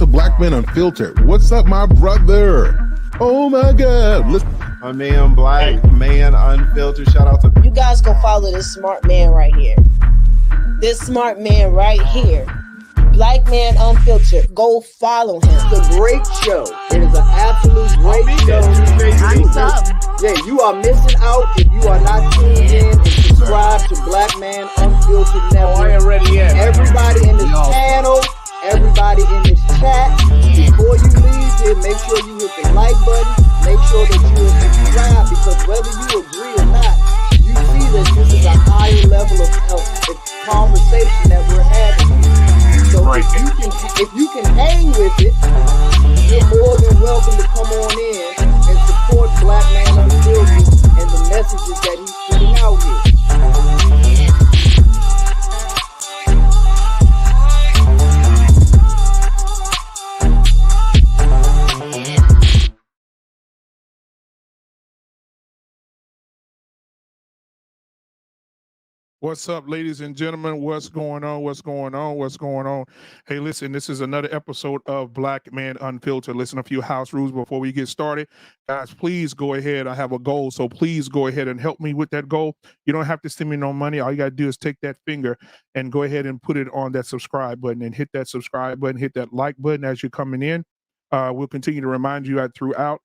to Black Men Unfiltered. What's up, my brother? Oh my God. Listen. My man, Black Man Unfiltered. Shout out to you guys. Go follow this smart man right here. This smart man right here. Black Man Unfiltered. Go follow him. It's a great show. It is an absolute great show. Yeah, you are missing out if you are not tuned in and subscribe to Black Man Unfiltered Network. I ain't ready yet. Everybody in this channel, everybody in this chat, before you leave here, make sure you hit the like button. Make sure that you are subscribed, because whether you agree or not, you see that this is a higher level of conversation that we're having. So if you can hang with it, you're more than welcome to come on in and support Black Man Unfiltered and the messages that he's putting out here. What's up, ladies and gentlemen? What's going on? What's going on? What's going on? Hey, listen, this is another episode of Black Man Unfiltered. Listen, a few house rules before we get started. Guys, please go ahead. I have a goal, so please go ahead and help me with that goal. You don't have to send me no money. All you got to do is take that finger and go ahead and put it on that subscribe button and hit that subscribe button, hit that like button as you're coming in. We'll continue to remind you throughout.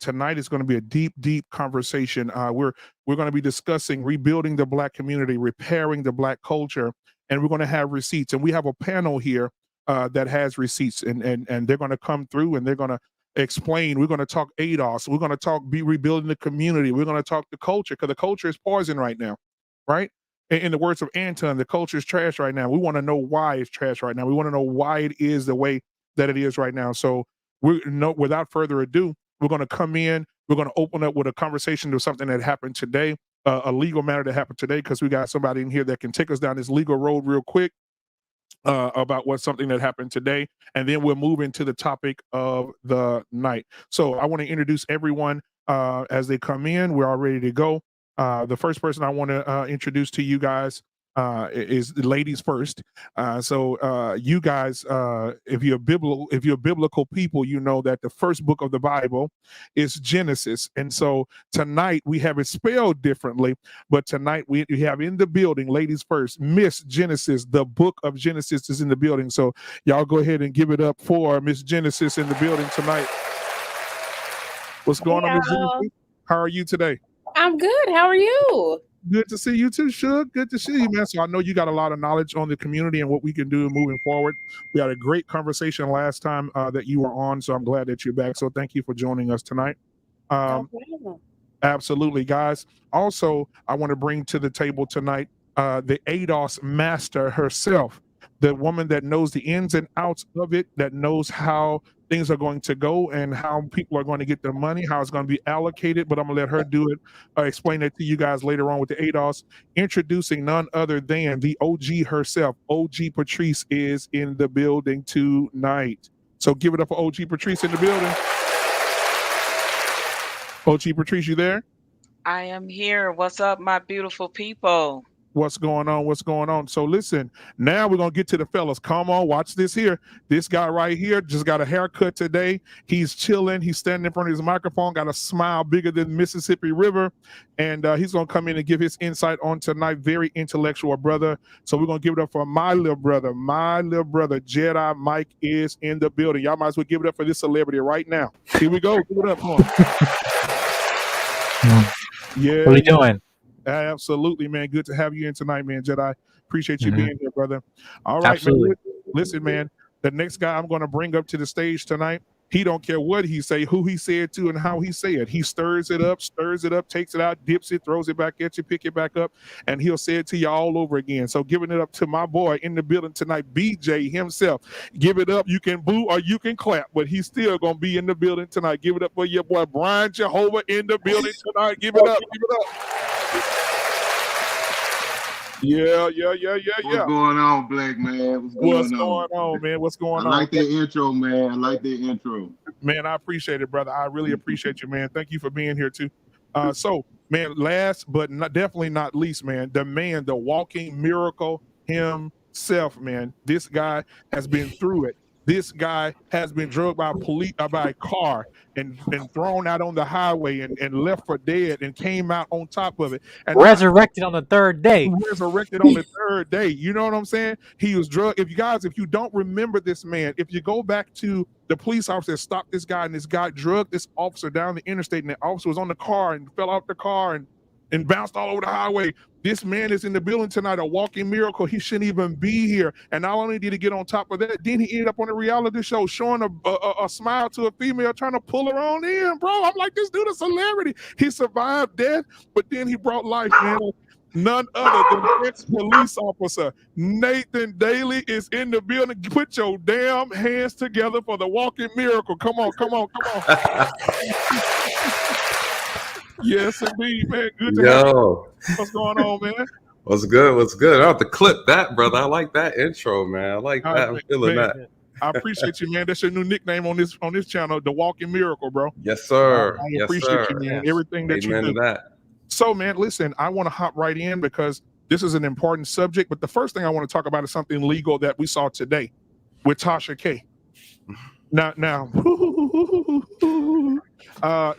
Tonight is going to be a deep conversation. We're going to be discussing rebuilding the Black community, repairing the Black culture, and we're going to have receipts. And we have a panel here that has receipts, and they're going to come through and they're going to explain. We're going to talk ADOS. We're going to talk rebuilding the community. We're going to talk the culture, because the culture is poison right now, right? In the words of Anton, the culture is trash right now. We want to know why it's trash right now. We want to know why it is the way that it is right now. So without further ado, we're going to come in. We're going to open up with a conversation to something that happened today, a legal matter that happened today, because we got somebody in here that can take us down this legal road real quick about what's something that happened today. And then we'll move into the topic of the night. So I want to introduce everyone as they come in. We're all ready to go. The first person I want to introduce to you guys is the ladies first. So you guys, if you're biblical people, you know that the first book of the Bible is Genesis. And so tonight we have it spelled differently, but tonight we have in the building, ladies first, Miss Genesis. The book of Genesis is in the building. So y'all go ahead and give it up for Miss Genesis in the building tonight. What's going on, Miss Genesis? How are you today? I'm good. How are you? Good to see you too, Shug. Good to see you, man. So I know you got a lot of knowledge on the community and what we can do moving forward. We had a great conversation last time that you were on, so I'm glad that you're back. So thank you for joining us tonight. Absolutely, guys. Also, I want to bring to the table tonight the ADOS master herself, the woman that knows the ins and outs of it, that knows how things are going to go and how people are going to get their money, how it's going to be allocated. But I'm going to let her do it, explain it to you guys later on with the ADOS. Introducing none other than the OG herself. OG Patrice is in the building tonight. So give it up for OG Patrice in the building. OG Patrice, you there? I am here. What's up, my beautiful people? What's going on? What's going on? So listen, now we're going to get to the fellas. Come on, watch this here. This guy right here just got a haircut today. He's chilling. He's standing in front of his microphone, got a smile bigger than Mississippi River. And he's going to come in and give his insight on tonight. Very intellectual brother. So we're going to give it up for my little brother. Jedi Mike is in the building. Y'all might as well give it up for this celebrity right now. Here we go. Give it up. Come on. Yeah. What are you doing? Absolutely, man. Good to have you in tonight, man. Jedi, appreciate you being here, brother. All right, Absolutely. man. Listen, man. The next guy I'm going to bring up to the stage tonight, he don't care what he say, who he said to, and how he say it. He stirs it up, takes it out, dips it, throws it back at you, pick it back up, and he'll say it to you all over again. So giving it up to my boy in the building tonight, BJ himself. Give it up. You can boo or you can clap, but he's still going to be in the building tonight. Give it up for your boy Brian Jehovah in the building tonight. Give it up. Give it up. Yeah. What's going on, Black man? What's going on, man? What's going on? I like that intro, man. I like that intro. Man, I appreciate it, brother. I really appreciate you, man. Thank you for being here too. So, man, last but definitely not least, man, the walking miracle himself, man. This guy has been through it. This guy has been drugged by a car and thrown out on the highway and left for dead and came out on top of it. And resurrected on the third day. Resurrected on the third day. You know what I'm saying? He was drugged. If you don't remember this man, if you go back to the police officer that stopped this guy and this guy drugged this officer down the interstate and the officer was on the car and fell out the car and bounced all over the highway. This man is in the building tonight, a walking miracle. He shouldn't even be here. And not only did he get on top of that, then he ended up on a reality show showing a smile to a female, trying to pull her on in, bro. I'm like, this dude is a celebrity. He survived death, but then he brought life, man. None other than ex-police officer Nathan Daly is in the building. Put your damn hands together for the walking miracle. Come on. Yes, indeed, man. Good to have you. What's going on, man? What's good? I'll have to clip that, brother. I like that intro, man. I like that. I'm feeling that. I appreciate you, man. That's your new nickname on this channel, The Walking Miracle, bro. Yes, sir. I appreciate you, man. Everything that you do. That. So, man, listen, I want to hop right in because this is an important subject. But the first thing I want to talk about is something legal that we saw today with Tasha K. Now,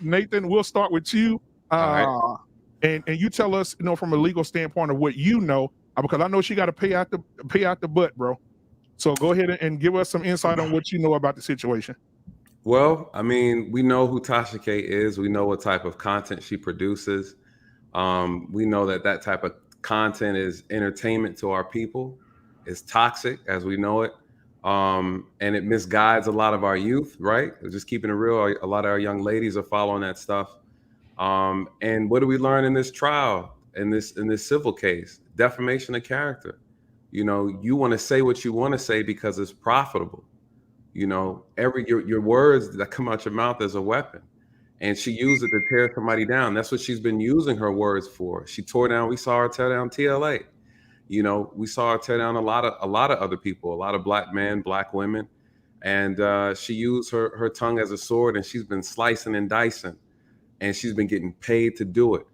Nathan, we'll start with you. Right. And you tell us, from a legal standpoint of what you know, because I know she got to pay out the butt, bro. So go ahead and give us some insight on what you know about the situation. Well, I mean, we know who Tasha K is. We know what type of content she produces. We know that type of content is entertainment to our people. It's toxic, as we know it. And it misguides a lot of our youth, right? Just keeping it real, a lot of our young ladies are following that stuff. And what do we learn in this trial, in this civil case? Defamation of character. You want to say what you want to say because it's profitable. Your words that come out your mouth is a weapon, and she used it to tear somebody down. That's what she's been using her words for. We saw her tear down TLA. We saw her tear down a lot of other people, a lot of black men, black women, and she used her tongue as a sword, and she's been slicing and dicing. And she's been getting paid to do it.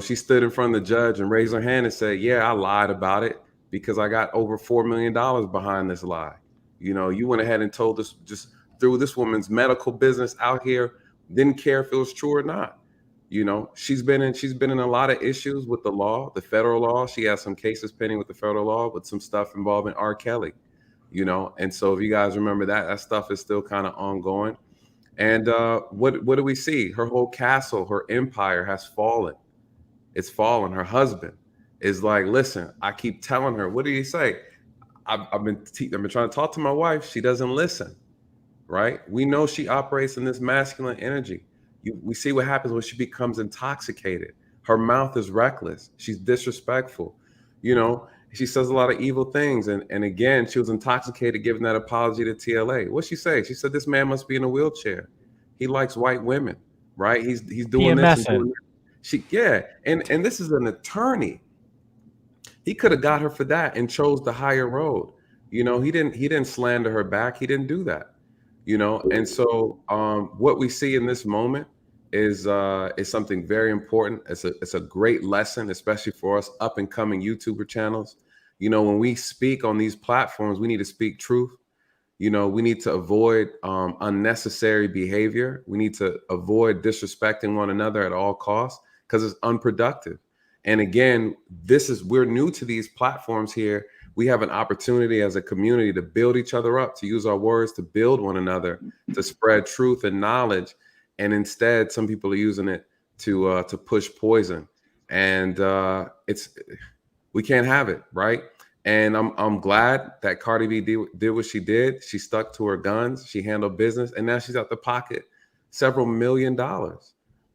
She stood in front of the judge and raised her hand and said, yeah, I lied about it because I got over $4 million behind this lie. You went ahead and told us, just threw this woman's medical business out here, didn't care if it was true or not. She's been in a lot of issues with the law, the federal law. She has some cases pending with the federal law, but some stuff involving R. Kelly, And so if you guys remember that stuff is still kind of ongoing. And what do we see? Her whole castle, her empire has fallen. It's fallen. Her husband is like, listen, I keep telling her, what do you say? I've been trying to talk to my wife. She doesn't listen, right? We know she operates in this masculine energy. We see what happens when she becomes intoxicated. Her mouth is reckless. She's disrespectful. You know, she says a lot of evil things. And again, she was intoxicated giving that apology to TLA. What'd she say? She said, this man must be in a wheelchair. He likes white women, right? He's doing this and doing that. And this is an attorney. He could have got her for that and chose the higher road. You know, he didn't slander her back. He didn't do that. You know, and so what we see in this moment is something very important. It's a great lesson, especially for us up and coming YouTuber channels. You know, when we speak on these platforms, we need to speak truth. You know, we need to avoid unnecessary behavior. We need to avoid disrespecting one another at all costs because it's unproductive. And again, we're new to these platforms here. We have an opportunity as a community to build each other up, to use our words to build one another, to spread truth and knowledge. And instead, some people are using it to push poison. And we can't have it, right? And I'm glad that Cardi B did what she did. She stuck to her guns. She handled business, and now she's out the pocket several $1 million.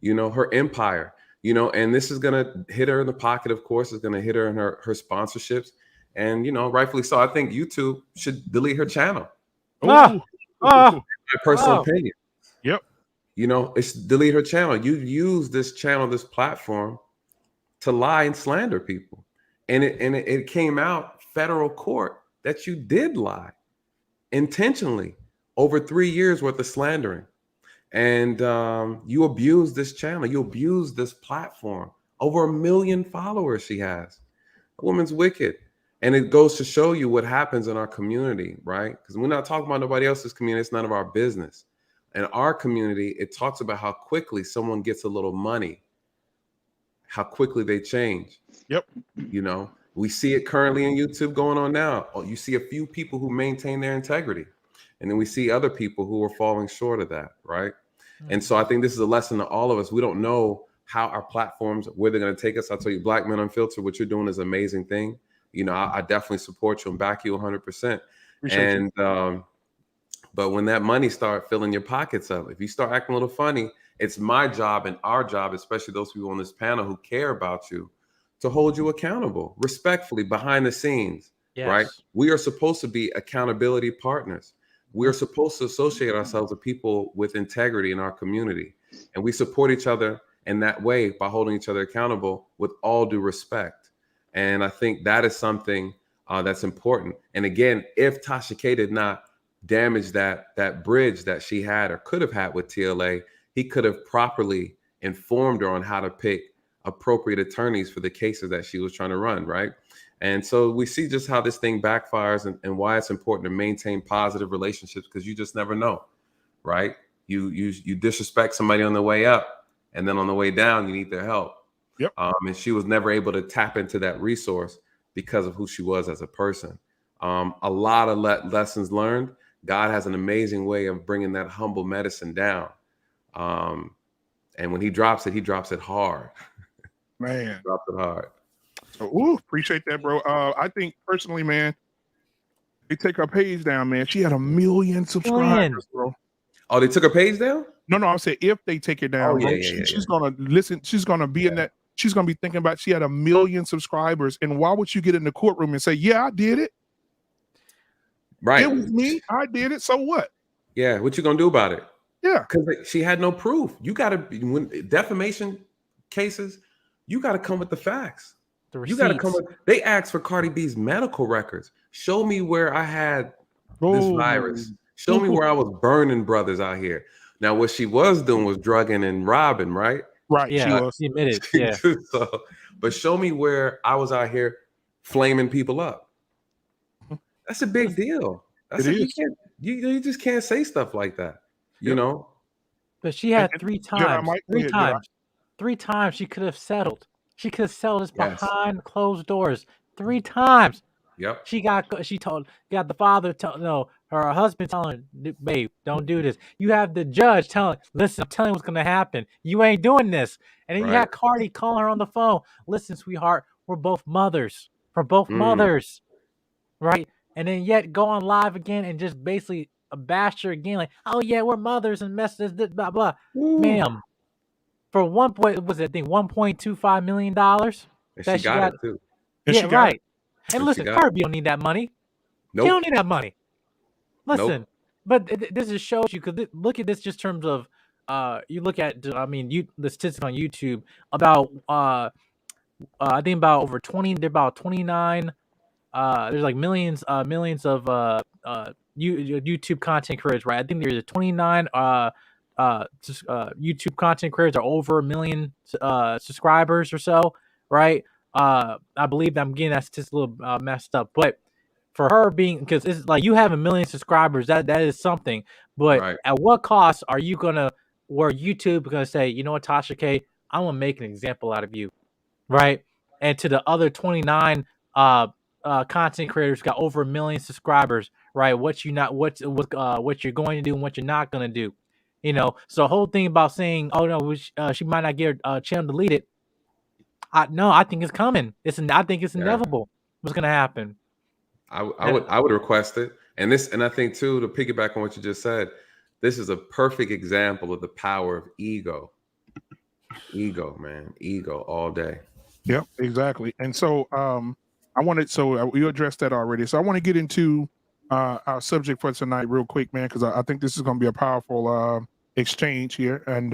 You know, her empire. You know, and this is gonna hit her in the pocket. Of course, it's gonna hit her in her sponsorships. And, you know, rightfully so. I think YouTube should delete her channel. My personal opinion. Yep. You know, it's delete her channel. You use this channel, this platform to lie and slander people. And it came out federal court that you did lie intentionally over 3 years worth of slandering. And you abuse this channel. You abuse this platform. Over 1 million followers she has. A woman's wicked. And it goes to show you what happens in our community, right? Because we're not talking about nobody else's community. It's none of our business. In our community, it talks about how quickly someone gets a little money, how quickly they change. Yep. You know, we see it currently in YouTube going on now. You see a few people who maintain their integrity. And then we see other people who are falling short of that, right? And so I think this is a lesson to all of us. We don't know how our platforms, where they're going to take us. I'll tell you, Black Men Unfiltered, what you're doing is an amazing thing. You know, I definitely support you and back you 100%. And but when that money start filling your pockets up, if you start acting a little funny, it's my job and our job, especially those people on this panel who care about you, to hold you accountable respectfully behind the scenes, right? We are supposed to be accountability partners. We are supposed to associate ourselves with people with integrity in our community. And we support each other in that way by holding each other accountable with all due respect. And I think that is something that's important. And again, if Tasha K did not damage that bridge that she had or could have had with TLA, he could have properly informed her on how to pick appropriate attorneys for the cases that she was trying to run, right? And so we see just how this thing backfires and why it's important to maintain positive relationships, because you just never know, right? You disrespect somebody on the way up, and then on the way down, you need their help. Yep. And she was never able to tap into that resource because of who she was as a person. A lot of lessons learned. God has an amazing way of bringing that humble medicine down. And when he drops it hard. Man. Drops it hard. So, appreciate that, bro. I think personally, man, they take her page down, man. She had 1 million subscribers, bro. Oh, they took her page down? No, I'm saying if they take it down, bro, she's gonna listen. She's gonna be in that. She's gonna be thinking about. She had 1 million subscribers, and why would you get in the courtroom and say, "Yeah, I did it. Right, it was me. I did it. So what?" Yeah, what you gonna do about it? Yeah, because she had no proof. You gotta, when defamation cases, you gotta come with the facts. You gotta come with. They asked for Cardi B's medical records. Show me where I had this virus. Show me where I was burning brothers out here. Now, what she was doing was drugging and robbing, right? Right. Yeah, she admitted. Yeah. So, but show me where I was out here flaming people up. That's a big deal. You just can't say stuff like that. You know. But she had three times. Three times she could have settled. She could have settled this behind closed doors 3 times. Yep. She got the father her husband telling her, babe, don't do this. You have the judge telling, listen, I'm telling you what's gonna happen. You ain't doing this. And then you had Cardi calling her on the phone. Listen, sweetheart, we're both mothers. We're both mothers. Right? And then yet go on live again and just basically bash her again, like, oh yeah, we're mothers and mess this, blah blah. Ma'am. For $1.25 million. She got it too. And Yeah, she got it. right. And And she listen, got Cardi B don't need that money. She don't nope, need that money. nope. Listen, but this just shows you because look at this just terms of you look at I mean the statistics on YouTube about I think about over 20 they're about 29 there's like millions of YouTube content creators, right? I think there's a 29 YouTube content creators are over a million subscribers or so, right? I believe I'm getting that statistic a little messed up, but for her being because it's like you have a million subscribers, that is something. But Right. at what cost are you gonna where YouTube gonna say, you know what, Tasha K, I'm gonna make an example out of you, right? And to the other 29 content creators got over a million subscribers, right? What you're going to do and what you're not going to do, So the whole thing about saying, oh no, she might not get her channel deleted. No, I think it's coming. I think it's Yeah. inevitable. What's going to happen? I would request it. And I think too, to piggyback on what you just said, this is a perfect example of the power of ego. Ego, man. Ego all day. Yep, exactly. And so I wanted you addressed that already. So I want to get into our subject for tonight real quick, man, because I think this is going to be a powerful exchange here. And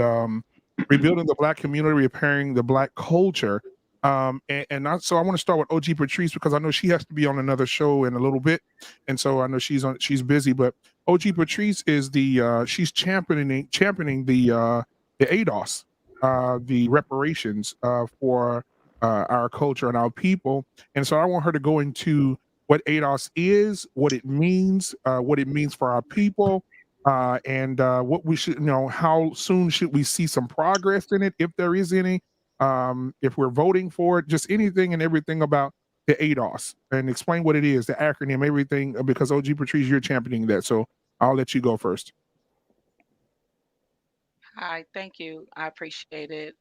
rebuilding the Black community, repairing the Black culture. So I want to start with OG Patrice because I know she has to be on another show in a little bit, and so I know she's busy. But OG Patrice is she's championing the ADOS, the reparations for our culture and our people. And so I want her to go into what ADOS is, what it means for our people, and what we should, how soon should we see some progress in it, if there is any, if we're voting for it, just anything and everything about the ADOS, and explain what it is, the acronym, everything, because OG Patrice, you're championing that. So I'll let you go first. Hi, thank you. I appreciate it.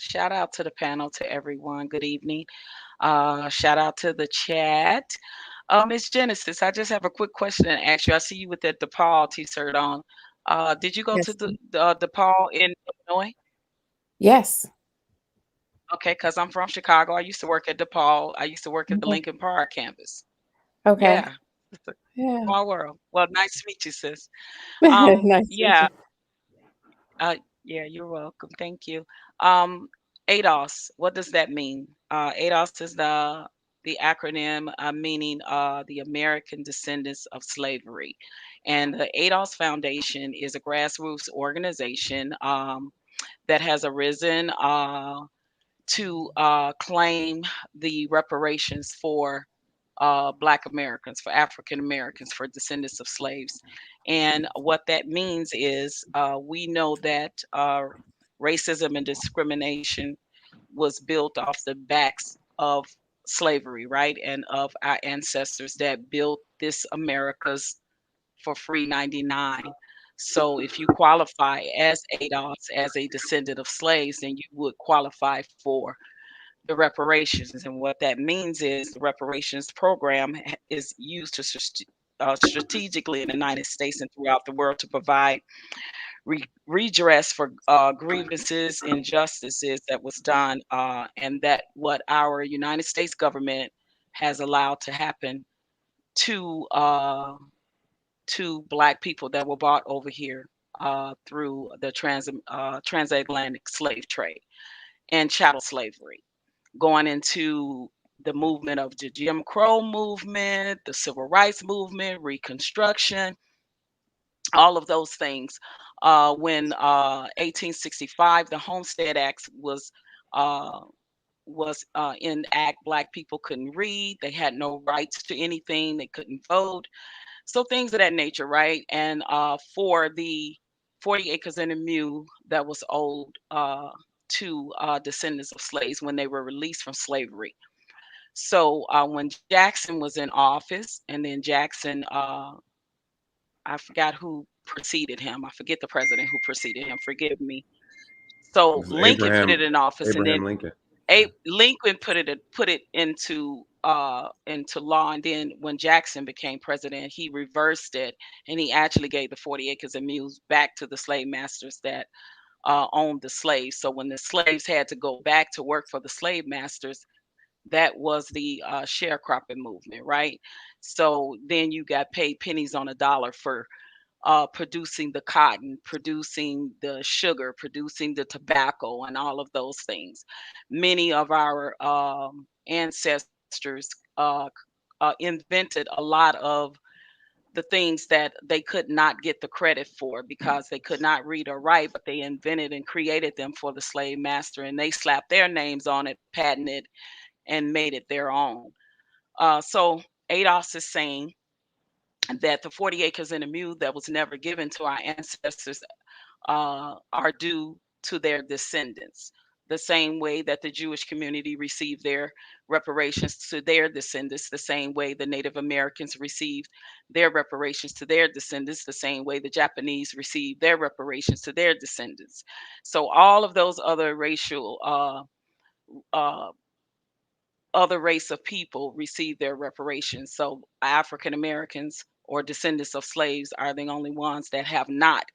Shout out to the panel, to everyone. Good evening. Shout out to the chat. Miss Genesis, I just have a quick question to ask you. I see you with that DePaul t-shirt on. Did you go to Yes. the DePaul in Illinois? Yes. Okay, because I'm from Chicago. I used to work at DePaul. I used to work at the Okay. Lincoln Park campus. Okay. Yeah, it's a Yeah. small world. Well, nice to meet you, sis. Nice to meet Yeah, you. yeah, you're welcome. Thank you. Um, ADOS, what does that mean? ADOS is the acronym meaning the American Descendants of Slavery. And the ADOS Foundation is a grassroots organization that has arisen to claim the reparations for Black Americans, for African Americans, for descendants of slaves. And what that means is we know that racism and discrimination was built off the backs of slavery, right? And of our ancestors that built this America's for free 99. So if you qualify as ADOS, as a descendant of slaves, then you would qualify for the reparations. And what that means is the reparations program is used to strategically in the United States and throughout the world to provide redress for grievances, injustices that was done, and that what our United States government has allowed to happen to Black people that were brought over here through the transatlantic slave trade and chattel slavery, going into the movement of the Jim Crow movement, the civil rights movement, Reconstruction, all of those things. When 1865, the Homestead Act uh, was in act. Black people couldn't read; they had no rights to anything. They couldn't vote. So things of that nature, right? And for the 40 acres and a mule that was owed to descendants of slaves when they were released from slavery. So when Jackson was in office, and then Jackson, I forgot who preceded him. I forget the president who preceded him. Forgive me. It So was Lincoln put it in office, and then Abraham Lincoln. Lincoln put it into law. And then when Jackson became president, he reversed it, and he actually gave the 40 acres and mules back to the slave masters that owned the slaves. So when the slaves had to go back to work for the slave masters, That was the sharecropping movement, right? So then you got paid pennies on a dollar for producing the cotton, producing the sugar, producing the tobacco, and all of those things. Many of our ancestors invented a lot of the things that they could not get the credit for because they could not read or write, but they invented and created them for the slave master, and they slapped their names on it, patented, and made it their own. So ADOS is saying that the 40 acres and a mule that was never given to our ancestors are due to their descendants. The same way that the Jewish community received their reparations to their descendants, the same way the Native Americans received their reparations to their descendants, the same way the Japanese received their reparations to their descendants. So all of those other racial uh, other race of people receive their reparations. So African Americans or descendants of slaves are the only ones that have not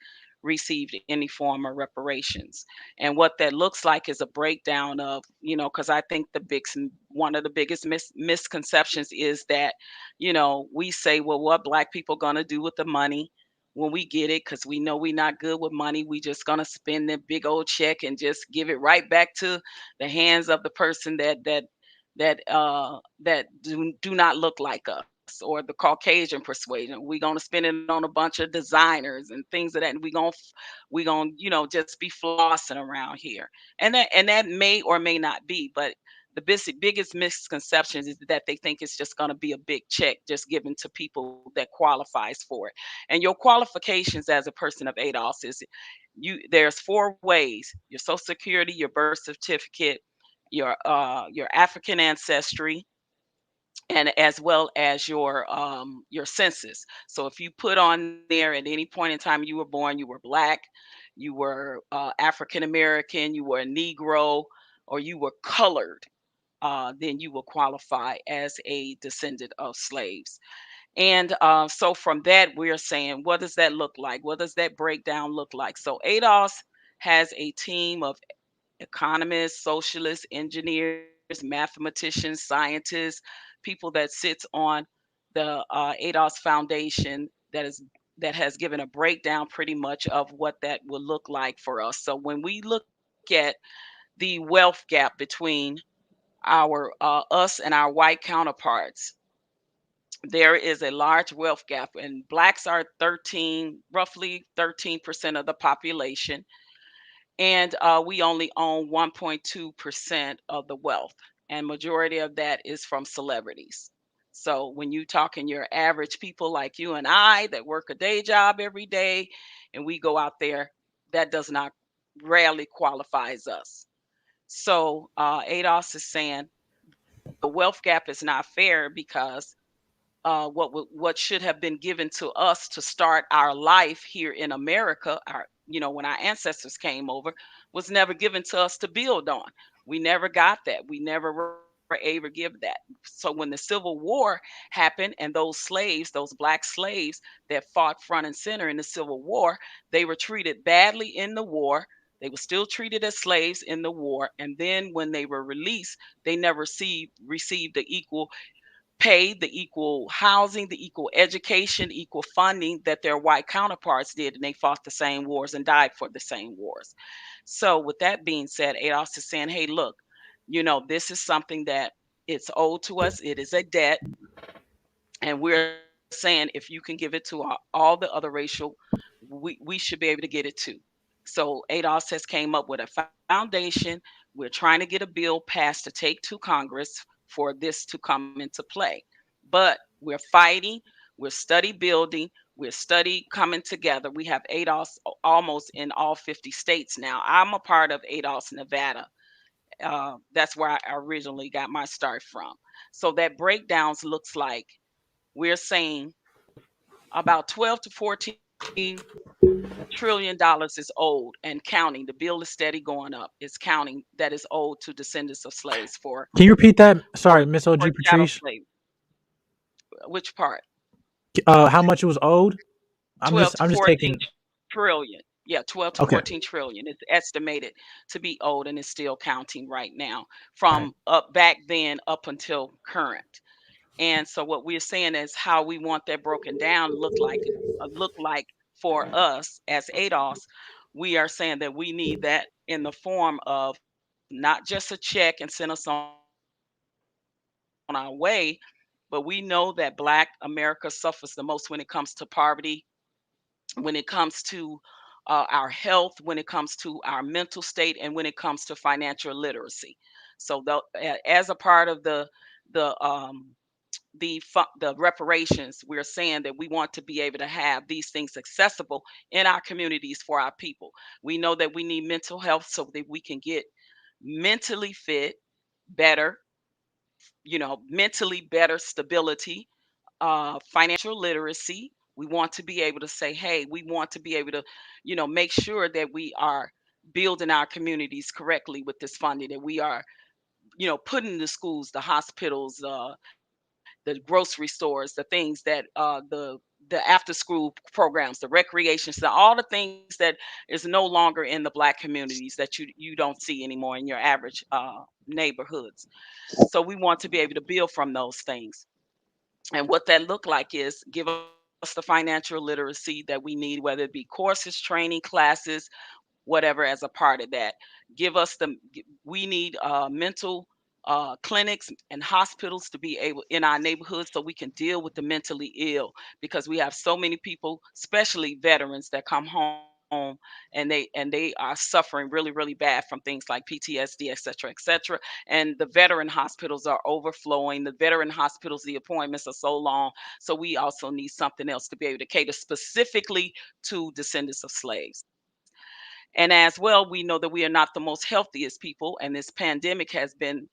received any form of reparations. And what that looks like is a breakdown of, because I think one of the biggest misconceptions is that, we say, well, what black people gonna do with the money when we get it? Because we know we're not good with money. We just gonna spend the big old check and just give it right back to the hands of the person that do not look like us, or the Caucasian persuasion. We're gonna spend it on a bunch of designers and things of that, and we gonna just be flossing around here, and that may or may not be, but the biggest misconception is that they think it's just going to be a big check just given to people that qualifies for it. And your qualifications as a person of ADOS is there's 4 ways: your social security, your birth certificate, your African ancestry, and as well as your census. So if you put on there at any point in time you were born, you were black, you were African American, you were a Negro, or you were colored, then you will qualify as a descendant of slaves. And so from that, we're saying, what does that look like? What does that breakdown look like? So ADOS has a team of economists, socialists, engineers, mathematicians, scientists, people that sits on the ADOS Foundation that has given a breakdown pretty much of what that will look like for us. So when we look at the wealth gap between our us and our white counterparts, there is a large wealth gap, and blacks are roughly 13% of the population, and we only own 1.2% of the wealth, and majority of that is from celebrities. So when you talking your average people like you and I that work a day job every day, and we go out there, that does not rarely qualifies us. So ADOS is saying the wealth gap is not fair because what should have been given to us to start our life here in America, when our ancestors came over, was never given to us to build on. We never got that. We never were able to give that. So when the Civil War happened, and those slaves, those black slaves that fought front and center in the Civil War, they were treated badly in the war. They were still treated as slaves in the war, and then when they were released, they never received the equal pay, the equal housing, the equal education, equal funding that their white counterparts did, and they fought the same wars and died for the same wars. So with that being said, ADOS is saying, hey, look, this is something that it's owed to us. It is a debt. And we're saying if you can give it to all the other racial, we should be able to get it too. So ADOS has came up with a foundation. We're trying to get a bill passed to take to Congress for this to come into play. But we're fighting, we're study building, we're study coming together. We have ADOS almost in all 50 states now. I'm a part of ADOS Nevada. That's where I originally got my start from. So that breakdowns looks like we're saying about 12 to 14 trillion dollars is owed and counting. The bill is steady going up. It's counting that is owed to descendants of slaves for. Can you repeat that? Sorry, Miss OG Patrice. Which part? How much it was owed? I'm 12 to just 14 taking trillion. Yeah, 12 to Okay. 14 trillion is estimated to be owed, and it's still counting right now All right. from up back then up until current. And so what we're saying is how we want that broken down look like for us as ADOS. We are saying that we need that in the form of not just a check and send us on our way, but we know that Black America suffers the most when it comes to poverty, when it comes to our health, when it comes to our mental state, and when it comes to financial literacy. So as a part of the reparations, we're saying that we want to be able to have these things accessible in our communities for our people. We know that we need mental health so that we can get mentally fit, better, mentally better stability, financial literacy. We want to be able to say, hey, we want to be able to, make sure that we are building our communities correctly with this funding, that we are, putting the schools, the hospitals, the grocery stores, the things that the after school programs, the recreation, so all the things that is no longer in the Black communities that you don't see anymore in your average neighborhoods. So we want to be able to build from those things. And what that look like is give us the financial literacy that we need, whether it be courses, training, classes, whatever as a part of that. Give us we need mental clinics and hospitals to be able in our neighborhoods so we can deal with the mentally ill, because we have so many people, especially veterans, that come home and they are suffering really really bad from things like PTSD, et cetera, et cetera. And the veteran hospitals are overflowing. The veteran hospitals, the appointments are so long. So we also need something else to be able to cater specifically to descendants of slaves. And as well, we know that we are not the most healthiest people, and this pandemic has been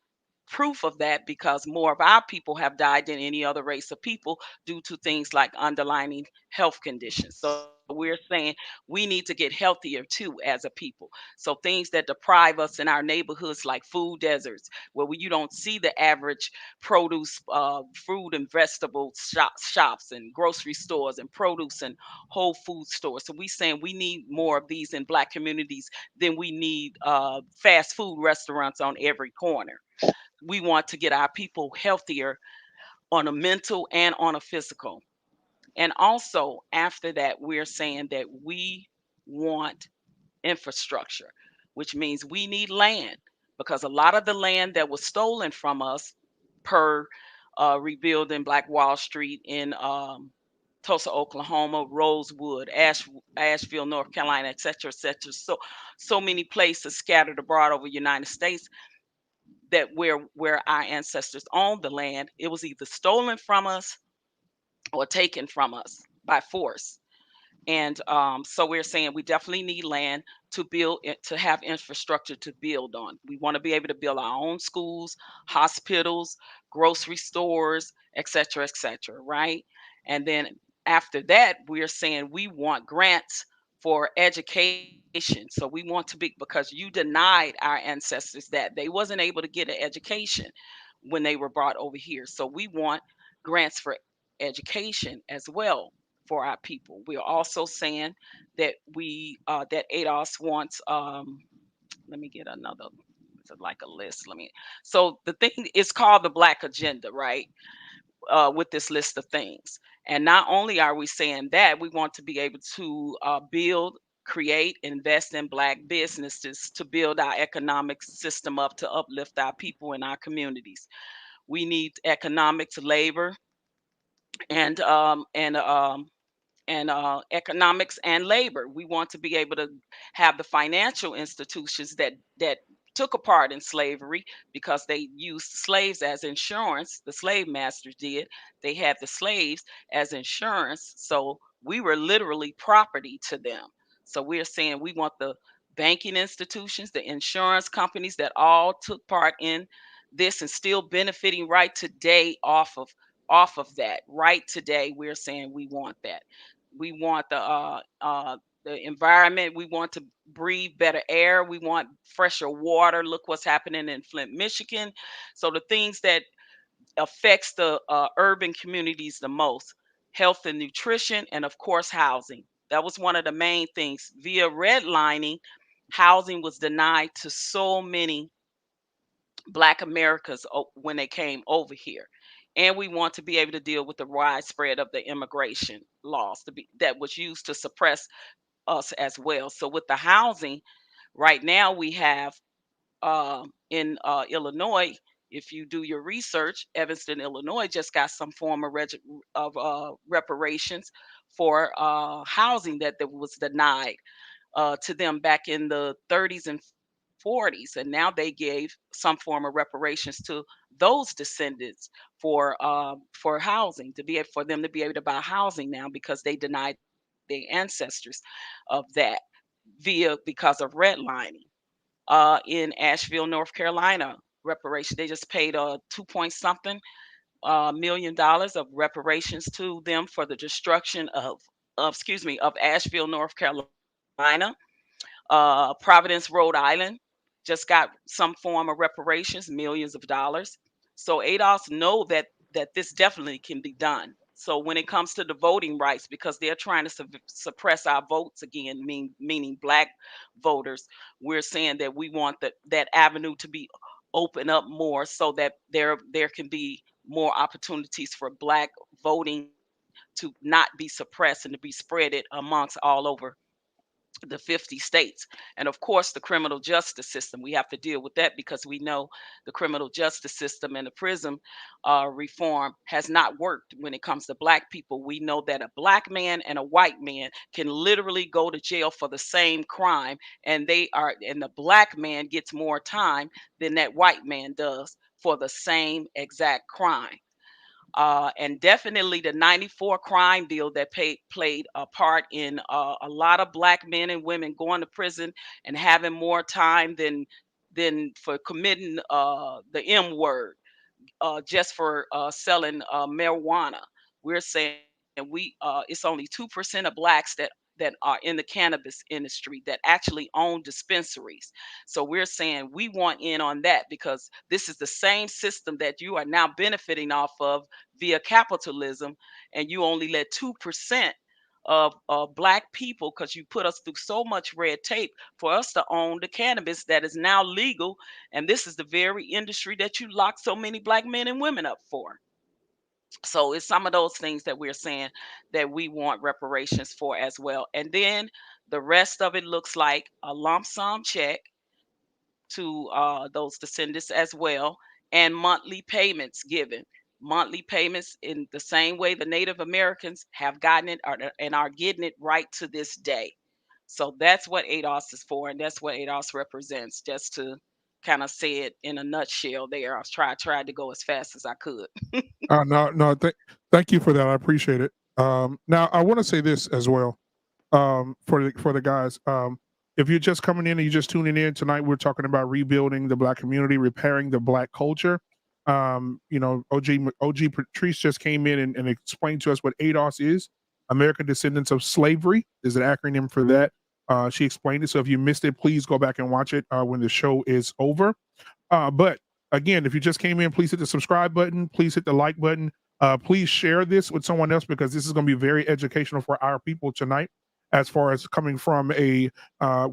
proof of that, because more of our people have died than any other race of people due to things like underlying health conditions. So we're saying we need to get healthier too as a people. So things that deprive us in our neighborhoods, like food deserts, where you don't see the average produce, fruit and vegetable shops and grocery stores and produce and whole food stores. So we saying we need more of these in Black communities than we need fast food restaurants on every corner. We want to get our people healthier on a mental and on a physical. And also, after that, we're saying that we want infrastructure, which means we need land, because a lot of the land that was stolen from us, per rebuilding Black Wall Street in Tulsa, Oklahoma, Rosewood, Asheville, North Carolina, et cetera, et cetera. So many places scattered abroad over the United States, that where our ancestors owned the land, it was either stolen from us or taken from us by force. And so we're saying we definitely need land to build it, to have infrastructure to build on. We want to be able to build our own schools, hospitals, grocery stores, et cetera, right? And then after that, we're saying we want grants for education. So we want to be, because you denied our ancestors that they wasn't able to get an education when they were brought over here. So we want grants for education as well for our people. We are also saying that that ADOS wants. Let me get another. It's like a list. So the thing is called the Black Agenda, right? With this list of things, and not only are we saying that, we want to be able to build, create, invest in Black businesses to build our economic system up, to uplift our people in our communities. We need economics, labor, and economics and labor. We want to be able to have the financial institutions that took a part in slavery, because they used slaves as insurance. The slave masters did. They had the slaves as insurance. So we were literally property to them. So we're saying we want the banking institutions, the insurance companies that all took part in this and still benefiting right today off of that. Right today, we're saying we want that. We want the environment. We want to breathe better air. We want fresher water. Look what's happening in Flint, Michigan. So the things that affects the urban communities the most: health and nutrition, and of course housing. That was one of the main things. Via redlining, housing was denied to so many Black Americans when they came over here. And we want to be able to deal with the widespread of the immigration laws that was used to suppress us as well. So with the housing, right now we have in Illinois, if you do your research, Evanston, Illinois just got some form of reparations for housing that was denied to them back in the 30s and 40s, and now they gave some form of reparations to those descendants for housing for them to be able to buy housing now because they denied their ancestors of that because of redlining. In Asheville, North Carolina, reparation. They just paid 2 point something $1 million of reparations to them for the destruction of Asheville, North Carolina. Providence, Rhode Island, just got some form of reparations, millions of dollars. So ADOS know that this definitely can be done. So when it comes to the voting rights, because they're trying to suppress our votes again, meaning Black voters, we're saying that we want that avenue to be open up more so that there can be more opportunities for Black voting to not be suppressed and to be spread it amongst all over the 50 states. And of course, the criminal justice system. We have to deal with that because we know the criminal justice system and the prison reform has not worked when it comes to Black people. We know that a Black man and a white man can literally go to jail for the same crime, and the Black man gets more time than that white man does for the same exact crime. And definitely the 94 crime bill that played a part in a lot of Black men and women going to prison and having more time than for committing the M word just for selling marijuana. We're saying it's only 2% of Blacks that are in the cannabis industry that actually own dispensaries. So we're saying we want in on that because this is the same system that you are now benefiting off of via capitalism, and you only let 2% of Black people, because you put us through so much red tape for us to own the cannabis that is now legal, and this is the very industry that you lock so many Black men and women up for. So it's some of those things that we're saying that we want reparations for as well. And then the rest of it looks like a lump sum check to those descendants as well, and monthly payments given. Monthly payments in the same way the Native Americans have gotten it and are getting it right to this day. So that's what ADOS is for, and that's what ADOS represents. Just to kind of say it in a nutshell, there. Tried to go as fast as I could. No, thank you for that. I appreciate it. Now I want to say this as well, for the guys. If you're just coming in and you're just tuning in tonight, we're talking about rebuilding the Black community, repairing the Black culture. OG Patrice just came in and explained to us what ADOS is. American Descendants of Slavery is an acronym for that. She explained it. So if you missed it, please go back and watch it when the show is over. But again, if you just came in, please hit the subscribe button. Please hit the like button. Please share this with someone else because this is going to be very educational for our people tonight as far as coming from a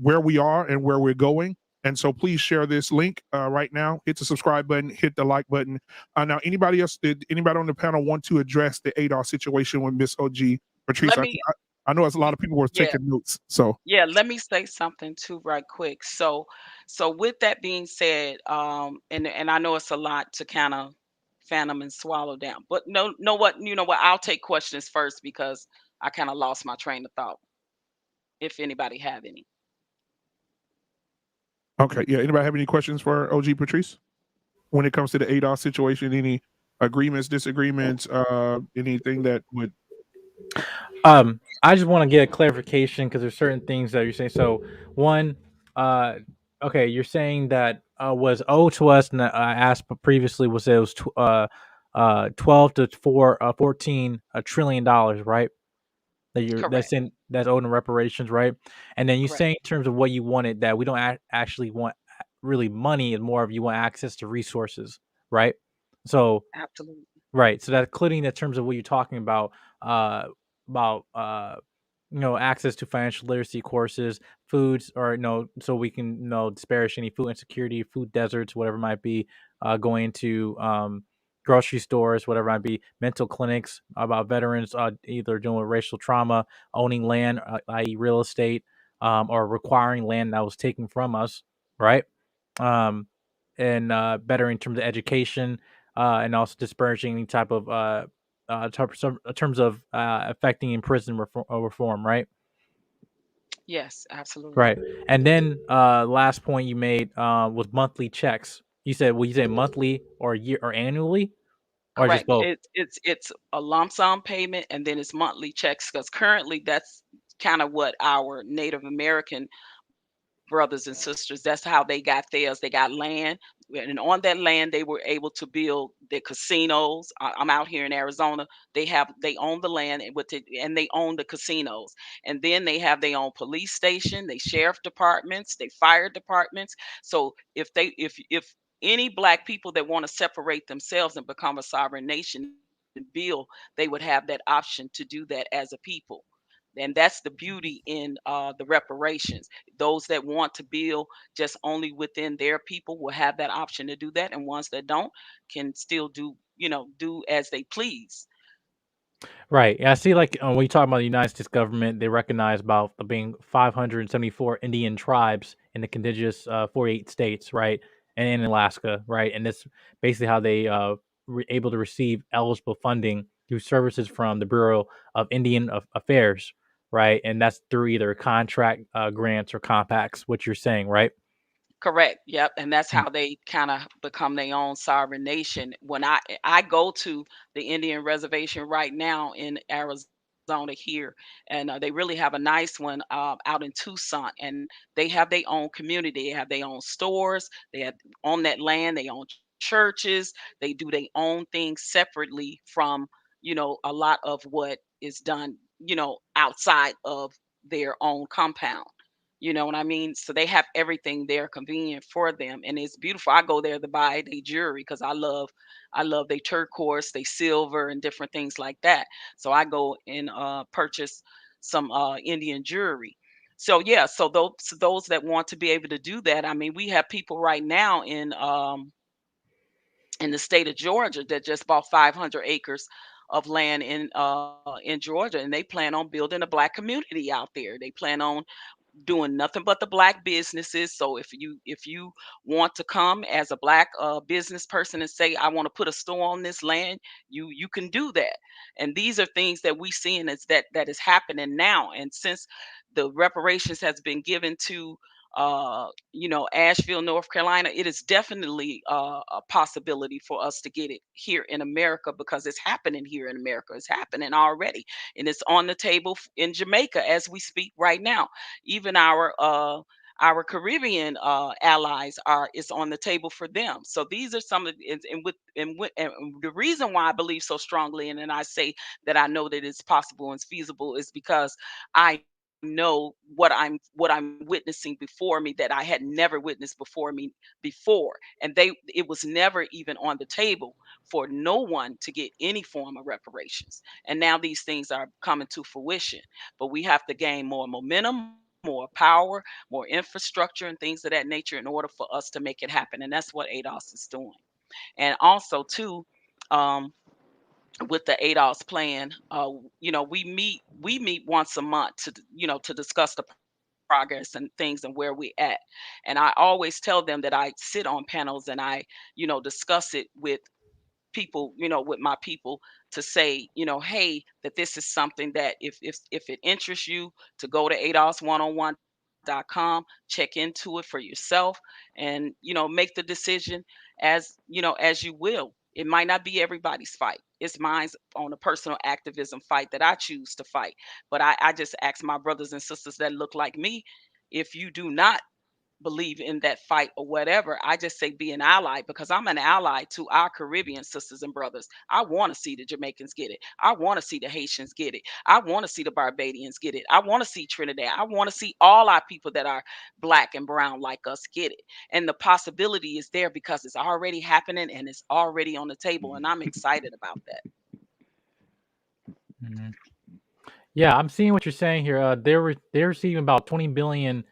where we are and where we're going. And so please share this link right now. Hit the subscribe button, hit the like button. Now, anybody on the panel want to address the ADOS situation with Miss OG Patrice? I know it's a lot of people were taking notes. So yeah, let me say something too right quick. So with that being said, and I know it's a lot to kind of fathom and swallow down, but you know what, I'll take questions first because I kind of lost my train of thought. If anybody have any. Okay, yeah. Anybody have any questions for OG Patrice when it comes to the ADOS situation? Any agreements, disagreements, anything that would? I just want to get a clarification because there's certain things that you're saying. So one, okay, you're saying that was owed to us, and I asked previously was it was 12 to 14 trillion dollars, right? That's owed in reparations, right? And then you say in terms of what you wanted that we don't actually want really money, and more of you want access to resources, right? So absolutely right. So that including in terms of what you're talking about access to financial literacy courses, foods, or so we can disparage any food insecurity, food deserts, whatever it might be, going to grocery stores, whatever it might be, mental clinics about veterans either dealing with racial trauma, owning land, i.e., real estate, or requiring land that was taken from us, right? Um, and better in terms of education, and also disparaging any type of terms of affecting in prison reform, right? Yes, absolutely. Right. And then last point you made was monthly checks. You said monthly or year or annually or just Correct. both? It's a lump sum payment and then it's monthly checks because currently that's kind of what our Native American brothers and sisters, that's how they got theirs. They got land, and on that land they were able to build the casinos. I'm out here in Arizona. They own the land and they own the casinos, and then they have their own police station, they sheriff departments, they fire departments. So if any black people that want to separate themselves and become a sovereign nation and build, they would have that option to do that as a people. And that's the beauty in the reparations. Those that want to build just only within their people will have that option to do that, and ones that don't can still do as they please. Right. Yeah, I see. Like when you talk about the United States government, they recognize about being 574 Indian tribes in the contiguous 48 states, right, and in Alaska, right, and that's basically how they able to receive eligible funding through services from the Bureau of Indian Affairs, right, and that's through either contract grants or compacts. What you're saying, right? Correct. Yep. And that's Mm. how they kind of become their own sovereign nation. When I go to the Indian reservation right now in Arizona here, and they really have a nice one out in Tucson, and they have their own community. They have their own stores. They have on that land. They own churches. They do their own things separately from a lot of what is done outside of their own compound. You know what I mean? So they have everything there convenient for them, and it's beautiful. I go there to buy their jewelry because I love their turquoise, they silver, and different things like that. So I go and purchase some Indian jewelry. So yeah, so those that want to be able to do that, I mean, we have people right now in the state of Georgia that just bought 500 acres of land in Georgia, and they plan on building a black community out there. They plan on doing nothing but the black businesses. So if you want to come as a black business person and say I want to put a store on this land, you can do that. And these are things that we seeing as that is happening now. And since the reparations has been given to Asheville, North Carolina, it is definitely a possibility for us to get it here in America because it's happening here in America. It's happening already, and it's on the table in Jamaica as we speak right now. Even our Caribbean allies are is on the table for them. So these are some of and the reason why I believe so strongly, and then I say that I know that it's possible and it's feasible, is because I know what I'm witnessing before me that I had never witnessed before, and it was never even on the table for no one to get any form of reparations. And now these things are coming to fruition, but we have to gain more momentum, more power, more infrastructure, and things of that nature in order for us to make it happen. And that's what ADOS is doing. And also too, um, with the ADOS plan, we meet once a month to discuss the progress and things and where we at. And I always tell them that I sit on panels and I discuss it with people, with my people, to say, hey, that this is something that if it interests you, to go to ADOS101.com, check into it for yourself, and make the decision as you will. It might not be everybody's fight. It's mine's on a personal activism fight that I choose to fight. But I just ask my brothers and sisters that look like me, if you do not believe in that fight or whatever, I just say be an ally, because I'm an ally to our Caribbean sisters and brothers. I want to see the Jamaicans get it. I want to see the Haitians get it. I want to see the Barbadians get it. I want to see Trinidad. I want to see all our people that are black and brown like us get it. And the possibility is there because it's already happening and it's already on the table. And I'm excited about that. Mhm. Yeah, I'm seeing what you're saying here. They're receiving about 20 billion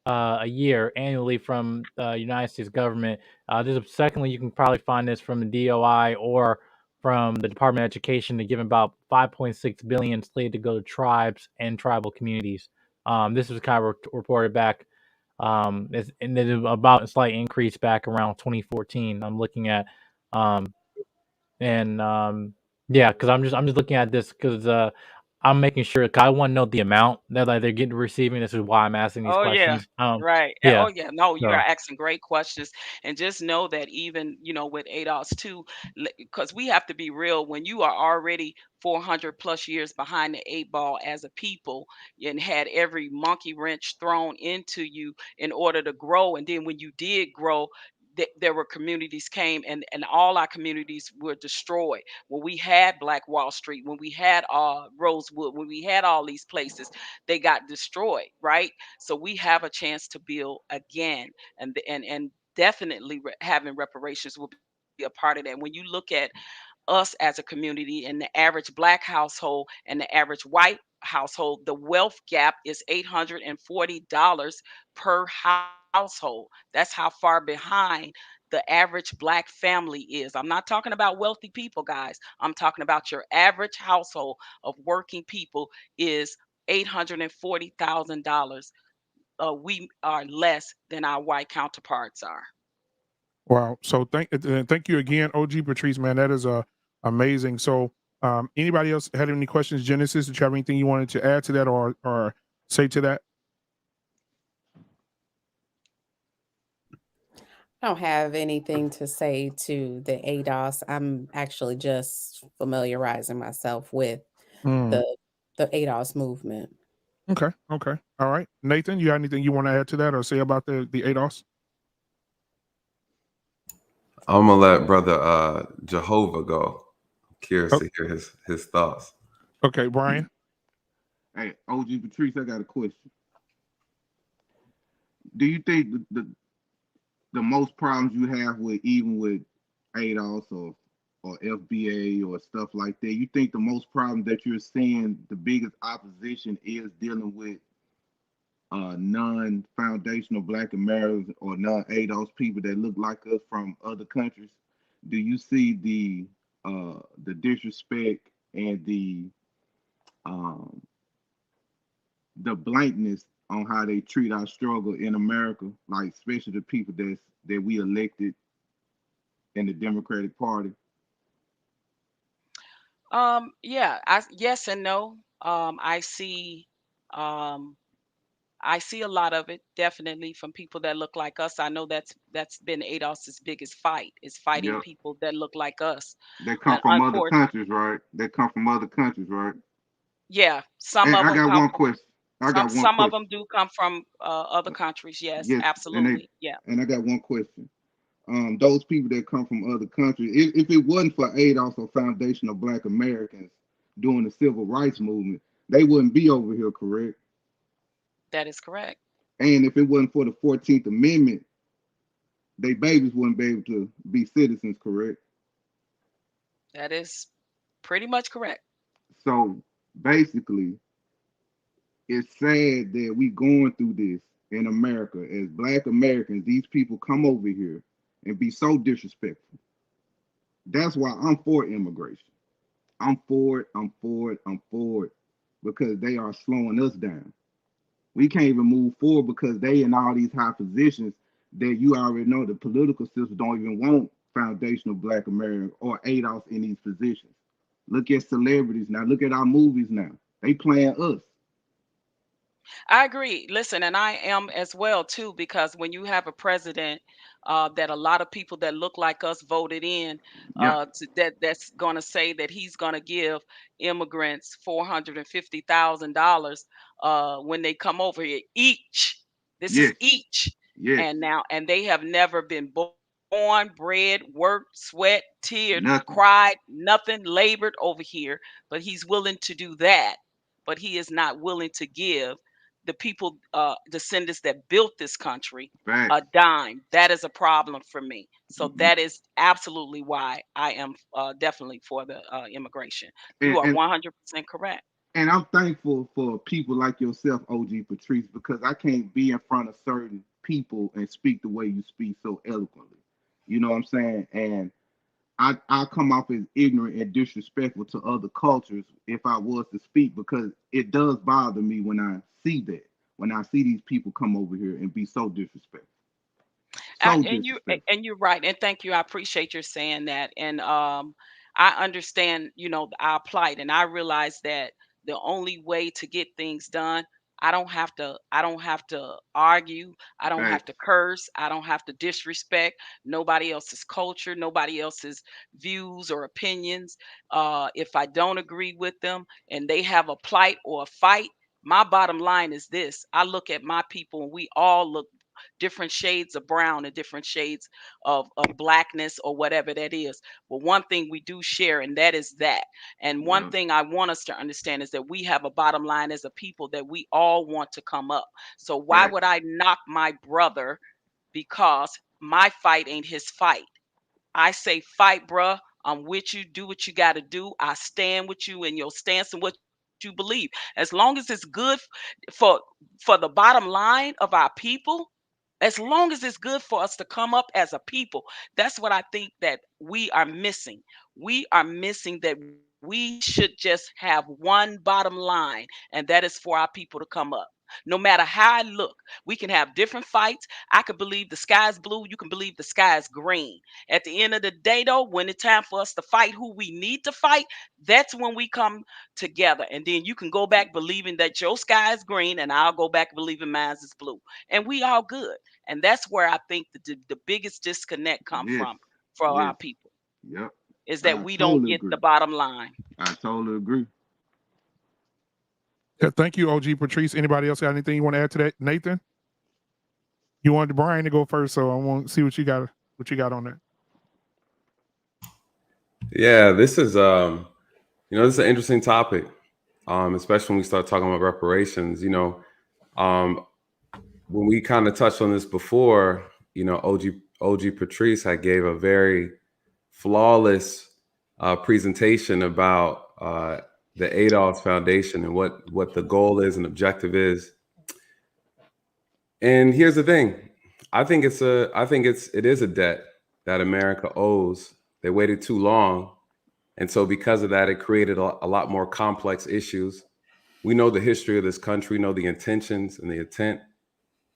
a year annually from the United States government. Secondly, you can probably find this from the DOI or from the Department of Education. They give about 5.6 billion slated to go to tribes and tribal communities. This was kind of reported back, and then about a slight increase back around 2014. I'm looking at, um, and yeah, because I'm just looking at this because I'm making sure 'cause I want to know the amount that like they're getting receiving. This is why I'm asking these Oh yeah, questions. right. Yeah. Oh yeah, no, you are So asking great questions, and just know that even with ADOS too, because we have to be real. When you are already 400 plus years behind the eight ball as a people, and had every monkey wrench thrown into you in order to grow, and then when you did grow. There were communities came and all our communities were destroyed when we had Black Wall Street, when we had Rosewood, when we had all these places, they got destroyed, right? So we have a chance to build again, and definitely having reparations will be a part of that. When you look at us as a community and the average Black household and the average white household, the wealth gap is $840 per household. That's how far behind the average Black family is. I'm not talking about wealthy people, guys. I'm talking about your average household of working people is $840,000. We are less than our white counterparts are. Wow. So thank you again, OG Patrice, man. That is amazing. So anybody else had any questions, Genesis? Did you have anything you wanted to add to that or say to that? I don't have anything to say to the ADOS. I'm actually just familiarizing myself with Mm. the ADOS movement. Okay. Okay. All right. Nathan, you have anything you want to add to that or say about the ADOS? I'm gonna let brother Jehovah go. I'm curious Oh, to hear his thoughts. okay, Brian. Hey, OG Patrice, I got a question. Do you think the most problems you have with even with ADOS or FBA or stuff like that, you think the most problem that you're seeing, the biggest opposition is dealing with non-foundational Black Americans or non-ADOS people that look like us from other countries? Do you see the disrespect and um, the blankness on how they treat our struggle in America, like especially the people that we elected in the Democratic Party? Yeah, yes and no. Um, I see a lot of it definitely from people that look like us. I know that's been ADOS's biggest fight is fighting Yep. people that look like us. They come And from other countries, right? They come from other countries, right? yeah, some And of I them got come one from question. I got one some of question. them do come from other countries. Yes, Yes, absolutely. Yeah. and I got one question. Those people that come from other countries, if it wasn't for ADOS or Foundation of Black Americans doing the civil rights movement, they wouldn't be over here, correct? That is correct. And if it wasn't for the 14th Amendment, they babies wouldn't be able to be citizens, correct? That is pretty much correct. So basically, it's sad that we going through this in America as Black Americans. These people come over here and be so disrespectful. That's why I'm for immigration. I'm for it. I'm for it. I'm for it because they are slowing us down. We can't even move forward because they in all these high positions that you already know the political system don't even want foundational Black Americans or ADOS in these positions. Look at celebrities now. Look at our movies now. They playing us. I agree. Listen, and I am as well too, because when you have a president that a lot of people that look like us voted in, Yeah. that's going to say that he's going to give immigrants $450,000 when they come over here each. This is Yes. each, Yes. and they have never been born, bred, worked, sweat, teared, Nothing. cried, nothing, labored over here, but he's willing to do that. But he is not willing to give the people, descendants that built this country, a Facts. dime. That is a problem for me. So that is absolutely why I am definitely for the immigration. You are And 100% correct. And I'm thankful for people like yourself, OG Patrice, because I can't be in front of certain people and speak the way you speak so eloquently. You know what I'm saying? And I come off as ignorant and disrespectful to other cultures if I was to speak, because it does bother me when I see that, when I see these people come over here and be so disrespectful. So disrespectful. And you're right, and thank you. I appreciate your saying that, and I understand, our plight, and I realize that the only way to get things done, I don't have to argue, I don't have to Facts. curse, I don't have to disrespect nobody else's culture, nobody else's views or opinions. If I don't agree with them and they have a plight or a fight, my bottom line is this: I look at my people, and we all look different shades of brown and different shades of blackness or whatever that is. But one thing we do share, and that is that. And one Yeah. thing I want us to understand is that we have a bottom line as a people, that we all want to come up. So why would Facts. I knock my brother because my fight ain't his fight? I say, fight, bruh. I'm with you. Do what you got to do. I stand with you in your stance and what you believe. As long as it's good for the bottom line of our people, as long as it's good for us to come up as a people, that's what I think that we are missing. We are missing that we should just have one bottom line, and that is for our people to come up. No matter how I look, we can have different fights. I could believe the sky's blue, you can believe the sky's green. At the end of the day, though, when it's time for us to fight who we need to fight, that's when we come together. And then you can go back believing that your sky is green, and I'll go back believing mine is blue. And we all good. And that's where I think the biggest disconnect come Yes. from for Yes. our people, Yep. is that I we don't totally get the agree. bottom line. I totally agree. Yeah, thank you, OG Patrice. Anybody else got anything you want to add to that? Nathan? You wanted Brian to go first, so I want to see what you got on that. Yeah, this is this is an interesting topic, especially when we start talking about reparations. When we kind of touched on this before, OG Patrice had gave a very flawless presentation about the ADOS Foundation and what the goal is and objective is. And here's the thing: I think it is a debt that America owes. They waited too long, and so because of that, it created a lot more complex issues. We know the history of this country, know the intentions and the intent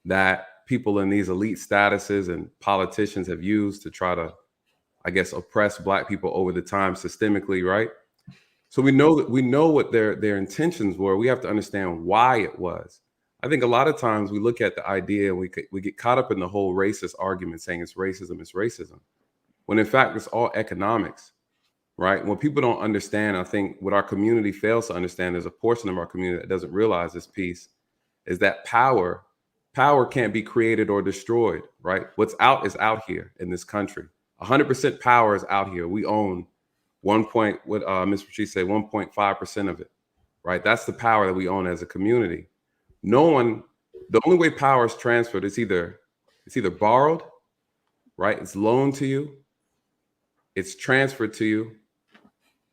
that people in these elite statuses and politicians have used to try to, I guess, oppress Black people over the time systemically, right? So we know what their intentions were. We have to understand why it was. I think a lot of times we look at the idea and we get caught up in the whole racist argument, saying it's racism, when in fact it's all economics, right? When people don't understand, I think what our community fails to understand, there's a portion of our community that doesn't realize this piece, is that power can't be created or destroyed, right? What's out is out here in this country. 100% power is out here. We own Ms. Patrice said, 1.5% of it, right? That's the power that we own as a community. The only way power is transferred is either borrowed, right? It's loaned to you, it's transferred to you,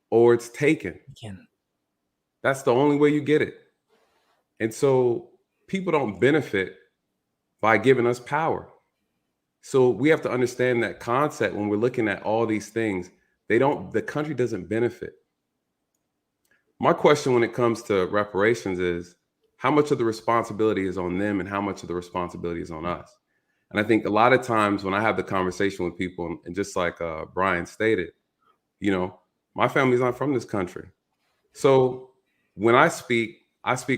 or it's taken. That's the only way you get it. And so people don't benefit by giving us power. So we have to understand that concept when we're looking at all these things. The country doesn't benefit. My question when it comes to reparations is, how much of the responsibility is on them and how much of the responsibility is on us? And I think a lot of times when I have the conversation with people, and just like Brian stated, my family's not from this country. So when I speak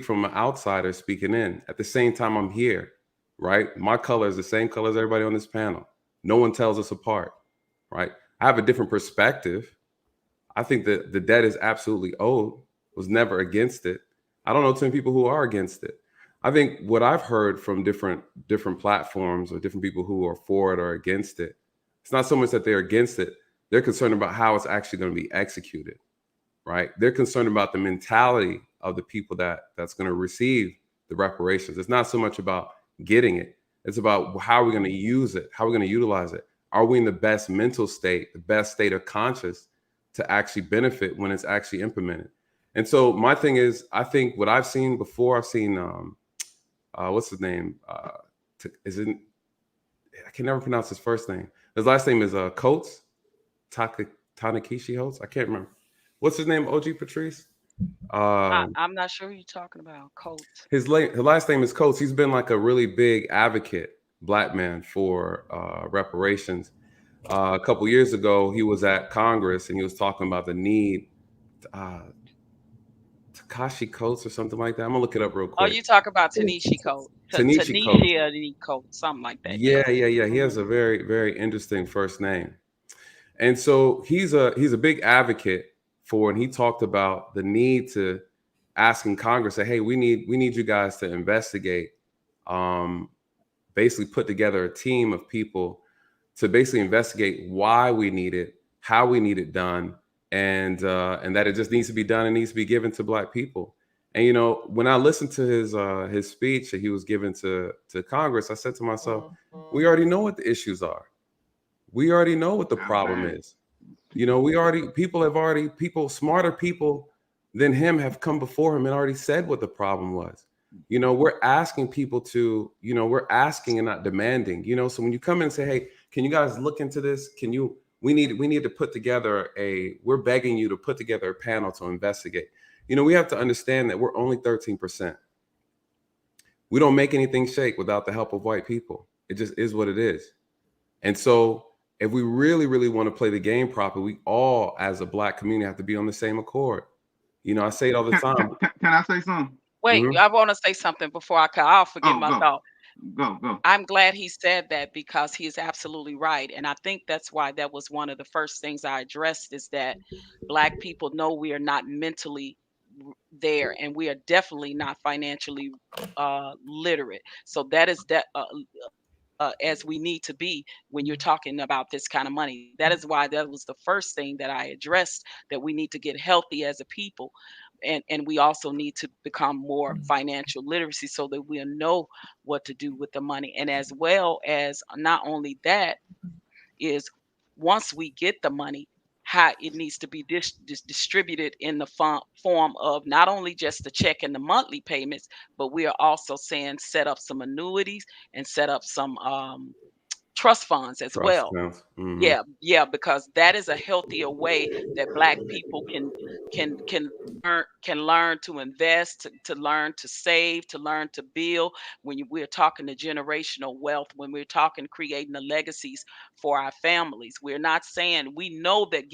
from an outsider speaking in. At the same time, I'm here, right? My color is the same color as everybody on this panel. No one tells us apart, right? I have a different perspective. I think that the debt is absolutely owed, was never against it. I don't know too many people who are against it. I think what I've heard from different platforms or different people who are for it or against it, it's not so much that they're against it. They're concerned about how it's actually going to be executed, right? They're concerned about the mentality of the people that's going to receive the reparations. It's not so much about getting it. It's about how we're going to use it, how we're going to utilize it. Are we in the best mental state, the best state of conscious to actually benefit when it's actually implemented? And so my thing is, I think what I've seen before, I've seen what's his name? I can never pronounce his first name. His last name is Coates, Tanakishi Coates. I can't remember. What's his name? OG Patrice. I'm not sure who you're talking about. Coates. His last name is Coates. He's been like a really big advocate, black man, for reparations. A couple years ago, he was at Congress and he was talking about the need. Takashi Coates or something like that. I'm gonna look it up real quick. Oh, you talk about Tanisha Coates. Tanisha Coates, something like that. Yeah. He has a very, very interesting first name. And so he's a big advocate for, and he talked about the need to asking Congress, say, hey, we need you guys to investigate, basically put together a team of people to basically investigate why we need it, how we need it done, and that it just needs to be done and needs to be given to black people. And you know, when I listened to his speech that he was giving to Congress, I said to myself, we already know what the issues are. We already know what the problem is. You know, smarter people than him have come before him and already said what the problem was. You know, we're asking people to, you know, we're asking and not demanding, you know. So when you come in and say, hey, can you guys look into this? We need to put together we're begging you to put together a panel to investigate. You know, we have to understand that we're only 13%. We don't make anything shake without the help of white people. It just is what it is. And so if we really, really want to play the game properly, we all as a black community have to be on the same accord. You know, I say it all the time. Can I say something? Wait, I want to say something before I'll forget my thought. Go. I'm glad he said that because he is absolutely right. And I think that's why that was one of the first things I addressed, is that black people know we are not mentally there, and we are definitely not financially literate. So that is that as we need to be when you're talking about this kind of money. That is why that was the first thing that I addressed, that we need to get healthy as a people. And we also need to become more financial literacy so that we'll know what to do with the money. And as well as not only that, is once we get the money, how it needs to be distributed in the form of not only just the check and the monthly payments, but we are also saying set up some annuities and set up some trust funds as well. Mm-hmm. Yeah, because that is a healthier way that black people can learn to invest, to learn to save, to learn to build. When we're talking to generational wealth, when we're talking creating the legacies for our families, we're not saying, we know that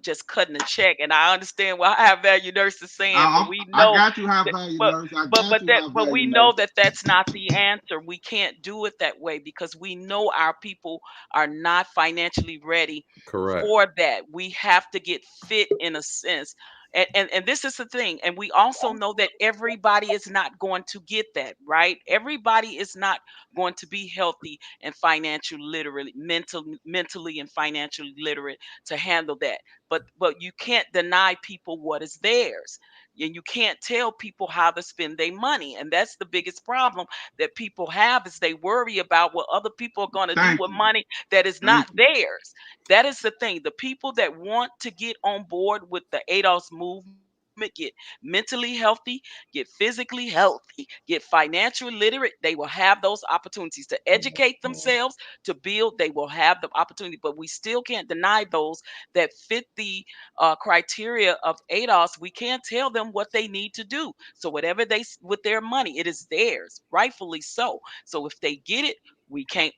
just cutting a check, and I understand what High Value Nurse is saying, but we know I got you, High Value Nurse. but we know that that's not the answer. We can't do it that way because we know our people are not financially ready for that. We have to get fit in a sense. And this is the thing. And we also know that everybody is not going to get that, right? Everybody is not going to be healthy and financially literate, mentally and financially literate to handle that. But you can't deny people what is theirs. And you can't tell people how to spend their money. And that's the biggest problem that people have, is they worry about what other people are going to do with money that is not theirs. That is the thing. The people that want to get on board with the ADOS movement, get mentally healthy, get physically healthy, get financially literate, they will have those opportunities to educate themselves, to build. They will have the opportunity, but we still can't deny those that fit the criteria of ADOS. We can't tell them what they need to do. So whatever with their money, it is theirs, rightfully so. So if they get it, we can't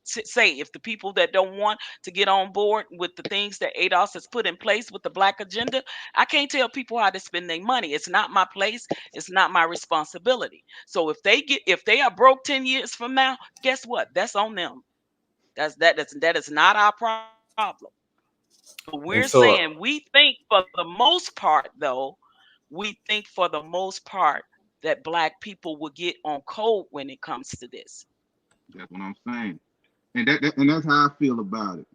say, if the people that don't want to get on board with the things that ADOS has put in place with the Black agenda, I can't tell people how to spend their money. It's not my place. It's not my responsibility. So if they are broke 10 years from now, guess what? That's on them. That is not our problem. But we're saying, we think for the most part, though, that Black people will get on code when it comes to this. That's what I'm saying. And that's how I feel about it.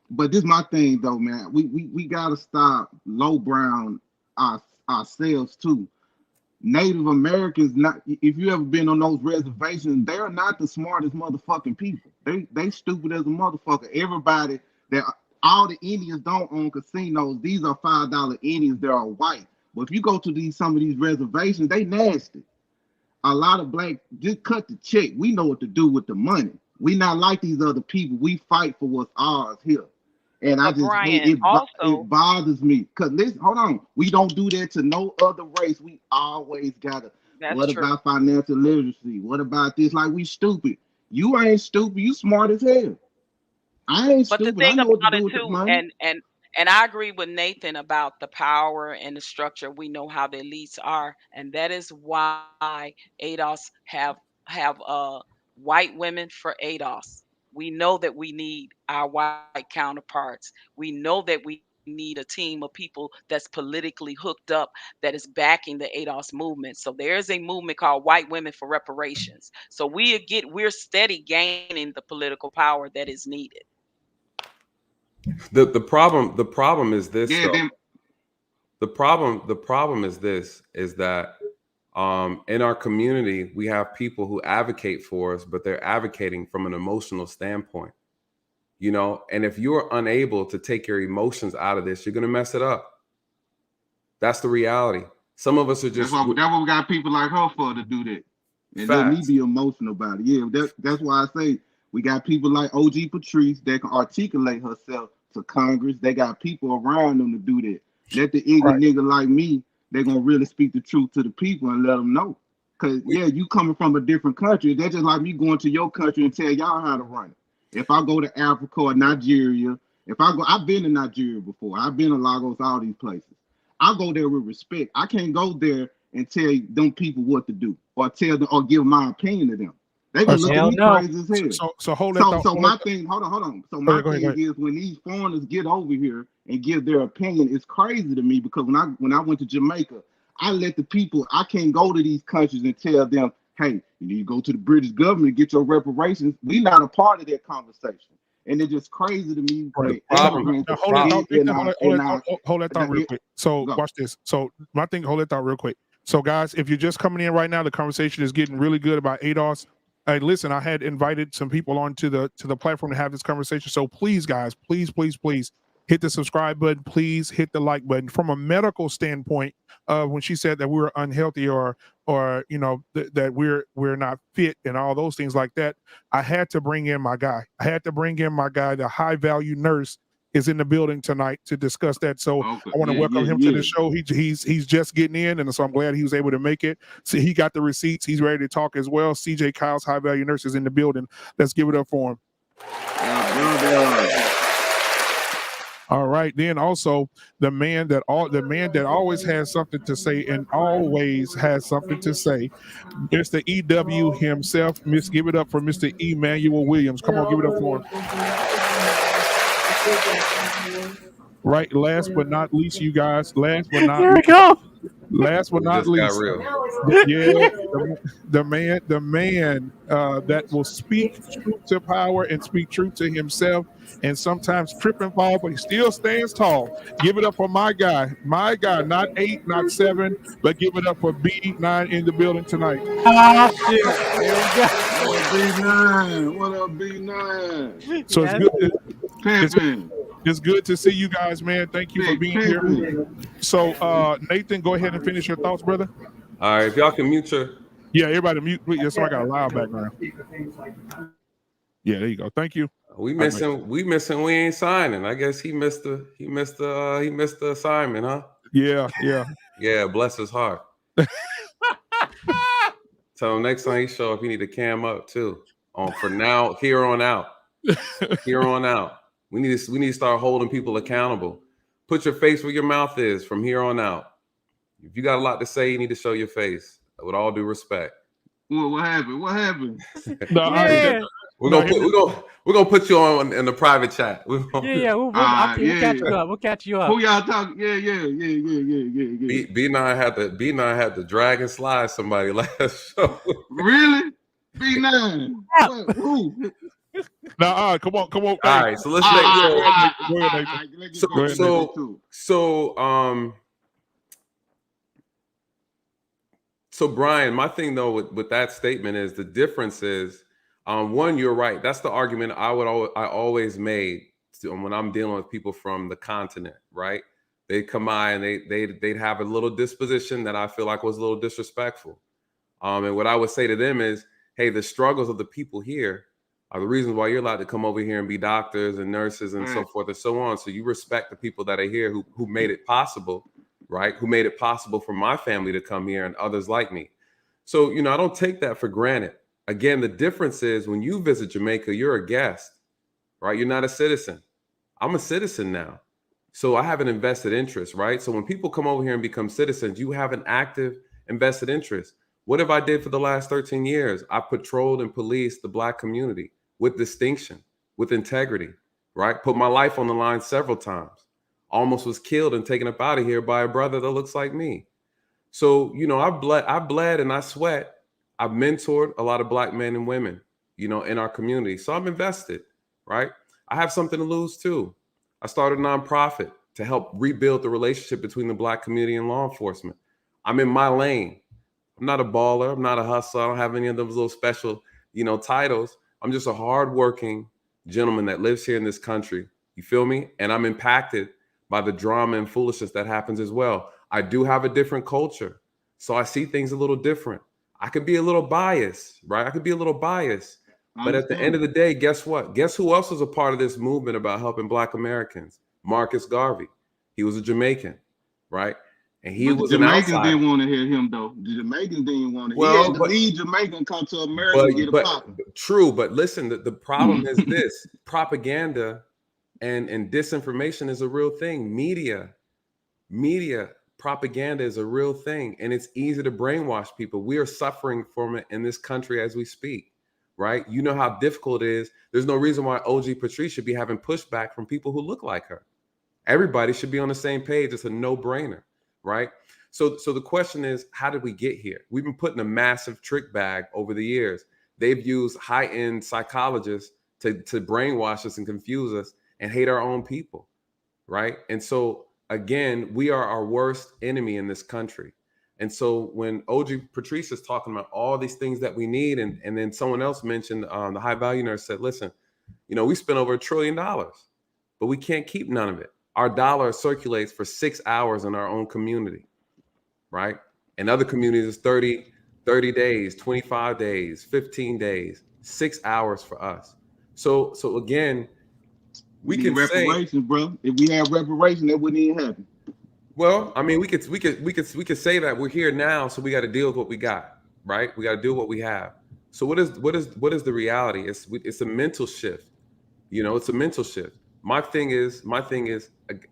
But this is my thing though, man. We gotta stop lowbrown ourselves too. Native Americans, not, if you ever been on those reservations, they're not the smartest motherfucking people. They stupid as a motherfucker. Everybody that All the Indians don't own casinos. These are $5 Indians that are white. But if you go to some of these reservations, they nasty. A lot of black just cut the check. We know what to do with the money. We not like these other people. We fight for what's ours here. And I But just hate Brian, it. also, It bothers me. Cause listen, hold on. We don't do that to no other race. We always gotta. that's What true. about financial literacy? What about this? Like we stupid. You ain't stupid. You smart as hell. I ain't But the stupid. I thing know what to about do it with the too, money. and I agree with Nathan about the power and the structure. We know how the elites are, and that is why ADOS have white women for ADOS. We know that we need our white counterparts. We know that we need a team of people that's politically hooked up that is backing the ADOS movement. So there is a movement called White Women for Reparations. So we're steady gaining the political power that is needed. The problem is this Yeah, though. them. The problem is this is that in our community we have people who advocate for us, but they're advocating from an emotional standpoint, you know. And if you're unable to take your emotions out of this, you're gonna mess it up. That's the reality. Some of us are That's just what we got people like her for to do that. And let me facts. be emotional about it. Yeah, that's why I say we got people like OG Patrice that can articulate herself to Congress. They got people around them to do that. Let the ignorant nigga like me, they gonna really speak the truth to the people and let them know. Cause yeah, you coming from a different country. That's just like me going to your country and tell y'all how to run it. If I go to Africa or Nigeria, I've been to Nigeria before. I've been to Lagos, all these places. I go there with respect. I can't go there and tell them people what to do or tell them or give my opinion to them. They gonna look at me crazy as hell. So hold that thought. So my thing, hold on. So my Go ahead. thing is when these foreigners get over here and give their opinion, it's crazy to me because when I went to Jamaica, I let the people. I can't go to these countries and tell them, hey, you need to go to the British government and get your reparations. We not a part of that conversation. And it's just crazy to me. Right. Hold that thought real quick. So watch this. So my thing, hold that thought real quick. So guys, if you're just coming in right now, the conversation is getting really good about ADOS. Hey, listen, I had invited some people onto the platform to have this conversation. So please, guys, please hit the subscribe button. Please hit the like button. From a medical standpoint, when she said that we were unhealthy or you know that we're not fit and all those things like that, I had to bring in my guy. The high value nurse is in the building tonight to discuss that. So I want to welcome him to the show. He's just getting in, and so I'm glad he was able to make it. So he got the receipts. He's ready to talk as well. CJ Kyle's high value nurse is in the building. Let's give it up for him. All right. Then also the man that always has something to say and always has something to say. Mr. EW himself. Give it up for Mr. Emmanuel Williams. Come on, give it up for him. Right. Last but not least, you guys. Last but not least, yeah, the man that will speak truth to power and speak truth to himself, and sometimes trip and fall, but he still stands tall. Give it up for my guy, not 8, not 7, but give it up for B9 in the building tonight. Ah, shit. There we go. What up, B9? So it's good. It's good to see you guys, man. Thank you for being here. So, Nathan, go ahead and finish your thoughts, brother. All right, if y'all can mute your. Yeah, everybody mute. Yeah, so I got a loud background. Yeah, there you go. Thank you. We missing. We ain't signing. I guess he missed the assignment, huh? Yeah. Yeah, bless his heart. Tell him next time he show up, he need to cam up too. For now, here on out. We need to start holding people accountable. Put your face where your mouth is from here on out. If you got a lot to say, you need to show your face. With all due respect. What happened? We're gonna put you on in the private chat. We'll catch you up. Who y'all talking? Yeah. B9 had to drag and slide somebody last show. Really? B9? Who? Nah, come on. All right, so let's So Brian, my thing though with that statement is the difference is, one, you're right. That's the argument I always made when I'm dealing with people from the continent, right? They'd come by and they'd have a little disposition that I feel like was a little disrespectful. And what I would say to them is, hey, the struggles of the people here are the reasons why you're allowed to come over here and be doctors and nurses and so forth and so on. So you respect the people that are here who made it possible, right? Who made it possible for my family to come here and others like me. So, I don't take that for granted. Again, the difference is when you visit Jamaica, you're a guest, right? You're not a citizen. I'm a citizen now. So I have an invested interest, right? So when people come over here and become citizens, you have an active invested interest. What have I did for the last 13 years? I patrolled and policed the Black community with distinction, with integrity, right? Put my life on the line several times. Almost was killed and taken up out of here by a brother that looks like me. So, I bled and I sweat. I've mentored a lot of Black men and women, in our community. So I'm invested, right? I have something to lose too. I started a nonprofit to help rebuild the relationship between the Black community and law enforcement. I'm in my lane. I'm not a baller. I'm not a hustler. I don't have any of those little special, titles. I'm just a hardworking gentleman that lives here in this country. You feel me? And I'm impacted by the drama and foolishness that happens as well. I do have a different culture. So I see things a little different. I could be a little biased, right? I could be a little biased. But at the end of the day, guess what? Guess who else was a part of this movement about helping Black Americans? Marcus Garvey. He was a Jamaican, right? And he was the Jamaicans an outsider. didn't want to hear him though. The Jamaicans didn't want to. Well, he had to leave Jamaica and come to America and get a pop. True, but listen, the problem is this: propaganda and disinformation is a real thing. Media propaganda is a real thing, and it's easy to brainwash people. We are suffering from it in this country as we speak, right? You know how difficult it is. There's no reason why OG Patrice should be having pushback from people who look like her. Everybody should be on the same page. It's a no-brainer, right? So the question is, how did we get here? We've been put in a massive trick bag over the years. They've used high-end psychologists to brainwash us and confuse us and hate our own people, right? And so again, we are our worst enemy in this country. And so when OG Patrice is talking about all these things that we need, and then someone else mentioned, the high value nurse said, listen, we spent over $1 trillion, but we can't keep none of it. Our dollar circulates for 6 hours in our own community, right? In other communities, it's 30 days, 25 days, 15 days, 6 hours for us. So again, we can reparations, bro. If we had reparations, that wouldn't even happen. Well, I mean, we could say that we're here now, so we got to deal with what we got, right? We got to do what we have. So what is the reality? It's a mental shift. It's a mental shift. My thing is,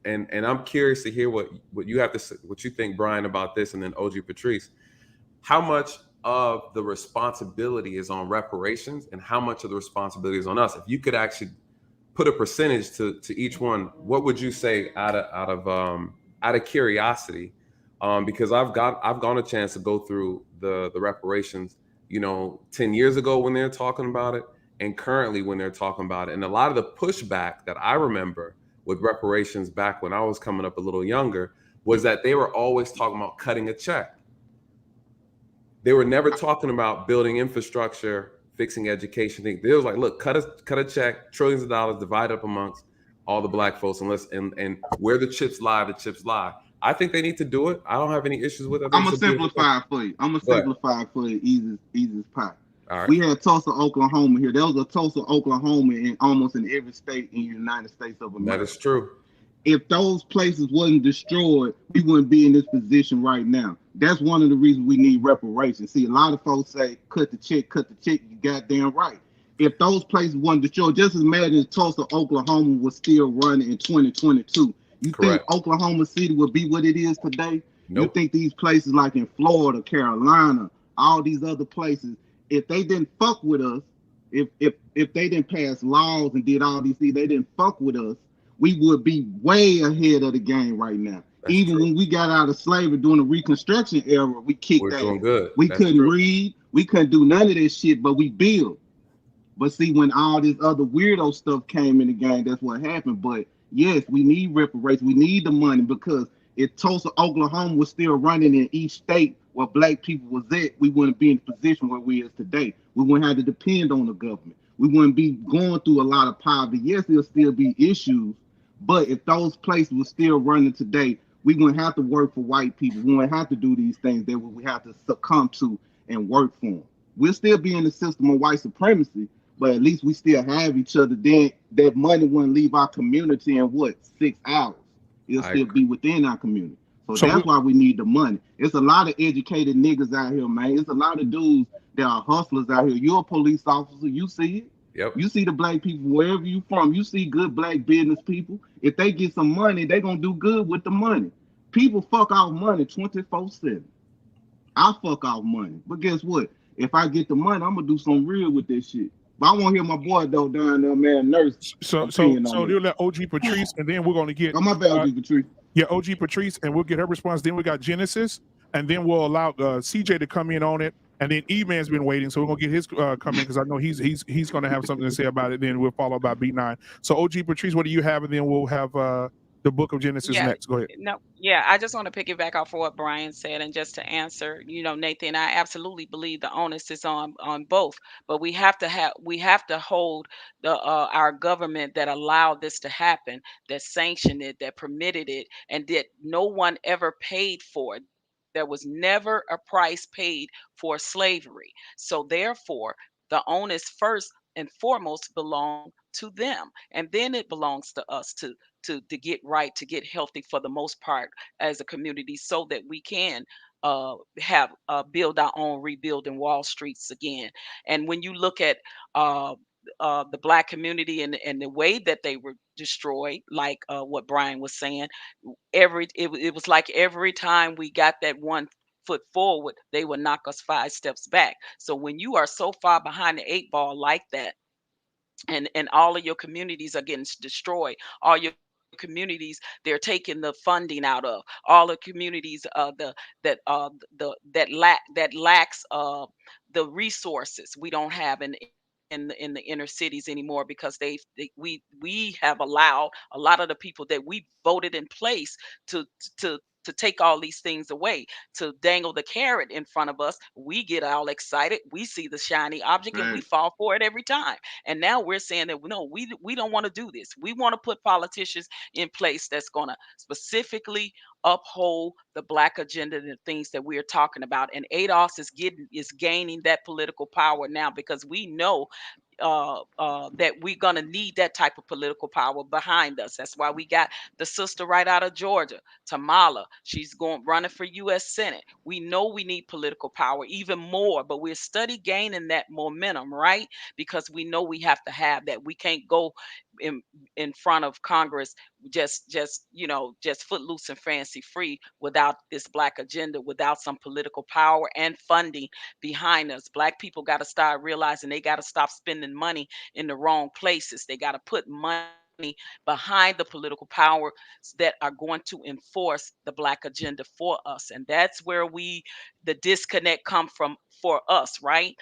and I'm curious to hear what you have to say, what you think, Brian, about this, and then OG Patrice. How much of the responsibility is on reparations, and how much of the responsibility is on us? If you could actually put a percentage to each one, what would you say out of curiosity? Because I've gone a chance to go through the reparations, 10 years ago when they're talking about it, and currently when they're talking about it. And a lot of the pushback that I remember with reparations back when I was coming up a little younger was that they were always talking about cutting a check. They were never talking about building infrastructure, fixing education. They was like, look, cut a check, trillions of dollars, divide up amongst all the Black folks, and where the chips lie, the chips lie. I think they need to do it. I don't have any issues with it. I'm gonna simplify it for you. Easiest pie. All right. We had Tulsa, Oklahoma here. There was a Tulsa, Oklahoma in almost in every state in the United States of America. That is true. If those places wasn't destroyed, we wouldn't be in this position right now. That's one of the reasons we need reparations. See, a lot of folks say, cut the check. You goddamn right. If those places weren't destroyed, just as imagine if Tulsa, Oklahoma was still running in 2022. You Correct. Think Oklahoma City would be what it is today? Nope. You think these places like in Florida, Carolina, all these other places, if they didn't fuck with us, if they didn't pass laws and did all these things, they didn't fuck with us, we would be way ahead of the game right now. That's Even true. When we got out of slavery during the Reconstruction era, we kicked We're ass. Doing good. We That's couldn't true. read, we couldn't do none of this shit, but we built. But see, when all this other weirdo stuff came in the game, that's what happened. But yes, we need reparations. We need the money, because if Tulsa, Oklahoma was still running in each state where Black people was at, we wouldn't be in the position where we is today. We wouldn't have to depend on the government. We wouldn't be going through a lot of poverty. Yes, there'll still be issues, but if those places were still running today, we wouldn't have to work for white people. We wouldn't have to do these things that we have to succumb to and work for them. We'll still be in the system of white supremacy, but at least we still have each other. Then that money wouldn't leave our community in what, 6 hours. It'll still be within our community. So that's why we need the money. It's a lot of educated niggas out here, man. It's a lot of dudes that are hustlers out here. You're a police officer, you see it. Yep. You see the black people wherever you from. You see good black business people. If they get some money, they gonna do good with the money. People fuck off money 24/7. I fuck off money, but guess what? If I get the money, I'm gonna do something real with this shit. But I want to hear my boy though down there, man, nurse. So you'll let OG Patrice, and then we're gonna get. Oh, my bad, OG Patrice. Yeah, OG Patrice, and we'll get her response. Then we got Genesis, and then we'll allow CJ to come in on it. And then E-Man's been waiting, so we're gonna get his come in because I know he's gonna have something to say about it. Then we'll follow by B9. So OG Patrice, what do you have? And then we'll have the Book of Genesis next. Go ahead. No, yeah, I just want to piggyback off of what Brian said, and just to answer, Nathan, I absolutely believe the onus is on both, but we have to hold the our government that allowed this to happen, that sanctioned it, that permitted it, and that no one ever paid for it. There was never a price paid for slavery. So therefore, the onus first and foremost belong to them, and then it belongs to us to get right, to get healthy for the most part as a community, so that we can have build our own rebuilding Wall Streets again. And when you look at the black community and the way that they were destroyed, like what Brian was saying, it was like every time we got that one foot forward, they would knock us 5 steps back. So when you are so far behind the 8 ball like that, and all of your communities are getting destroyed, all your communities they're taking the funding out of, all the communities that lacks the resources we don't have in the inner cities anymore, because we have allowed a lot of the people that we voted in place to to to take all these things away, to dangle the carrot in front of us. We get all excited, we see the shiny object, and we fall for it every time. And now we're saying that no, we don't want to do this. We want to put politicians in place that's going to specifically uphold the black agenda and the things that we're talking about. And ADOS is gaining that political power now, because we know that we're gonna need that type of political power behind us. That's why we got the sister right out of Georgia, Tamala. She's going running for U.S. Senate. We know we need political power even more, but we're steady gaining that momentum, right? Because we know we have to have that. We can't go in in front of Congress just footloose and fancy free without this black agenda, without some political power and funding behind us. Black people got to start realizing they got to stop spending money in the wrong places. They got to put money behind the political powers that are going to enforce the black agenda for us. And that's where the disconnect come from for us, right?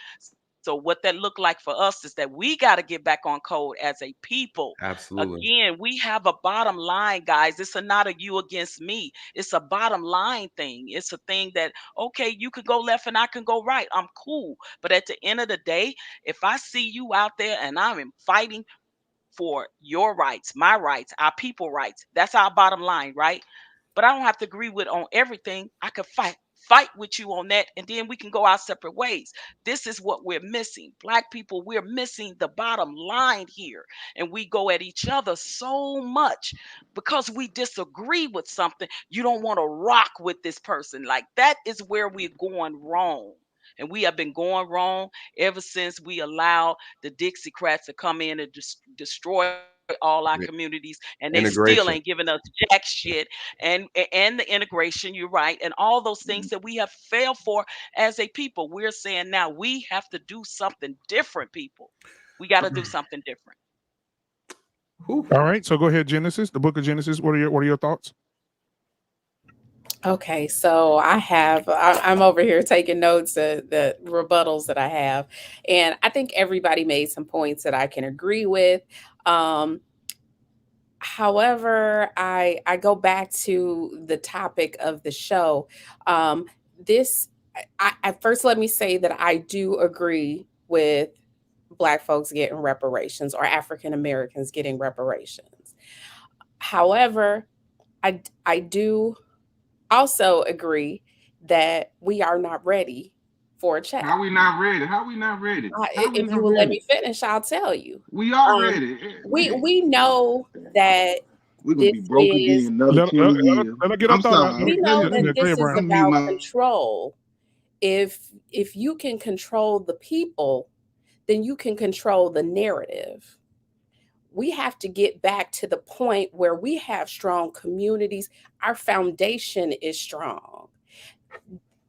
So what that looked like for us is that we got to get back on code as a people. Absolutely. Again, we have a bottom line, guys. It's not a you against me. It's a bottom line thing. It's a thing that, okay, you could go left and I can go right. I'm cool. But at the end of the day, if I see you out there and I'm fighting for your rights, my rights, our people rights, that's our bottom line, right? But I don't have to agree with on everything. I could fight with you on that, and then we can go our separate ways. This is what we're missing. Black people, we're missing the bottom line here. And we go at each other so much because we disagree with something. You don't want to rock with this person. Like, that is where we're going wrong. And we have been going wrong ever since we allowed the Dixiecrats to come in and destroy all our communities, and they still ain't giving us jack shit. And the integration, you're right, and all those things that we have failed for as a people. We're saying now we have to do something different, people. We got to do something different. All right, so go ahead, Genesis, the Book of Genesis. What are your thoughts? Okay, so I'm over here taking notes of the rebuttals that I have, and I think everybody made some points that I can agree with. However, I go back to the topic of the show. I first, let me say that I do agree with Black folks getting reparations or African Americans getting reparations. However, I do also agree that we are not ready for a check. How we not ready? How we not ready? How we If you not will let me ready? finish, I'll tell you. We are Um, ready. we know that We're gonna this be broke is again another 20 years. Let her get her I'm thought out. sorry. we know that Go this ahead, is Brian. I'm me about my control. If you can control the people, then you can control the narrative. We have to get back to the point where we have strong communities. Our foundation is strong.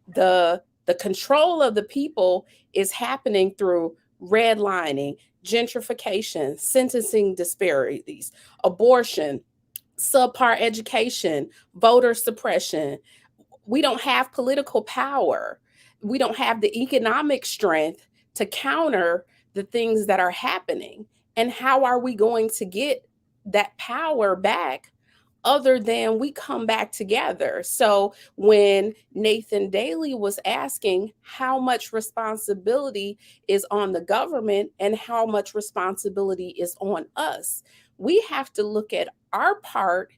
The control of the people is happening through redlining, gentrification, sentencing disparities, abortion, subpar education, voter suppression. We don't have political power. We don't have the economic strength to counter the things that are happening. And how are we going to get that power back other than we come back together? So when Nathan Daly was asking how much responsibility is on the government and how much responsibility is on us, we have to look at our part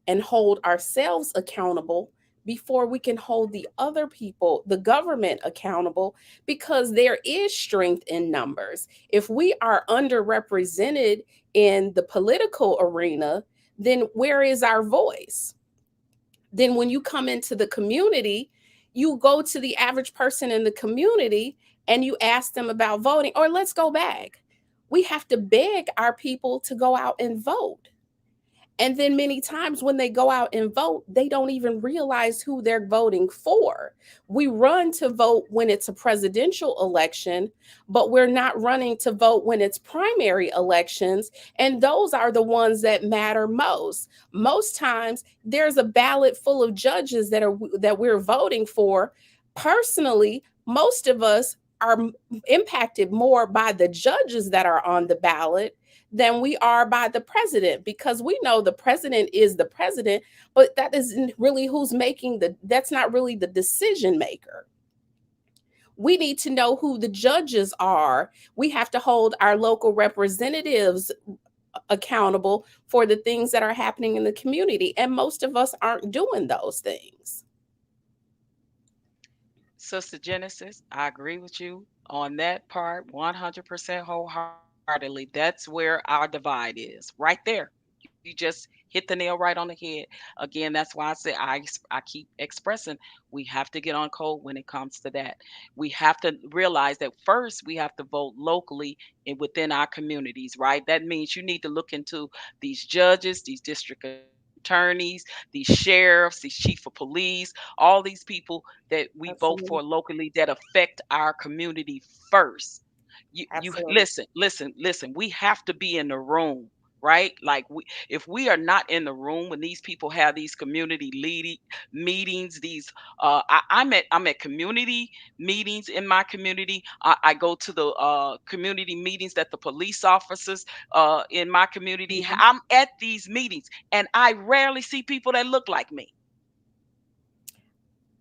and hold ourselves accountable before we can hold the other people, the government, accountable, because there is strength in numbers. If we are underrepresented in the political arena, then where is our voice? Then when you come into the community, you go to the average person in the community and you ask them about voting. Or let's go back. We have to beg our people to go out and vote. And then many times when they go out and vote, they don't even realize who they're voting for. We run to vote when it's a presidential election, but we're not running to vote when it's primary elections. And those are the ones that matter most. Most times there's a ballot full of judges that we're voting for. Personally, most of us are impacted more by the judges that are on the ballot than we are by the president, because we know the president is the president, but that isn't really who's making that's not really the decision maker. We need to know who the judges are. We have to hold our local representatives accountable for the things that are happening in the community. And most of us aren't doing those things. Sister Genesis, I agree with you on that part 100% wholeheartedly. That's where our divide is, right there. You just hit the nail right on the head. Again, that's why I keep expressing we have to get on code when it comes to that. We have to realize that first we have to vote locally and within our communities, right? That means you need to look into these judges, these district attorneys, these sheriffs, these chief of police, all these people that we vote for Absolutely. locally that affect our community first. You Absolutely. listen, we have to be in the room, right? Like if we are not in the room when these people have these community leading meetings, these I'm at community meetings in my community. I go to the community meetings that the police officers in my community. Mhm. I'm at these meetings and I rarely see people that look like me.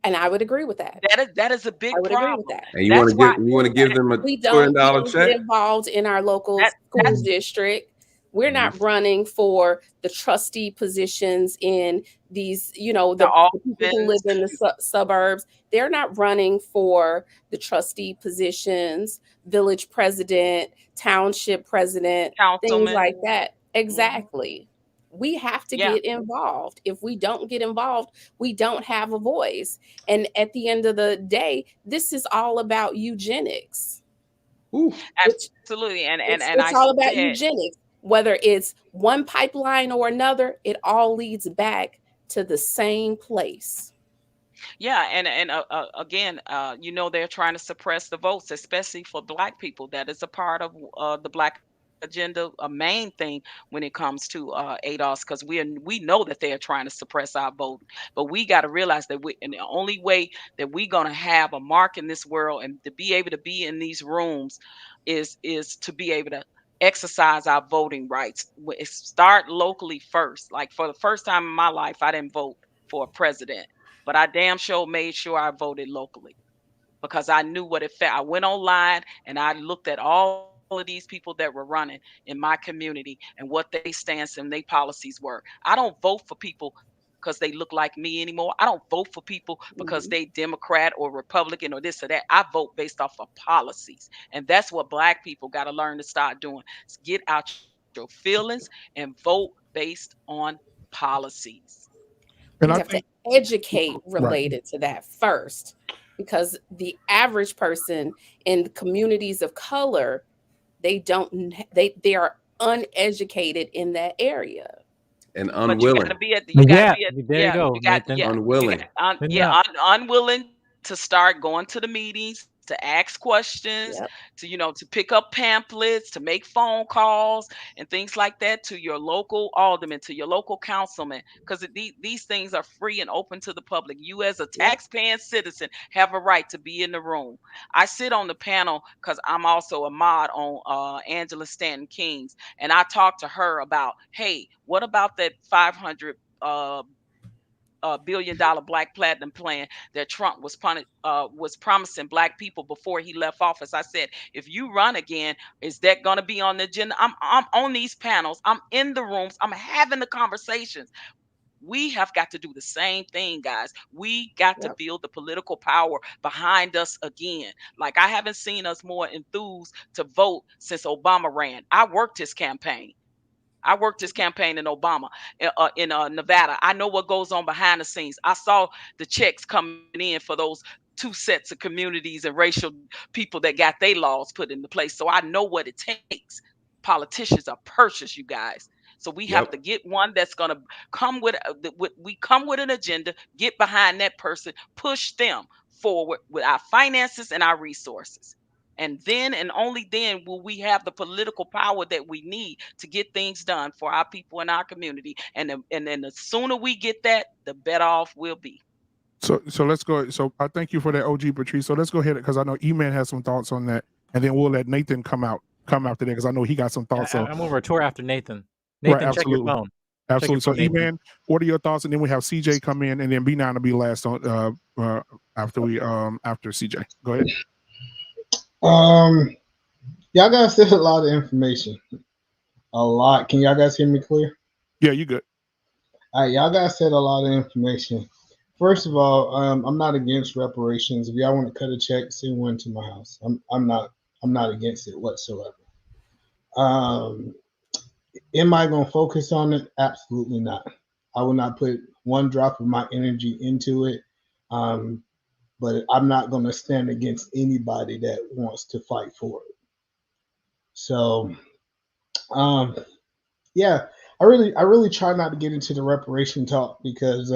And I would agree with that. That is a I big would agree with problem. that. And That's why you want to give that them a we $200 don't get check? involved in our local that school that's district. We're Mhm. not running for the trustee positions in these, the the people who Almonds, live in the suburbs. They're not running for the trustee positions, village president, township president, things councilman. like that. Mhm. Exactly. We have to Yeah, get involved. If we don't get involved, we don't have a voice. And at the end of the day, this is all about eugenics. Oof. It's absolutely. And it's I it's all said, about eugenics. Whether it's one pipeline or another, it all leads back to the same place. yeah, and again, they're trying to suppress the votes, especially for Black people. That is a part of the Black agenda, a main thing when it comes to ADOS, because we know that they are trying to suppress our vote. But we got to realize that and the only way that we're gonna have a mark in this world and to be able to be in these rooms is to be able to exercise our voting rights. Start locally first. Like for the first time in my life, I didn't vote for a president, but I damn sure made sure I voted locally because I knew what it felt. I went online and I looked at all these of these people that were running in my community and what they stance and they policies were. I don't vote for people because they look like me anymore. I don't vote for people because they Democrat or Republican or this or that. I vote based off of policies. And that's what Black people got to learn to start doing. Is get out your feelings and vote based on policies. And We I have to think educate right. related to that first, because the average person in communities of color, they are uneducated in that area. And But you got unwilling. to be at Yeah, there you yeah, go, you got Nathan. yeah, you Unwilling. got Clean it yeah, up. unwilling to start going to the meetings, to ask questions, Yep. to to pick up pamphlets, to make phone calls and things like that to your local alderman, to your local councilman, because these things are free and open to the public. You as a Yep. taxpaying citizen have a right to be in the room. I sit on the panel because I'm also a mod on Angela Stanton King's, and I talked to her about, hey, what about that 500 $1 billion Black Platinum plan that Trump was promising Black people before he left office? I said, if you run again, is that going to be on the agenda? I'm on these panels. I'm in the rooms. I'm having the conversations. We have got to do the same thing, guys. We got to Yep. build the political power behind us again. Like, I haven't seen us more enthused to vote since Obama ran. I worked his campaign. I worked his campaign in Obama, in Nevada. I know what goes on behind the scenes. I saw the checks coming in for those two sets of communities and racial people that got their laws put into place. So I know what it takes. Politicians are purchased, you guys. So we have to Yep. get one that's going to come we come with an agenda, get behind that person, push them forward with our finances and our resources. And then and only then will we have the political power that we need to get things done for our people in our community. And then the sooner we get that, the better off we'll be. So let's go. So I thank you for that, OG Patrice. So let's go ahead because I know E-Man has some thoughts on that, and then we'll let Nathan come after that because I know he got some thoughts. So I'm over a tour after Nathan. right, Nathan, check your absolutely. phone. Absolutely. So, Nathan. E-Man, what are your thoughts? And then we have CJ come in, and then B9 will be last on after CJ. Go ahead. Y'all guys said a lot of information. A lot. Can y'all guys hear me clear? Yeah, you good. All right, y'all guys said a lot of information. First of all, I'm not against reparations. If y'all want to cut a check, send one to my house. I'm not against it whatsoever. Am I going to focus on it? Absolutely not. I will not put one drop of my energy into it. But I'm not going to stand against anybody that wants to fight for it. So, yeah, I really try not to get into the reparation talk because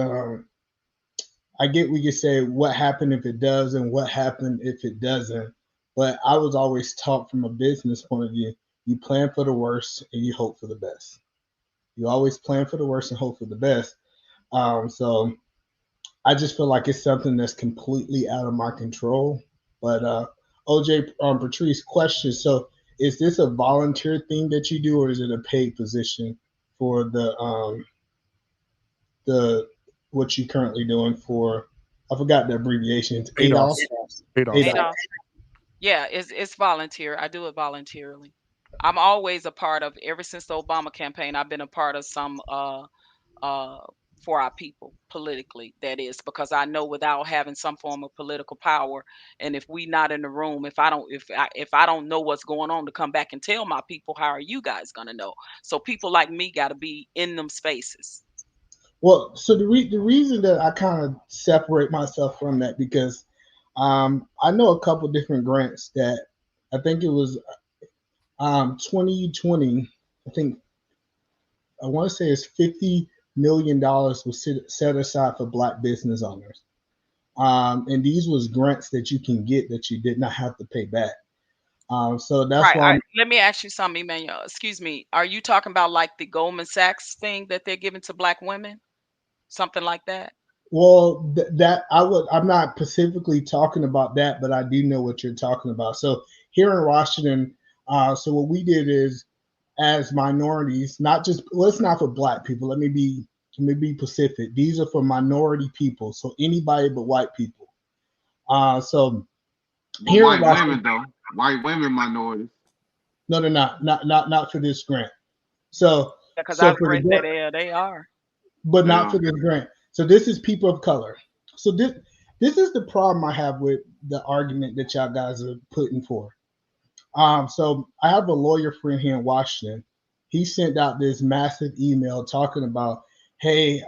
I get we could say what happened if it does and what happened if it doesn't. But I was always taught from a business point of view, you plan for the worst and you hope for the best. You always plan for the worst and hope for the best. So I just feel like it's something that's completely out of my control. But OJ, Patrice, question. So is this a volunteer thing that you do, or is it a paid position for the what you currently doing for? I forgot the abbreviation. It's ADOS. ADOS. Yeah, it's volunteer. I do it voluntarily. I'm always a part of, ever since the Obama campaign, I've been a part of some for our people politically, that is, because I know without having some form of political power, and if we not in the room, if I don't know what's going on to come back and tell my people, how are you guys going to know? So people like me got to be in them spaces. Well, so the reason that I kind of separate myself from that, because I know a couple different grants that I think it was 2020. I think I want to say it's $50 million was set aside for Black business owners, and these was grants that you can get that you did not have to pay back. So that's Right. why. Let me ask you something, Emmanuel. Excuse me. Are you talking about like the Goldman Sachs thing that they're giving to Black women? Something like that? Well, I'm not specifically talking about that, but I do know what you're talking about. So here in Washington, so what we did is, as minorities, let's not for Black people. Let me be specific. These are for minority people, so anybody but white people. So here white women though, white women minorities. No, they're not. Not for this grant. So Because I so was for the going to say grant, they are. but not Yeah. for this grant. So this is people of color. So this is the problem I have with the argument that y'all guys are putting forth. So I have a lawyer friend here in Washington. He sent out this massive email talking about, hey,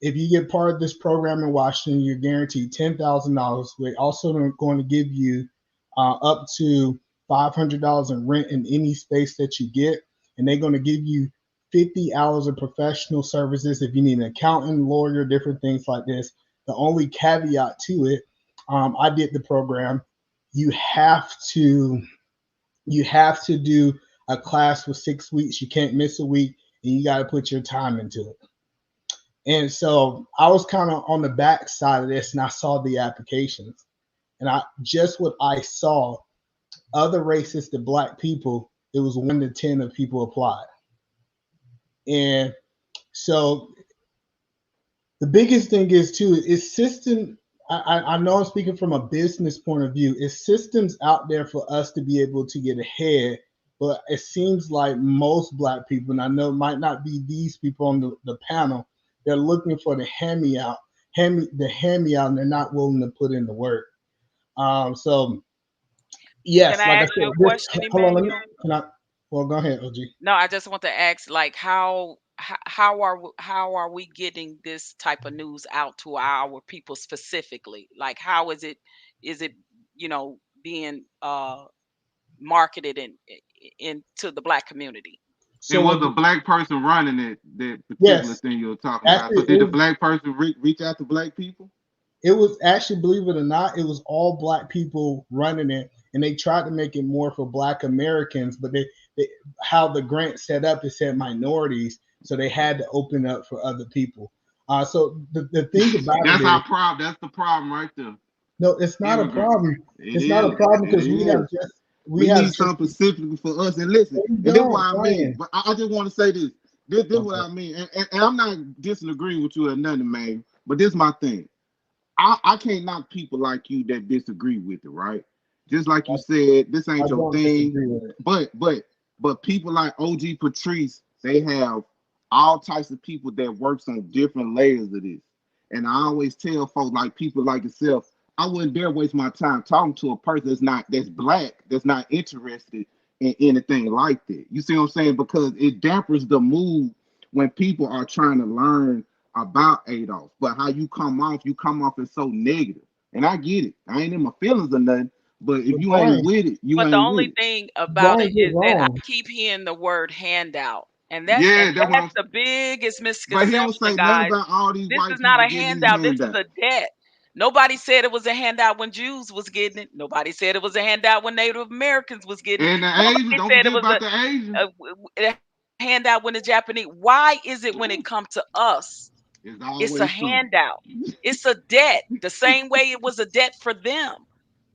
if you get part of this program in Washington, you're guaranteed $10,000. We're also going to give you up to $500 in rent in any space that you get, and they're going to give you 50 hours of professional services if you need an accountant, lawyer, different things like this. The only caveat to it, I did the program. You have to do a class for 6 weeks. You can't miss a week, and you got to put your time into it. And so I was kind of on the back side of this, and I saw the applications, and what I saw, other races to Black people, it was 1 to 10 of people applied. And so the biggest thing is too is system. I know I'm speaking from a business point of view. Is systems out there for us to be able to get ahead? But it seems like most Black people, and I know it might not be these people on the panel, they're looking for the hand me out, and they're not willing to put in the work. So yes, Can I like I ask you said, a question, hold on, Emmanuel? well, go ahead, OG. No, I just want to ask, like, how are we getting this type of news out to our people specifically? Like, how is it being marketed into the Black community? It So was a Black person running it, that particular yes, thing you're talking about. actually, So did the Black person reach out to Black people? it was actually, believe it or not, it was all Black people running it, and they tried to make it more for Black Americans, but they how the grant set up, it said minorities, so they had to open up for other people. So the thing about That's it our is, problem. That's the problem right there. no, it's not a Immigrants. problem. It It's not a is. problem It because we have is. just We need something specifically for us. And listen, we and this is don't, what I mean. Brian. But I just want to say this. This is what Okay. I mean. And I'm not disagreeing with you or nothing, man. But this is my thing. I can't knock people like you that disagree with it, right? Just like you said, this I ain't your don't thing. disagree with it. But people like OG Patrice, they have all types of people that works on different layers of this. And I always tell folks, like people like yourself, I wouldn't dare waste my time talking to a person that's Black, that's not interested in anything like that. You see what I'm saying? Because it dampers the mood when people are trying to learn about Adolf. But how you come off as so negative. And I get it. I ain't in my feelings or nothing. But if But you Brian, ain't with it, you But the ain't with only it. thing about it Brian, you're is that I wrong. keep hearing the word handout, and Yeah, that's what that's I'm. the biggest But he don't misconception, say nothing guys. about all these This is white not people a getting these handout. This is handouts. a debt. Nobody said it was a handout when Jews was getting it. Nobody said it was a handout when Native Americans was getting it. And the Asians, Nobody don't said it forget was about the Asians. a handout when the Japanese. Why is it when it comes to us, It's it's a always something. handout? It's a debt. The same way it was a debt for them.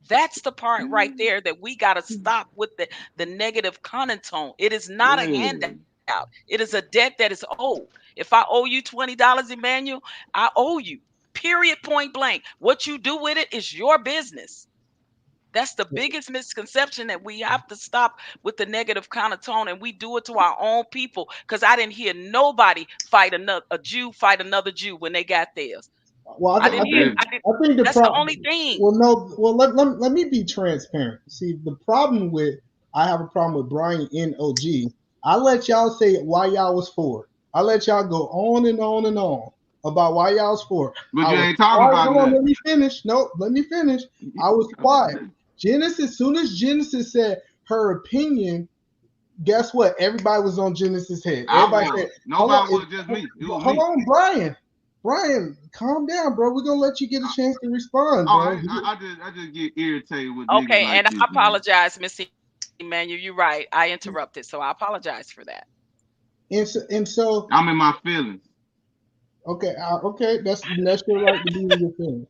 That's the part right there that we got to stop with the negative connotation. It is not a Yeah. handout. It is a debt that is owed. If I owe you $20, Emmanuel, I owe you. Period. Point blank. What you do with it is your business. That's the biggest misconception, that we have to stop with the negative connotation, and we do it to our own people. Because I didn't hear nobody fight a Jew fight another Jew when they got theirs. Well, I didn't hear. Yeah. I think the That's the problem. only thing. Well, no. Well, let me be transparent. See, the problem with I have a problem with Brian and OG. I let y'all say why y'all was for it. I let y'all go on and on and on about why y'all was for it. But I you was ain't talking quiet. about Hold on, nothing. let me finish. No, let me finish. I was quiet. Genesis, soon as Genesis said her opinion, guess what? Everybody was on Genesis' head. I Everybody was. said, Nobody was, just me. It was hold me. on, Brian. Brian, calm down, bro. We're gonna let you get a chance to respond, bro. I just get irritated with niggas Okay, like and I this, man. apologize, Mr. Emmanuel. You're right. I interrupted, so I apologize for that. And so I'm in my feelings. okay, okay, that's your right to be in your feelings.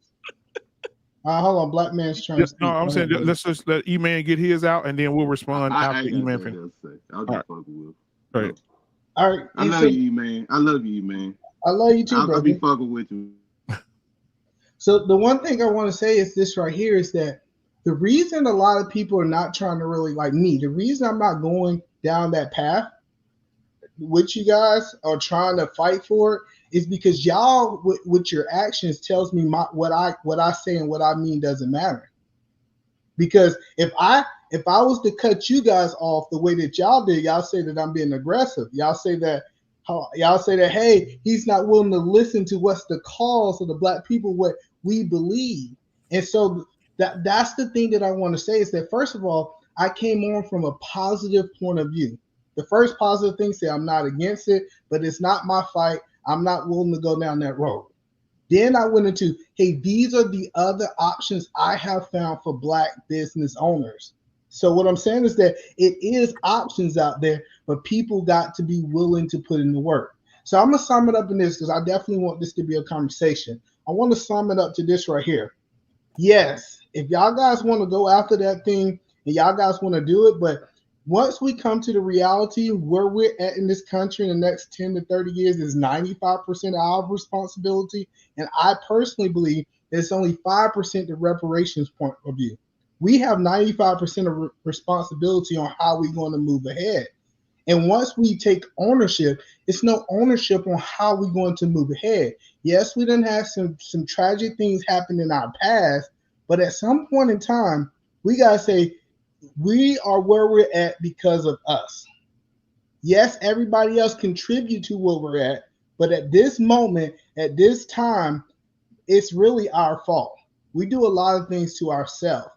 Hold on, black man's trying to speak. No, I'm saying let's just let E-Man get his out, and then we'll respond I after ain't got E-Man nothing finishes. else to say. I'll All just right. fucking with. All right. All right. I love you, man. I love you, man. I love you too, I'll brother. be fucking with you. So the one thing I want to say is this right here is that The reason a lot of people are not trying to really like me, the reason I'm not going down that path with you guys or trying to fight for it is because y'all with your actions tells me what I say and what I mean doesn't matter. Because if I was to cut you guys off the way that y'all did, y'all say that I'm being aggressive. Y'all say that hey, he's not willing to listen to what's the cause of the black people, what we believe. And so that's the thing that I want to say is that first of all, I came on from a positive point of view. The first positive thing say I'm not against it, but it's not my fight. I'm not willing to go down that road. Then I went into, hey, these are the other options I have found for black business owners. So what I'm saying is that it is options out there, but people got to be willing to put in the work. So I'm going to sum it up in this because I definitely want this to be a conversation. I want to sum it up to this right here. Yes, if y'all guys want to go after that thing and y'all guys want to do it, but once we come to the reality where we're at in this country in the next 10 to 30 years is 95% our responsibility. And I personally believe it's only 5% the reparations point of view. We have 95% of responsibility on how we're going to move ahead. And once we take ownership, it's no ownership on how we're going to move ahead. Yes, we done have some tragic things happen in our past, but at some point in time, we got to say, we are where we're at because of us. Yes, everybody else contribute to where we're at, but at this moment, at this time, it's really our fault. We do a lot of things to ourselves.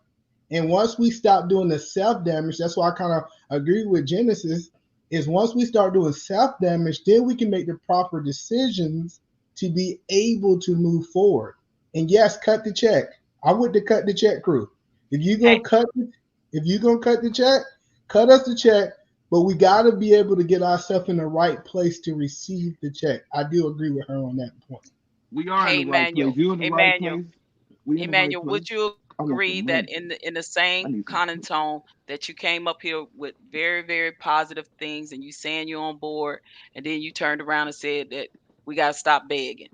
And once we stop doing the self-damage, that's why I kind of agree with Genesis, is once we start doing self-damage, then we can make the proper decisions to be able to move forward. And yes, cut the check. I'm with the cut the check crew. If you're gonna cut the check, cut us the check, but we got to be able to get ourselves in the right place to receive the check. I do agree with her on that point. We are in the right place. You're in the right place. We in the right Emmanuel, place. would you I want agree some that money. in the I same need some kind money. of tone that you came up here with very, very positive things and you saying you're on board, and then you turned around and said that we got to stop begging?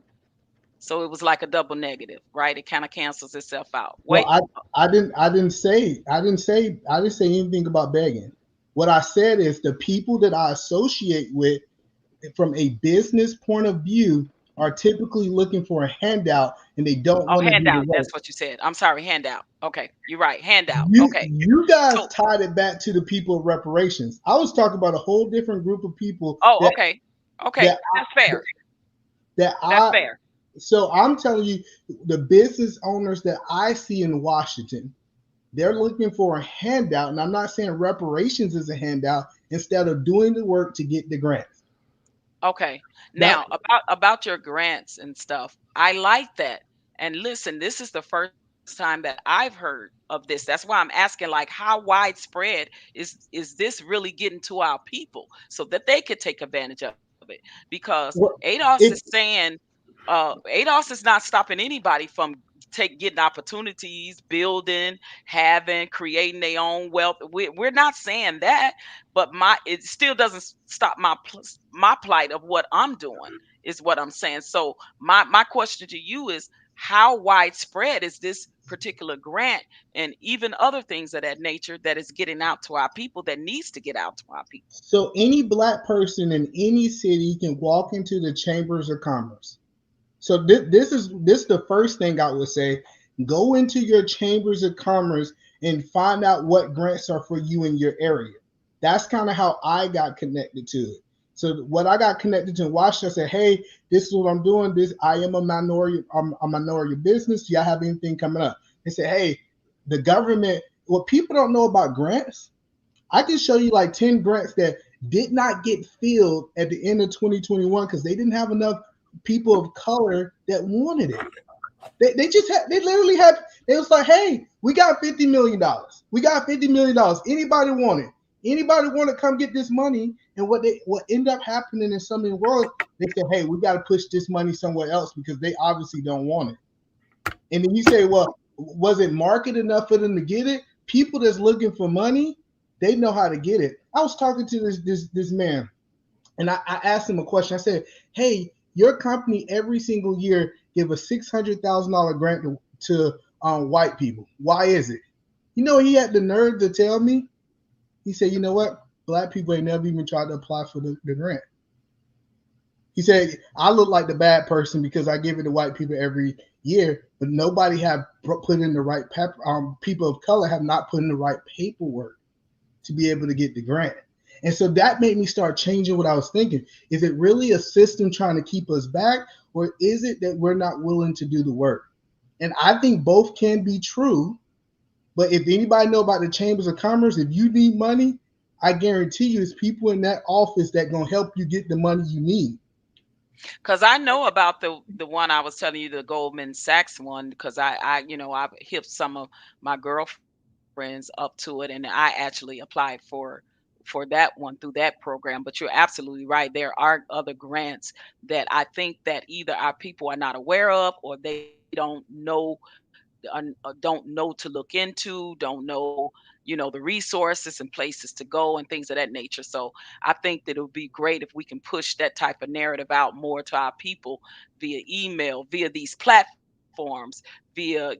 So it was like a double negative, right? It kind of cancels itself out. Well, Wait, I didn't say anything about begging. What I said is the people that I associate with from a business point of view are typically looking for a handout and they don't oh, want to do the handout. work. That's what you said. I'm sorry, handout. Okay, you're right. Handout. You Okay. you guys So, tied it back to the people of reparations. I was talking about a whole different group of people oh, that okay. Okay, that that's fair. that That's I fair. so I'm telling you the business owners that I see in Washington, they're looking for a handout, and I'm not saying reparations is a handout instead of doing the work to get the grants. Okay. That Now, about your grants and stuff, I like that. And listen, this is the first time that I've heard of this. That's why I'm asking, like, how widespread is this really getting to our people so that they could take advantage of it? Because what ADOS it is saying, ADOS is not stopping anybody from getting opportunities, building, having, creating their own wealth. We're not saying that, but it still doesn't stop my plight of what I'm doing is what I'm saying. So my question to you is, how widespread is this particular grant and even other things of that nature that is getting out to our people that needs to get out to our people? so any black person in any city can walk into the chambers of commerce. So this is the first thing I would say. Go into your chambers of commerce and find out what grants are for you in your area. That's kind of how I got connected to it. So what I got connected to in Washington, I said, hey, this is what I'm doing. I am a minority, I'm a minority business. Do y'all have anything coming up? They said, hey, the government, what people don't know about grants, I can show you like 10 grants that did not get filled at the end of 2021 because they didn't have enough people of color that wanted it. They literally had, it was like, hey, we got $50 million. We got $50 million. Anybody want it? Anybody want to come get this money? And what ended up happening in some of the world, they said, hey, we got to push this money somewhere else because they obviously don't want it. And then you say, well, was it market enough for them to get it? People that's looking for money, they know how to get it. I was talking to this man, and I asked him a question. I said, hey, your company every single year give a $600,000 grant to white people. Why is it? You know, he had the nerve to tell me. He said, "You know what? Black people ain't never even tried to apply for the grant." He said, "I look like the bad person because I give it to white people every year, but nobody have put in the right people of color have not put in the right paperwork to be able to get the grant." And so that made me start changing what I was thinking. Is it really a system trying to keep us back, or is it that we're not willing to do the work? And I think both can be true. But if anybody know about the chambers of commerce, if you need money, I guarantee you, there's people in that office that gonna help you get the money you need. Because I know about the one I was telling you, the Goldman Sachs one, because I've hipped some of my girlfriends up to it, and I actually applied for that one through that program. But you're absolutely right. There are other grants that I think that either our people are not aware of, or they don't know to look into, don't know, the resources and places to go and things of that nature. So I think that it would be great if we can push that type of narrative out more to our people via email, via these platforms, via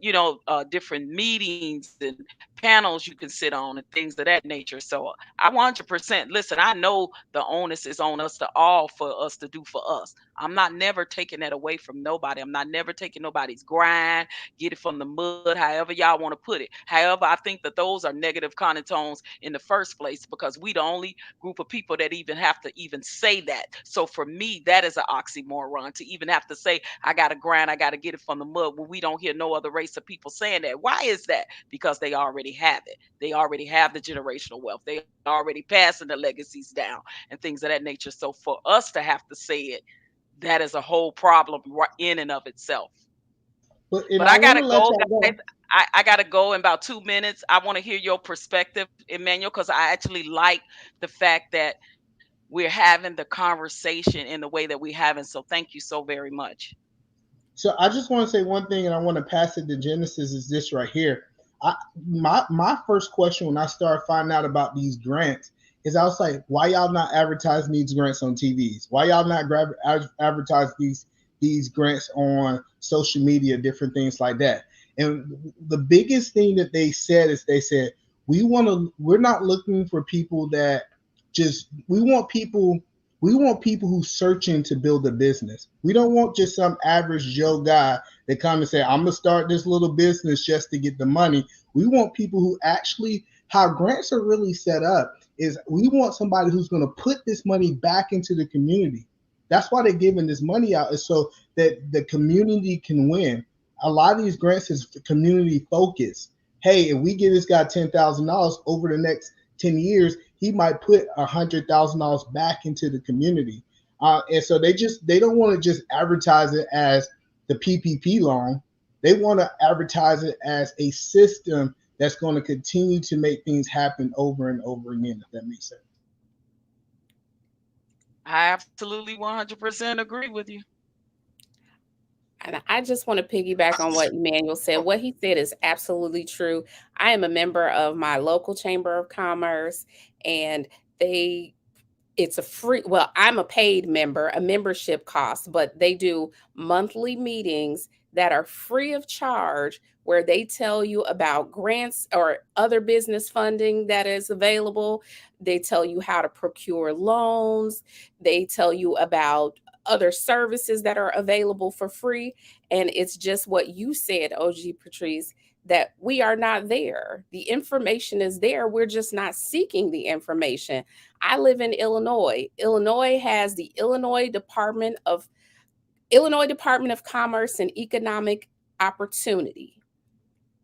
different meetings and panels you can sit on and things of that nature. So I 100% listen. I know the onus is on us to all for us to do for us. I'm not never taking that away from nobody. I'm not never taking nobody's grind, get it from the mud, however y'all want to put it. However, I think that those are negative connotations in the first place, because we the only group of people that even have to even say that. So for me, that is an oxymoron to even have to say, I got to grind, I got to get it from the mud, when we don't hear no other race of people saying that. Why is that? Because they already have it. They already have the generational wealth. They already passing the legacies down and things of that nature. So for us to have to say it, that is a whole problem in and of itself. But But and I I want gotta to let go, y'all guys. go. I gotta go in about 2 minutes. I want to hear your perspective, Emmanuel, because I actually like the fact that we're having the conversation in the way that we're having. So thank you so very much. So I just want to say one thing, and I want to pass it to Genesis. Is this right here? I, my first question when I started finding out about these grants is I was like, why y'all not advertising these grants on TVs? Why y'all not advertise these grants on social media, different things like that? And the biggest thing that they said is they said we're not looking for people that just we want people who searching to build a business. We don't want just some average Joe guy that come and say, I'm gonna start this little business just to get the money. We want people who actually, how grants are really set up is we want somebody who's gonna put this money back into the community. That's why they're giving this money out, is so that the community can win. A lot of these grants is community focused. Hey, if we give this guy $10,000 over the next 10 years, he might put $100,000 back into the community. And so they don't want to just advertise it as the PPP loan. They want to advertise it as a system that's going to continue to make things happen over and over again, if that makes sense. I absolutely 100% agree with you. And I just want to piggyback on what Emmanuel said. What he said is absolutely true. I am a member of my local chamber of commerce, and it's a free, well, I'm a paid member, a membership cost, but they do monthly meetings that are free of charge, where they tell you about grants or other business funding that is available. They tell you how to procure loans. They tell you about other services that are available for free. And it's just what you said, OG Patrice, that we are not there. The information is there. We're just not seeking the information. I live in Illinois. Illinois has the Illinois Department of Commerce and Economic Opportunity.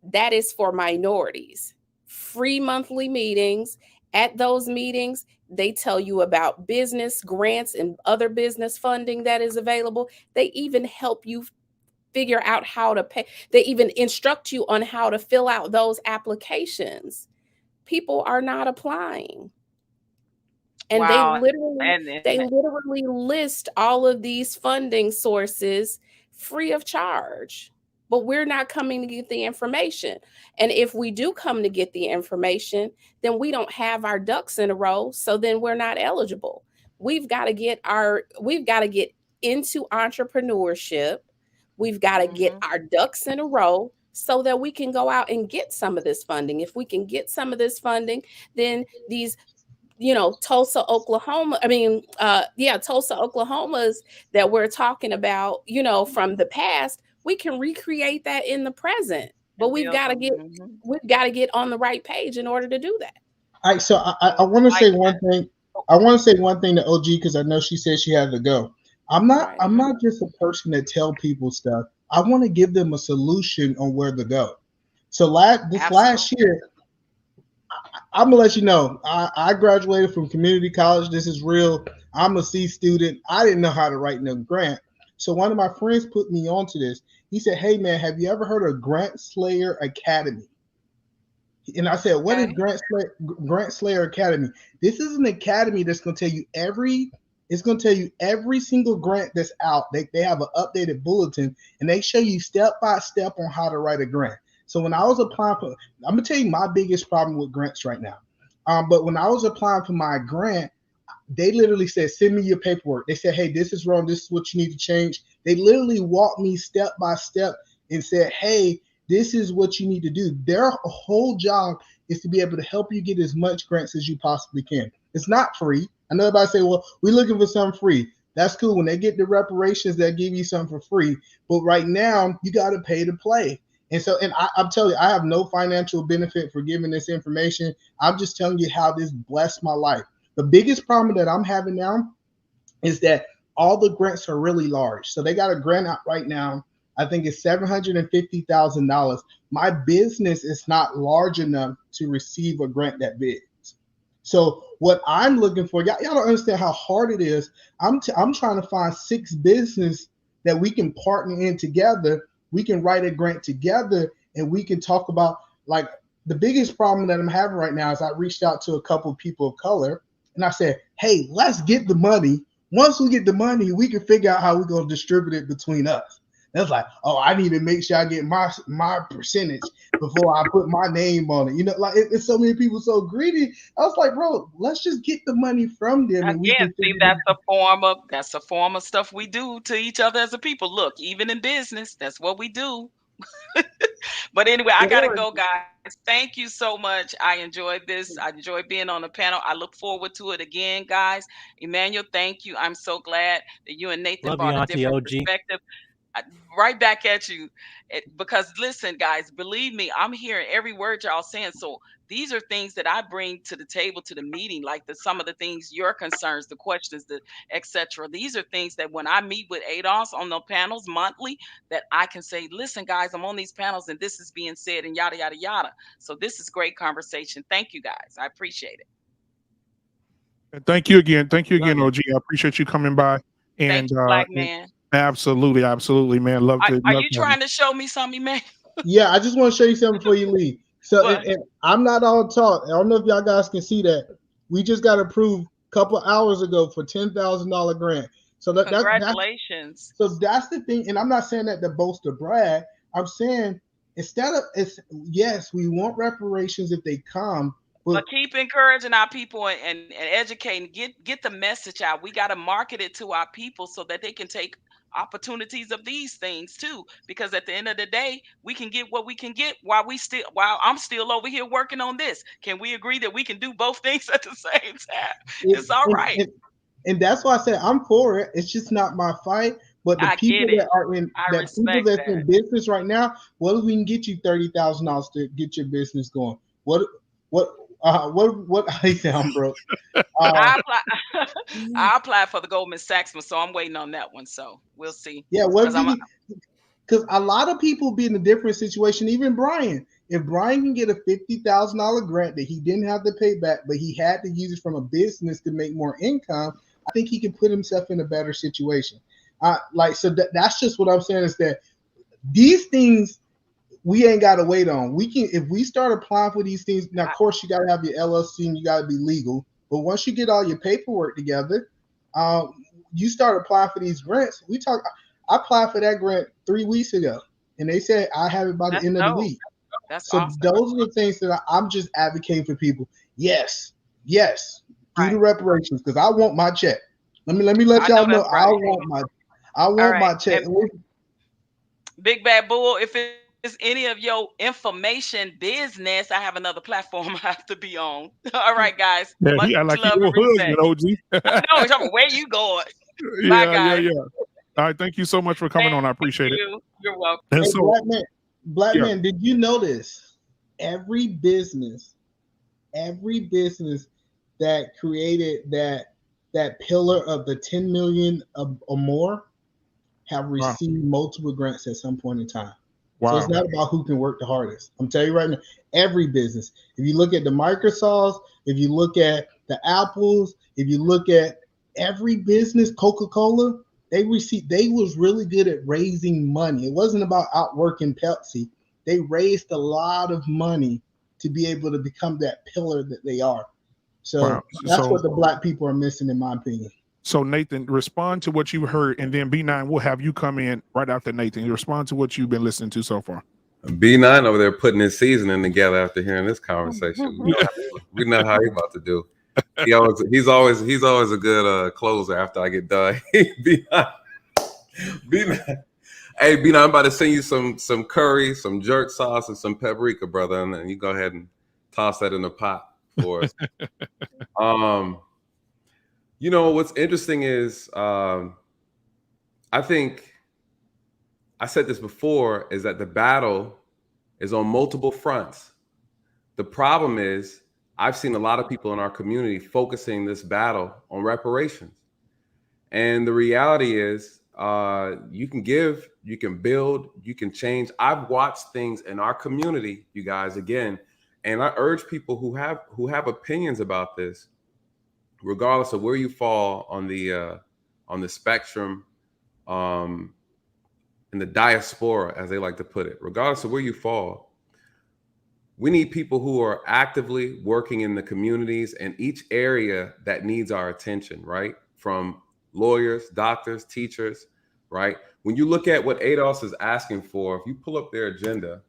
That is for minorities. Free monthly meetings. At those meetings, they tell you about business grants and other business funding that is available. They even help you figure out how to pay. They even instruct you on how to fill out those applications. People are not applying. And Wow. they literally list all of these funding sources free of charge. But we're not coming to get the information. And if we do come to get the information, then we don't have our ducks in a row. So then we're not eligible. We've got to get into entrepreneurship. We've got to get our ducks in a row so that we can go out and get some of this funding. If we can get some of this funding, then these, Tulsa, Oklahoma, Tulsa, Oklahoma's that we're talking about, from the past, we can recreate that in the present. But And we've build got to on. get we've got to get on the right page in order to do that. All right, so I want to say one thing. I want to say one thing to OG because I know she said she had to go. I'm not just a person that tell people stuff. I want to give them a solution on where to go. So last year, I'm gonna let you know. I graduated from community college. This is real. I'm a C student. I didn't know how to write no grant. So one of my friends put me onto this. He said, "Hey man, have you ever heard of Grant Slayer Academy?" And I said, "What is Grant Slayer Academy?" This is an academy that's going to tell you every single grant that's out. They have an updated bulletin and they show you step by step on how to write a grant. So when I was applying for, I'm gonna tell you my biggest problem with grants right now. But when I was applying for my grant, they literally said, "Send me your paperwork." They said, "Hey, this is wrong. This is what you need to change." They literally walked me step by step and said, "Hey, this is what you need to do." Their whole job is to be able to help you get as much grants as you possibly can. It's not free. I know everybody say, "Well, we're looking for something free." That's cool. When they get the reparations, they'll give you something for free. But right now, you got to pay to play. And so, I'm telling you, I have no financial benefit for giving this information. I'm just telling you how this blessed my life. The biggest problem that I'm having now is that all the grants are really large. So they got a grant out right now. I think it's $750,000. My business is not large enough to receive a grant that big. So what I'm looking for, y'all don't understand how hard it is. I'm trying to find 6 business that we can partner in together. We can write a grant together and we can talk about, like, the biggest problem that I'm having right now is I reached out to a couple of people of color and I said, "Hey, let's get the money. Once we get the money, we can figure out how we're going to distribute it between us." That's like, "Oh, I need to make sure I get my percentage before I put my name on it." Like it's so many people so greedy. I was like, "Bro, let's just get the money from them and we can See, figure that's a form of stuff we do to each other as a people. Look, even in business, that's what we do. But anyway, I gotta go, guys. Thank you so much. I enjoyed this. I enjoyed being on the panel. I look forward to it again, guys. Emmanuel, thank you. I'm so glad that you and Nathan Love you, brought a Auntie different OG. perspective. Right back at you. Because listen, guys, believe me, I'm hearing every word y'all saying. So these are things that I bring to the table, to the meeting, like some of the things, your concerns, the questions, the etc. These are things that when I meet with ADOS on the panels monthly, that I can say, "Listen, guys, I'm on these panels and this is being said," and yada yada yada. So this is great conversation. Thank you, guys. I appreciate it. And thank you again. Thank you again, Love you. OG. I appreciate you coming by. Thank And you, Black man. absolutely, absolutely, man. Love Are to you trying to show me something, man? Yeah, I just want to show you something before you leave. So, What? and I'm not all talk. I don't know if y'all guys can see that. We just got approved a couple hours ago for $10,000 grant. So Congratulations. that's the thing. And I'm not saying that to boast or brag. I'm saying yes, we want reparations if they come, But keep encouraging our people and educating. Get the message out. We got to market it to our people so that they can take opportunities of these things too. Because at the end of the day, we can get what we can get while I'm still over here working on this. Can we agree that we can do both things at the same time? It's all right. And that's why I said I'm for it. It's just not my fight. But the I people get it. that are in I that people respect that's that. in business right now, what if we can get you $30,000 to get your business going? What I say I'm broke. I apply I applied for the Goldman Sachs one, so I'm waiting on that one. So we'll see. Yeah, what if Because I'm because a lot of people be in a different situation, even Brian. If Brian can get a $50,000 grant that he didn't have to pay back, but he had to use it from a business to make more income, I think he can put himself in a better situation. That's just what I'm saying is that these things we ain't got to wait on. We can, if we start applying for these things. Now, of course, you got to have your LLC and you got to be legal. But once you get all your paperwork together, you start applying for these grants. I applied for that grant 3 weeks ago, and they said I have it by the end of the week. That's So awesome. those are the things that I'm just advocating for people. Yes, do the reparations because I want my check. Let me let y'all know I want my check. Big Bad Bull, if it's is any of your information business, I have another platform I have to be on. All right, guys. Yeah, Much he act like he love and your husband, respect. OG. No, talking about where you going. Bye, Yeah, yeah, guys. yeah. All right, thank you so much for coming on. I Thank appreciate it. you. You're welcome. And Hey, so, black yeah. man, did you notice every business that created that pillar of the 10 million or more have received multiple grants at some point in time. So it's not about who can work the hardest. I'm telling you right now, every business. If you look at the Microsofts, if you look at the Apples, if you look at every business, Coca-Cola, they was really good at raising money. It wasn't about outworking Pepsi. They raised a lot of money to be able to become that pillar that they are. So that's what the black people are missing, in my opinion. So Nathan, respond to what you heard, and then B9 will have you come in right after Nathan. You respond to what you've been listening to so far. B9 over there putting his seasoning together after hearing this conversation. We know how he's about to do. He's always a good closer after I get done. B9. Hey, B9, I'm about to send you some curry, some jerk sauce, and some paprika, brother, and then you go ahead and toss that in the pot for us. You know, what's interesting is I think I said this before, is that the battle is on multiple fronts. The problem is I've seen a lot of people in our community focusing this battle on reparations. And the reality is you can give, you can build, you can change. I've watched things in our community, you guys, again, and I urge people who have opinions about this, regardless of where you fall on the spectrum, in the diaspora, as they like to put it, regardless of where you fall, we need people who are actively working in the communities and each area that needs our attention, right? From lawyers, doctors, teachers, right? When you look at what ADOS is asking for, if you pull up their agenda,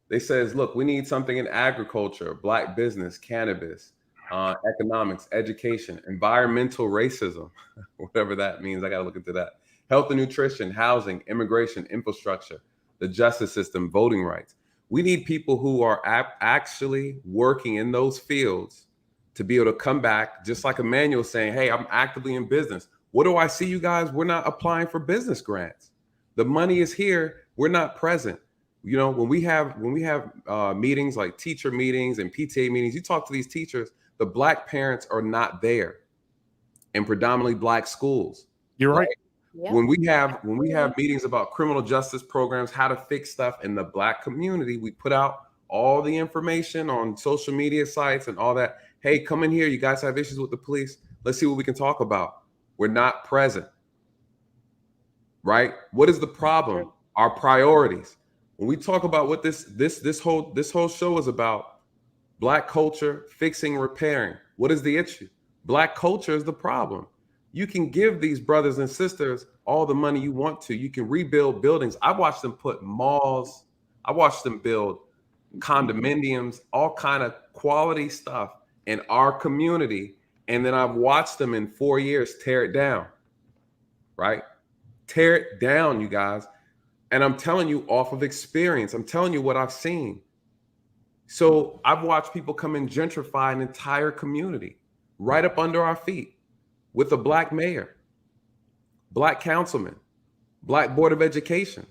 they says, look, we need something in agriculture, black business, cannabis, economics, education, environmental racism, whatever that means. I got to look into that. Health and nutrition, housing, immigration, infrastructure, the justice system, voting rights. We need people who are actually working in those fields to be able to come back, just like Emmanuel saying, hey, I'm actively in business. What do I see, you guys? We're not applying for business grants. The money is here. We're not present. You know, when we have meetings like teacher meetings and PTA meetings, you talk to these teachers, the black parents are not there in predominantly black schools. You're right. Yep. When we have meetings about criminal justice programs, how to fix stuff in the black community, we put out all the information on social media sites and all that. Hey, come in here. You guys have issues with the police. Let's see what we can talk about. We're not present. Right? What is the problem? Our priorities. When we talk about what this whole show is about, black culture, fixing, repairing. What is the issue? Black culture is the problem. You can give these brothers and sisters all the money you want to. You can rebuild buildings. I've watched them put malls. I watched them build condominiums, all kind of quality stuff in our community. And then I've watched them in 4 years tear it down, right? Tear it down, you guys. And I'm telling you off of experience. I'm telling you what I've seen. So I've watched people come and gentrify an entire community right up under our feet with a black mayor, black councilman, black board of education,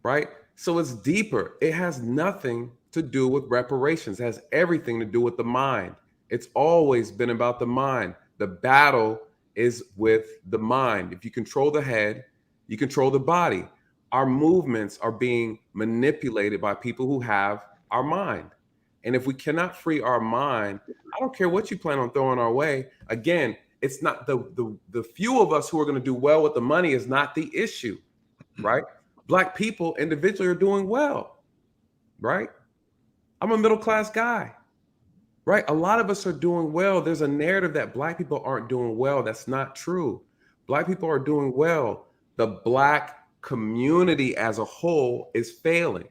right? So it's deeper. It has nothing to do with reparations. It has everything to do with the mind. It's always been about the mind. The battle is with the mind. If you control the head, you control the body. Our movements are being manipulated by people who have our mind. And if we cannot free our mind, I don't care what you plan on throwing our way. Again, it's not the few of us who are going to do well with the money is not the issue, right? Black people individually are doing well, right? I'm a middle-class guy, right? A lot of us are doing well. There's a narrative that black people aren't doing well. That's not true. Black people are doing well. The black community as a whole is failing,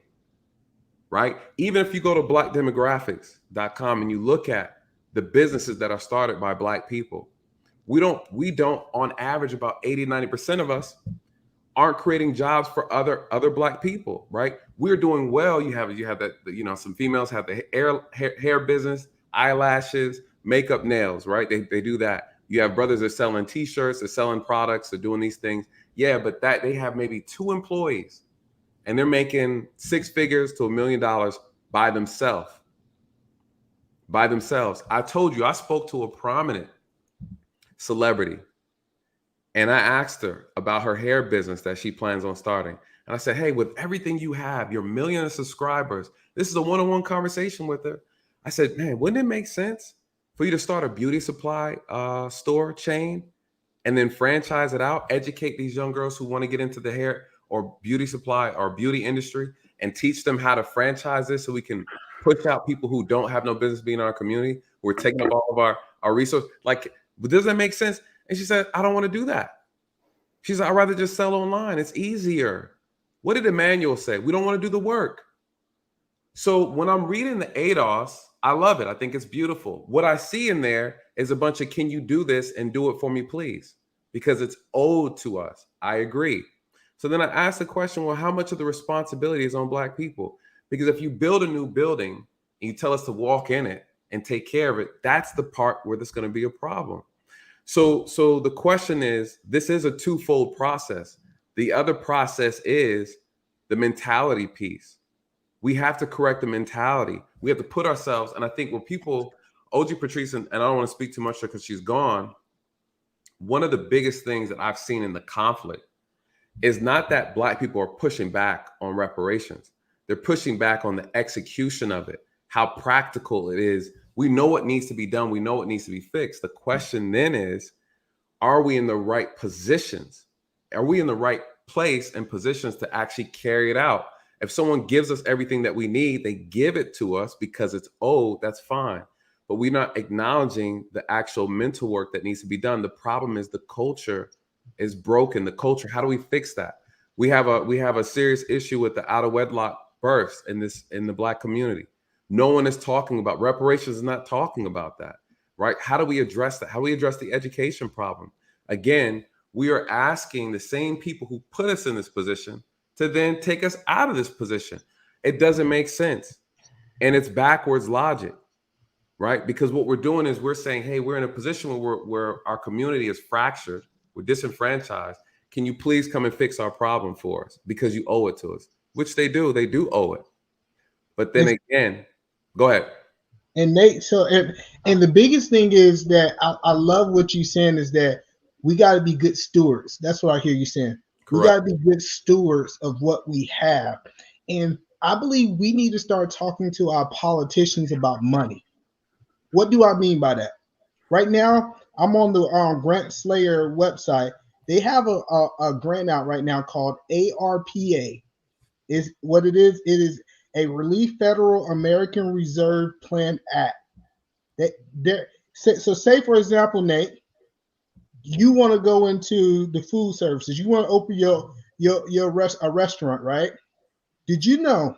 right? Even if you go to blackdemographics.com and you look at the businesses that are started by black people, we don't on average, about 80, 90% of us aren't creating jobs for other Black people, right? We're doing well. You have that, you know, some females have the hair business, eyelashes, makeup, nails, right? They do that. You have brothers that are selling t-shirts, they're selling products, they're doing these things. Yeah, but that they have maybe 2 employees and they're making 6 figures to $1 million by themselves. By themselves. I told you, I spoke to a prominent celebrity and I asked her about her hair business that she plans on starting. And I said, hey, with everything you have, your 1 million subscribers, this is a one-on-one conversation with her. I said, man, wouldn't it make sense for you to start a beauty supply store chain and then franchise it out, educate these young girls who want to get into the hair or beauty supply or beauty industry and teach them how to franchise this so we can push out people who don't have no business being in our community, who are taking up all of our resources. Like, does that make sense? And she said, I don't want to do that. She's like, I'd rather just sell online. It's easier. What did Emmanuel say? We don't want to do the work. So when I'm reading the ADOS, I love it. I think it's beautiful. What I see in there is a bunch of, can you do this and do it for me, please? Because it's owed to us. I agree. So then I asked the question, well, how much of the responsibility is on Black people? Because if you build a new building and you tell us to walk in it and take care of it, that's the part where there's going to be a problem. So the question is, this is a twofold process. The other process is the mentality piece. We have to correct the mentality. We have to put ourselves, and I think when people, OG Patrice, and I don't want to speak too much because she's gone, one of the biggest things that I've seen in the conflict is not that Black people are pushing back on reparations. They're pushing back on the execution of it, how practical it is. We know what needs to be done. We know what needs to be fixed. The question then is, are we in the right positions? Are we in the right place and positions to actually carry it out? If someone gives us everything that we need, they give it to us because it's owed, that's fine. But we're not acknowledging the actual mental work that needs to be done. The problem is the culture is broken. The culture, how do we fix that? We have a serious issue with the out of wedlock births in the Black community. No one is talking about reparations, is not talking about that, right? How do we address that? How do we address the education problem? Again, we are asking the same people who put us in this position to then take us out of this position. It doesn't make sense. And it's backwards logic, right? Because what we're doing is we're saying, hey, we're in a position where our community is fractured, we're disenfranchised. Can you please come and fix our problem for us? Because you owe it to us, which they do owe it. But then again, go ahead. And Nate, and the biggest thing is that I love what you're saying is that we got to be good stewards. That's what I hear you saying. Correct. We got to be good stewards of what we have. And I believe we need to start talking to our politicians about money. What do I mean by that? Right now, I'm on the Grant Slayer website. They have a grant out right now called ARPA. Is what it is. It is a Relief Federal American Reserve Plan Act. So say, for example, Nate, you want to go into the food services. You want to open a restaurant, right? Did you know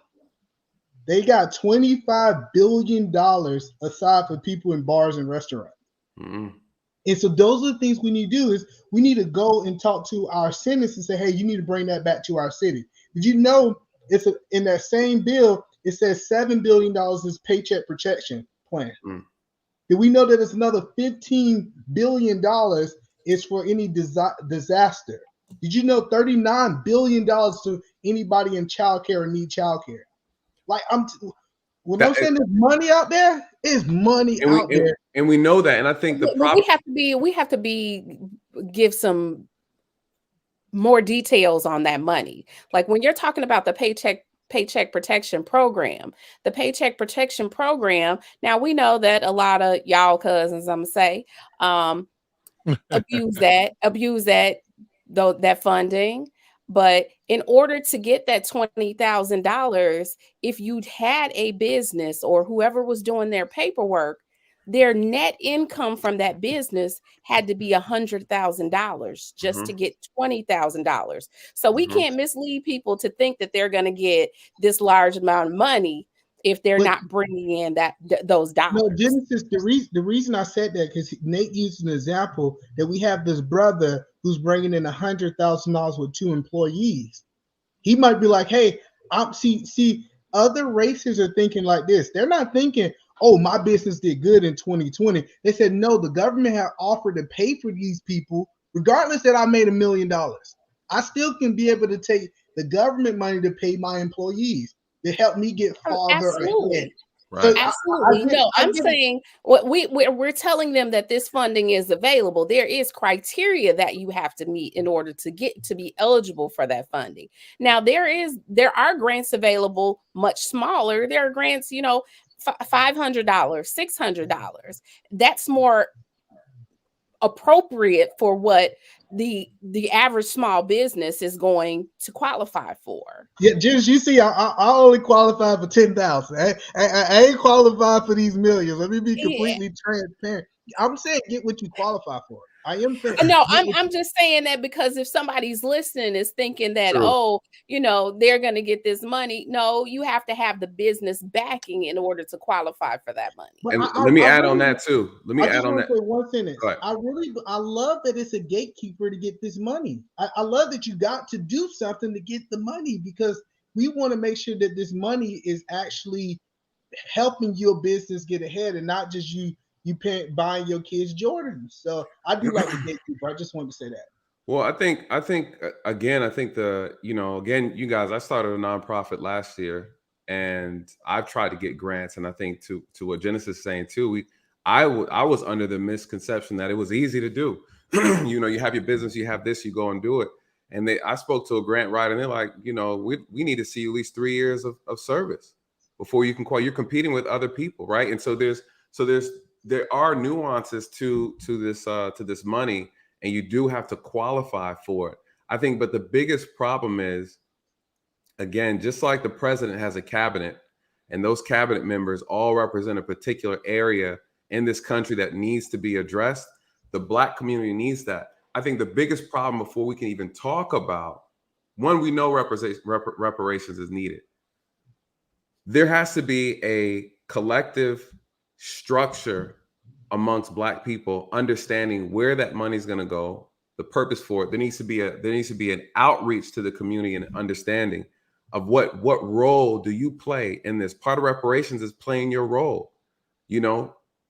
they got $25 billion aside for people in bars and restaurants? Mm-hmm. And so those are the things we need to do is we need to go and talk to our senators and say, hey, you need to bring that back to our city. Did you know in that same bill, it says $7 billion is paycheck protection plan. Mm. Did we know that it's another $15 billion is for any disaster? Did you know $39 billion to anybody in childcare or need childcare? Like I'm saying there's money out there, is money out there. And we know that. And I think we have to give some more details on that money. Like when you're talking about the paycheck protection program, now we know that a lot of y'all cousins, I'm gonna say, abuse that funding. But in order to get that $20,000, if you'd had a business or whoever was doing their paperwork, their net income from that business had to be $100,000 just to get $20,000. So we can't mislead people to think that they're going to get this large amount of money if they're But- not bringing in those dollars. No, Genesis, the reason I said that, because Nate used an example that we have this brother who's bringing in $100,000 with 2 employees. He might be like, hey, see, other races are thinking like this. They're not thinking, oh, my business did good in 2020. They said, no, the government had offered to pay for these people, regardless that I made $1 million. I still can be able to take the government money to pay my employees to help me get farther ahead. Right. So Absolutely. I'm saying what we're telling them that this funding is available. There is criteria that you have to meet in order to get to be eligible for that funding. Now there are grants available much smaller. There are grants, $500, $600. That's more appropriate for what the average small business is going to qualify for. Yeah, Jens, you see, I only qualify for 10,000. I ain't qualified for these millions. Let me be completely transparent. I'm saying get what you qualify for. I am saying no. I'm just saying that because if somebody's listening is thinking that they're going to get this money. No, you have to have the business backing in order to qualify for that money. And let me add on that too. Let me add on that. I just want to say one sentence. I love that it's a gatekeeper to get this money. I love that you got to do something to get the money, because we want to make sure that this money is actually helping your business get ahead and not just you buying your kids Jordans. So I do like the gatekeeper. I just wanted to say that. Well, I think you guys, I started a nonprofit last year, and I've tried to get grants. And I think to what Genesis is saying too, I was under the misconception that it was easy to do. You have your business, you have this, you go and do it. And I spoke to a grant writer, and they're like, we need to see at least 3 years of service before you can qualify. You're competing with other people, right? And so there are nuances to this money, and you do have to qualify for it. I think, but the biggest problem is, again, just like the president has a cabinet, and those cabinet members all represent a particular area in this country that needs to be addressed, the Black community needs that. I think the biggest problem, before we can even talk about, one, we know reparations is needed. There has to be a collective structure amongst Black people, understanding where that money is going to go, the purpose for it. There needs to be an outreach to the community and understanding of what role do you play in this. Part of reparations is playing your role.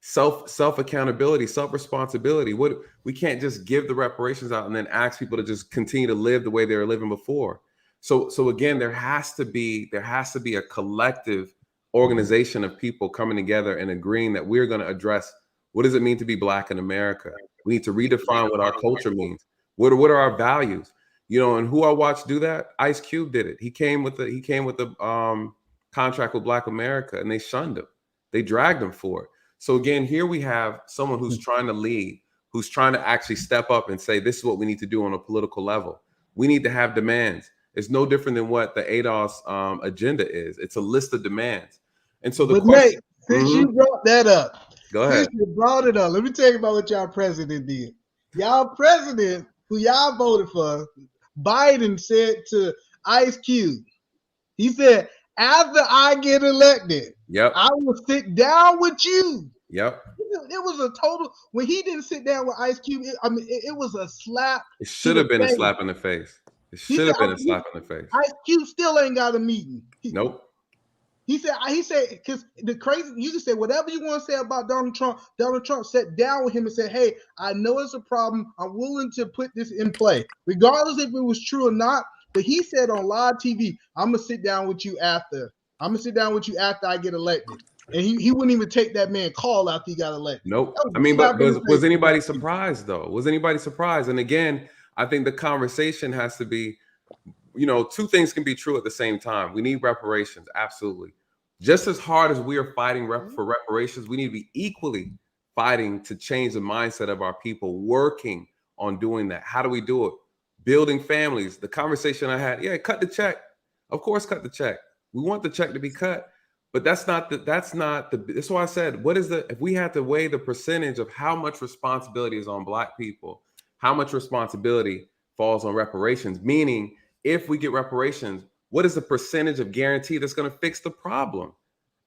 Self accountability, self responsibility. We can't just give the reparations out and then ask people to just continue to live the way they were living before. So again, there has to be a collective organization of people coming together and agreeing that we're going to address what does it mean to be Black in America. We need to redefine what our culture means. What are our values? And who I watched do that? Ice Cube did it. He came with the contract with Black America, and they shunned him. They dragged him for it. So again, here we have someone who's trying to lead, who's trying to actually step up and say, this is what we need to do on a political level. We need to have demands. It's no different than what the ADOS agenda is. It's a list of demands. And so the question, Nate, since you brought that up, go ahead. Since you brought it up, let me tell you about what y'all president did. Y'all president, who y'all voted for, Biden said to Ice Cube, he said, after I get elected, I will sit down with you. Yep. It was a total, when he didn't sit down with Ice Cube, it was a slap. It should have been a slap in the face. It should have been a slap in the face. Ice Cube still ain't got a meeting. Nope. He said, because the crazy, you can say whatever you want to say about Donald Trump. Donald Trump sat down with him and said, hey, I know it's a problem. I'm willing to put this in play, regardless if it was true or not. But he said on live TV, I'm going to sit down with you after. I'm going to sit down with you after I get elected. And he wouldn't even take that man call after he got elected. Nope. I mean, but was anybody surprised, though? Was anybody surprised? And again, I think the conversation has to be, two things can be true at the same time. We need reparations. Absolutely. Just as hard as we are fighting for reparations, we need to be equally fighting to change the mindset of our people, working on doing that. How do we do it? Building families. The conversation I had, cut the check. Of course, cut the check. We want the check to be cut, but that's why I said, if we had to weigh the percentage of how much responsibility is on Black people, how much responsibility falls on reparations, meaning if we get reparations, what is the percentage of guarantee that's going to fix the problem?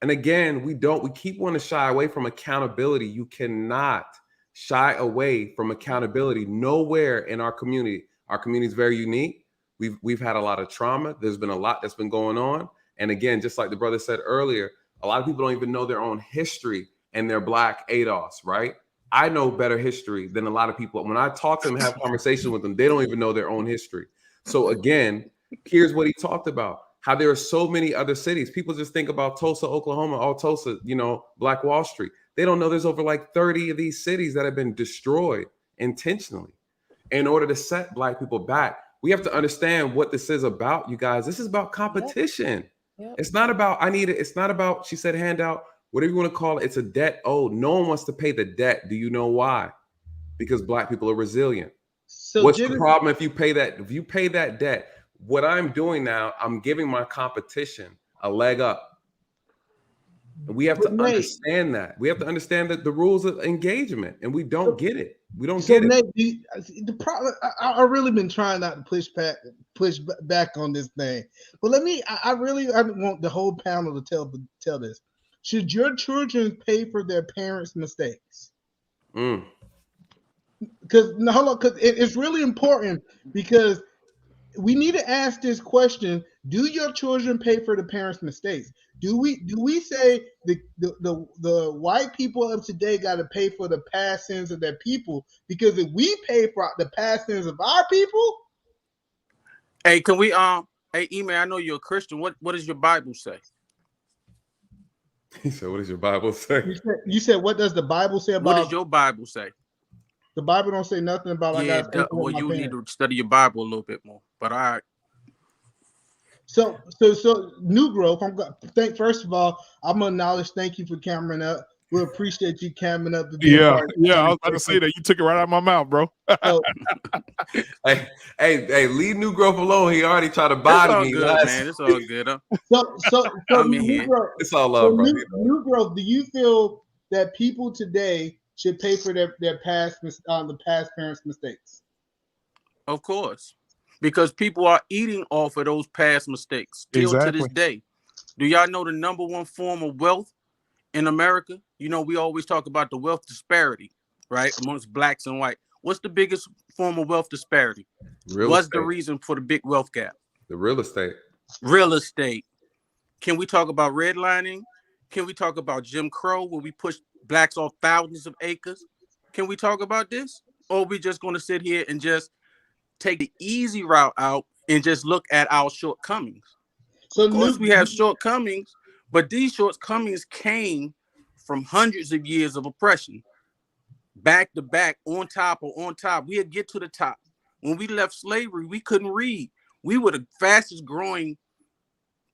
And again, we keep wanting to shy away from accountability. You cannot shy away from accountability nowhere in our community. Our community is very unique. We've had a lot of trauma. There's been a lot that's been going on. And again, just like the brother said earlier, a lot of people don't even know their own history and they're Black ADOS, right? I know better history than a lot of people. When I talk to them and have conversations with them, they don't even know their own history. So again, here's what he talked about, how there are so many other cities. People just think about Tulsa, Oklahoma, all Tulsa, you know, Black Wall Street. They don't know there's over like 30 of these cities that have been destroyed intentionally. In order to set Black people back, we have to understand what this is about, you guys. This is about competition. Yep. It's not about, I need it. It's not about, she said, handout, whatever you want to call it. It's a debt owed. No one wants to pay the debt. Do you know why? Because Black people are resilient. So what's the problem if you pay that? If you pay that debt, what I'm doing now, I'm giving my competition a leg up. We have to understand that. We have to understand that the rules of engagement, and we don't get it. We don't get it. The problem, I've really been trying not to push back on this thing, but I want the whole panel to tell this. Should your children pay for their parents' mistakes? Because it's really important, because we need to ask this question: do your children pay for the parents' mistakes? Do we say the white people of today got to pay for the past sins of their people? Because if we pay for the past sins of our people, hey, can we hey, Email, I know you're a Christian. What does your Bible say? He said, "What does your Bible say?" You said, "What does the Bible say about?" What does your Bible say? The Bible don't say nothing about. Well, you need to study your Bible a little bit more. But all right. So New Growth. First of all, I'm gonna acknowledge. Thank you for cammering up. We appreciate you cammering up. Yeah. I was about to say that. You took it right out of my mouth, bro. hey, leave New Growth alone. He already tried to body me. Good, man. It's all good. So I'm in here. It's all love, bro. New Growth. Do you feel that people today should pay for their past the past parents' mistakes? Of course. Because people are eating off of those past mistakes still to this day. Do y'all know the number one form of wealth in America? You know, we always talk about the wealth disparity, right, amongst Blacks and white. What's the biggest form of wealth disparity? What's the reason for the big wealth gap? The real estate. Real estate. Can we talk about redlining? Can we talk about Jim Crow, where we push Blacks off thousands of acres? Can we talk about this? Or are we just going to sit here and just take the easy route out and just look at our shortcomings? So of course we have shortcomings, but these shortcomings came from hundreds of years of oppression, back to back, on top. We'd get to the top. When we left slavery, we couldn't read. We were the fastest growing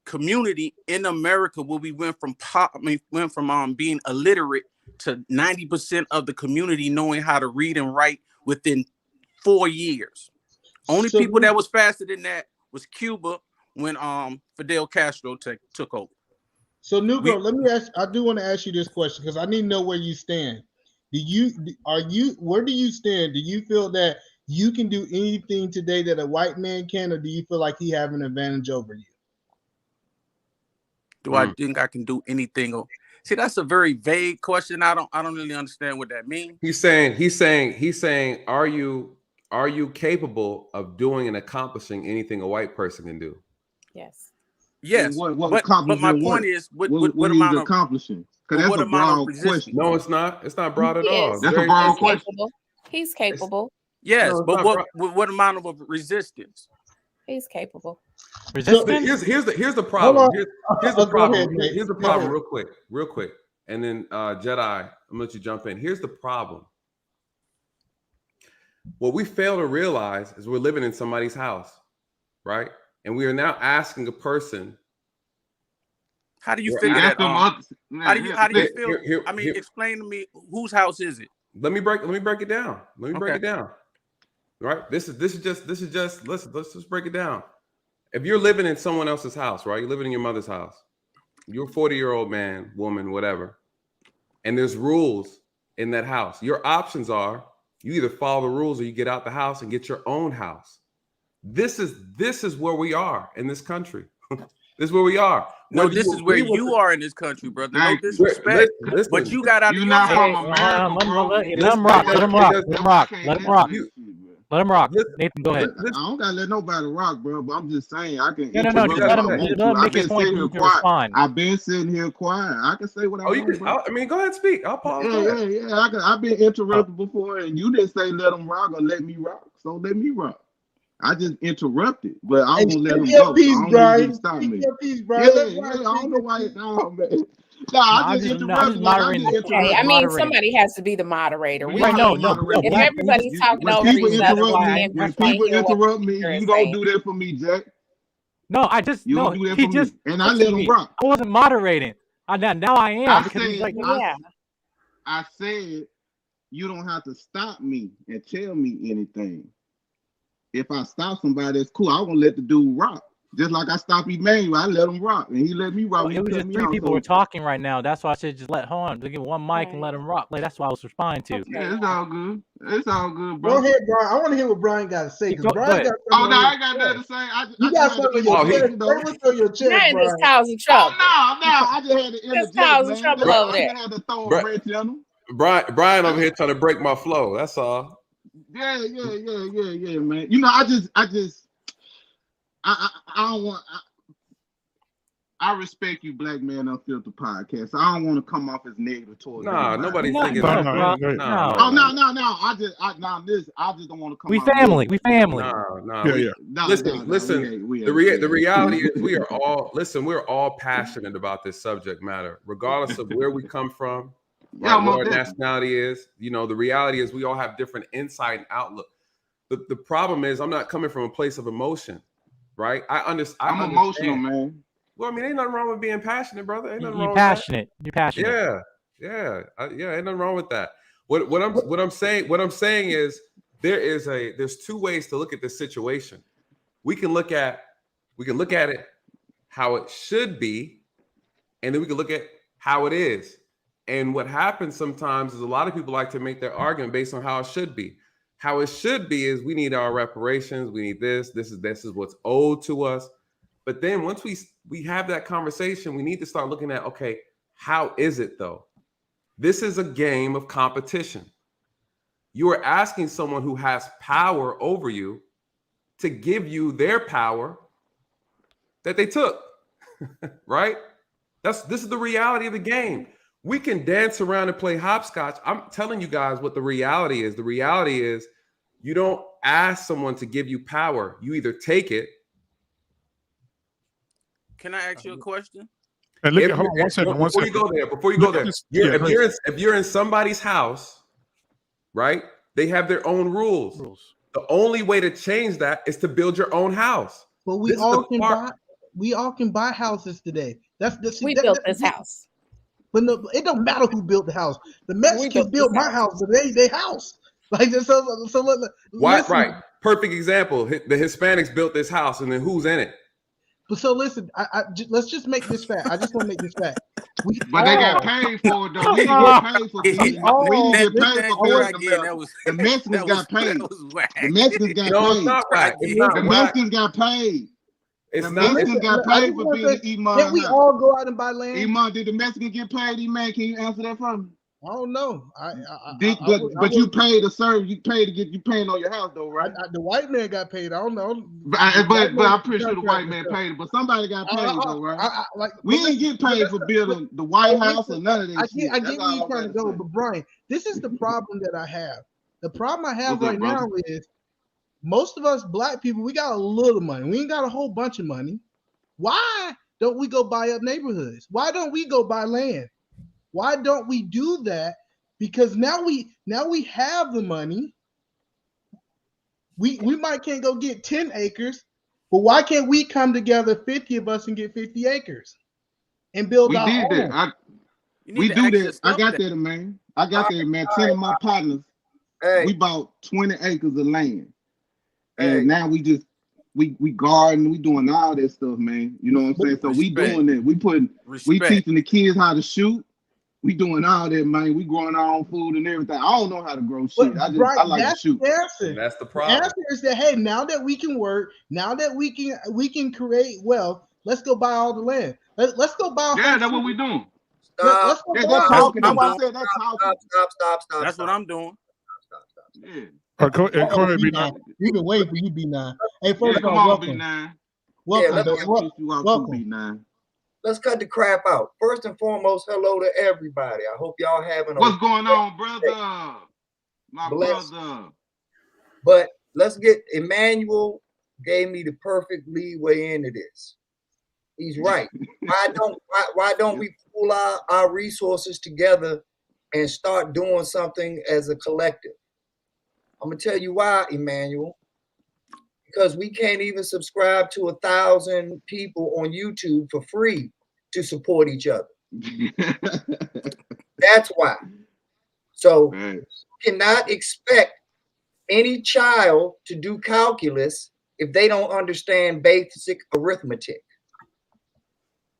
community in America, where we went from being illiterate to 90% of the community knowing how to read and write within 4 years. Only people that was faster than that was Cuba when Fidel Castro took over. So Nugo, let me ask. I do want to ask you this question because I need to know where you stand. Where do you stand? Do you feel that you can do anything today that a white man can, or do you feel like he have an advantage over you? Do I think I can do anything? See, that's a very vague question. I don't really understand what that means. He's saying, are you capable of doing and accomplishing anything a white person can do? Yes. Yes. But my point is, what amount of accomplishing? Because that's a broad question. No, it's not. It's not broad at all. That's a broad question. He's capable. Yes, but what amount of resistance? He's capable. Resistance. Here's the problem. Here's the problem. Here's the problem. Real quick, and then Jedi, I'm gonna let you jump in. Here's the problem. What we fail to realize is we're living in somebody's house, right? And we are now asking a person. How do you figure that? How do you feel? Explain to me, whose house is it? Let me break it down. Break it down. Right? This is just let's just break it down. If you're living in someone else's house, right? You're living in your mother's house. You're a 40-year-old man, woman, whatever. And there's rules in that house. Your options are you either follow the rules or you get out the house and get your own house. This is where we are in this country. This is where we are. No, Whether this you is where agree with you it- are in this country, brother. No Thank you. disrespect. Listen, But you got out of You're your not house. from America, bro. let him Listen, rock. it Let him does- rock. it Let him does- rock. I Let can't him rock. listen to this shit, bro. Let him rock. Listen, Nathan, go ahead. I don't gotta let nobody rock, bro. But I'm just saying I can No, interrupt just if let I him, want let to. him I've make his been point. sitting You here can quiet. respond. I've been sitting here quiet. I can say what I oh, you want, can. bro. I mean, go ahead, speak. I'll pause. Go Yeah, ahead. yeah. I've been interrupted before, and you didn't say let them rock or let me rock. So let me rock. I just interrupted, but I won't let them Speak your go. So piece, I don't need you Brian. to stop Speak me. your piece, Yeah, Brian. Let yeah. Brian I speak don't know his why piece. it's down, man. Nah, I just I'm interrupted. just Like, I moderating. just Okay, I interrupted. mean, Moderating. somebody has to be the moderator. We Right, no, can't. no, moderate. If Black, everybody's you talking When over people each other, interrupt why me, can't we when can't people hear what the interrupt me, speaker you is don't saying? do that for me, Jack. No, I just You don't no. do that He for just me, and I listened let to him me. rock. I wasn't moderating. Now I am I because he's said, like, Yeah. I said, you don't have to stop me and tell me anything. If I stop somebody, that's cool. I won't let the dude rock. Just like I stopped Emmanuel, I let him rock, and he let me rock. well, He it was cut just me three out. people So were talking right now. That's why I said just hold on, give one mic and let him rock. Like that's what I was responding to. yeah, it's all good. It's all good, Go bro. ahead, Brian. I want to hear what Brian got to say because Go Brian ahead. got Oh something no, on I his ain't got chest. nothing to say. You I got just had to something on your chest. interject, though. Say what's on your chest, Brian just Brian. causing Oh trouble. no, I just had to Just interject, causing man. trouble I over there. just had to throw a Bri- wrench in him. Brian over here trying to break my flow. That's all. Yeah, man. You know, I don't want. I respect you, Black Man Unfiltered podcast. I don't want to come off as negative towards Nah, anybody. nobody's No, thinking no, that. bro. no, No. Oh no. I just don't want to come We off family. negative. We family. Nah. Yeah, yeah. Listen. We The ain't. reality is we are all we're all passionate about this subject matter, regardless of where we come from, Yeah, right? What most our definitely. nationality is. You know, the reality is we all have different insight and outlook. The problem is I'm not coming from a place of emotion, right? I'm emotional, man. Well, I mean, ain't nothing wrong with being passionate, brother. Ain't nothing wrong You're with that. passionate. You're passionate. Yeah, ain't nothing wrong with that. What I'm saying is there's two ways to look at this situation. We can look at it how it should be, and then we can look at how it is. And what happens sometimes is a lot of people like to make their argument based on how it should be. How it should be is we need our reparations, we need this is what's owed to us. But then once we have that conversation, we need to start looking at, okay, how is it though? This is a game of competition. You are asking someone who has power over you to give you their power that they took, right? This is the reality of the game. We can dance around and play hopscotch. I'm telling you guys what the reality is. The reality is you don't ask someone to give you power. You either take it. Can I ask you a question? And look, hold on one second. Before you go there, if you're in somebody's house, right? They have their own rules. The only way to change that is to build your own house. But we all can buy houses today. We built this house. But no, it don't matter who built the house. The Mexicans built my house, but they house. Like so Why? listen. Right. Perfect example. The Hispanics built this house, and then who's in it? But so listen, let's just make this fact. I just want to make this fact. But they got paid for it though. We didn't get paid for building. We didn't get paid for building America. The Mexicans got paid. The Mexicans got No, it's paid. not right. It's not The right. Mexicans got paid. It's The not. Mexicans got paid for building Iman. Can't we all go out and buy land? Iman, did the Mexicans get paid? Iman, can you answer that for me? I don't know. But you paid to serve. You paid to get you paying on your house though, right? The white man got paid. I don't know. But I'm pretty sure the white man paid it. But somebody got paid though, right? We didn't get paid for building the White House or none of that shit. I get where you're trying to go, but Brian, this is the problem that I have. The problem I have right now is most of us black people, we got a little money. We ain't got a whole bunch of money. Why don't we go buy up neighborhoods? Why don't we go buy land? Why don't we do that? Because now we have the money. We might can't go get 10 acres, but why can't we come together, 50 of us, and get 50 acres and build our own? That. We do that. I got that, man. I got that, man. 10 of my partners, we bought 20 acres of land. And now we garden, we doing all that stuff, man. You know what I'm saying? So we doing that. We teaching the kids how to shoot. We doing all that, man. We growing our own food and everything. I don't know how to grow shit. I like to shoot. And that's the problem. The answer is that hey, now that we can work, now that we can create wealth, Let's go buy all the land. Let's go buy. Yeah, that's what we doing. Let's go That's buy. talking. That's I'm why I doing. said that's talking. That's what Stop. I'm doing. Yeah. Go ahead, B9. B9. We've been waiting for you, B9. Hey, Yeah, first of come all, on, welcome. B9. Welcome, let's baby. I'll piss you off too, Welcome. B9. Let's cut the crap out. First and foremost, hello to everybody. I hope y'all having a What's going on, brother? My blessed. brother. But let's get Emmanuel gave me the perfect leeway into this. He's right. Why don't we pool our resources together and start doing something as a collective? I'm gonna tell you why, Emmanuel. Because we can't even subscribe to 1,000 people on YouTube for free to support each other. That's why. So you cannot expect any child to do calculus if they don't understand basic arithmetic.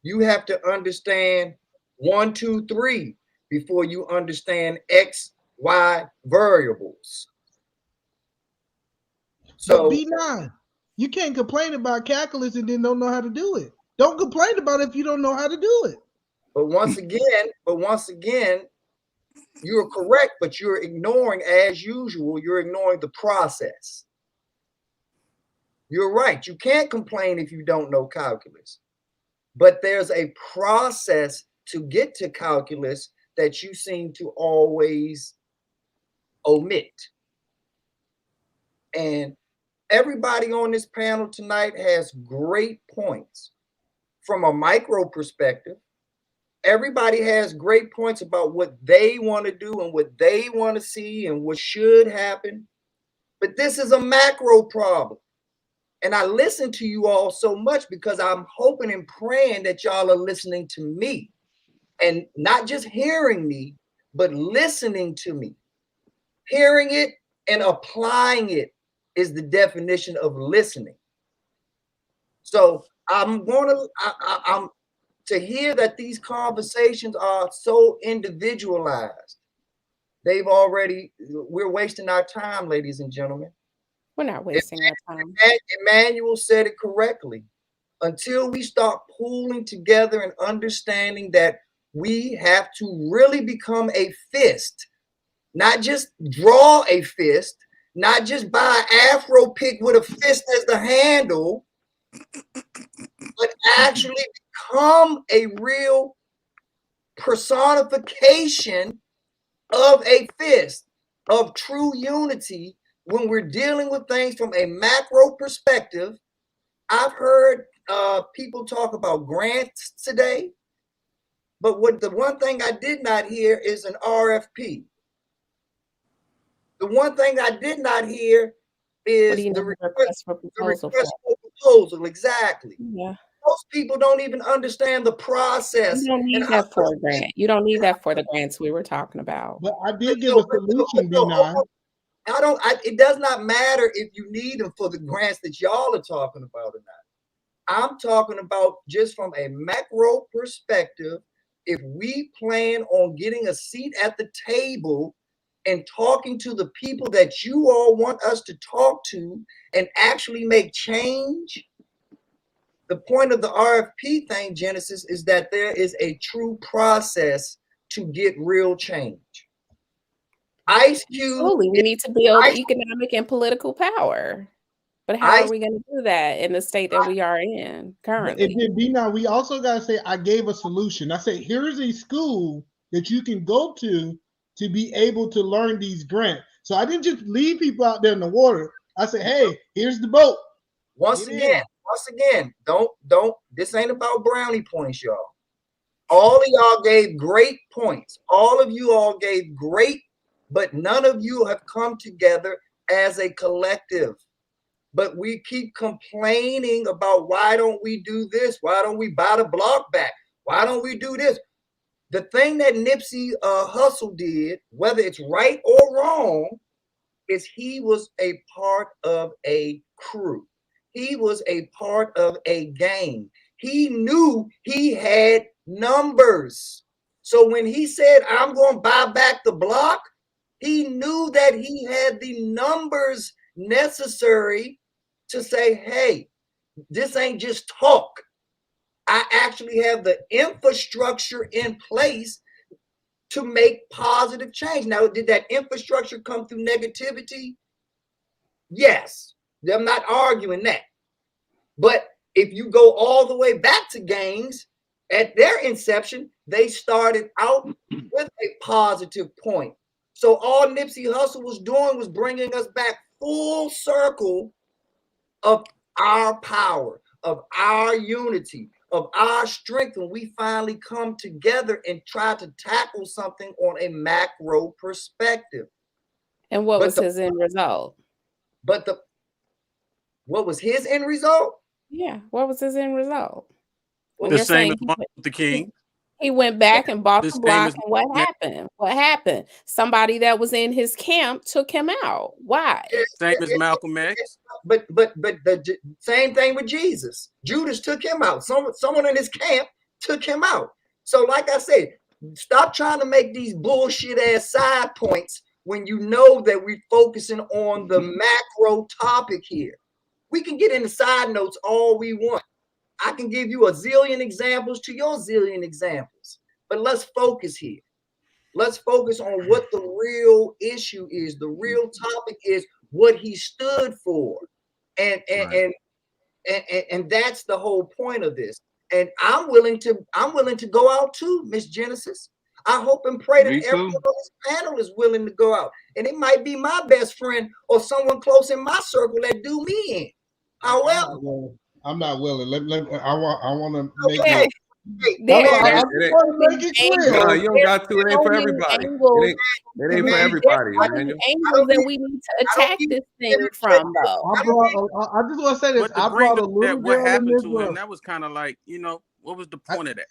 You have to understand 1, 2, 3 before you understand X, Y variables. So B9, you can't complain about calculus and then don't know how to do it. Don't complain about it if you don't know how to do it. But once again, you're correct, but you're ignoring, as usual, you're ignoring the process. You're right. You can't complain if you don't know calculus. But there's a process to get to calculus that you seem to always omit. And everybody on this panel tonight has great points. From a micro perspective, everybody has great points about what they want to do and what they want to see and what should happen. But this is a macro problem. And I listen to you all so much because I'm hoping and praying that y'all are listening to me and not just hearing me, but listening to me. Hearing it and applying it is the definition of listening. So I'm to hear that these conversations are so individualized. We're wasting our time, ladies and gentlemen. We're not wasting our time. Emmanuel said it correctly. Until we start pooling together and understanding that we have to really become a fist, not just draw a fist, not just buy an Afro pick with a fist as the handle, but actually become a real personification of a fist, of true unity. When we're dealing with things from a macro perspective, I've heard people talk about grants today, but the one thing I did not hear is an RFP. The one thing I did not hear is the request for proposal. Exactly. Yeah. Most people don't even understand the process. You don't need that for a grant. You don't need that for the grants we were talking about. But I did give a solution, B9. It does not matter if you need them for the grants that y'all are talking about or not. I'm talking about just from a macro perspective. If we plan on getting a seat at the table and talking to the people that you all want us to talk to and actually make change, the point of the RFP thing, Genesis, is that there is a true process to get real change. Ice Cube. Absolutely. We need to build economic and political power. But how are we going to do that in the state that we are in currently? And then B9, we also got to say, I gave a solution. I said, here's a school that you can go to be able to learn these grants. So I didn't just leave people out there in the water. I said, hey, here's the boat. Once again, don't, this ain't about brownie points, y'all. All of y'all gave great points. All of you all gave great, but none of you have come together as a collective. But we keep complaining about why don't we do this? Why don't we buy the block back? Why don't we do this? The thing that Nipsey Hussle did, whether it's right or wrong, is he was a part of a crew. He was a part of a gang. He knew he had numbers. So when he said, I'm going to buy back the block, he knew that he had the numbers necessary to say, hey, this ain't just talk. I actually have the infrastructure in place to make positive change. Now, did that infrastructure come through negativity? Yes. I'm not arguing that. But if you go all the way back to gangs, at their inception, they started out with a positive point. So all Nipsey Hussle was doing was bringing us back full circle of our power, of our unity, of our strength when we finally come together and try to tackle something on a macro perspective. And what was his end result? What was his end result? Yeah, what was his end result? When the same as Martin Luther King. He went back and bought the block, and what happened? What happened? Somebody that was in his camp took him out. Why? Same as Malcolm X. But the same thing with Jesus. Judas took him out. Someone in his camp took him out. So, like I said, stop trying to make these bullshit ass side points when you know that we're focusing on the macro topic here. We can get into side notes all we want. I can give you a zillion examples to your zillion examples, but let's focus here. Let's focus on what the real issue is. The real topic is what he stood for, and that's the whole point of this. And I'm willing to go out too, Miss Genesis. I hope and pray that everyone on this panel is willing to go out, and it might be my best friend or someone close in my circle that do me in. However, I'm not willing. I want to make Okay. it. I want to make it clear. No, you don't got to. It ain't for everybody. It ain't for everybody, man. Angles that we need to attack this thing from, though. I just want to say this. I brought a little what girl in happened this to room. him? That was kind of like, what was the point of that?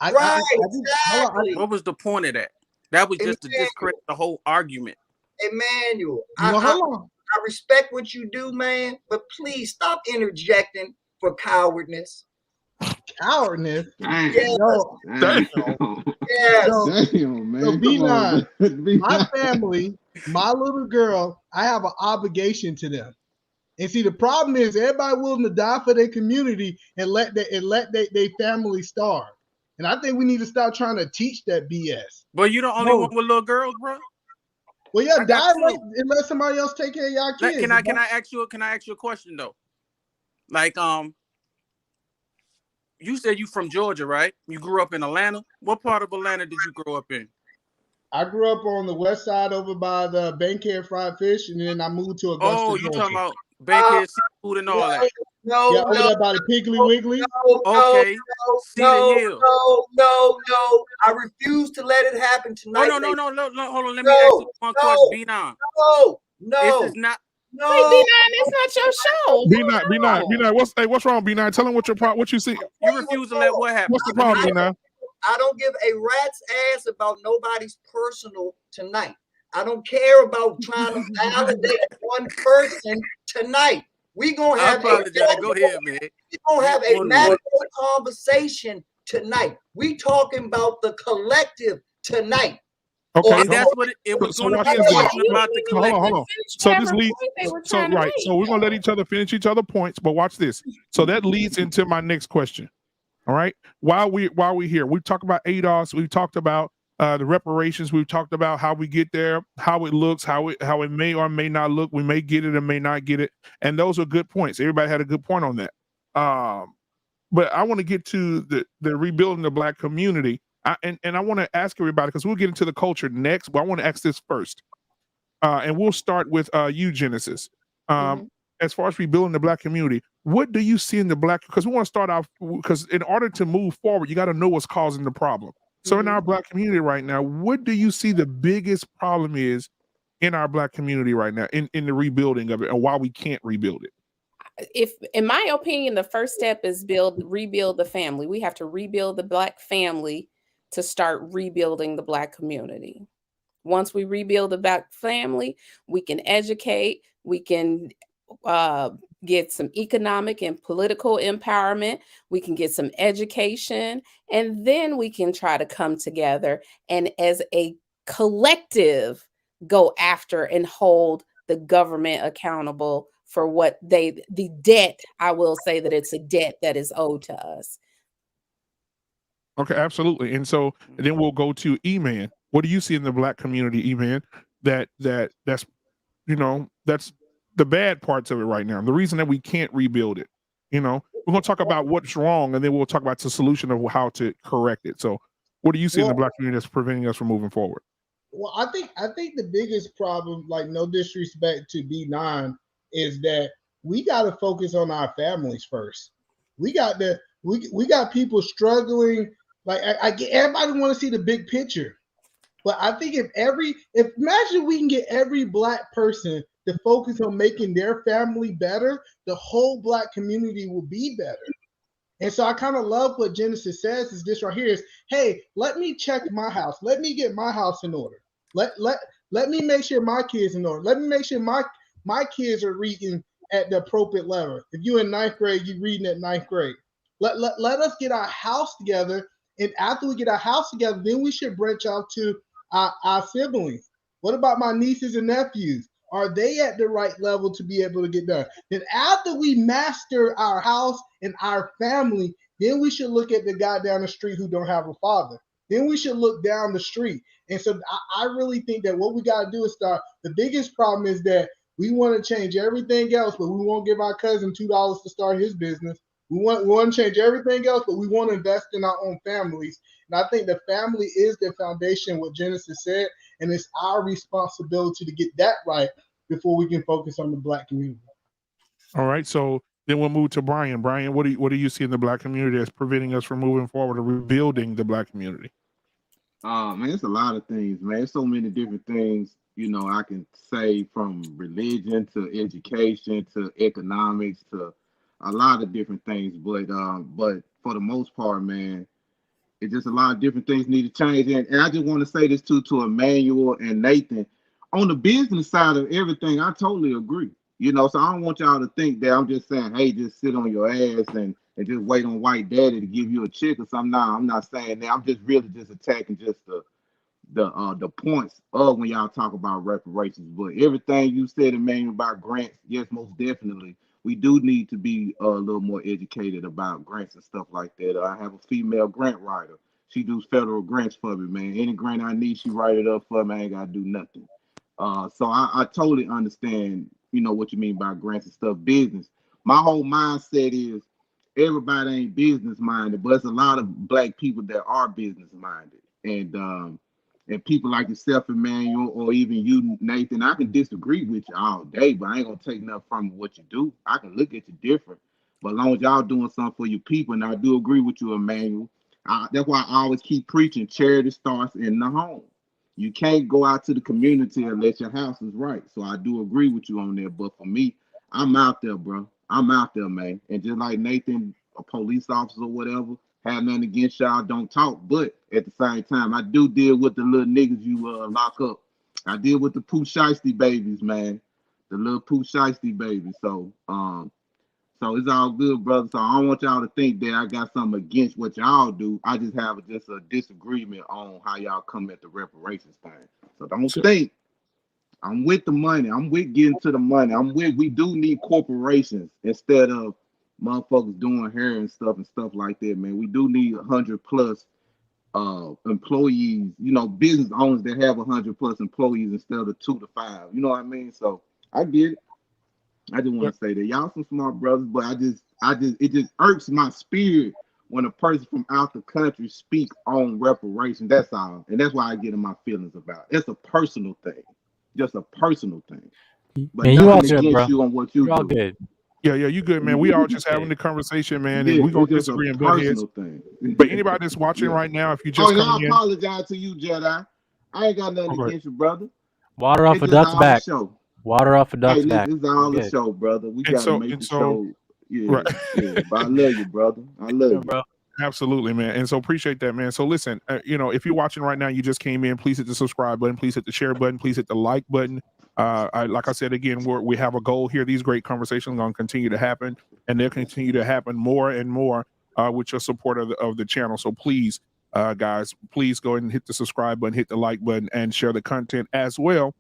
Exactly. What was the point of that? That was just to discredit the whole argument. Emmanuel, hold on. I respect what you do, man, but please stop interjecting for cowardness. Cowardness? Yes. No. Yes. Damn, man. So B9, my family, my little girl, I have an obligation to them. And see, the problem is everybody willing to die for their community and let their family starve. And I think we need to stop trying to teach that BS. But you the only one with little girls, bro. Well, yeah, die and let somebody else take care of y'all kids. Can I ask you a question though? Like, you said you from Georgia, right? You grew up in Atlanta. What part of Atlanta did you grow up in? I grew up on the west side over by the Bankhead Fried Fish, and then I moved to Augusta. Oh, you talking about Bankhead seafood and all that? No, over there by the Piggly Wiggly. Okay. No. I refuse to let it happen tonight. No. Hold on. Let me ask you one question. B9. No. This is not. No. Wait, B9, it's not your show. B9. What's wrong, B9? Tell him what you see. You refuse to let what happen? What's the problem, B9? I don't give a rat's ass about nobody's personal tonight. I don't care about trying to validate one person tonight. We gonna have Go ahead, man. We gonna have a macro conversation tonight. We talking about the collective tonight. Okay, and that's what it was going to be about the collective. Hold on. So this leads. So we're gonna let each other finish each other's points, but watch this. So that leads into my next question. All right. While we here, we talked about ADOS. We talked about the reparations. We've talked about how we get there, how it looks, how it may or may not look. We may get it and may not get it, and those are good points. Everybody had a good point on that. But I want to get to the rebuilding the Black community, and I want to ask everybody, because we'll get into the culture next. But I want to ask this first, and we'll start with you, Genesis. As far as rebuilding the Black community, what do you see in the Black? Because we want to start off, because in order to move forward, you got to know what's causing the problem. So in our Black community right now, what do you see the biggest problem is in our Black community right now, in the rebuilding of it, and why we can't rebuild it? If, in my opinion, the first step is rebuild the family. We have to rebuild the Black family to start rebuilding the Black community. Once we rebuild the Black family, we can educate, we can get some economic and political empowerment, we can get some education, and then we can try to come together and as a collective go after and hold the government accountable for what the debt. I will say that it's a debt that is owed to us. Okay, absolutely. And so then we'll go to E-Man. What do you see in the black community, E-Man, that's that's the bad parts of it right now. The reason that we can't rebuild it. We're gonna talk about what's wrong, and then we'll talk about the solution of how to correct it. So what do you see in the black community that's preventing us from moving forward? Well, I think the biggest problem, like no disrespect to B9, is that we got to focus on our families first. We got people struggling. Like I get everybody want to see the big picture, but I think if imagine we can get every black person to focus on making their family better, the whole black community will be better. And so I kind of love what Genesis says is this right here is, hey, let me check my house. Let me get my house in order. Let me make sure my kids in order. Let me make sure my kids are reading at the appropriate level. If you're in ninth grade, you're reading at ninth grade. Let us get our house together. And after we get our house together, then we should branch out to our siblings. What about my nieces and nephews? Are they at the right level to be able to get done? Then after we master our house and our family, then we should look at the guy down the street who don't have a father. Then we should look down the street. And so I really think that what we got to do is start. The biggest problem is that we want to change everything else, but we won't give our cousin $2 to start his business. We want to change everything else, but we want to invest in our own families. And I think the family is the foundation, what Genesis said, and it's our responsibility to get that right before we can focus on the black community. All right, so then we'll move to Brian. Brian, what do you see in the black community that's preventing us from moving forward or rebuilding the black community? Man, it's a lot of things, man. There's so many different things, I can say, from religion to education to economics to a lot of different things. But for the most part, man, it's just a lot of different things need to change. And I just want to say this too to Emmanuel and Nathan. On the business side of everything, I totally agree. So I don't want y'all to think that I'm just saying, hey, just sit on your ass and just wait on white daddy to give you a check or something. Nah, I'm not saying that. I'm just really just attacking just the points of when y'all talk about reparations. But everything you said, Emmanuel, about grants, yes, most definitely. We do need to be a little more educated about grants and stuff like that. I have a female grant writer. She does federal grants for me, man. Any grant I need, she write it up for me. I ain't got to do nothing. So I totally understand, what you mean by grants and stuff. Business. My whole mindset is everybody ain't business minded, but it's a lot of black people that are business minded. And people like yourself, Emmanuel, or even you, Nathan, I can disagree with you all day, but I ain't gonna take nothing from what you do. I can look at you different, but as long as y'all doing something for your people, and I do agree with you, Emmanuel. That's why I always keep preaching. Charity starts in the home. You can't go out to the community unless your house is right. So I do agree with you on that. But for me, I'm out there, bro. I'm out there, man. And just like Nathan, a police officer or whatever, have nothing against y'all, don't talk. But at the same time, I do deal with the little niggas you lock up. I deal with the Pooh Shiesty babies, man. The little Pooh Shiesty babies. So it's all good, brother. So I don't want y'all to think that I got something against what y'all do. I just have just a disagreement on how y'all come at the reparations thing. So don't think I'm with the money. I'm with getting to the money. We do need corporations instead of motherfuckers doing hair and stuff like that, man. We do need 100+ employees, business owners that have 100+ employees instead of 2 to 5. You know what I mean? So I get it. I just want to say that y'all some smart brothers, but it just irks my spirit when a person from out the country speak on reparations. That's all, and that's why I get in my feelings about it. It's a personal thing, just a personal thing. But man, nothing against you on what you You're all do. good. Yeah, you good, man. We all just having the conversation, man, and Yeah, we gonna it's just disagree a and butt heads. personal thing. But anybody that's watching right now, if you just and I coming in, apologize to you, Jedi. I ain't got nothing against you, brother. Water off a just duck's all back. the show. Water off a duck's Hey, back. listen, it's all We're the good. show, brother. We And gotta so- make and the so- show. Yeah, right. yeah. But I love you, brother. I love you, bro. Absolutely, man. And so appreciate that, man. So listen, if you're watching right now, you just came in, please hit the subscribe button, please hit the share button, please hit the like button. Like I said again, we have a goal here. These great conversations are going to continue to happen, and they'll continue to happen more and more with your support of the channel. So please, guys, please go ahead and hit the subscribe button, hit the like button, and share the content as well.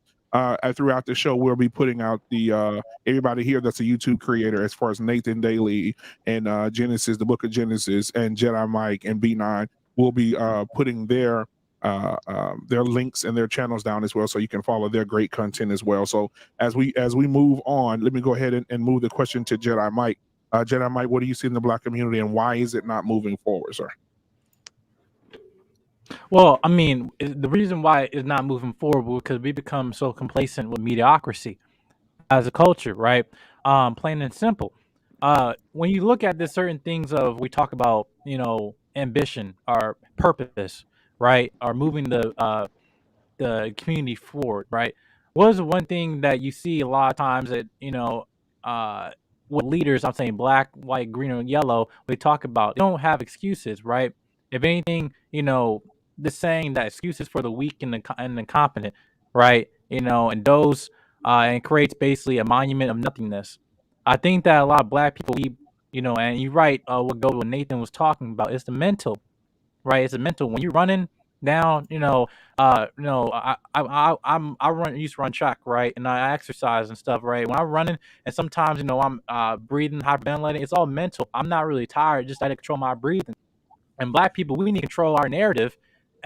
Throughout the show, we'll be putting out the everybody here that's a YouTube creator, as far as Nathan Daly and Genesis, the Book of Genesis, and Jedi Mike and B9. we'll be putting their links and their channels down as well, so you can follow their great content as well. So as we move on, let me go ahead and move the question to Jedi Mike. Jedi Mike, what do you see in the Black community, and why is it not moving forward, sir? Well, I mean, the reason why it's not moving forward is because we become so complacent with mediocrity as a culture, right? Plain and simple. When you look at the certain things of, we talk about, ambition or purpose, right? Or moving the community forward, right? What is the one thing that you see a lot of times that, with leaders, I'm saying black, white, green, and yellow, they talk about, they don't have excuses, right? If anything, the saying that excuses for the weak and the incompetent, right? And those, and creates basically a monument of nothingness. I think that a lot of black people, and you're right, what Nathan was talking about, is the mental, right? It's a mental. When you're running down, used to run track, right? And I exercise and stuff, right? When I'm running, and sometimes, I'm breathing, hyperventilating, it's all mental. I'm not really tired, just I to control my breathing. And black people, we need to control our narrative.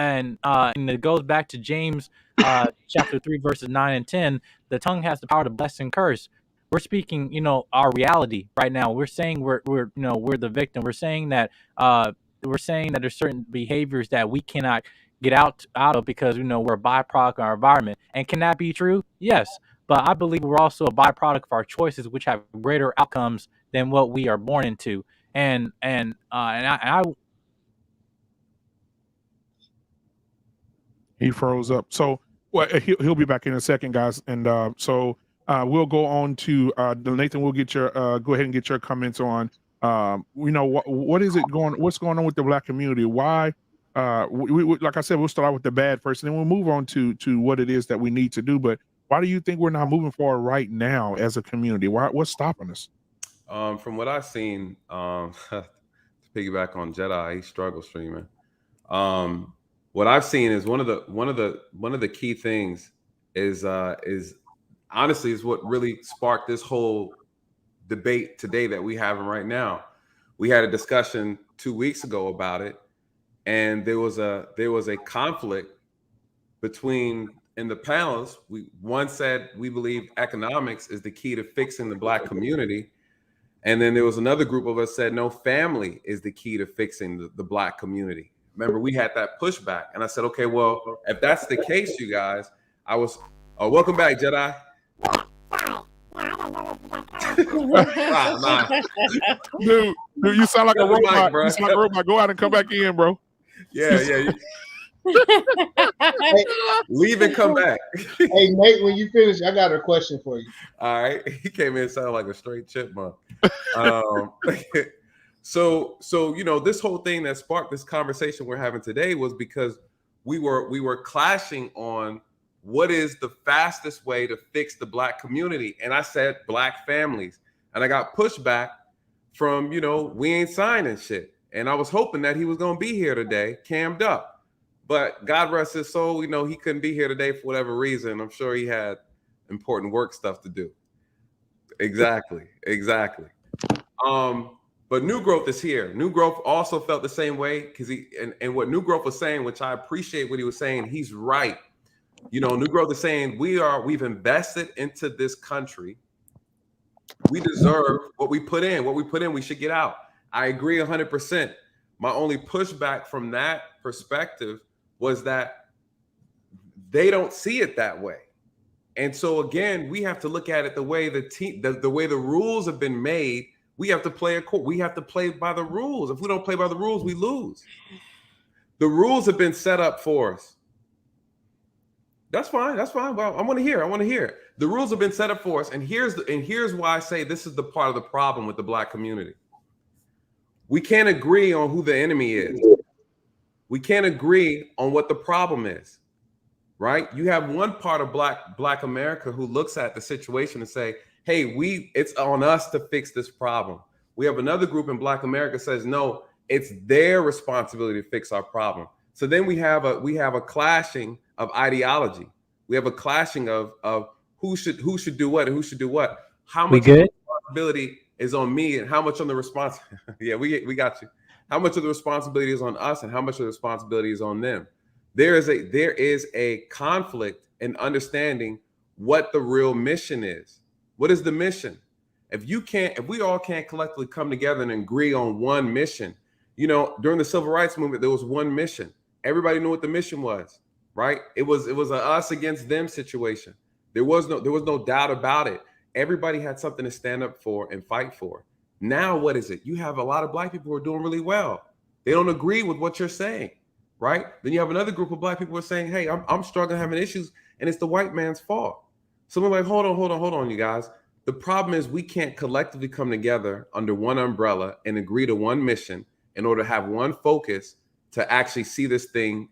And it goes back to James chapter 3, verses 9 and 10. The tongue has the power to bless and curse. We're speaking, our reality right now. We're saying we're the victim. We're saying that there's certain behaviors that we cannot get out of because we're a byproduct of our environment. And can that be true? Yes. But I believe we're also a byproduct of our choices, which have greater outcomes than what we are born into. And I He froze up. So he'll be back in a second, guys. And so we'll go on to Nathan. We'll get your go ahead and get your comments on what's going on with the Black community. Why we like I said, we'll start out with the bad first, and then we'll move on to what it is that we need to do. But why do you think we're not moving forward right now as a community? What's stopping us? From what I've seen, to piggyback on Jedi, he struggles streaming. What I've seen is one of the key things is honestly is what really sparked this whole debate today that we having right now. We had a discussion 2 weeks ago about it, and there was a conflict between, in the panelists. One said we believe economics is the key to fixing the Black community, and then there was another group of us said no, family is the key to fixing the Black community. Remember, we had that pushback, and I said, okay, well, if that's the case, you guys, welcome back, Jedi. Dude, you sound like a robot, bro. You sound like a robot. Go out and come back in, bro. Yeah. Leave and come back. Hey, Nate, when you finish, I got a question for you. All right. He came in sounding like a straight chipmunk. So this whole thing that sparked this conversation we're having today was because we were clashing on what is the fastest way to fix the Black community. And I said Black families. And I got pushback from, we ain't signing shit. And I was hoping that he was going to be here today, cammed up. But God rest his soul, he couldn't be here today for whatever reason. I'm sure he had important work stuff to do. Exactly. But New Growth is here. New Growth also felt the same way because and what New Growth was saying, which I appreciate what he was saying, he's right. New Growth is saying we've invested into this country. We deserve what we put in. What we put in, we should get out. I agree 100%. My only pushback from that perspective was that they don't see it that way. And so again, we have to look at it the way the way the rules have been made. We have to play we have to play by the rules. If we don't play by the rules, we lose. The rules have been set up for us. That's fine. Well, I want to hear. The rules have been set up for us, and here's why I say this is the part of the problem with the Black community. We can't agree on who the enemy is. We can't agree on what the problem is. Right? You have one part of Black America who looks at the situation and say, hey, it's on us to fix this problem. We have another group in Black America says, no, it's their responsibility to fix our problem. So then we have a clashing of ideology. We have a clashing of who should do what and who should do what. How much responsibility is on me and how much on the response? Yeah, we got you. How much of the responsibility is on us and how much of the responsibility is on them? There is a conflict in understanding what the real mission is. What is the mission? If we all can't collectively come together and agree on one mission, during the civil rights movement, there was one mission. Everybody knew what the mission was, right? It was a us against them situation. There was no doubt about it. Everybody had something to stand up for and fight for. Now, what is it? You have a lot of black people who are doing really well. They don't agree with what you're saying, right? Then you have another group of black people who are saying, hey, I'm struggling, having issues, and it's the white man's fault. So we're like, hold on, you guys. The problem is we can't collectively come together under one umbrella and agree to one mission in order to have one focus to actually see this thing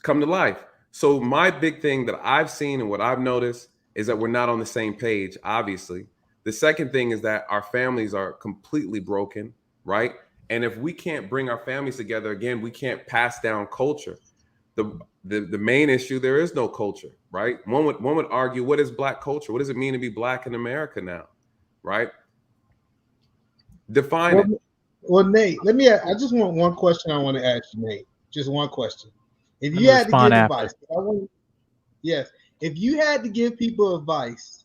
come to life. So my big thing that I've seen and what I've noticed is that we're not on the same page, obviously. The second thing is that our families are completely broken, right? And if we can't bring our families together, again, we can't pass down culture. The main issue, there is no culture, right? One would argue, what is black culture? What does it mean to be black in America now, right? Define it. Well, Nate, I just want one question I want to ask you, Nate. Just one question. If you had to give advice, if you had to give people advice,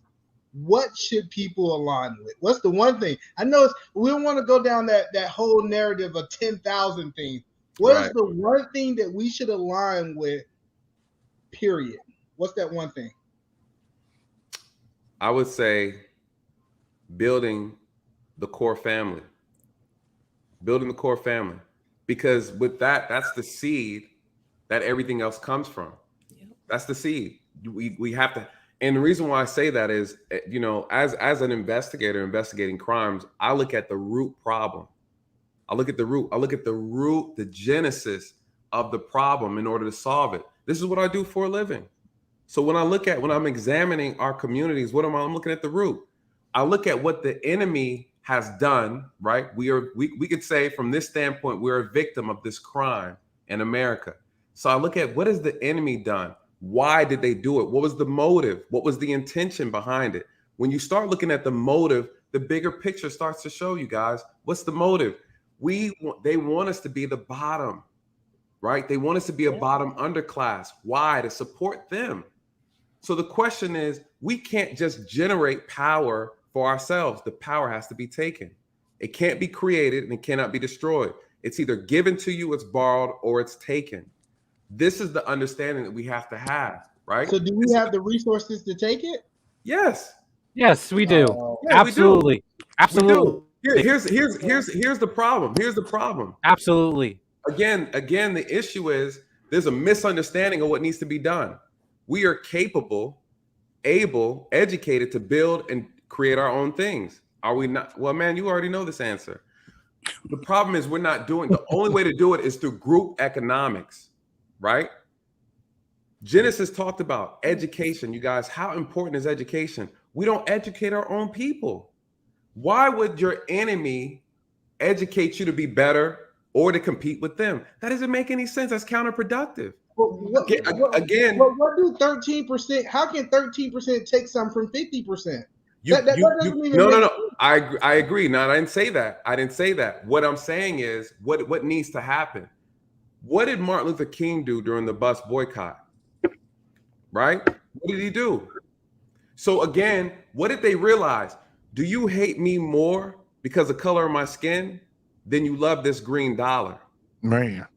what should people align with? What's the one thing? I know we don't want to go down that whole narrative of 10,000 things. What is the one thing that we should align with, period? What's that one thing? I would say building the core family. Building the core family. Because with that's the seed that everything else comes from. Yep. That's the seed. We have to. And the reason why I say that is, as an investigator investigating crimes, I look at the root problem. I look at the root. I look at the genesis of the problem in order to solve it. This is what I do for a living. So when I'm examining our communities, I'm looking at the root. I look at what the enemy has done, right? We could say from this standpoint, we're a victim of this crime in America. So I look at what has the enemy done? Why did they do it? What was the motive? What was the intention behind it? When you start looking at the motive, the bigger picture starts to show you guys, what's the motive? They want us to be the bottom, right? They want us to be a bottom underclass. Why? To support them. So the question is, we can't just generate power for ourselves. The power has to be taken. It can't be created and it cannot be destroyed. It's either given to you, it's borrowed, or it's taken. This is the understanding that we have to have, right? So do we have the resources to take it? Yes. Yes, we do. Yeah, absolutely. We do. Absolutely. Here's the problem. Here's the problem. Absolutely. Again, the issue is there's a misunderstanding of what needs to be done. We are capable, able, educated to build and create our own things. Are we not? Well, man, you already know this answer. The problem is we're not doing. The only way to do it is through group economics. Right? Genesis talked about education. You guys, how important is education? We don't educate our own people. Why would your enemy educate you to be better or to compete with them? That doesn't make any sense. That's counterproductive. What do 13%? How can 13% take some from 50%? No. I agree. Now, I didn't say that. What I'm saying is what needs to happen. What did Martin Luther King do during the bus boycott? Right? What did he do? So again, what did they realize? Do you hate me more because of the color of my skin than you love this green dollar? Man.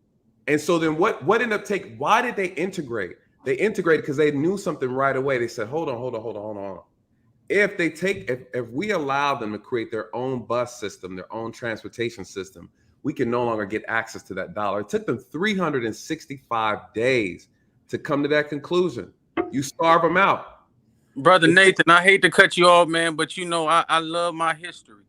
And so then what ended up why did they integrate? They integrated because they knew something right away. They said, hold on. If we allow them to create their own bus system, their own transportation system, we can no longer get access to that dollar. It took them 365 days to come to that conclusion. You starve them out. Brother Nathan, I hate to cut you off, man, but I love my history.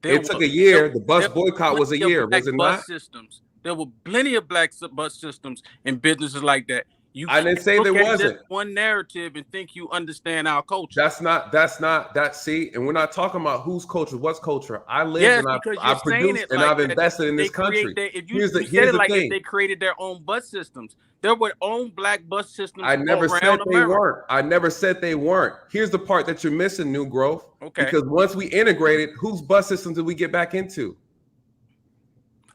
It took a year. The bus boycott was a year, was it not? Systems. There were plenty of black bus systems and businesses like that. I didn't say there wasn't. One narrative and think you understand our culture. That's not. See, and we're not talking about whose culture, what's culture. I live and I produced and I've invested in this country. Here's the thing. They created their own bus systems. There were own black bus systems. I never said they weren't. I never said they weren't. Here's the part that you're missing, New Growth. Okay. Because once we integrated, whose bus systems did we get back into?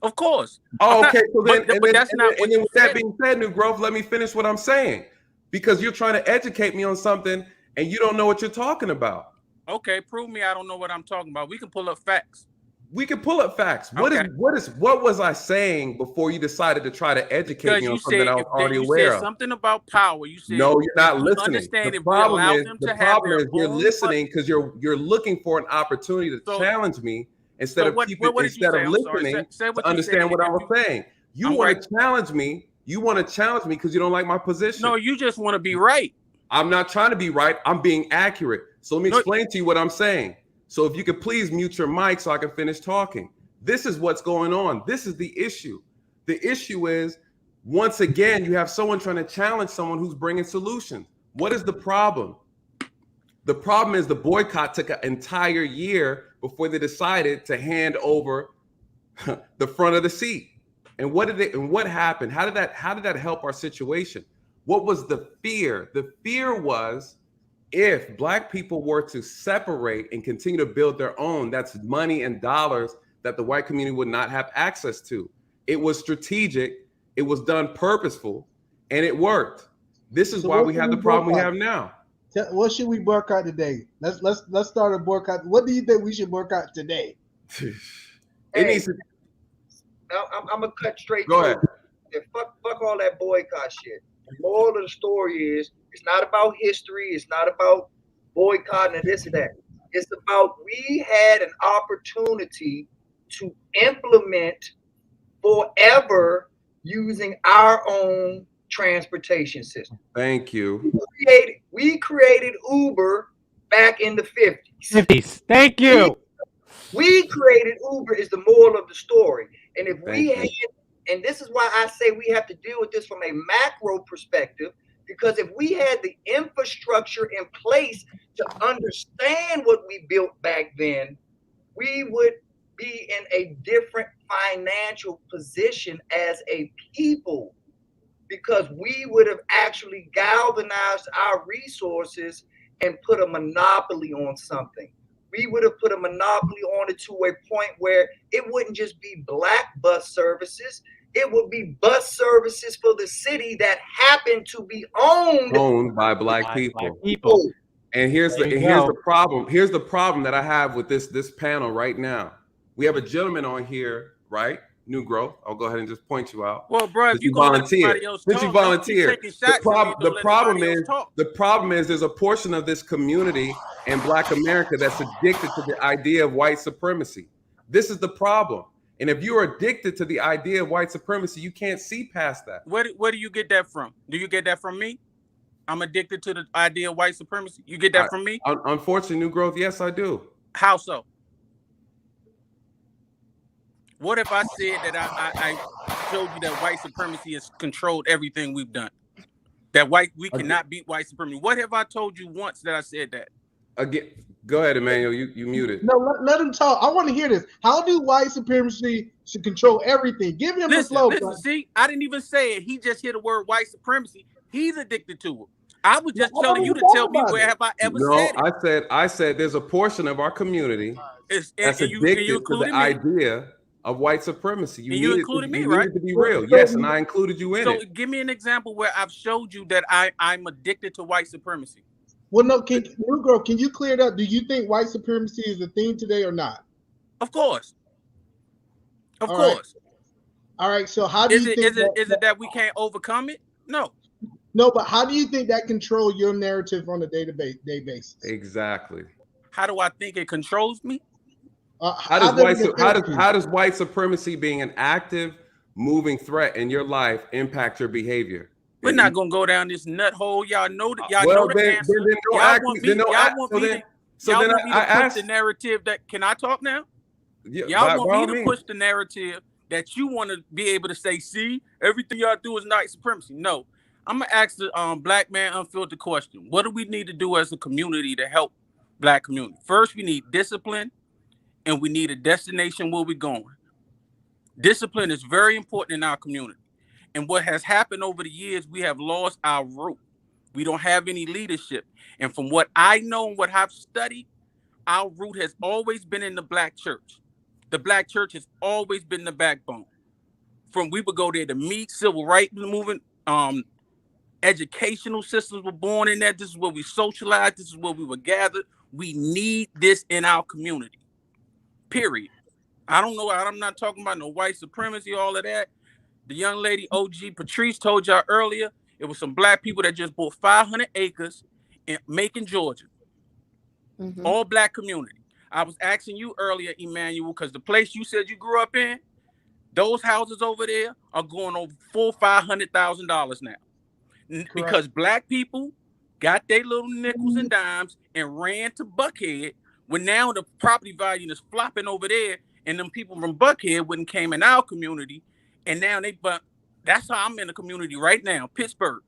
Of course. Oh, okay. So then, but that's not what you with said. that being said, New Growth, let me finish what I'm saying, because you're trying to educate me on something and you don't know what you're talking about. Okay, prove me I don't know what I'm talking about. We can pull up facts. We can pull up facts. Okay. What was I saying before you decided to try to educate me on something I was already aware of? Something about power. You said no, you're not listening. Understand The if we allow problem them is to have their you're own listening because you're looking for an opportunity to challenge me instead of listening to understand what I was saying. You want to challenge me. You want to challenge me because you don't like my position. No, you just want to be right. I'm not trying to be right. I'm being accurate. So let me explain to you what I'm saying. So if you could please mute your mic so I can finish talking. This is what's going on. This is the issue. The issue is, once again, you have someone trying to challenge someone who's bringing solutions. What is the problem? The problem is the boycott took an entire year before they decided to hand over the front of the seat. And what happened? How did that help our situation? What was the fear? The fear was, if Black people were to separate and continue to build their own, that's money and dollars that the white community would not have access to. It was strategic, it was done purposeful, and it worked. This is why we have the problem we have now. What should we boycott today? Let's start a boycott. What do you think we should boycott today? It needs to. I'm gonna cut straight. Go ahead. Fuck all that boycott shit. The moral of the story is, it's not about history. It's not about boycotting and this and that. It's about, we had an opportunity to implement forever using our own transportation system. Thank you. We created Uber back in the 50s. 50s. Thank you. We created Uber is the moral of the story. And if and this is why I say we have to deal with this from a macro perspective, because if we had the infrastructure in place to understand what we built back then, we would be in a different financial position as a people, because we would have actually galvanized our resources and put a monopoly on something. We would have put a monopoly on it to a point where it wouldn't just be Black bus services. It would be bus services for the city that happen to be owned by Black people. And here's the problem. Here's the problem that I have with this panel right now. We have a gentleman on here, right? New Growth. I'll go ahead and just point you out. Well, bro, if you volunteer, the problem is there's a portion of this community in Black America that's addicted to the idea of white supremacy. This is the problem. And if you're addicted to the idea of white supremacy, you can't see past that. Where do you get that from? Do you get that from me? I'm addicted to the idea of white supremacy. You get that from me? Unfortunately, New Growth, yes, I do. How so? What if I said that I showed you that white supremacy has controlled everything we've done? That we cannot beat white supremacy. What have I told you once that I said that? Again, go ahead, Emmanuel. You muted. No, let him talk. I want to hear this. How do white supremacy should control everything? Give him the flow. Listen, see, I didn't even say it. He just hear the word white supremacy. He's addicted to it. I was just telling you to tell me where have I ever said it. I said there's a portion of our community that's addicted to the idea of white supremacy. You included me, right? To be real, yes, and I included you in it. So give me an example where I've showed you that I'm addicted to white supremacy. Well, no, New Girl, can you clear it up? Do you think white supremacy is a thing today or not? Of course. Of course. All right. So how do you think is it that we can't overcome it? No. No, but how do you think that controls your narrative on a day-to-day basis? Exactly. How do I think it controls me? How does white supremacy being an active, moving threat in your life impact your behavior? We're not gonna go down this nut hole. Y'all know that. Y'all know the answer. Y'all want me to push the narrative that. Can I talk now? Y'all want me to push the narrative that you want to be able to say, see, everything y'all do is white supremacy. No, I'm gonna ask the Black Man Unfiltered question. What do we need to do as a community to help Black community? First, we need discipline, and we need a destination where we're going. Discipline is very important in our community. And what has happened over the years, we have lost our root. We don't have any leadership. And from what I know and what I've studied, our root has always been in the Black church. The Black church has always been the backbone. we would go there to meet, civil rights movement, educational systems were born in that. This is where we socialized. This is where we were gathered. We need this in our community. Period. I don't know. I'm not talking about no white supremacy, all of that. The young lady, OG Patrice, told y'all earlier, it was some black people that just bought 500 acres in Macon, Georgia. All black community. I was asking you earlier, Emmanuel, because the place you said you grew up in, those houses over there are going over $400,000-$500,000 now. Because black people got their little nickels and dimes and ran to Buckhead, when now the property value is flopping over there, and them people from Buckhead wouldn't came in our community, and now but that's how I'm in the community right now, Pittsburgh,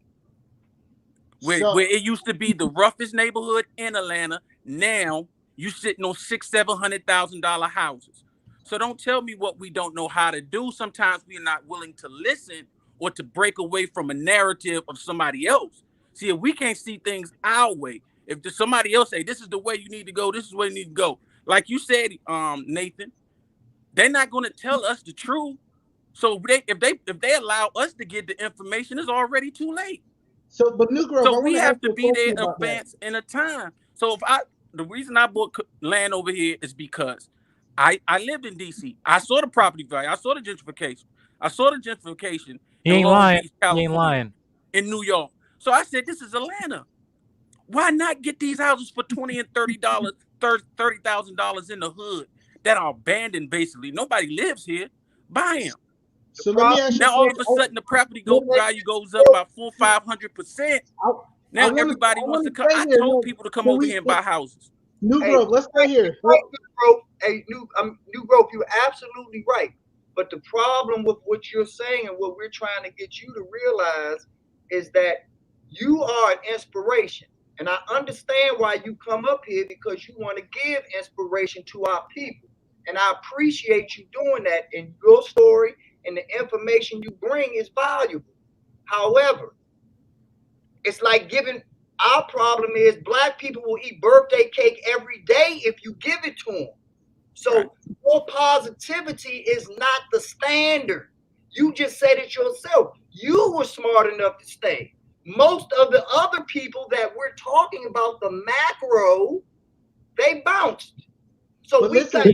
where it used to be the roughest neighborhood in Atlanta. Now you sitting on $600,000-$700,000 houses. So don't tell me what we don't know how to do. Sometimes we're not willing to listen or to break away from a narrative of somebody else. See, if we can't see things our way, if somebody else say, this is the way you need to go, this is where you need to go. Like you said, Nathan, they're not going to tell us the truth. So if they allow us to get the information, it's already too late. So, but New Grove, so we have to be there in advance in a time. So the reason I bought land over here is because I lived in DC. I saw the property value. I saw the gentrification. He ain't Long lying. Beach, California, he ain't lying. In New York. So I said, this is Atlanta. Why not get these houses for $20,000 and $30,000 in the hood that are abandoned? Basically, nobody lives here. Buy them. So let me ask you. Now all of a sudden the property value goes up by 400-500%. Now everybody wants to come. I told people to come over here and buy houses. New Grove, let's stay here. New Grove, you're absolutely right. But the problem with what you're saying and what we're trying to get you to realize is that you are an inspiration. And I understand why you come up here, because you want to give inspiration to our people. And I appreciate you doing that. And your story and the information you bring is valuable. However, it's like our problem is black people will eat birthday cake every day if you give it to them. So your positivity is not the standard. You just said it yourself. You were smart enough to stay. Most of the other people that we're talking about, the macro, they bounced. So we're not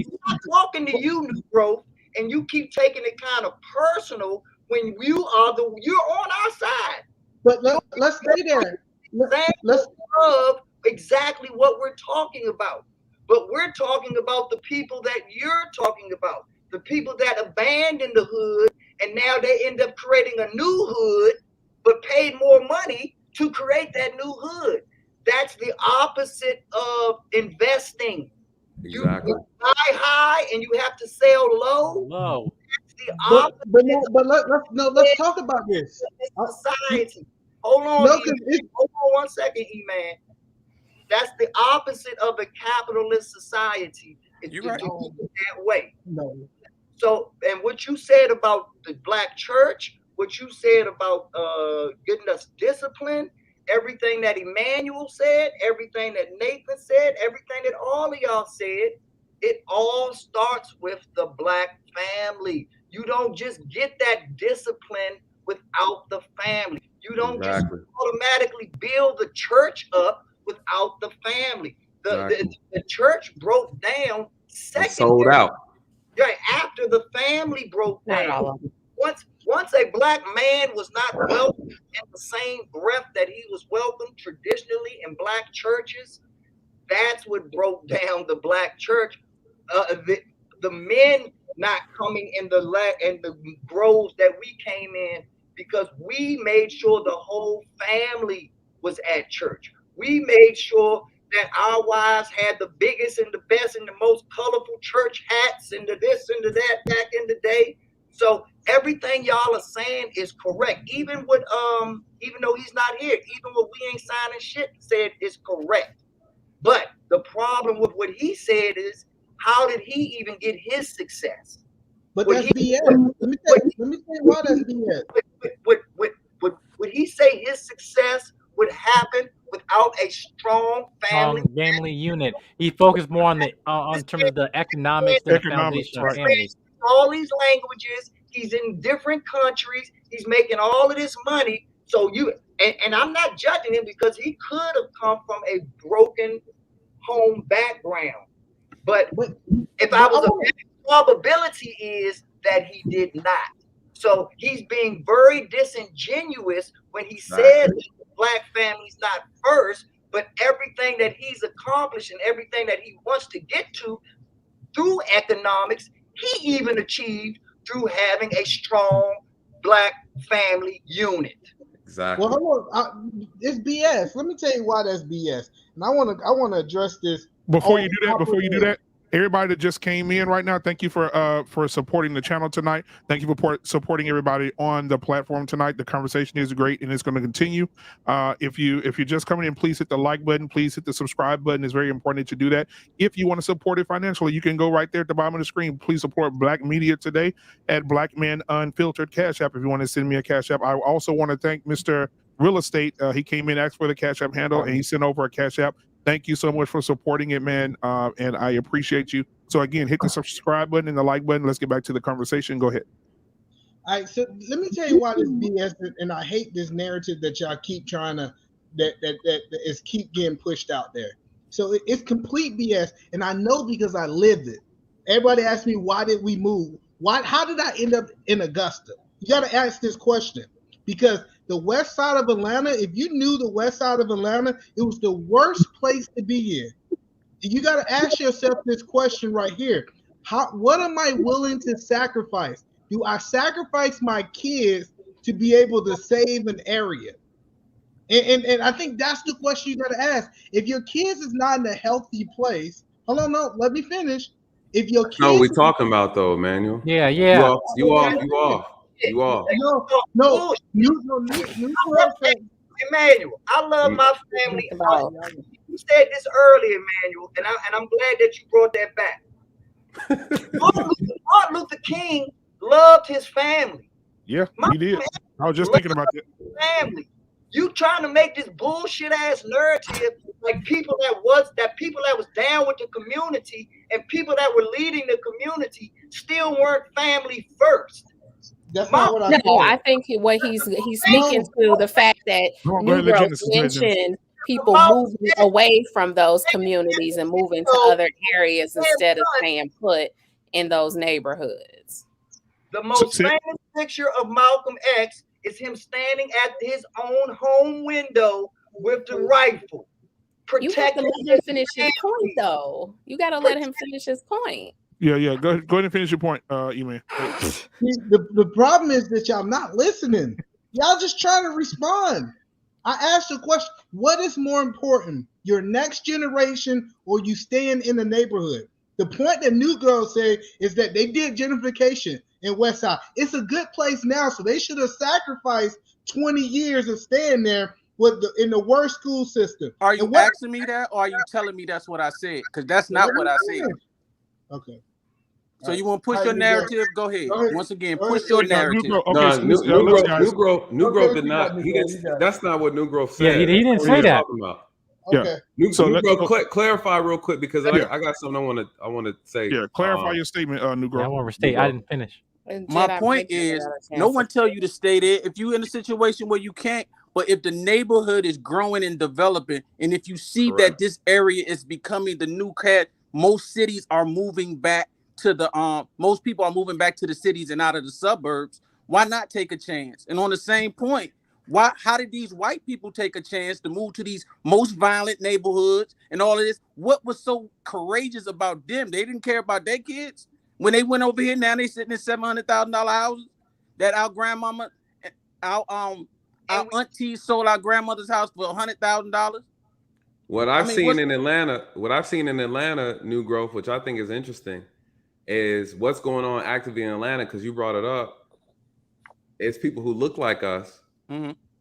talking to you, New Growth, and you keep taking it kind of personal when you're on our side. But let's stay there. Let's love exactly what we're talking about. But we're talking about the people that you're talking about, the people that abandoned the hood, and now they end up creating a new hood, but paid more money to create that new hood. That's the opposite of investing. Exactly. You buy high and you have to sell low. That's the opposite. Let's talk about this. Society. Hold on one second, E-Man. That's the opposite of a capitalist society. You're right. That way. No. So, and what you said about the black church, what you said about getting us disciplined, everything that Emmanuel said, everything that Nathan said, everything that all of y'all said, it all starts with the black family. You don't just get that discipline without the family. You don't just automatically build the church up without the family. The church broke down sold out. Right after the family broke down. Once a black man was not welcomed in the same breath that he was welcomed traditionally in black churches, that's what broke down the black church. The men not coming in the groves that we came in, because we made sure the whole family was at church. We made sure that our wives had the biggest and the best and the most colorful church hats and the this and the that back in the day. So everything y'all are saying is correct. Even though he's not here, even what we ain't signing shit said is correct. But the problem with what he said is, how did he even get his success? But that's BS. Let me tell you why that's BS. Would he say his success would happen without a strong family unit? He focused more on the on terms of the economics and the foundation of families. All these languages, He's in different countries. He's making all of this money. So and I'm not judging him because he could have come from a broken home background. But if I was a probability is that he did not. So he's being very disingenuous when he said that the black family's not first, but everything that he's accomplished and everything that he wants to get to through economics, he even achieved through having a strong black family unit. Exactly. Well, hold on. It's BS. Let me tell you why that's BS. And I want to address this. Before you do that, everybody that just came in right now, thank you for supporting the channel tonight. Thank you for supporting everybody on the platform tonight. The conversation is great and it's going to continue. If you're just coming in, please hit the like button. Please hit the subscribe button. It's very important that you do that. If you want to support it financially, you can go right there at the bottom of the screen. Please support Black Media today at Black Man Unfiltered Cash App. If you want to send me a Cash App, I also want to thank Mr. Real Estate. He came in, asked for the Cash App handle, and he sent over a Cash App. Thank you so much for supporting it, man. And I appreciate you. So again, hit the subscribe button and the like button. Let's get back to the conversation. Go ahead. All right, so let me tell you why this BS, and I hate this narrative that y'all keep trying to that is keep getting pushed out there. So it's complete BS, and I know because I lived it. Everybody asks me, why did we move? How did I end up in Augusta? You got to ask this question, because the west side of Atlanta, if you knew the west side of Atlanta, it was the worst place to be in. You got to ask yourself this question right here. What am I willing to sacrifice? Do I sacrifice my kids to be able to save an area? And I think that's the question you got to ask. If your kids is not in a healthy place, hold on, no, let me finish. If your kids, no, we talking about though, Emmanuel. Yeah. You off. No. Emmanuel, I love my family. You said this earlier, Emmanuel, and I'm glad that you brought that back. Martin Luther King loved his family. Yeah, he did. I was just thinking about that. Family. You trying to make this bullshit ass narrative like people that was down with the community and people that were leading the community still weren't family first. That's not what I said. No, I think what he's speaking to the fact that Negroes mentioned people moving away from those communities and moving to other areas instead of staying put in those neighborhoods. The most famous picture of Malcolm X is him standing at his own home window with the rifle. You have to let him finish his point, though. You got to let him finish his point. Yeah. Go ahead and finish your point, E-Man. The problem is that y'all not listening. Y'all just trying to respond. I asked the question, what is more important, your next generation or you staying in the neighborhood? The point that New Girls say is that they did gentrification in West Side. It's a good place now, so they should have sacrificed 20 years of staying there in the worst school system. Are you asking me that, or are you telling me that's what I said? Because that's not what I said. Okay. So you want to push your narrative? Go ahead. Once again, push your narrative. New Grove did not. He didn't. That's not what New Grove said. Yeah, he didn't say that. Okay. New Grove, clarify real quick because I got something I want to say. Yeah, clarify your statement, New Grove. I want to restate. I didn't finish. My point is, no one tell you to stay there. If you're in a situation where you can't, but if the neighborhood is growing and developing, and if you see that this area is becoming the new most cities are moving back to the most people are moving back to the cities and out of the suburbs. Why not take a chance? And on the same point, how did these white people take a chance to move to these most violent neighborhoods and all of this? What was so courageous about them? They didn't care about their kids. When they went over here, now they sitting in $700,000 houses that our grandmama, our aunties sold our grandmother's house for $100,000. What I've seen in Atlanta, New Growth, which I think is interesting, is what's going on actively in Atlanta, because you brought it up. It's people who look like us,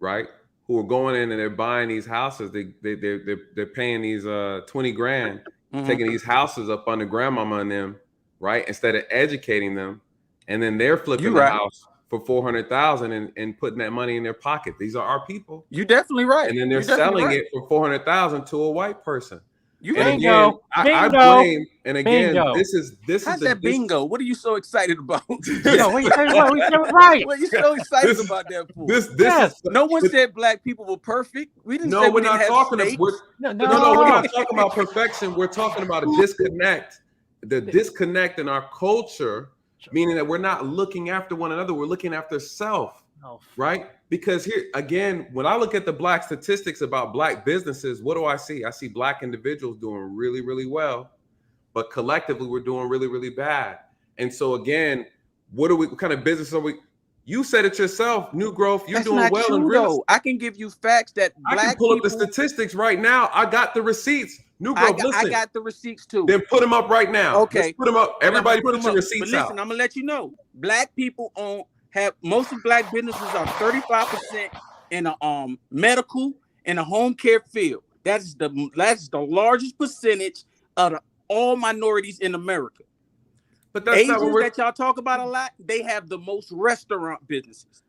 right? Who are going in and they're buying these houses. They're paying these 20 grand, taking these houses up under grandmama and them, right? Instead of educating them, and then they're flipping the house for $400,000 and putting that money in their pocket. These are our people. You definitely right. And then they're selling it for $400,000 to a white person. You And right. again, I blame. And again, Bingo. this is How's the that bingo? What are you so excited about? No, we said what? We said right. What are you so excited about that for? This Yes. is No one said black people were perfect. We didn't say no, we we're didn't not have talking. snakes. No, we're not talking about perfection. We're talking about a disconnect. The disconnect in our culture, meaning that we're not looking after one another. We're looking after self. Oh, Right? Because here again, when I look at the black statistics about black businesses, what do I see? I see black individuals doing really, really well, but collectively we're doing really, really bad. And so again, what kind of business are we? You said it yourself, New Growth. You're That's doing not well in true, real though. estate. I can give you facts that I black can pull up the people. statistics right now. I got the receipts. New Growth, listen. I got the receipts too. Then put them up right now. Okay. Let's put them up. Everybody put your receipts But listen, out. I'm gonna let you know. Black people have most of black businesses are 35% in a medical and a home care field. That's the largest percentage of all minorities in America. But that's Asians not what that y'all talk about a lot, they have the most restaurant businesses.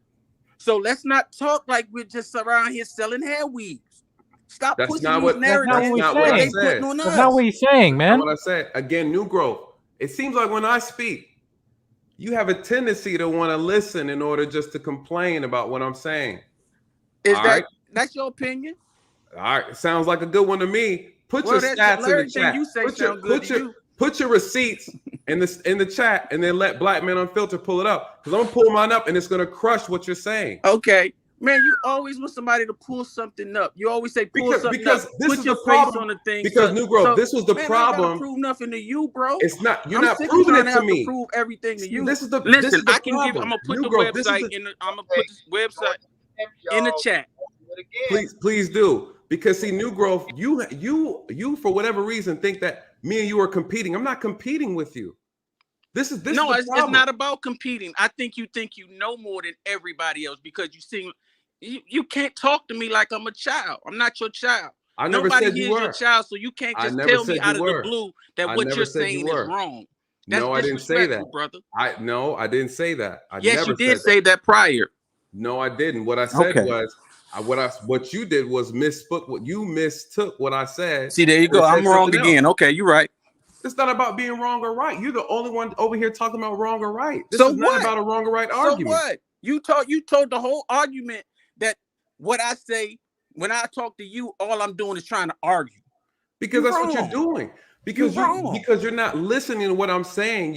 So let's not talk like we're just around here selling hair weaves. Stop pushing these narratives. That's not what I said. That's not what he's saying, man. That's what I said. Again, New Growth. It seems like when I speak, you have a tendency to want to listen in order just to complain about what I'm saying. That's your opinion? All right. Sounds like a good one to me. Put your stats in the chat. You say put your receipts in the chat, and then let Black Men Unfiltered pull it up. Because I'm gonna pull mine up, and it's gonna crush what you're saying. Okay. Man, you always want somebody to pull something up. You always say something because up. This Put is your the face problem. on the thing. Because New Growth, this was the man, problem. I gotta prove nothing to you, bro. It's not. You're I'm not sick proving of it to me. To prove everything to you. This is the. Listen, this is the I can problem. give. I'm gonna put New the Growth, website in. I'm gonna put this website in the chat. Please do. Because see, New Growth, you for whatever reason think that me and you are competing. I'm not competing with you. This is No, it's not about competing. I think you know more than everybody else because you can't talk to me like I'm a child. I'm not your child. Nobody said here you is were. your child, so you can't just tell me out of the blue that what you're saying is wrong. That's no, I didn't say that, brother. I didn't say that. Yes, you did say that prior. No, I didn't. What I said was what you did was mistook what I said. See, there you go. I'm wrong again. Okay, you're right. It's not about being wrong or right. You're the only one over here talking about wrong or right. This so is not about a wrong or right argument. So what? You told the whole argument that what I say when I talk to you, all I'm doing is trying to argue. Because that's what you're doing. Because you're not listening to what I'm saying.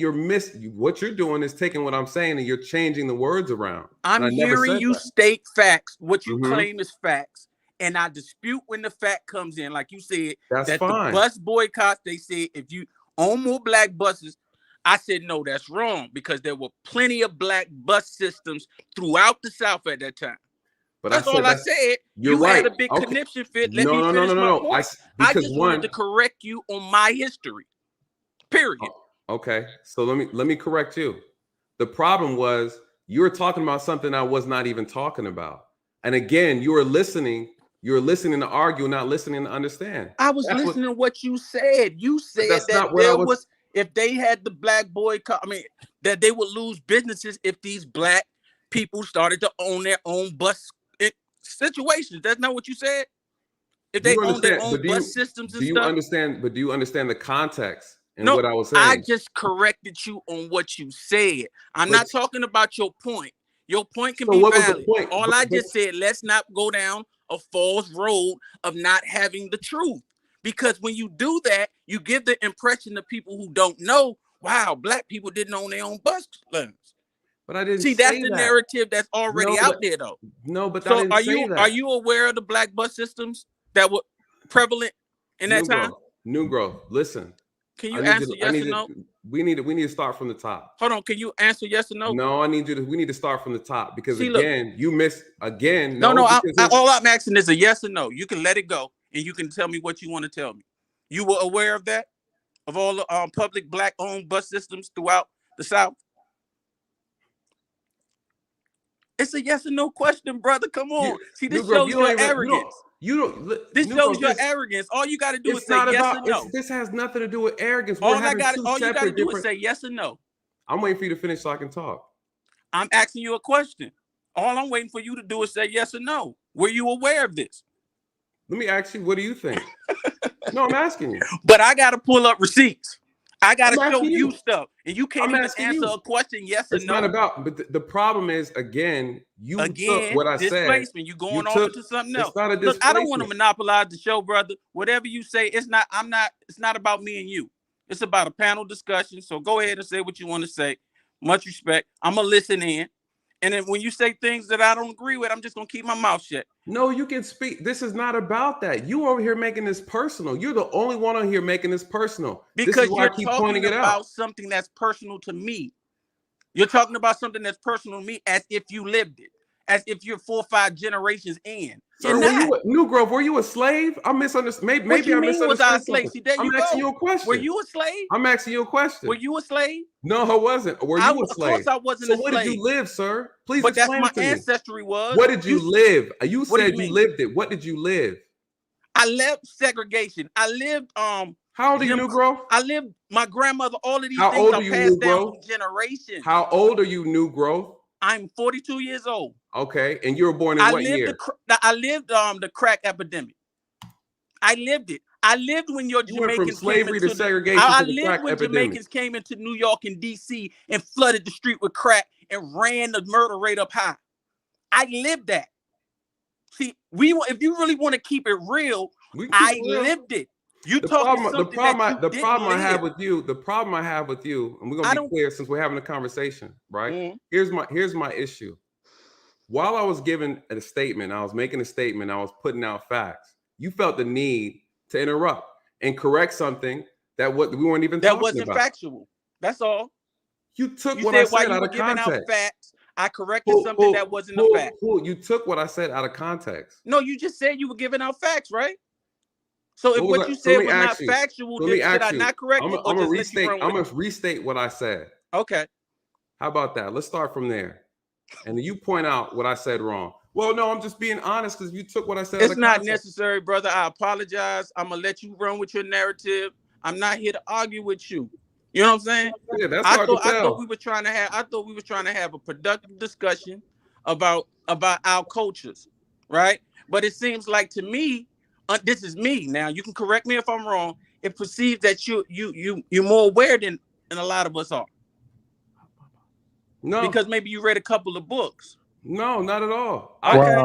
What you're doing is taking what I'm saying and you're changing the words around. I'm hearing you state facts, what you claim is facts, and I dispute when the fact comes in. Like you said, that's fine. The bus boycotts, they said if you own more black buses, I said no, that's wrong because there were plenty of black bus systems throughout the South at that time. But that's all I said. You had a big conniption fit. Let me finish my point. I just wanted to correct you on my history. Period. Okay. So let me correct you. The problem was you were talking about something I was not even talking about. And again, you were listening to argue, not listening to understand. I was listening to what you said. You said that if they had the black boycott, that they would lose businesses if these black people started to own their own bus situations. That's not what you said. If they own their own bus systems and stuff. Do you understand the context and what I was saying? I just corrected you on what you said. I'm not talking about your point. Your point can be valid. All I just said, let's not go down a false road of not having the truth. Because when you do that, you give the impression to people who don't know, wow, black people didn't own their own bus lanes. But I didn't see that's the narrative that's already out there, though. No, but so are you aware of the black bus systems that were prevalent in that time? New Growth. Listen. Can you answer yes or no? We need to start from the top. Hold on. Can you answer yes or no? No, we need to start from the top because you missed again. No. All I'm asking is a yes or no. You can let it go and you can tell me what you want to tell me. You were aware of that? Of all the public black-owned bus systems throughout the South? It's a yes or no question, brother. Come on. See, this shows your arrogance. This shows your arrogance. All you got to do is say yes or no. This has nothing to do with arrogance. All you got to do is say yes or no. I'm waiting for you to finish so I can talk. I'm asking you a question. All I'm waiting for you to do is say yes or no. Were you aware of this? Let me ask you, what do you think? No, I'm asking you. But I got to pull up receipts. I got to I'm show asking you you. stuff, and you can't I'm even asking answer you. a question yes or It's no. not about, but the problem is, again, you took what I said. Displacement. You going off into something else. It's not a Look, I don't want to displacement. monopolize the show, brother. Whatever you say, it's not. It's not about me and you. It's about a panel discussion. So go ahead and say what you want to say. Much respect. I'm gonna listen in, and then when you say things that I don't agree with, I'm just gonna keep my mouth shut. No, you can speak. This is not about that. You over here making this personal. You're the only one on here making this personal. Because this is why you're I keep talking pointing it about out. something that's personal to me. You're talking about something that's personal to me as if you lived it, as if you're 4 or 5 generations in. Sir, New Grove, were you a slave? I misunderstood. Maybe what you I mean misunderstood was I a slave? something. See, there I'm you asking go. you a question. Were you a slave? I'm asking you a question. Were you a slave? No, I wasn't. Were you a slave? Of course I wasn't so a slave. So where did you live, sir? Please but explain that's my to me. ancestry was. What did you live? You said you you lived it. What did you live? I lived segregation. I lived How old are you, New Grove? I lived my grandmother. All of these How things old are are you, passed New down Grove? through generations. How old are you, New Grove? I'm 42 years old. Okay, and you were born in what year? I lived the crack epidemic. I lived it. I lived when your You went Jamaicans from slavery came to segregation to the crack when epidemic. Jamaicans came into New York and DC and flooded the street with crack and ran the murder rate up high. I lived that. See, if you really want to keep it real, lived it. The problem I have with you, and we're gonna be clear since we're having a conversation, right? Here's my issue. While I was giving a statement, I was making a statement, I was putting out facts. You felt the need to interrupt and correct something that we weren't even talking about. That wasn't factual. That's all. You took what I said out of context. Out facts, I corrected something that wasn't a fact. You took what I said out of context. No, you just said you were giving out facts, right? So if what you said was not factual, then should I not correct it? I'm gonna restate what I said. Okay. How about that? Let's start from there. And you point out what I said wrong. Well, no, I'm just being honest because you took what I said. It's not necessary, brother. I apologize. I'm gonna let you run with your narrative. I'm not here to argue with you. You know what I'm saying? Yeah, that's hard to tell. I thought we were trying to have a productive discussion about our cultures, right? But it seems like to me, this is me. Now you can correct me if I'm wrong. It perceives that you're more aware than a lot of us are. No, because maybe you read a couple of books. No, not at all. Okay.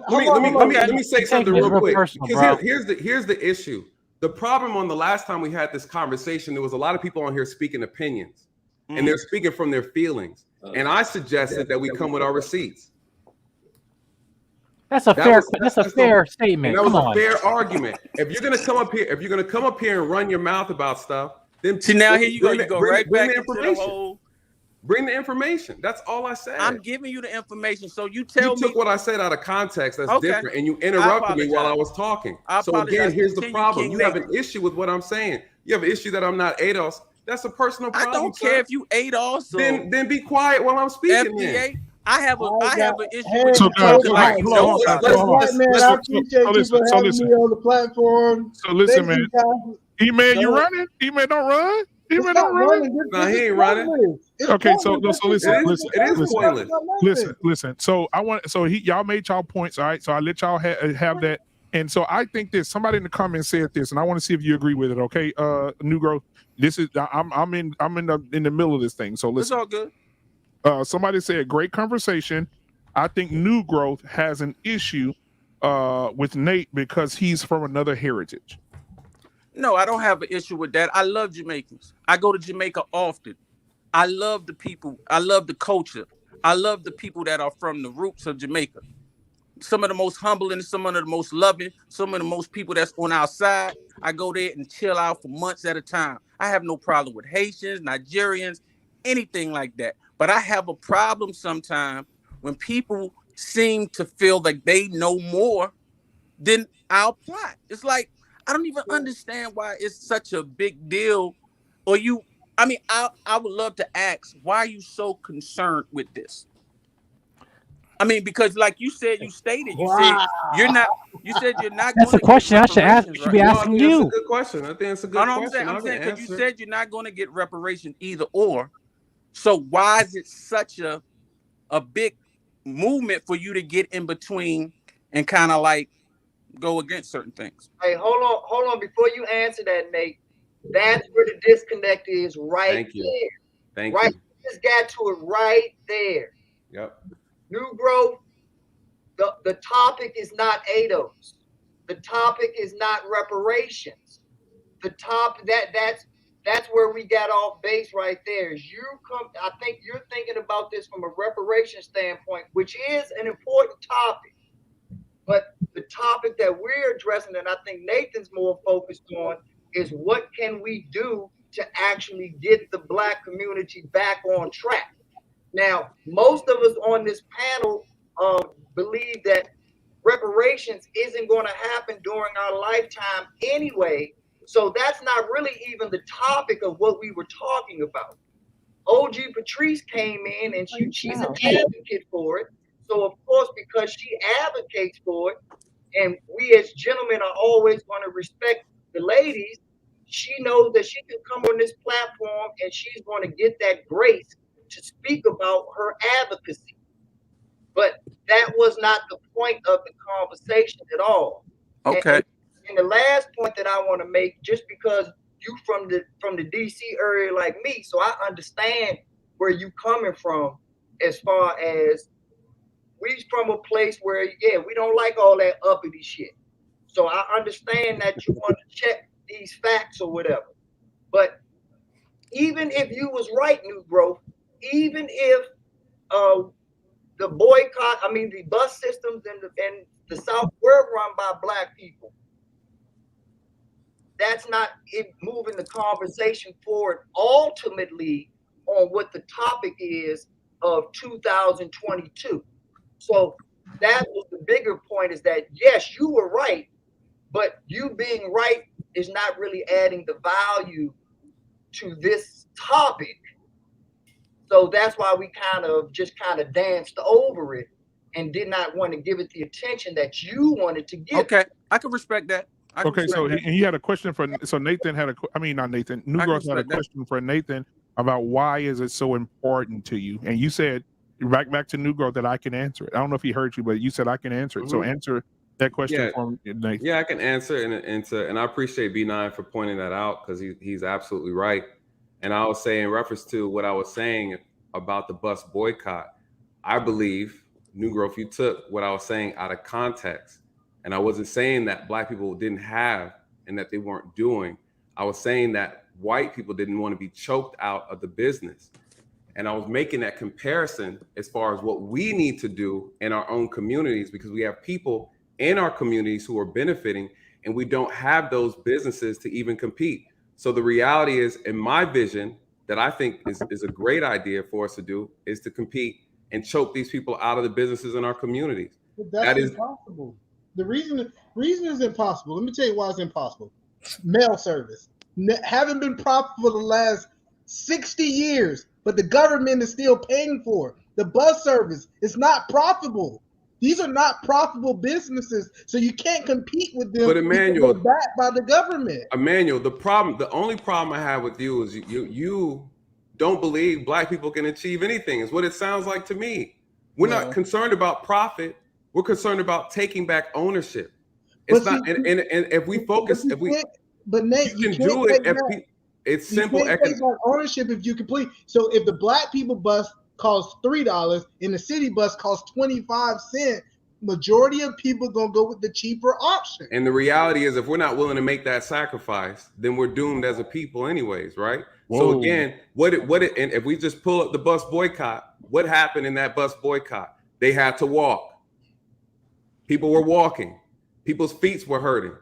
Let me say something real quick. Because here's the issue. The problem on the last time we had this conversation, there was a lot of people on here speaking opinions, and they're speaking from their feelings. And I suggested that we come with our receipts. That's a fair statement. That was a fair argument. If you're gonna come up here and run your mouth about stuff, then see now here you go. You go right back into the whole. Bring the information. That's all I said. I'm giving you the information. So you took what I said out of context. That's different. And you interrupted me while I was talking. So again, here's the problem. You have an issue with what I'm saying. You have an issue that I'm not ADOS. That's a personal problem. I don't care if you ADOS. Then be quiet while I'm speaking. FDA. I have an issue with so guys, I appreciate you for having me on the platform. So listen, man. E-Man, you running? E-Man, don't run. E-Man, don't run. No, he ain't running. Okay, so listen. Listen. So y'all made y'all points, all right? So I let y'all have that. And so I think this. Somebody in the comments said this, and I want to see if you agree with it. Okay, New Growth. This is I'm in the middle of this thing. So listen. It's all good. Somebody said great conversation. I think New Growth has an issue with Nate because he's from another heritage. No, I don't have an issue with that. I love Jamaicans. I go to Jamaica often. I love the people. I love the culture. I love the people that are from the roots of Jamaica. Some of the most humble and some of the most loving, some of the most people that's on our side. I go there and chill out for months at a time. I have no problem with Haitians, Nigerians, anything like that. But I have a problem sometimes when people seem to feel like they know more than our plot. It's like, I don't even understand why it's such a big deal. I would love to ask, why are you so concerned with this? I mean, because like you said, you said you're not That's a question I should ask. Should be asking you. That's a good question. I think it's a good question. I'm saying because you said you're not going to get reparations either or. So why is it such a big movement for you to get in between and kind of like go against certain things. Hey, hold on. Before you answer that, Nate, that's where the disconnect is right Thank you. there. Thank Right, you. you just got to it right there. Yep. New growth. The topic is not ADOS. The topic is not reparations. The top that's where we got off base right there. I think you're thinking about this from a reparation standpoint, which is an important topic. But the topic that we're addressing, and I think Nathan's more focused on, is what can we do to actually get the Black community back on track. Now, most of us on this panel believe that reparations isn't going to happen during our lifetime anyway. So that's not really even the topic of what we were talking about. OG Patrice came in and she's an advocate for it. So of course, because she advocates for it, and we as gentlemen are always going to respect the ladies, she knows that she can come on this platform and she's going to get that grace to speak about her advocacy. But that was not the point of the conversation at all. Okay. And the last point that I want to make, just because you from the DC area like me, so I understand where you coming from as far as we from a place where, yeah, we don't like all that uppity shit. So I understand that you want to check these facts or whatever. But even if you was right, New Growth, even if the boycott, the bus systems in the South were run by Black people, that's not it moving the conversation forward ultimately on what the topic is of 2022. So that was the bigger point, is that yes, you were right, but you being right is not really adding the value to this topic. So that's why we kind of danced over it and did not want to give it the attention that you wanted to give. Okay, I can respect that. Okay, so he had a question for, so Nathan had not Nathan, New Growth had a question for Nathan about why is it so important to you? And you said, back to New Growth, that I can answer it. I don't know if he heard you, but you said I can answer it. Mm-hmm. So answer that question from Nathan. Yeah, I can answer and I appreciate B9 for pointing that out, because he's absolutely right. And I was saying, in reference to what I was saying about the bus boycott, I believe, New Growth, you took what I was saying out of context. And I wasn't saying that Black people didn't have and that they weren't doing. I was saying that white people didn't want to be choked out of the business. And I was making that comparison as far as what we need to do in our own communities, because we have people in our communities who are benefiting and we don't have those businesses to even compete. So the reality is, in my vision, that I think is a great idea for us to do, is to compete and choke these people out of the businesses in our communities. But that's impossible. The reason is impossible. Let me tell you why it's impossible. Mail service haven't been profitable for the last 60 years, but the government is still paying for it. The bus service is not profitable. These are not profitable businesses, so you can't compete with them. But Emmanuel, backed by the government. Emmanuel, the only problem I have with you is you don't believe Black people can achieve anything. Is what it sounds like to me. We're not concerned about profit. We're concerned about taking back ownership. It's not, and if we focus, but Nate, you can do it. It's simple. Ownership if you complete. So if the Black people bus costs $3 and the city bus costs 25 cents, majority of people gonna go with the cheaper option. And the reality is, if we're not willing to make that sacrifice, then we're doomed as a people, anyways, right? Whoa. So again, and if we just pull up the bus boycott, what happened in that bus boycott? They had to walk. People were walking. People's feet were hurting.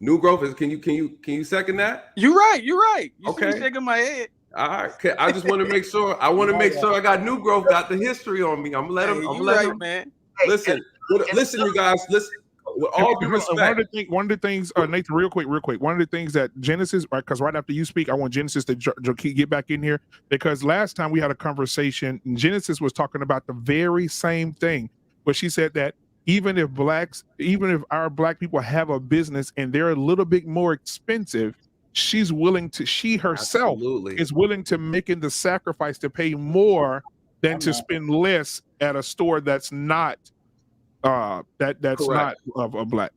New Growth is. Can you second that? You're right. You okay. See me shaking my head. All right. I just want to make sure. I want to make sure I got New Growth, got the history on me. I'm gonna let him. I'm let him. Man. Listen, you guys. Listen. With all due respect, one of the things, Nathan, real quick. One of the things that Genesis, right? Because right after you speak, I want Genesis to get back in here, because last time we had a conversation, and Genesis was talking about the very same thing, where she said that even if our Black people have a business and they're a little bit more expensive, she herself is willing to make the sacrifice to pay more than to spend less at a store that's not that's Correct. not of a black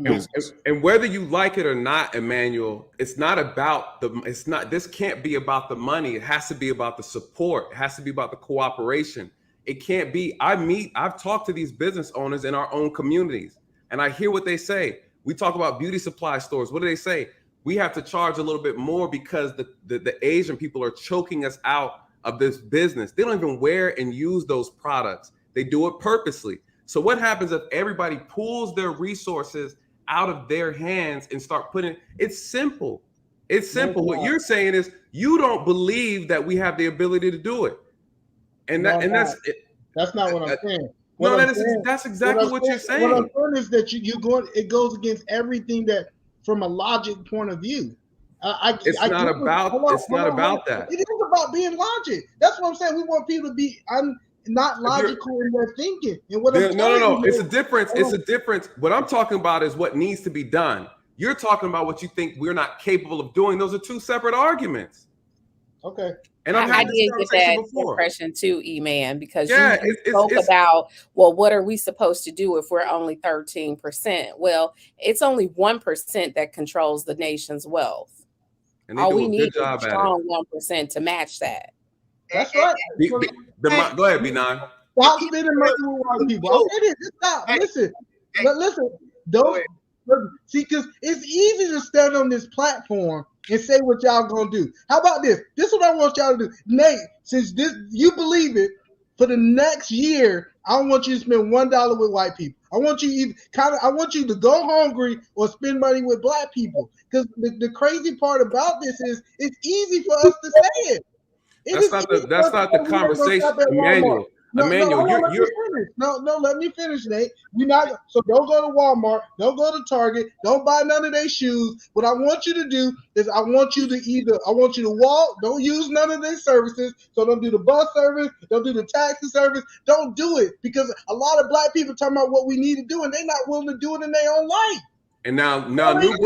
business. And whether you like it or not, Emmanuel, it's not about this can't be about the money. It has to be about the support. It has to be about the cooperation. It can't be, I've talked to these business owners in our own communities, and I hear what they say. We talk about beauty supply stores. What do they say? We have to charge a little bit more because the Asian people are choking us out of this business. They don't even wear and use those products. They do it purposely. So what happens if everybody pulls their resources out of their hands and start putting, it's simple. It's simple. What you're saying is you don't believe that we have the ability to do it. And that's not what I'm saying. That's exactly what you're saying. What I'm saying is that it goes against everything that from a logic point of view. It's not about that. It is about being logic. That's what I'm saying. We want people to be not logical in their thinking. And what no. It's a difference. It's a difference. What I'm talking about is what needs to be done. You're talking about what you think we're not capable of doing. Those are two separate arguments. Okay. And I did get that impression too, E-Man, because you spoke about, well, what are we supposed to do if we're only 13%? Well, it's only 1% that controls the nation's wealth. All we need is a strong 1% to match that. That's right. Go ahead, B9. Stop spending money with white people. Stop. Listen. Don't see, because it's easy to stand on this platform and say what y'all gonna do. How about this? This is what I want y'all to do. Nate, since you believe it, for the next year, I don't want you to spend $1 with white people. I want you to go hungry or spend money with black people. Because the crazy part about this is it's easy for us to say it. That's not the conversation, Emmanuel. Let me finish, Nate. So don't go to Walmart, don't go to Target, don't buy none of their shoes. What I want you to do is I want you to walk, don't use none of their services. So don't do the bus service, don't do the taxi service, don't do it, because a lot of black people talking about what we need to do and they're not willing to do it in their own life. And now New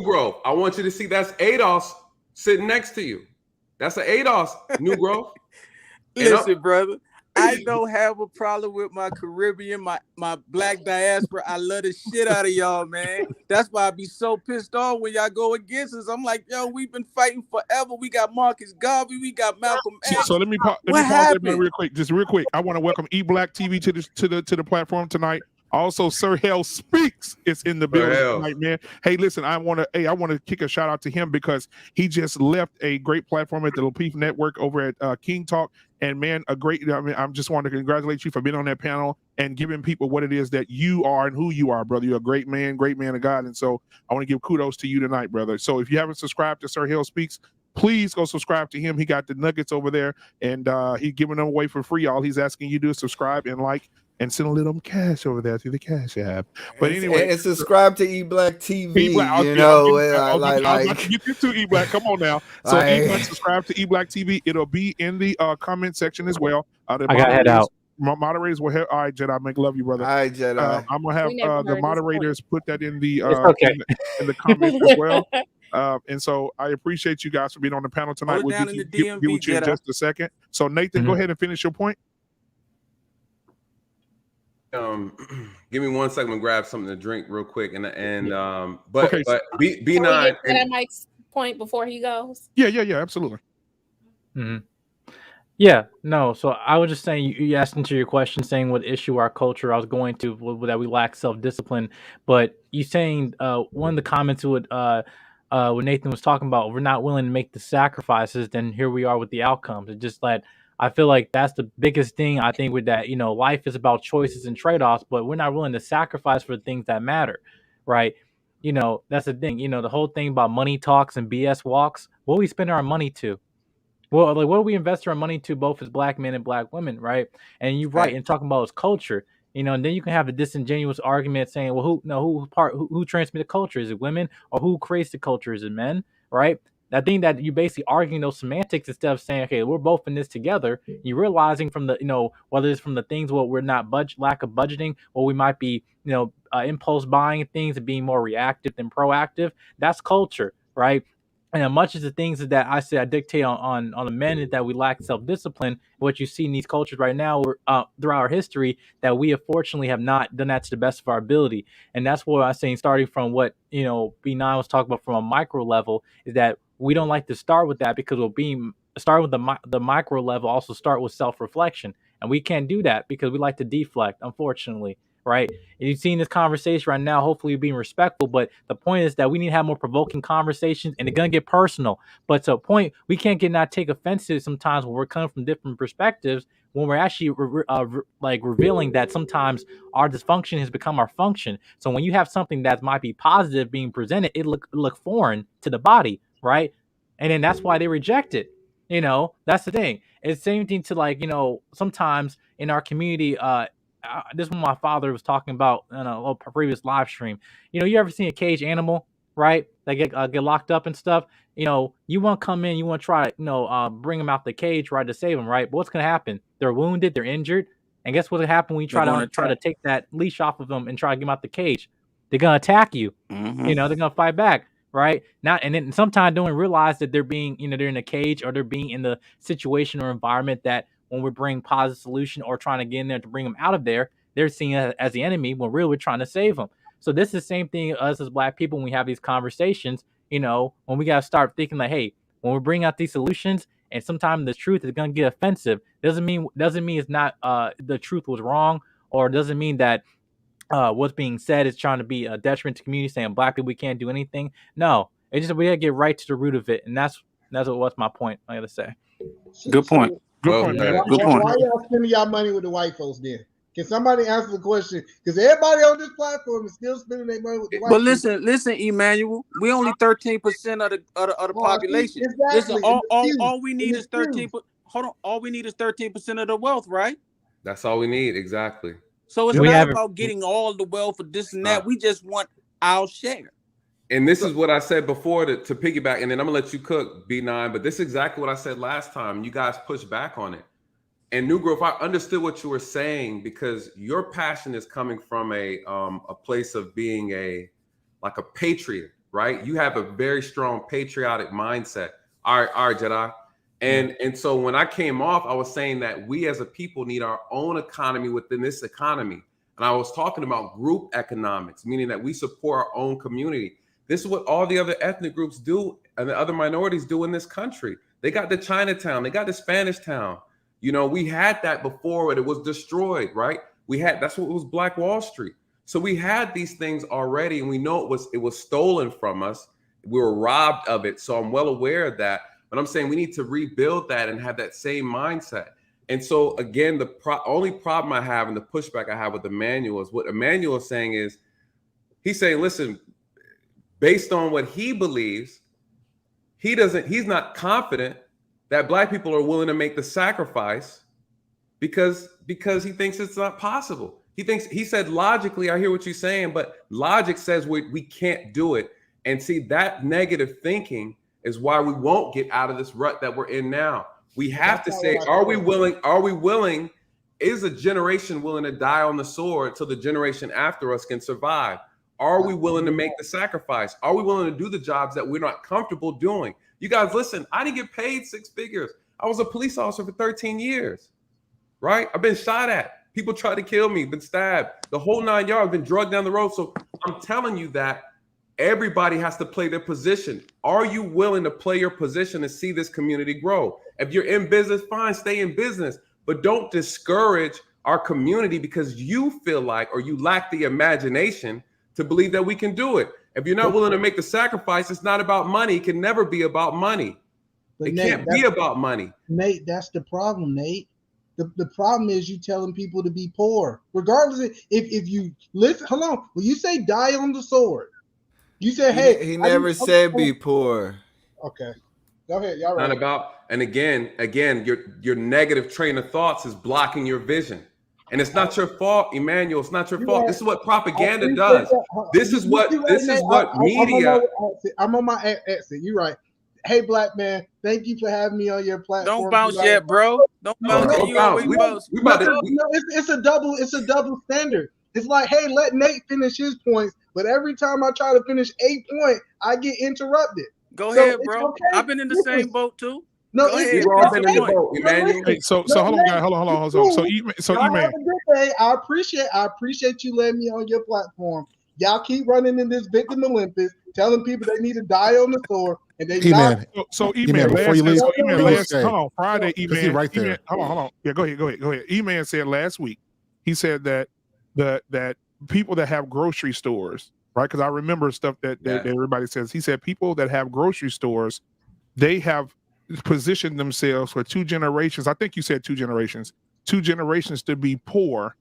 Grove, I want you to see that's ADOS sitting next to you. That's an ADOS, New Grove. Listen, brother, I don't have a problem with my Caribbean, my black diaspora. I love the shit out of y'all, man. That's why I be so pissed off when y'all go against us. I'm like, yo, we've been fighting forever. We got Marcus Garvey, we got Malcolm X. So let me pause real quick. Just real quick. I want to welcome eBlack TV to the platform tonight. Also, Sir Hell Speaks is in the building tonight, man. Hey, listen, I want to kick a shout out to him because he just left a great platform at the Lapeef Network over at King Talk. And man, I just want to congratulate you for being on that panel and giving people what it is that you are and who you are, brother. You're a great man of God. And so I want to give kudos to you tonight, brother. So if you haven't subscribed to Sir Hell Speaks, please go subscribe to him. He got the nuggets over there and he's giving them away for free. All he's asking you to do is subscribe and like and send a little cash over there through the Cash App. But anyway, and subscribe to eBlack TV. I'll get you to eBlack. Come on now. So eBlack, subscribe to eBlack TV. It'll be in the comment section as well. I got to head out. Moderators will help. All right, Jedi, make love you, brother. All right, Jedi. I'm gonna have the moderators put that in the in the comments as well. And so I appreciate you guys for being on the panel tonight. We'll get with you in just a second. So Nathan, go ahead and finish your point. Give me 1 second to grab something to drink real quick, but B9. Can I make point before he goes? Yeah, absolutely. Mm-hmm. Yeah, no. So I was just saying, you asked into your question, saying what issue our culture I was going to that we lack self-discipline, but you saying one of the comments when Nathan was talking about, we're not willing to make the sacrifices, then here we are with the outcomes. It's just like, I feel like that's the biggest thing I think with that, life is about choices and trade-offs, but we're not willing to sacrifice for the things that matter, right? That's the thing, the whole thing about money talks and BS walks, what do we spend our money to? Well, like, what do we invest our money to, both as black men and black women, right? And you're right in talking about his culture, and then you can have a disingenuous argument saying, well, who transmits the culture? Is it women, or who creates the culture? Is it men, right? I think that you basically arguing those semantics instead of saying, okay, we're both in this together. You're realizing from the, whether it's from the things where we're not lack of budgeting, or we might be, impulse buying things and being more reactive than proactive. That's culture, right? And much as the things that I say I dictate on the men is that we lack self-discipline. What you see in these cultures right now, throughout our history, that we unfortunately have not done that to the best of our ability. And that's what I'm saying, starting from what B9 was talking about from a micro level, is that we don't like to start with that, because we'll start with the micro level, also start with self-reflection. And we can't do that because we like to deflect, unfortunately. Right? And you've seen this conversation right now. Hopefully, you're being respectful. But the point is that we need to have more provoking conversations, and they're gonna get personal. But to a point, we can't not take offensive sometimes when we're coming from different perspectives. When we're actually revealing that sometimes our dysfunction has become our function. So when you have something that might be positive being presented, it look foreign to the body, right? And then that's why they reject it. That's the thing. It's the same thing to sometimes in our community. This is what my father was talking about in a previous live stream. You ever seen a cage animal, right? They get locked up and stuff. You want to come in, you want to try to, bring them out the cage, right, to save them, right? But what's going to happen? They're wounded, they're injured. And guess what's going to happen when you try to take that leash off of them and try to get them out the cage? They're going to attack you. Mm-hmm. They're going to fight back, right? And then sometimes don't realize that they're being, they're in a cage, or they're being in the situation or environment that when we bring positive solution or trying to get in there to bring them out of there, they're seen as the enemy, when really we're trying to save them. So this is the same thing us as Black people when we have these conversations, when we got to start thinking like, hey, when we bring out these solutions, and sometimes the truth is going to get offensive, doesn't mean it's not the truth was wrong, or doesn't mean that what's being said is trying to be a detriment to the community, saying Black people, we can't do anything. No, it's just we got to get right to the root of it. And that's what's my point, I got to say. Good point. Good point, man. Good point. Why y'all spending y'all money with the white folks then? Can somebody answer the question? Because everybody on this platform is still spending their money with the white But folks. listen, Emmanuel, we only 13% of the population. Exactly. Listen, all we need is 13%. Hold on, all we need is 13% of the wealth, right? That's all we need, exactly. So it's not about getting all the wealth for this and that. We just want our share. And this is what I said before to piggyback, and then I'm gonna let you cook, B9. But this is exactly what I said last time. You guys pushed back on it. And New Growth, I understood what you were saying, because your passion is coming from a place of being a patriot, right? You have a very strong patriotic mindset. All right, Jedi. And so when I came off, I was saying that we as a people need our own economy within this economy. And I was talking about group economics, meaning that we support our own community. This is what all the other ethnic groups do and the other minorities do in this country. They got the Chinatown, they got the Spanish town. We had that before, and it was destroyed, right? That's what was Black Wall Street. So we had these things already, and we know it was stolen from us. We were robbed of it. So I'm well aware of that. But I'm saying we need to rebuild that and have that same mindset. And so again, the only problem I have and the pushback I have with Emmanuel is what Emmanuel is saying is, he's saying, listen, based on what he believes, he's not confident that Black people are willing to make the sacrifice because he thinks it's not possible. He said logically, I hear what you're saying, but logic says we can't do it. And see, that negative thinking is why we won't get out of this rut that we're in now. We have to say, are we willing? Is a generation willing to die on the sword so the generation after us can survive? Are we willing to make the sacrifice? Are we willing to do the jobs that we're not comfortable doing? You guys, listen, I didn't get paid 6 figures. I was a police officer for 13 years, right? I've been shot at. People tried to kill me, been stabbed. The whole 9 yards, been drugged down the road. So I'm telling you that everybody has to play their position. Are you willing to play your position and see this community grow? If you're in business, fine, stay in business. But don't discourage our community because you feel like, or you lack the imagination to believe that we can do it. If you're not willing to make the sacrifice, it's not about money. It can never be about money. It can't be about money. Nate, that's the problem, Nate. The problem is you telling people to be poor. Regardless of if you listen, hold on. When you say die on the sword, you say, hey. He never said be poor. Okay. Go ahead. Y'all right. Not about, and again, your negative train of thoughts is blocking your vision. And it's not your fault, Emmanuel. It's not your fault. This is what propaganda does. This is what media. I'm on my exit. You're right. Hey, Black man, thank you for having me on your platform. Don't bounce yet, bro. Don't bounce. It's a double standard. It's like, hey, let Nate finish his points, but every time I try to finish 8 points, I get interrupted. Go So ahead, it's bro. okay. I've been in the Listen, same boat too. no, Go it's ahead. We've all Finish been your in the point. boat, Emmanuel. Hey, so hold on, guys. Hold on. So y'all have a good day. I appreciate you letting me on your platform. Y'all keep running in this victim Olympics, telling people they need to die on the sword, and they not. E-Man, So E-Man, before you leave, hold on, Friday, because he right there. E-Man, hold on. Yeah, go ahead. E-Man said last week, he said that that people that have grocery stores, right? Because I remember stuff that everybody says. He said people that have grocery stores, they have positioned themselves for 2 generations. I think you said 2 generations to be poor,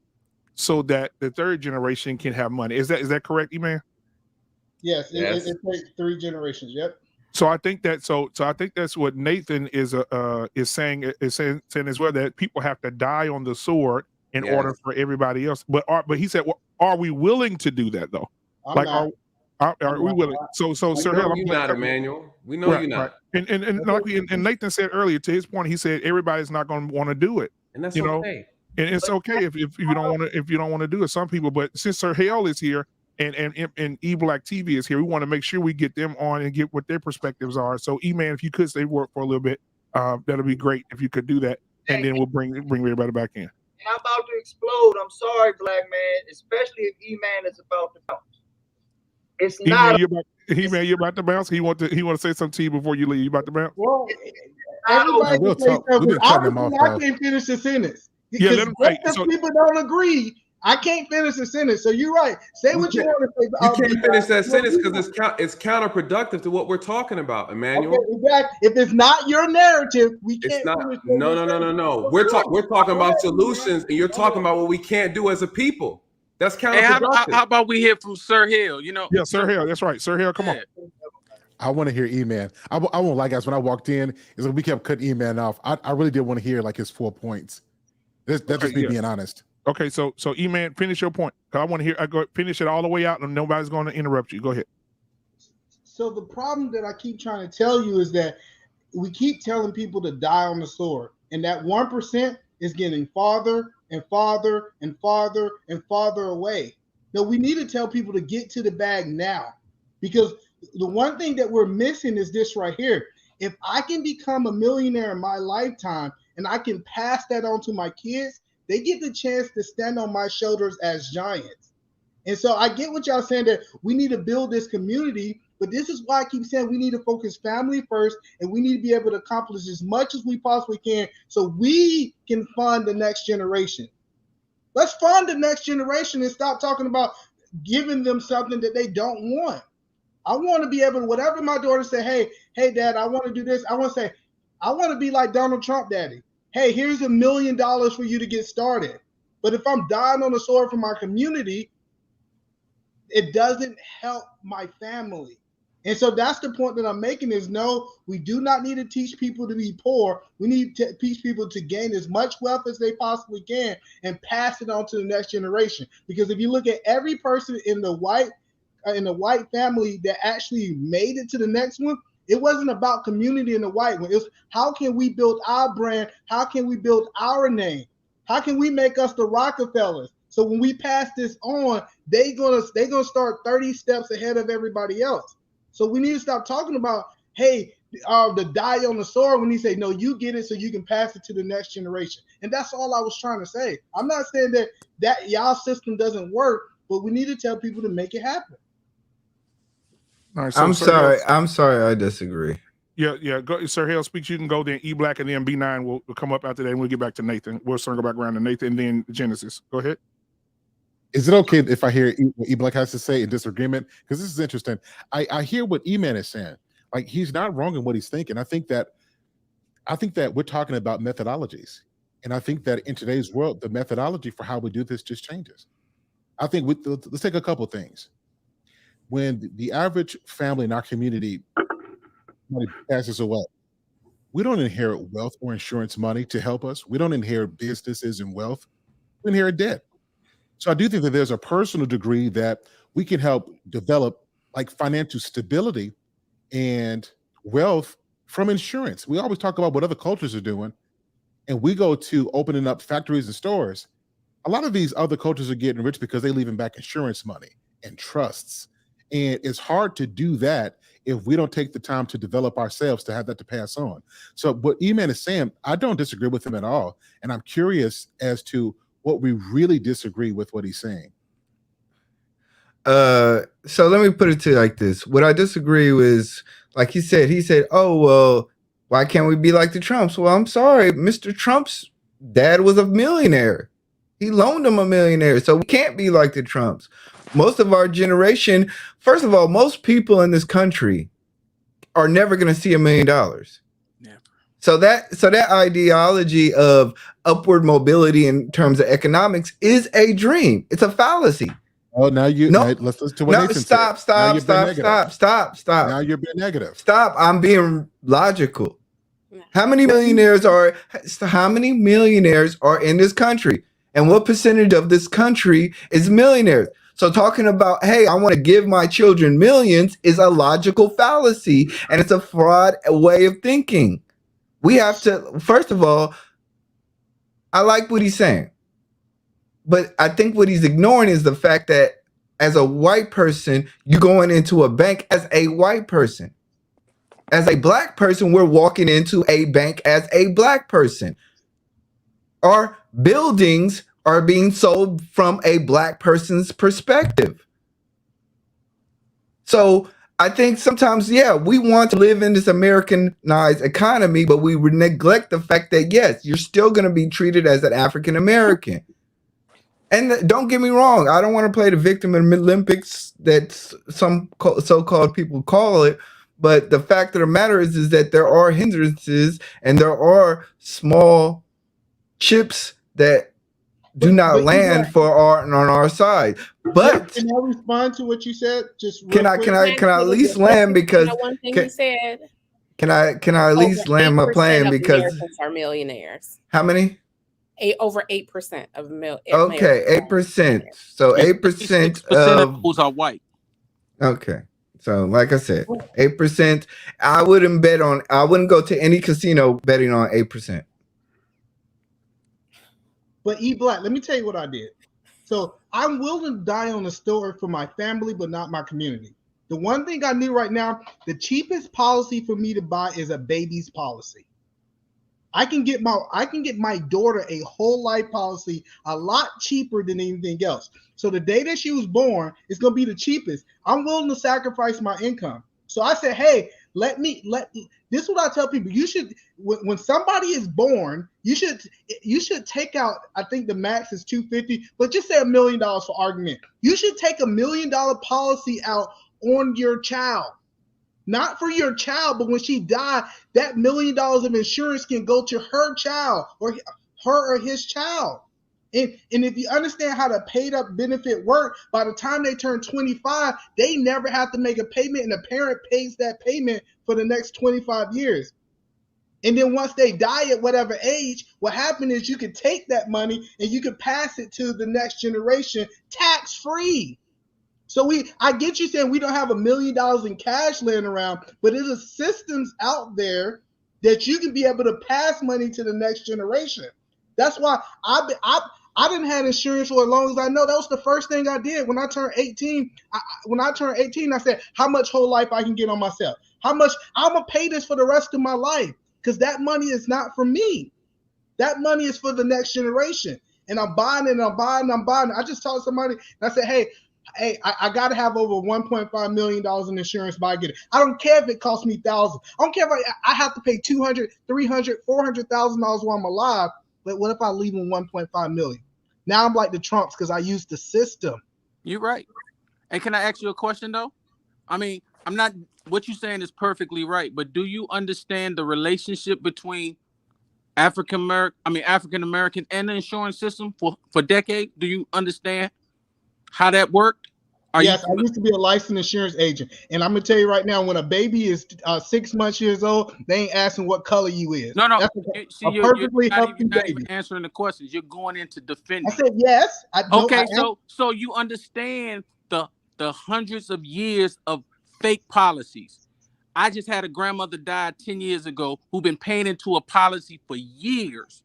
so that the 3rd generation can have money. Is that correct, E-Man? Yes, it takes 3 generations. Yep. So I think that I think that's what Nathan is saying as well, that people have to die on the sword in order for everybody else. But he said, well, are we willing to do that though? I'm not. Are we willing? So Sir know Hill, you're not, Emmanuel. We know you're not. And Nathan said earlier, to his point, he said everybody's not going to want to do it. And that's okay. And it's okay if you don't want to do it. Some people, but since Sir Hale is here and E Black TV is here, we want to make sure we get them on and get what their perspectives are. So E-Man, if you could stay work for a little bit, that'll be great if you could do that, and then we'll bring everybody back in. I'm about to explode. I'm sorry, Black man, especially if E-Man is about to bounce. It's not. E-Man, you're about to bounce. He want to say something to you before you leave. You about to bounce? Well, everybody can say something. We've been cutting him off, I can't finish the sentence. Yeah, let him. People don't agree. I can't finish the sentence. So you're right. Say what you want to say. You can't finish that sentence because it's counterproductive to what we're talking about, Emmanuel. Okay, exactly. If it's not your narrative, we can't. It's not. No. We're talking about solutions, and you're talking about what we can't do as a people. That's counterproductive. Hey, how about we hear from Sir Hill? You know. Yeah, Sir Hill. That's right. Sir Hill, come on. I want to hear E-Man. I won't lie, guys. When I walked in, it's like we kept cutting E-Man off. I really did want to hear like his 4 points. That's just me being honest. Okay, so E-Man, finish your point. I want to hear. Finish it all the way out, and nobody's going to interrupt you. Go ahead. So the problem that I keep trying to tell you is that we keep telling people to die on the sword, and that 1% is getting farther and farther and farther and farther away. Now we need to tell people to get to the bag now, because the one thing that we're missing is this right here. If I can become a millionaire in my lifetime and I can pass that on to my kids, they get the chance to stand on my shoulders as giants. And so I get what y'all saying, that we need to build this community, but this is why I keep saying we need to focus family first, and we need to be able to accomplish as much as we possibly can so we can fund the next generation. Let's fund the next generation and stop talking about giving them something that they don't want. I want to be able to, whatever my daughter say, hey, Dad, I want to do this. I want to say, I want to be like Donald Trump, Daddy. Hey, here's $1 million for you to get started. But if I'm dying on the sword for my community, it doesn't help my family. And so that's the point that I'm making is, no, we do not need to teach people to be poor. We need to teach people to gain as much wealth as they possibly can and pass it on to the next generation. Because if you look at every person in the white family that actually made it to the next one, it wasn't about community in the white one. It was, how can we build our brand? How can we build our name? How can we make us the Rockefellers? So when we pass this on, they gonna start 30 steps ahead of everybody else. So we need to stop talking about, hey, the die on the sword, when he say, no, you get it so you can pass it to the next generation. And that's all I was trying to say. I'm not saying that y'all system doesn't work, but we need to tell people to make it happen. All right, so I'm sorry, I disagree. Yeah. Go, Sir Hale speaks. You can go, then E Black, and then B9 will come up after that, and we'll get back to Nathan. We'll circle back around to Nathan, and then Genesis. Go ahead. Is it okay if I hear what E Black has to say in disagreement? Because this is interesting. I hear what E-Man is saying. Like, he's not wrong in what he's thinking. I think that we're talking about methodologies, and I think that in today's world, the methodology for how we do this just changes. I think let's take a couple of things. When the average family in our community passes away, we don't inherit wealth or insurance money to help us. We don't inherit businesses and wealth. We inherit debt. So I do think that there's a personal degree that we can help develop, like financial stability and wealth from insurance. We always talk about what other cultures are doing, and we go to opening up factories and stores. A lot of these other cultures are getting rich because they're leaving back insurance money and trusts. And it's hard to do that if we don't take the time to develop ourselves to have that to pass on. So what E-Man is saying, I don't disagree with him at all. And I'm curious as to what we really disagree with what he's saying. So let me put it to you like this. What I disagree with, like he said, oh, well, why can't we be like the Trumps? Well, I'm sorry, Mr. Trump's dad was a millionaire. He loaned him $1 million. So we can't be like the Trumps. Most of our generation, first of all, most people in this country are never going to see $1 million. Never. So that ideology of upward mobility in terms of economics is a dream. It's a fallacy. Oh, now let's listen to what Nathan said. Stop. Now you're being negative. Stop. I'm being logical. How many millionaires are in this country? And what percentage of this country is millionaires? So talking about, hey, I want to give my children millions is a logical fallacy, and it's a fraud way of thinking. We have to, first of all, I like what he's saying. But I think what he's ignoring is the fact that as a white person, you're going into a bank as a white person. As a black person, we're walking into a bank as a black person. Our buildings are being sold from a black person's perspective. So I think sometimes, we want to live in this Americanized economy, but we would neglect the fact that, yes, you're still going to be treated as an African American. And don't get me wrong, I don't want to play the victim in the Olympics that some so-called people call it, but the fact of the matter is that there are hindrances and there are small chips that do not land on our side. But can I respond to what you said? Just can I at least land because one thing you said. Can I at least land my plane because Americans are millionaires. How many? Over 8% of Okay, 8%. So 8% of those are white. Okay. So like I said, 8%. I wouldn't go to any casino betting on 8%. But E-Black, let me tell you what I did. So I'm willing to die on the story for my family, but not my community. The one thing I knew right now, the cheapest policy for me to buy is a baby's policy. I can get my daughter a whole life policy a lot cheaper than anything else. So the day that she was born, it's gonna be the cheapest. I'm willing to sacrifice my income. So I said, hey, this is what I tell people. You should, when somebody is born, you should take out, I think the max is $250, but just say $1 million for argument. You should take $1 million policy out on your child. Not for your child, but when she died, that $1 million of insurance can go to her child or her or his child. And if you understand how the paid up benefit work, by the time they turn 25, they never have to make a payment, and the parent pays that payment for the next 25 years. And then once they die at whatever age, what happened is you can take that money and you can pass it to the next generation tax-free. So I get you saying we don't have $1 million in cash laying around, but there's systems out there that you can be able to pass money to the next generation. That's why I didn't have insurance for as long as I know. That was the first thing I did when I turned 18. I said, how much whole life I can get on myself? How much I'm gonna pay this for the rest of my life? Because that money is not for me. That money is for the next generation. And I'm buying it, I'm buying it. I just told somebody, and I said, hey, I got to have over $1.5 million in insurance by getting it. I don't care if it costs me thousands. I don't care if I have to pay $200,000, $300,000, $400,000 while I'm alive. But what if I leave them $1.5 million? Now I'm like the Trumps because I used the system. You're right. And can I ask you a question though? I mean, what you're saying is perfectly right, but do you understand the relationship between African American and the insurance system for decades? Do you understand how that worked? Yes, I used to be a licensed insurance agent, and I'm gonna tell you right now, when a baby is 6 months old, they ain't asking what color you is. No, that's a perfectly healthy you're not baby. even answering the questions. You're going into defending. I said yes. So you understand the hundreds of years of fake policies. I just had a grandmother die 10 years ago who've been paying into a policy for years.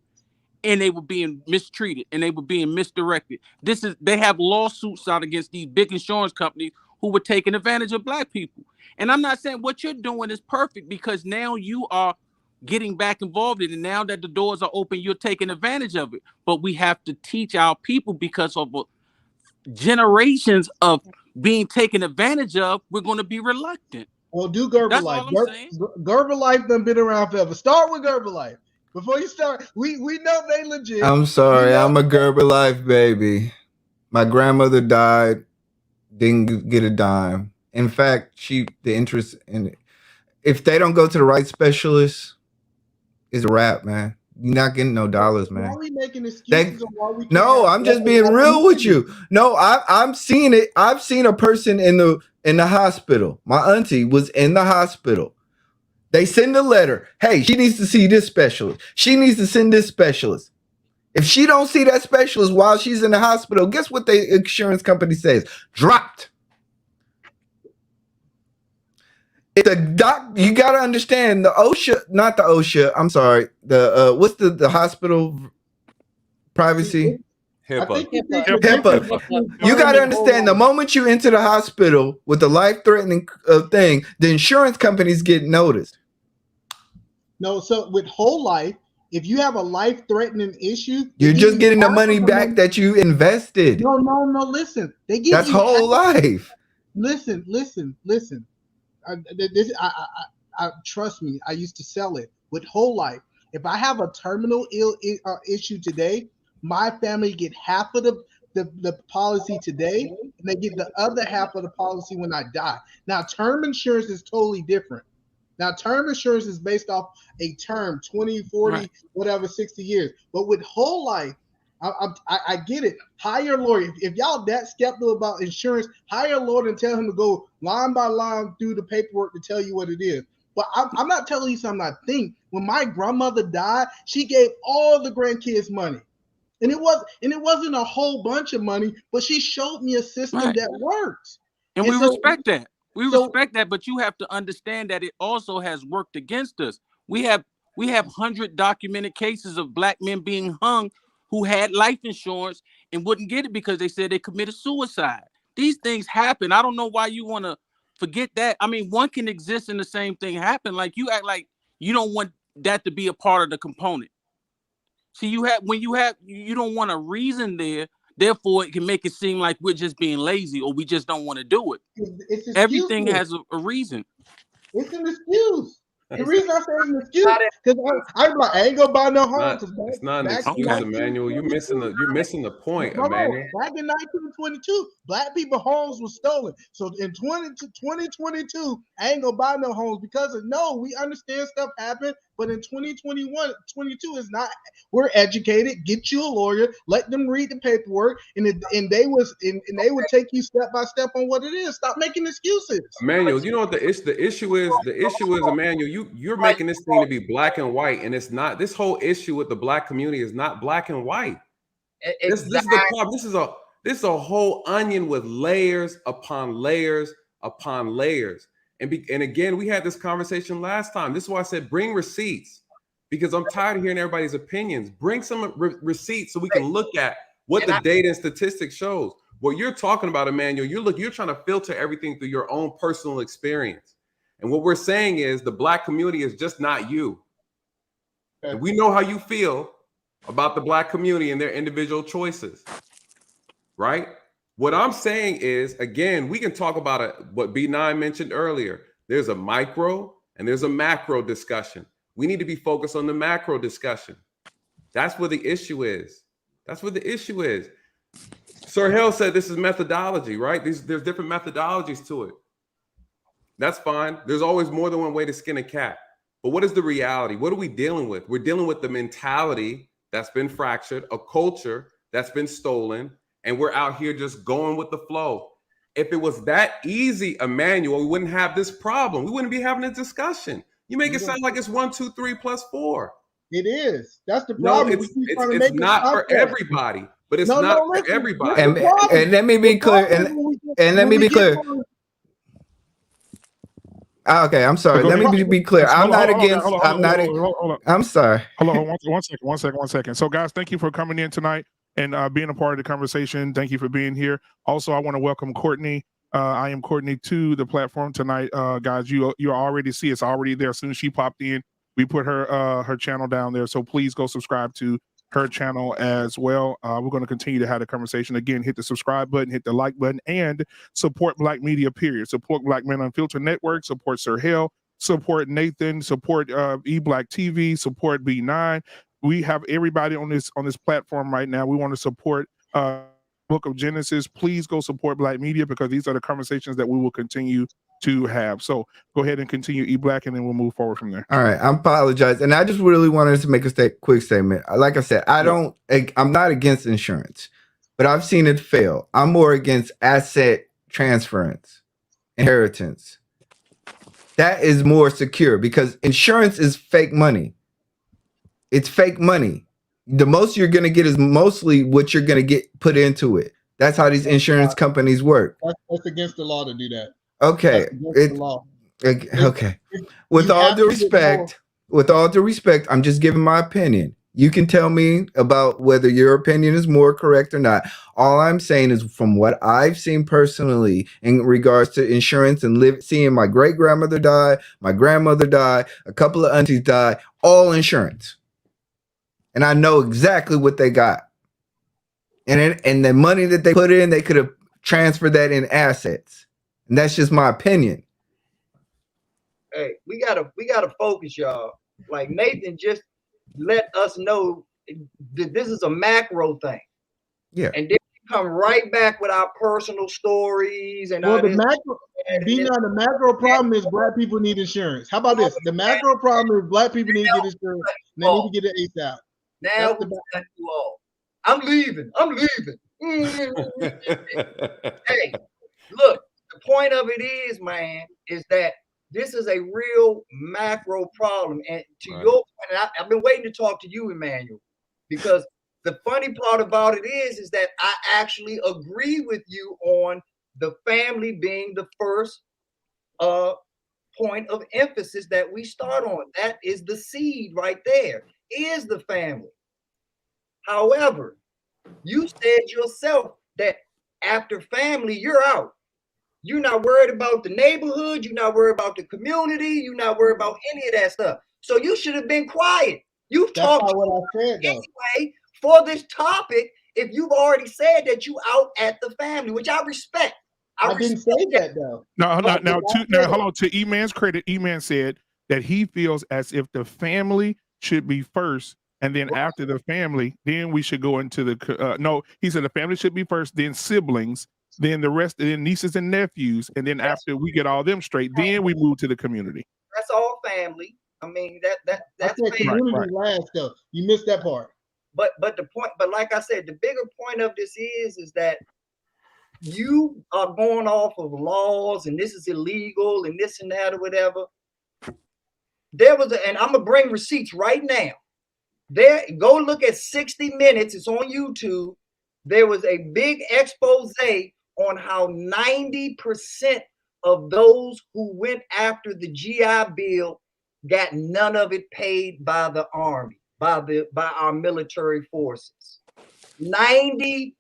And they were being mistreated and they were being misdirected. They have lawsuits out against these big insurance companies who were taking advantage of black people. And I'm not saying what you're doing is perfect, because now you are getting back involved in it. And now that the doors are open, you're taking advantage of it. But we have to teach our people, because of generations of being taken advantage of, we're going to be reluctant. Well, do Gerber That's Life. all I'm saying. Gerber Life done been around forever. Start with Gerber Life. Before you start, we know they legit. I'm sorry, I'm a Gerber Life baby. My grandmother died, didn't get a dime. In fact, the interest in it, if they don't go to the right specialist, it's a wrap, man. You're not getting no dollars, man. Why are we making excuses on why we can't No, have I'm just black being and real white with people? you. No, I'm seeing it. I've seen a person in the hospital. My auntie was in the hospital. They send a letter. Hey, she needs to see this specialist. She needs to send this specialist. If she don't see that specialist while she's in the hospital, guess what the insurance company says? Dropped. If the you got to understand the OSHA, not the OSHA. I'm sorry. The what's the hospital privacy? HIPAA. You got to understand the moment you enter the hospital with a life-threatening thing, the insurance companies get noticed. No, so with whole life, if you have a life-threatening issue, you're just getting the money back that you invested. No. Listen, they give that's you whole life. Listen. I trust me. I used to sell it with whole life. If I have a terminal issue today, my family get half of the policy today, and they get the other half of the policy when I die. Now, term insurance is totally different. Now, term insurance is based off a term, 20, 40, right, whatever, 60 years. But with whole life, I get it. Hire a lawyer. If y'all that skeptical about insurance, hire a lawyer and tell him to go line by line through the paperwork to tell you what it is. But I'm not telling you something I think. When my grandmother died, she gave all the grandkids money. And it wasn't a whole bunch of money, but she showed me a system that works. And we respect that. We respect that, but you have to understand that it also has worked against us. We have 100 documented cases of black men being hung who had life insurance and wouldn't get it because they said they committed suicide. These things happen. I don't know why you want to forget that. I mean, one can exist and the same thing happen. Like, you act like you don't want that to be a part of the component. See, you don't want a reason there. Therefore, it can make it seem like we're just being lazy or we just don't want to do it. Everything has a reason. It's an excuse. The reason I say it's an excuse because I'm like, I ain't gonna buy no home. It's not an excuse, Emmanuel. You're missing the point, Emmanuel. Back in 1922, black people homes were stolen. So in 2022, I ain't gonna buy no homes because we understand stuff happened. But in 2021, 22 is not. We're educated. Get you a lawyer. Let them read the paperwork, and they would take you step by step on what it is. Stop making excuses. Emmanuel, you know what the issue is? The issue is, Emmanuel, you're making this thing to be black and white, and it's not. This whole issue with the black community is not black and white. This is the problem. This is a whole onion with layers upon layers upon layers. And again, we had this conversation last time. This is why I said bring receipts, because I'm tired of hearing everybody's opinions. Bring some receipts so we can look at what the data and statistics shows. What you're talking about, Emmanuel, you're trying to filter everything through your own personal experience. And what we're saying is the black community is just not you. And we know how you feel about the black community and their individual choices, right? What I'm saying is, again, we can talk about what B9 mentioned earlier. There's a micro and there's a macro discussion. We need to be focused on the macro discussion. That's where the issue is. That's what the issue is. Sir Hill said this is methodology, right? There's different methodologies to it. That's fine. There's always more than one way to skin a cat. But what is the reality? What are we dealing with? We're dealing with the mentality that's been fractured, a culture that's been stolen, and we're out here just going with the flow. If it was that easy, Emmanuel, we wouldn't have this problem. We wouldn't be having a discussion. You make it sound like it's 1, 2, 3 plus 4. It is. That's the problem. No, it's not for everybody. But it's not for everybody. And let me be clear. And let me be clear. Okay, I'm sorry. Let me be clear. I'm not against. I'm sorry. Hold on, one second. So, guys, thank you for coming in tonight and being a part of the conversation. Thank you for being here. Also, I want to welcome Courtney I am Courtney to the platform tonight, guys. You already see it's already there. As soon as she popped in, we put her channel down there. So please go subscribe to her channel as well. We're going to continue to have the conversation. Again, hit the subscribe button, hit the like button, and support Black media. Period. Support Black Men Unfiltered Network. Support Sir Hell. Support Nathan. Support eBlack TV. Support B9. We have everybody on this platform right now. We want to support Book of Genesis. Please go support Black media because these are the conversations that we will continue to have. So go ahead and continue eBlack, and then we'll move forward from there. All right, I apologize, and I just really wanted to make a quick statement. Like I said, I'm not against insurance, but I've seen it fail. I'm more against asset transference, inheritance. That is more secure because insurance is fake money. It's fake money. The most you're going to get is mostly what you're going to get put into it. That's how these insurance companies work. That's against the law to do that. Okay. The law. Okay. With all due respect, I'm just giving my opinion. You can tell me about whether your opinion is more correct or not. All I'm saying is from what I've seen personally in regards to insurance and seeing my great grandmother die, my grandmother die, a couple of aunties die, all insurance. And I know exactly what they got. And the money that they put in, they could have transferred that in assets. And that's just my opinion. Hey, we gotta focus, y'all. Like Nathan just let us know that this is a macro thing. Yeah. And then we come right back with our personal stories and the macro problem is Black people need insurance. How about this? The macro problem is Black people need to get insurance. And they need to get it ASAP. Now we got you all. I'm leaving. Hey, look, the point of it is, man, is that this is a real macro problem. And to your point, I've been waiting to talk to you, Emmanuel, because the funny part about it is that I actually agree with you on the family being the first point of emphasis that we start on. That is the seed right there, is the family. However, you said yourself that after family, you're out. You're not worried about the neighborhood. You're not worried about the community. You're not worried about any of that stuff. So you should have been quiet. You've talked anyway for this topic if you've already said that you out at the family, which I respect. I didn't say that though. Now, hold on. To E-Man's credit, E-Man said that he feels as if the family should be first, and then after the family, then we should go into the. No, he said the family should be first, then siblings, then the rest, then nieces and nephews, and then after we get all them straight, then we move to the community. That's all family. I mean that's community last though. You missed that part. But the point, but like I said, the bigger point of this is that you are going off of laws and this is illegal and this and that or whatever. There was and I'm gonna bring receipts right now. There, go look at 60 Minutes. It's on YouTube. There was a big expose on how 90% of those who went after the GI Bill got none of it paid by the Army, by our military forces. 90%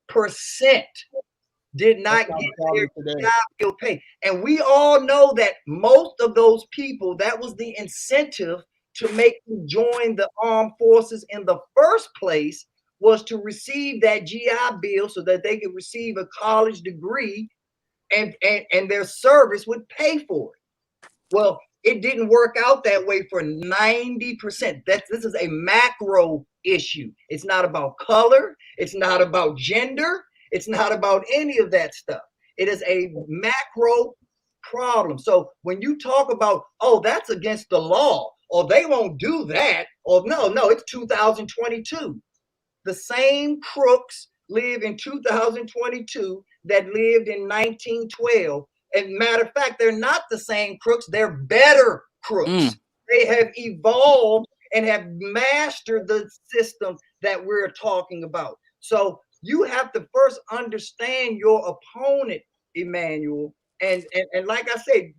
did not get their GI Bill paid. And we all know that most of those people, that was the incentive to make them join the armed forces in the first place, was to receive that GI Bill so that they could receive a college degree and their service would pay for it. Well, it didn't work out that way for 90%. This is a macro issue. It's not about color. It's not about gender. It's not about any of that stuff. It is a macro problem. So when you talk about, oh, that's against the law, or they won't do that, or no, it's 2022. The same crooks live in 2022 that lived in 1912. And matter of fact, they're not the same crooks, they're better crooks. They have evolved and have mastered the system that we're talking about. So you have to first understand your opponent, Emmanuel. And like I said,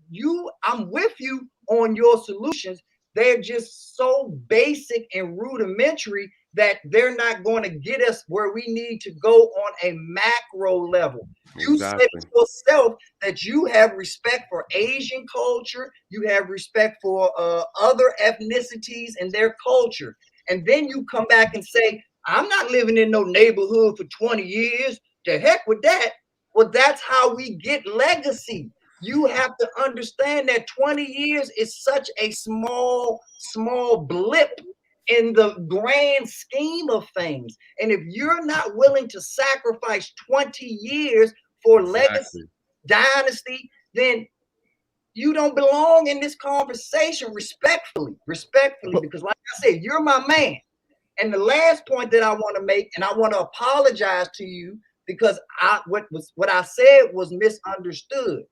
I'm with you on your solutions. They're just so basic and rudimentary that they're not going to get us where we need to go on a macro level. You said it yourself that you have respect for Asian culture, you have respect for other ethnicities and their culture. And then you come back and say, I'm not living in no neighborhood for 20 years. The heck with that. Well, that's how we get legacy. You have to understand that 20 years is such a small blip in the grand scheme of things. And if you're not willing to sacrifice 20 years for legacy, dynasty, then you don't belong in this conversation respectfully, because like I said, you're my man. And the last point that I want to make, and I want to apologize to you because what I said was misunderstood.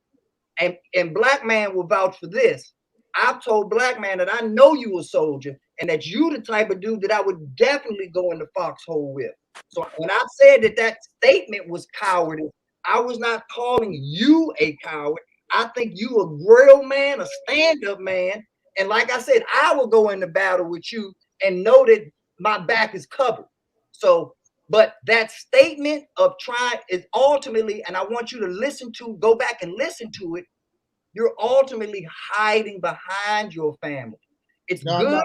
And Black Man will vouch for this. I've told Black Man that I know you a soldier and that you the type of dude that I would definitely go in the foxhole with. So when I said that statement was cowardice, I was not calling you a coward. I think you a real man, a stand-up man. And like I said, I will go into battle with you and know that my back is covered. So, but that statement of trying is ultimately, and I want you to go back and listen to it, you're ultimately hiding behind your family. It's good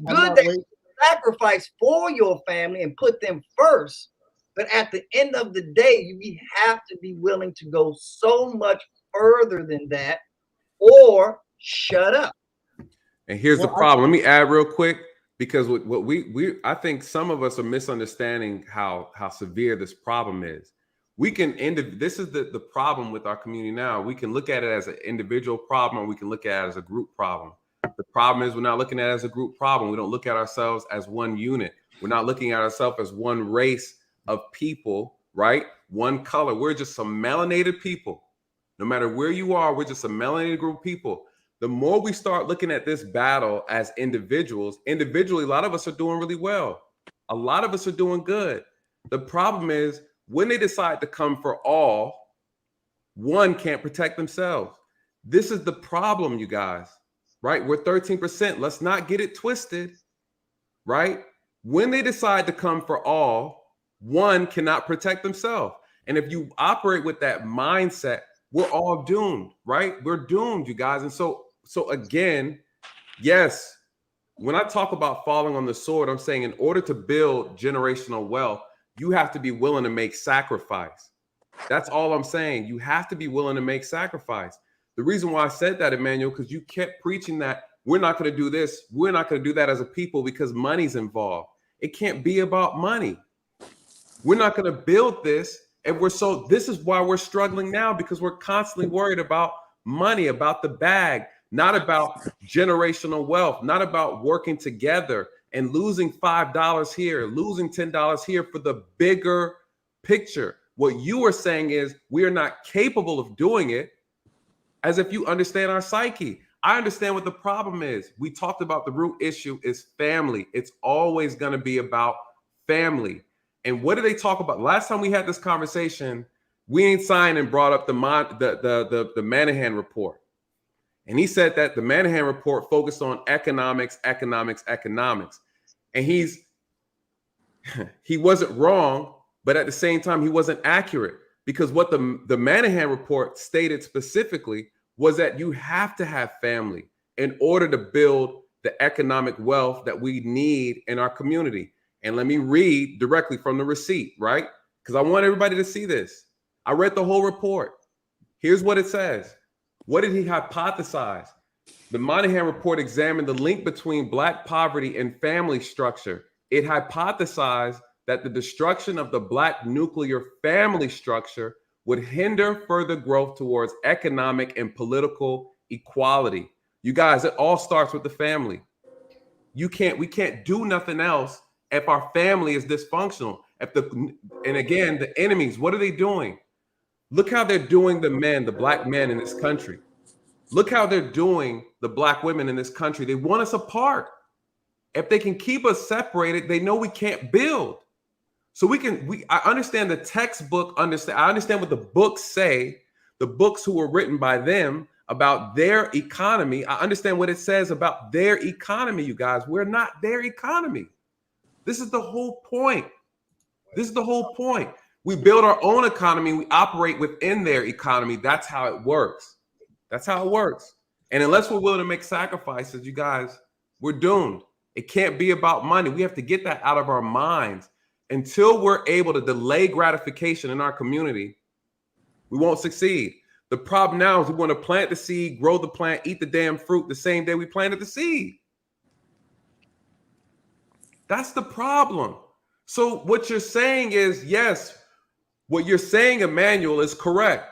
that you sacrifice for your family and put them first. But at the end of the day, we have to be willing to go so much further than that or shut up. And here's the problem. Let me add real quick, because what we I think some of us are misunderstanding how severe this problem is. We can this is the problem with our community now. We can look at it as an individual problem, or we can look at it as a group problem. The problem is we're not looking at it as a group problem. We don't look at ourselves as one unit. We're not looking at ourselves as one race of people, right? One color. We're just some melanated people. No matter where you are, we're just a melanated group of people. The more we start looking at this battle as individually, a lot of us are doing really well. A lot of us are doing good. The problem is when they decide to come for all, one can't protect themselves. This is the problem, you guys, right? We're 13%. Let's not get it twisted, right? When they decide to come for all, one cannot protect themselves. And if you operate with that mindset, we're all doomed, right? We're doomed, you guys. And so again, yes, when I talk about falling on the sword, I'm saying in order to build generational wealth, you have to be willing to make sacrifice. That's all I'm saying. You have to be willing to make sacrifice. The reason why I said that, Emmanuel, because you kept preaching that we're not going to do this, we're not going to do that as a people because money's involved. It can't be about money. We're not going to build this. And this is why we're struggling now, because we're constantly worried about money, about the bag, not about generational wealth, not about working together and losing $5 here, losing $10 here for the bigger picture. What you are saying is we are not capable of doing it, as if you understand our psyche. I understand what the problem is. We talked about the root issue is family. It's always going to be about family. And what do they talk about? Last time we had this conversation, we ain't signed and brought up the Manahan report. And he said that the Manahan report focused on economics. And he wasn't wrong, but at the same time, he wasn't accurate, because what the Manahan report stated specifically was that you have to have family in order to build the economic wealth that we need in our community. And let me read directly from the receipt, right? Because I want everybody to see this. I read the whole report. Here's what it says. What did he hypothesize? The Moynihan report examined the link between Black poverty and family structure. It hypothesized that the destruction of the Black nuclear family structure would hinder further growth towards economic and political equality. You guys, it all starts with the family. We can't do nothing else if our family is dysfunctional. And again, the enemies, what are they doing? Look how they're doing the Black men in this country. Look how they're doing the Black women in this country. They want us apart. If they can keep us separated, they know we can't build. So I understand the textbook, I understand what the books say, the books who were written by them about their economy. I understand what it says about their economy, you guys. We're not their economy. This is the whole point. This is the whole point. We build our own economy. We operate within their economy. That's how it works. That's how it works. And unless we're willing to make sacrifices, you guys, we're doomed. It can't be about money. We have to get that out of our minds. Until we're able to delay gratification in our community, we won't succeed. The problem now is we want to plant the seed, grow the plant, eat the damn fruit the same day we planted the seed. That's the problem. So what you're saying is, yes, what you're saying, Emmanuel, is correct.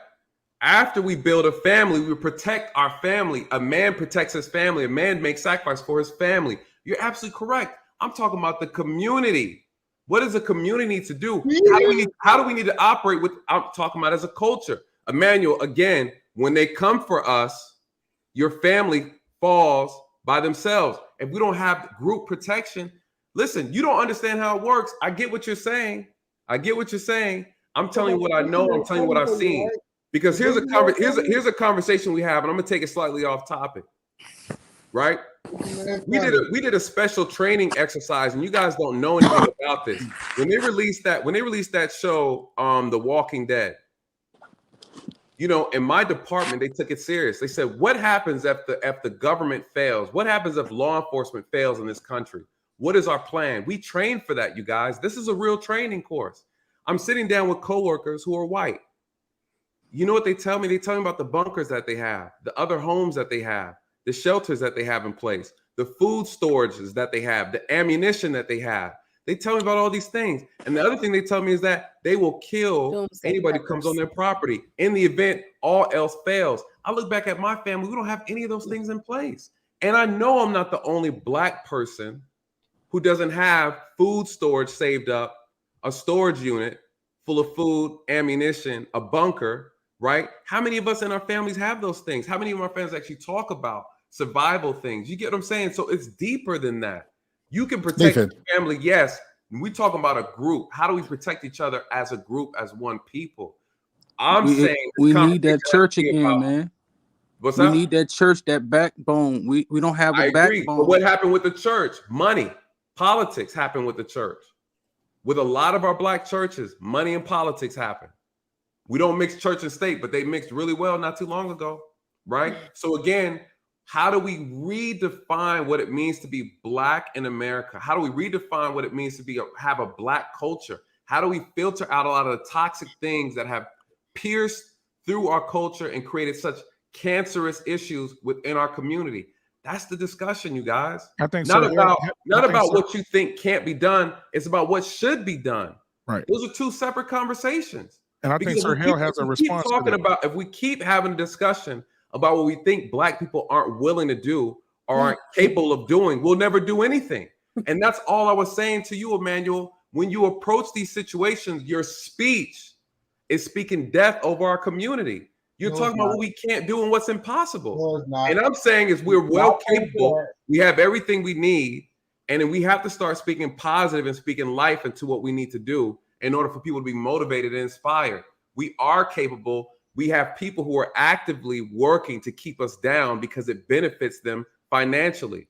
After we build a family, we protect our family. A man protects his family. A man makes sacrifice for his family. You're absolutely correct. I'm talking about the community. What does a community need to do? How do we need to operate with? I'm talking about as a culture. Emmanuel, again, when they come for us, your family falls by themselves. If we don't have group protection, listen, you don't understand how it works. I get what you're saying. I get what you're saying. I'm telling you what I know. I'm telling you what I've seen. Because here's a conversation we have, and I'm gonna take it slightly off topic. Right? We did a special training exercise, and you guys don't know anything about this. When they released that show, The Walking Dead, you know, in my department, they took it serious. They said, what happens if the government fails? What happens if law enforcement fails in this country? What is our plan? We train for that, you guys. This is a real training course. I'm sitting down with coworkers who are white. You know what they tell me? They tell me about the bunkers that they have, the other homes that they have, the shelters that they have in place, the food storages that they have, the ammunition that they have. They tell me about all these things. And the other thing they tell me is that they will kill anybody who comes on their property in the event all else fails. I look back at my family, we don't have any of those things in place. And I know I'm not the only Black person who doesn't have food storage saved up, a storage unit full of food, ammunition, a bunker, right? How many of us in our families have those things? How many of our families actually talk about survival things? You get what I'm saying? So it's deeper than that. You can protect your family, yes. We're talking about a group. How do we protect each other as a group, as one people? Saying we need that church again, man. What's we up? need that church, that backbone. We don't have a backbone. But what happened with the church? Money, politics happened with the church. With a lot of our Black churches, money and politics happen. We don't mix church and state, but they mixed really well not too long ago, right? So again, how do we redefine what it means to be Black in America? How do we redefine what it means to have a Black culture? How do we filter out a lot of the toxic things that have pierced through our culture and created such cancerous issues within our community? That's the discussion, you guys. I think not about what you think can't be done. It's about what should be done. Right. Those are two separate conversations. And I think Sir Hale has a response. If we keep having a discussion about what we think Black people aren't willing to do or aren't capable of doing, we'll never do anything. And that's all I was saying to you, Emmanuel. When you approach these situations, your speech is speaking death over our community. You're talking about what we can't do and what's impossible. And I'm saying is we're well capable. We have everything we need. And then we have to start speaking positive and speaking life into what we need to do in order for people to be motivated and inspired. We are capable. We have people who are actively working to keep us down because it benefits them financially.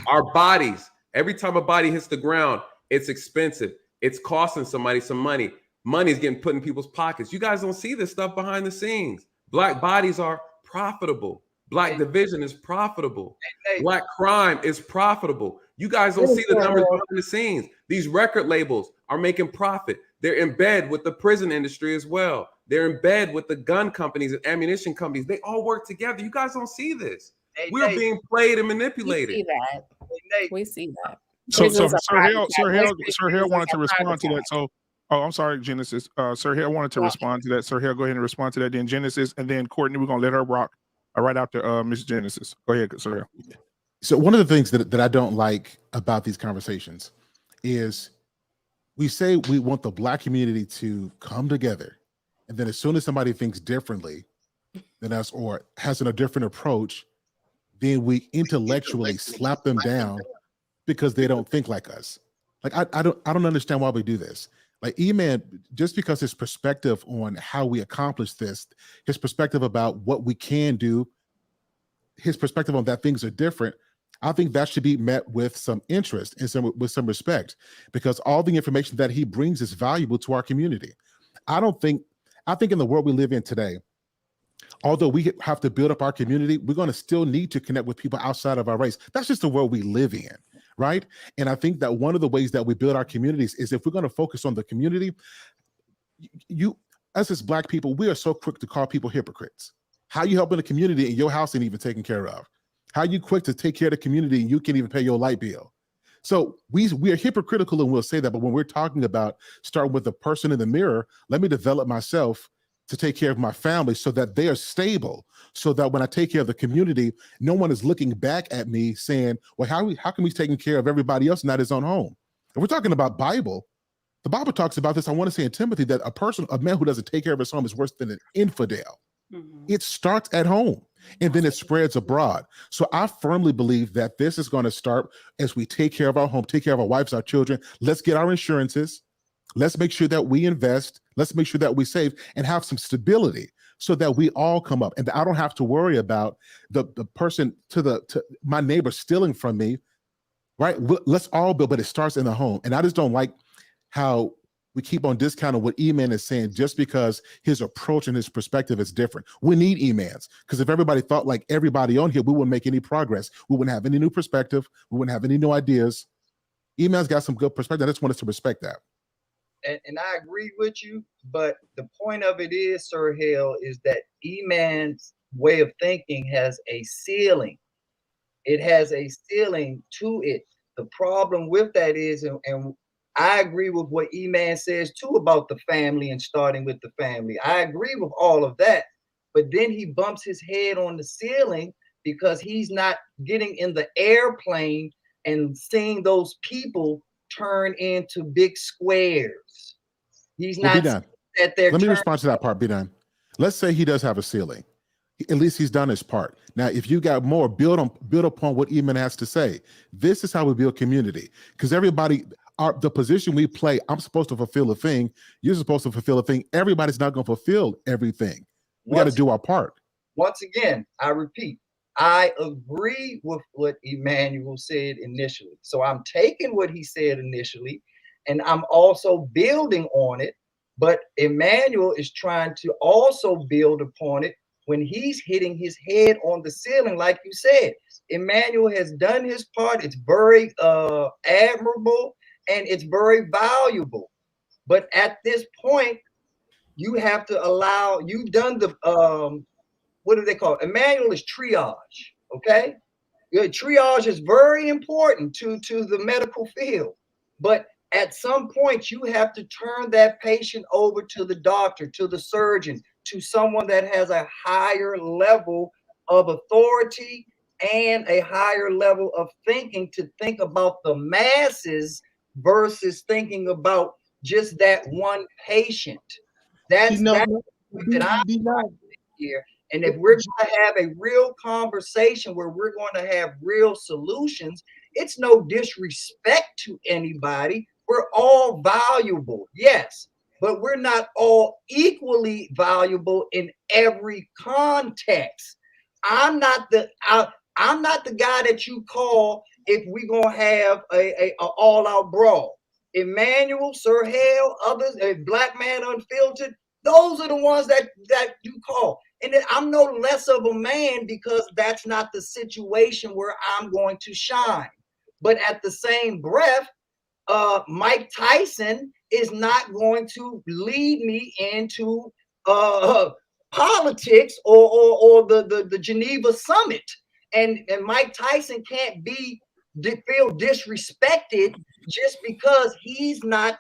Our bodies, every time a body hits the ground, it's expensive. It's costing somebody some money. Money is getting put in people's pockets. You guys don't see this stuff behind the scenes. Black bodies are profitable. Black division is profitable. Black crime is profitable. You guys don't see the numbers behind the scenes. These record labels are making profit. They're in bed with the prison industry as well. They're in bed with the gun companies and ammunition companies. They all work together. You guys don't see this. We're being played and manipulated. We see that. We see that. So Sir Hale wanted to respond to that. So, I'm sorry, Genesis. Sir Hale wanted to respond to that. Sir Hale, go ahead and respond to that. Then Genesis, and then Courtney, we're gonna let her rock right after Miss Genesis. Go ahead, Sir Hale. So one of the things that I don't like about these conversations is we say we want the Black community to come together, and then as soon as somebody thinks differently than us or has a different approach, then we intellectually slap them down because they don't think like us. Like I don't understand why we do this. Like E-Man, just because his perspective on how we accomplish this, his perspective about what we can do, his perspective on that things are different, I think that should be met with some interest and with some respect, because all the information that he brings is valuable to our community. I think in the world we live in today, although we have to build up our community, we're going to still need to connect with people outside of our race. That's just the world we live in, right? And I think that one of the ways that we build our communities is if we're going to focus on the community, us as Black people, we are so quick to call people hypocrites. How you helping the community and your house ain't even taken care of? How you quick to take care of the community and you can't even pay your light bill? So we are hypocritical, and we'll say that, but when we're talking about starting with the person in the mirror, let me develop myself to take care of my family so that they are stable, so that when I take care of the community, no one is looking back at me saying, well, how come he's taking care of everybody else, not his own home? And we're talking about Bible. The Bible talks about this. I want to say in Timothy that a man who doesn't take care of his home is worse than an infidel. It starts at home and then it spreads abroad. So I firmly believe that this is going to start as we take care of our home, take care of our wives, our children. Let's get our insurances. Let's make sure that we invest. Let's make sure that we save and have some stability so that we all come up. And I don't have to worry about the person to my neighbor stealing from me, right? Let's all build, but it starts in the home. And I just don't like how we keep on discounting what E-Man is saying just because his approach and his perspective is different. We need E-Mans, because if everybody thought like everybody on here, we wouldn't make any progress. We wouldn't have any new perspective. We wouldn't have any new ideas. E-Man's got some good perspective. I just want us to respect that. And I agree with you, but the point of it is, Sir Hale, is that E-Man's way of thinking has a ceiling. It has a ceiling to it. The problem with that is, and I agree with what E-Man says too about the family and starting with the family. I agree with all of that, but then he bumps his head on the ceiling because he's not getting in the airplane and seeing those people turn into big squares. He's not at their Let me respond to that part, B9. Let's say he does have a ceiling. At least he's done his part. Now, if you got more, build upon what E-Man has to say. This is how we build community. Because everybody, the position we play, I'm supposed to fulfill a thing. You're supposed to fulfill a thing. Everybody's not going to fulfill everything. We got to do our part. Once again, I repeat, I agree with what Emmanuel said initially. So I'm taking what he said initially, and I'm also building on it. But Emmanuel is trying to also build upon it when he's hitting his head on the ceiling, like you said. Emmanuel has done his part. It's very admirable and it's very valuable. But at this point, you have to allow, you've done the, what do they call it? Emmanuel is triage, okay? Triage is very important to the medical field. But at some point, you have to turn that patient over to the doctor, to the surgeon, to someone that has a higher level of authority and a higher level of thinking to think about the masses versus thinking about just that one patient. That's that I'm here. And if we're going to have a real conversation where we're going to have real solutions, it's no disrespect to anybody. We're all valuable, yes, but we're not all equally valuable in every context. I'm not the guy that you call if we're gonna have a all-out brawl. Emmanuel, Sir Hale, others, a Black Man Unfiltered, those are the ones that you call. And then I'm no less of a man because that's not the situation where I'm going to shine. But at the same breath, Mike Tyson is not going to lead me into politics or the Geneva summit. And Mike Tyson can't feel disrespected just because he's not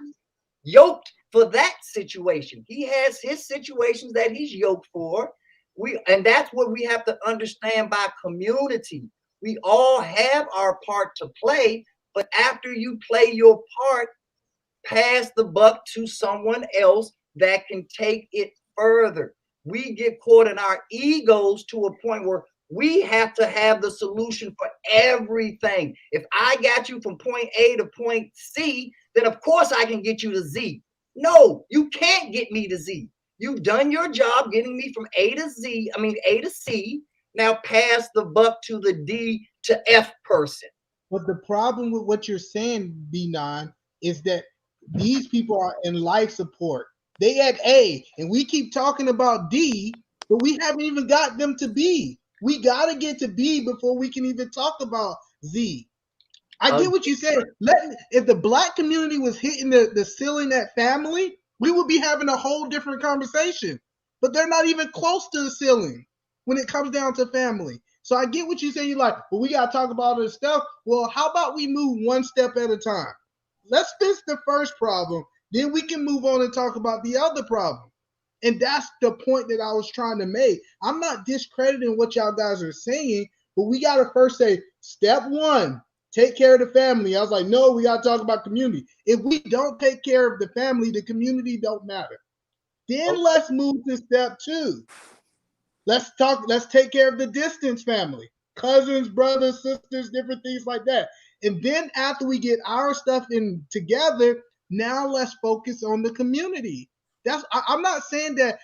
yoked for that situation. He has his situations that he's yoked for. And that's what we have to understand by community. We all have our part to play, but after you play your part, pass the buck to someone else that can take it further. We get caught in our egos to a point where we have to have the solution for everything. If I got you from point A to point C, then of course I can get you to Z. No, you can't get me to Z. You've done your job getting me from A to Z, A to C. Now pass the buck to the D to F person. But the problem with what you're saying, B9, is that these people are in life support. They at A, and we keep talking about D, but we haven't even got them to B. We got to get to B before we can even talk about Z. I get what you said. If the black community was hitting the ceiling at family, we would be having a whole different conversation. But they're not even close to the ceiling when it comes down to family. So I get what you say. You're like, well, we got to talk about this stuff. Well, how about we move one step at a time? Let's fix the first problem. Then we can move on and talk about the other problem. And that's the point that I was trying to make. I'm not discrediting what y'all guys are saying, but we got to first say, step one, take care of the family. I was like, no, we got to talk about community. If we don't take care of the family, the community don't matter. Then let's move to step two. Let's take care of the distance family, cousins, brothers, sisters, different things like that. And then after we get our stuff in together, now let's focus on the community. I'm not saying that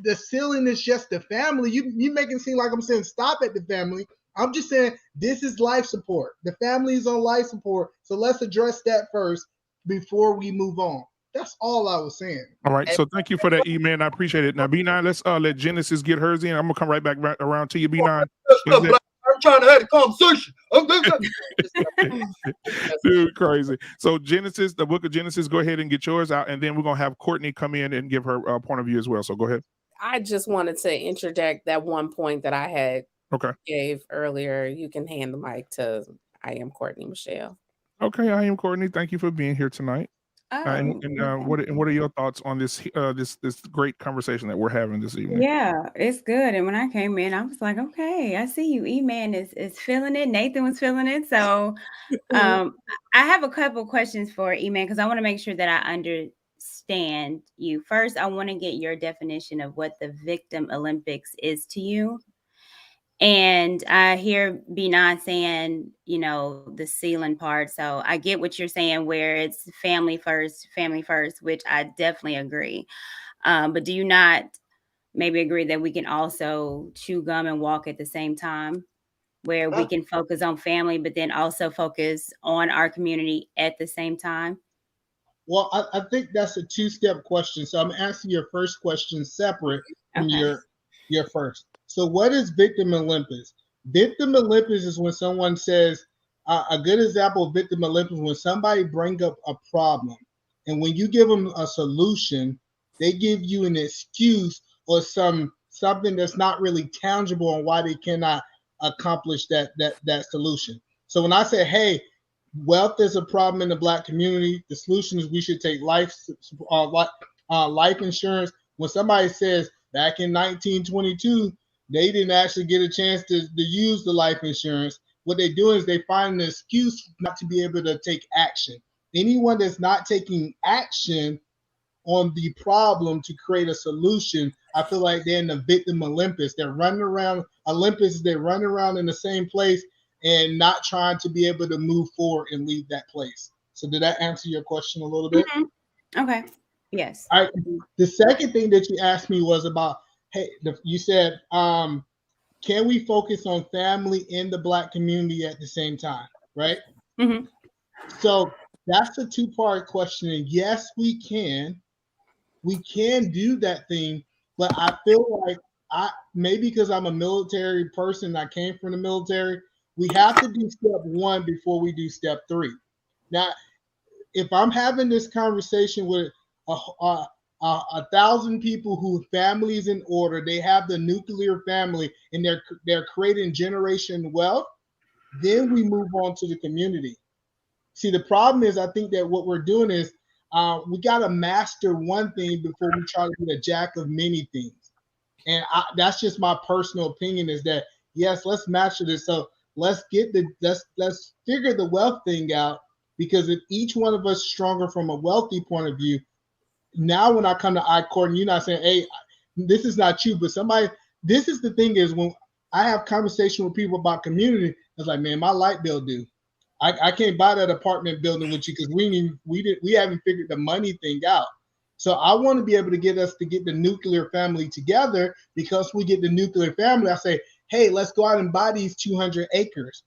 the ceiling is just the family. You make it seem like I'm saying stop at the family. I'm just saying this is life support. The family is on life support. So let's address that first before we move on. That's all I was saying. All right. So thank you for that, E-Man. I appreciate it. Now, B9, let's let Genesis get hers in. I'm going to come right back around to you, B9. I'm trying to have a conversation. Dude, crazy. So Genesis, the book of Genesis, go ahead and get yours out. And then we're going to have Courtney come in and give her point of view as well. So go ahead. I just wanted to interject that one point that I had gave earlier. You can hand the mic to I am Courtney Michelle. Okay, I am Courtney. Thank you for being here tonight. What are your thoughts on this this great conversation that we're having this evening? Yeah, it's good. And when I came in, I was like, okay, I see you. E-Man is feeling it. Nathan was feeling it. So I have a couple questions for E-Man because I want to make sure that I understand you. First, I want to get your definition of what the Victim Olympics is to you. And I hear B9 saying, the ceiling part. So I get what you're saying, where it's family first, which I definitely agree. But do you not maybe agree that we can also chew gum and walk at the same time, where we can focus on family, but then also focus on our community at the same time? Well, I think that's a two-step question. So I'm asking your first question separate from your first. So what is Victim Olympics? Victim Olympics is when someone says, a good example of Victim Olympics, when somebody brings up a problem, and when you give them a solution, they give you an excuse or something that's not really tangible on why they cannot accomplish that solution. So when I say, hey, wealth is a problem in the Black community, the solution is we should take life insurance. When somebody says back in 1922, they didn't actually get a chance to use the life insurance, what they do is they find an excuse not to be able to take action. Anyone that's not taking action on the problem to create a solution, I feel like they're in the Victim Olympics. They're running around they're running around in the same place and not trying to be able to move forward and leave that place. So did that answer your question a little bit? Okay. Yes. All right. The second thing that you asked me was about, hey, you said, can we focus on family in the Black community at the same time, right? Mm-hmm. So that's a two-part question. And yes, we can. We can do that thing, but I feel like maybe because I'm a military person, I came from the military, we have to do step one before we do step three. Now, if I'm having this conversation with 1,000 people who families in order, they have the nuclear family and they're creating generation wealth, then we move on to the community. See, the problem is I think that what we're doing is we got to master one thing before we try to be a jack of many things. And that's just my personal opinion is that, yes, let's master this. So let's figure the wealth thing out, because if each one of us stronger from a wealthy point of view, now when I come to I-Court, you're not saying, hey, this is not you, but somebody, this is the thing is when I have conversation with people about community, it's like, man, my light bill due. I can't buy that apartment building with you because we haven't figured the money thing out. So I want to be able to get us to get the nuclear family together, because we get the nuclear family, I say, hey, let's go out and buy these 200 acres.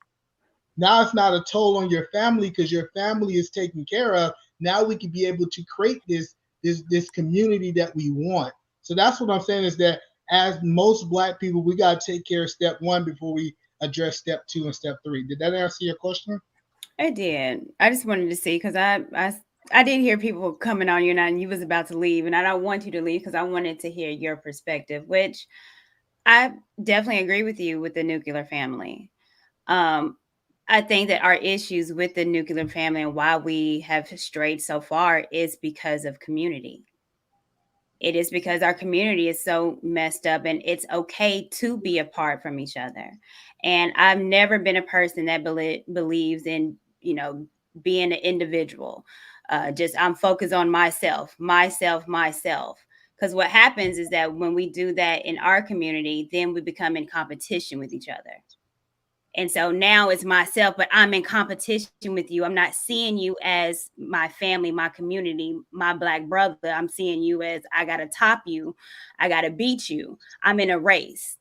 Now it's not a toll on your family because your family is taken care of. Now we can be able to create this community that we want. So that's what I'm saying is that as most Black people, we got to take care of step one before we address step 2 and step 3. Did that answer your question? It did. I just wanted to see because I did hear people coming on you and you was about to leave, and I don't want you to leave because I wanted to hear your perspective, which I definitely agree with you with the nuclear family. I think that our issues with the nuclear family and why we have strayed so far is because of community. It is because our community is so messed up, and it's okay to be apart from each other. And I've never been a person that believes in, being an individual. Just I'm focused on myself. Because what happens is that when we do that in our community, then we become in competition with each other. And so now it's myself, but I'm in competition with you. I'm not seeing you as my family, my community, my Black brother. I'm seeing you as I got to top you. I got to beat you. I'm in a race.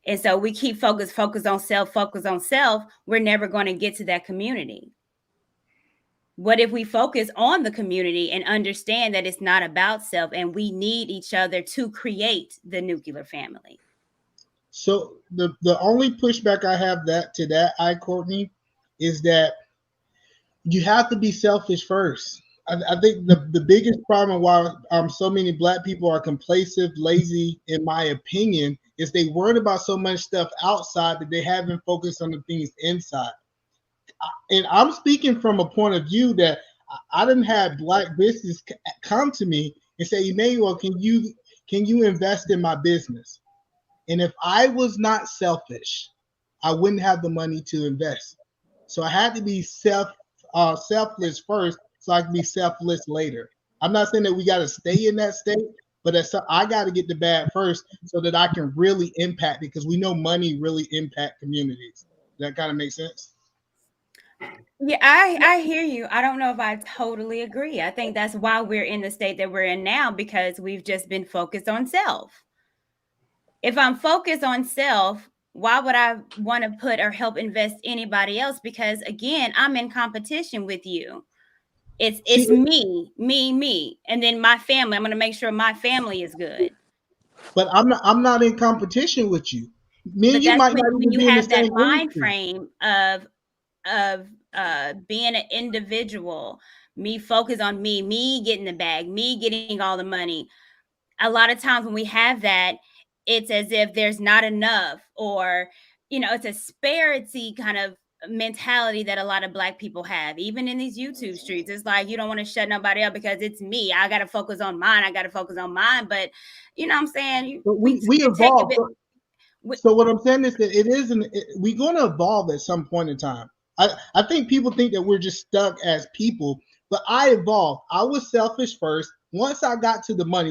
And so we keep focus on self. We're never going to get to that community. What if we focus on the community and understand that it's not about self and we need each other to create the nuclear family? So the only pushback I have to that, Courtney, is that you have to be selfish first. I think the biggest problem why so many Black people are complacent, lazy, in my opinion, is they worried about so much stuff outside that they haven't focused on the things inside. And I'm speaking from a point of view that I didn't have Black business come to me and say, Emmanuel, can you invest in my business? And if I was not selfish, I wouldn't have the money to invest. So I had to be selfless first, so I can be selfless later. I'm not saying that we got to stay in that state, but I got to get the bad first so that I can really impact, because we know money really impact communities. That kind of makes sense. Yeah, I hear you. I don't know if I totally agree. I think that's why we're in the state that we're in now, because we've just been focused on self. If I'm focused on self, why would I want to put or help invest anybody else? Because again, I'm in competition with you. It's me, and then my family. I'm going to make sure my family is good. But I'm not in competition with you. Me and you might not even be in the same mind frame of being an individual, me focus on me getting the bag, me getting all the money. A lot of times when we have that, it's as if there's not enough, or it's a disparity kind of mentality that a lot of Black people have, even in these YouTube streets. It's like, you don't want to shut nobody up because it's me. I got to focus on mine. But you know what I'm saying? But we evolve. So what I'm saying is that we're going to evolve at some point in time. I think people think that we're just stuck as people, but I evolved. I was selfish first. Once I got to the money,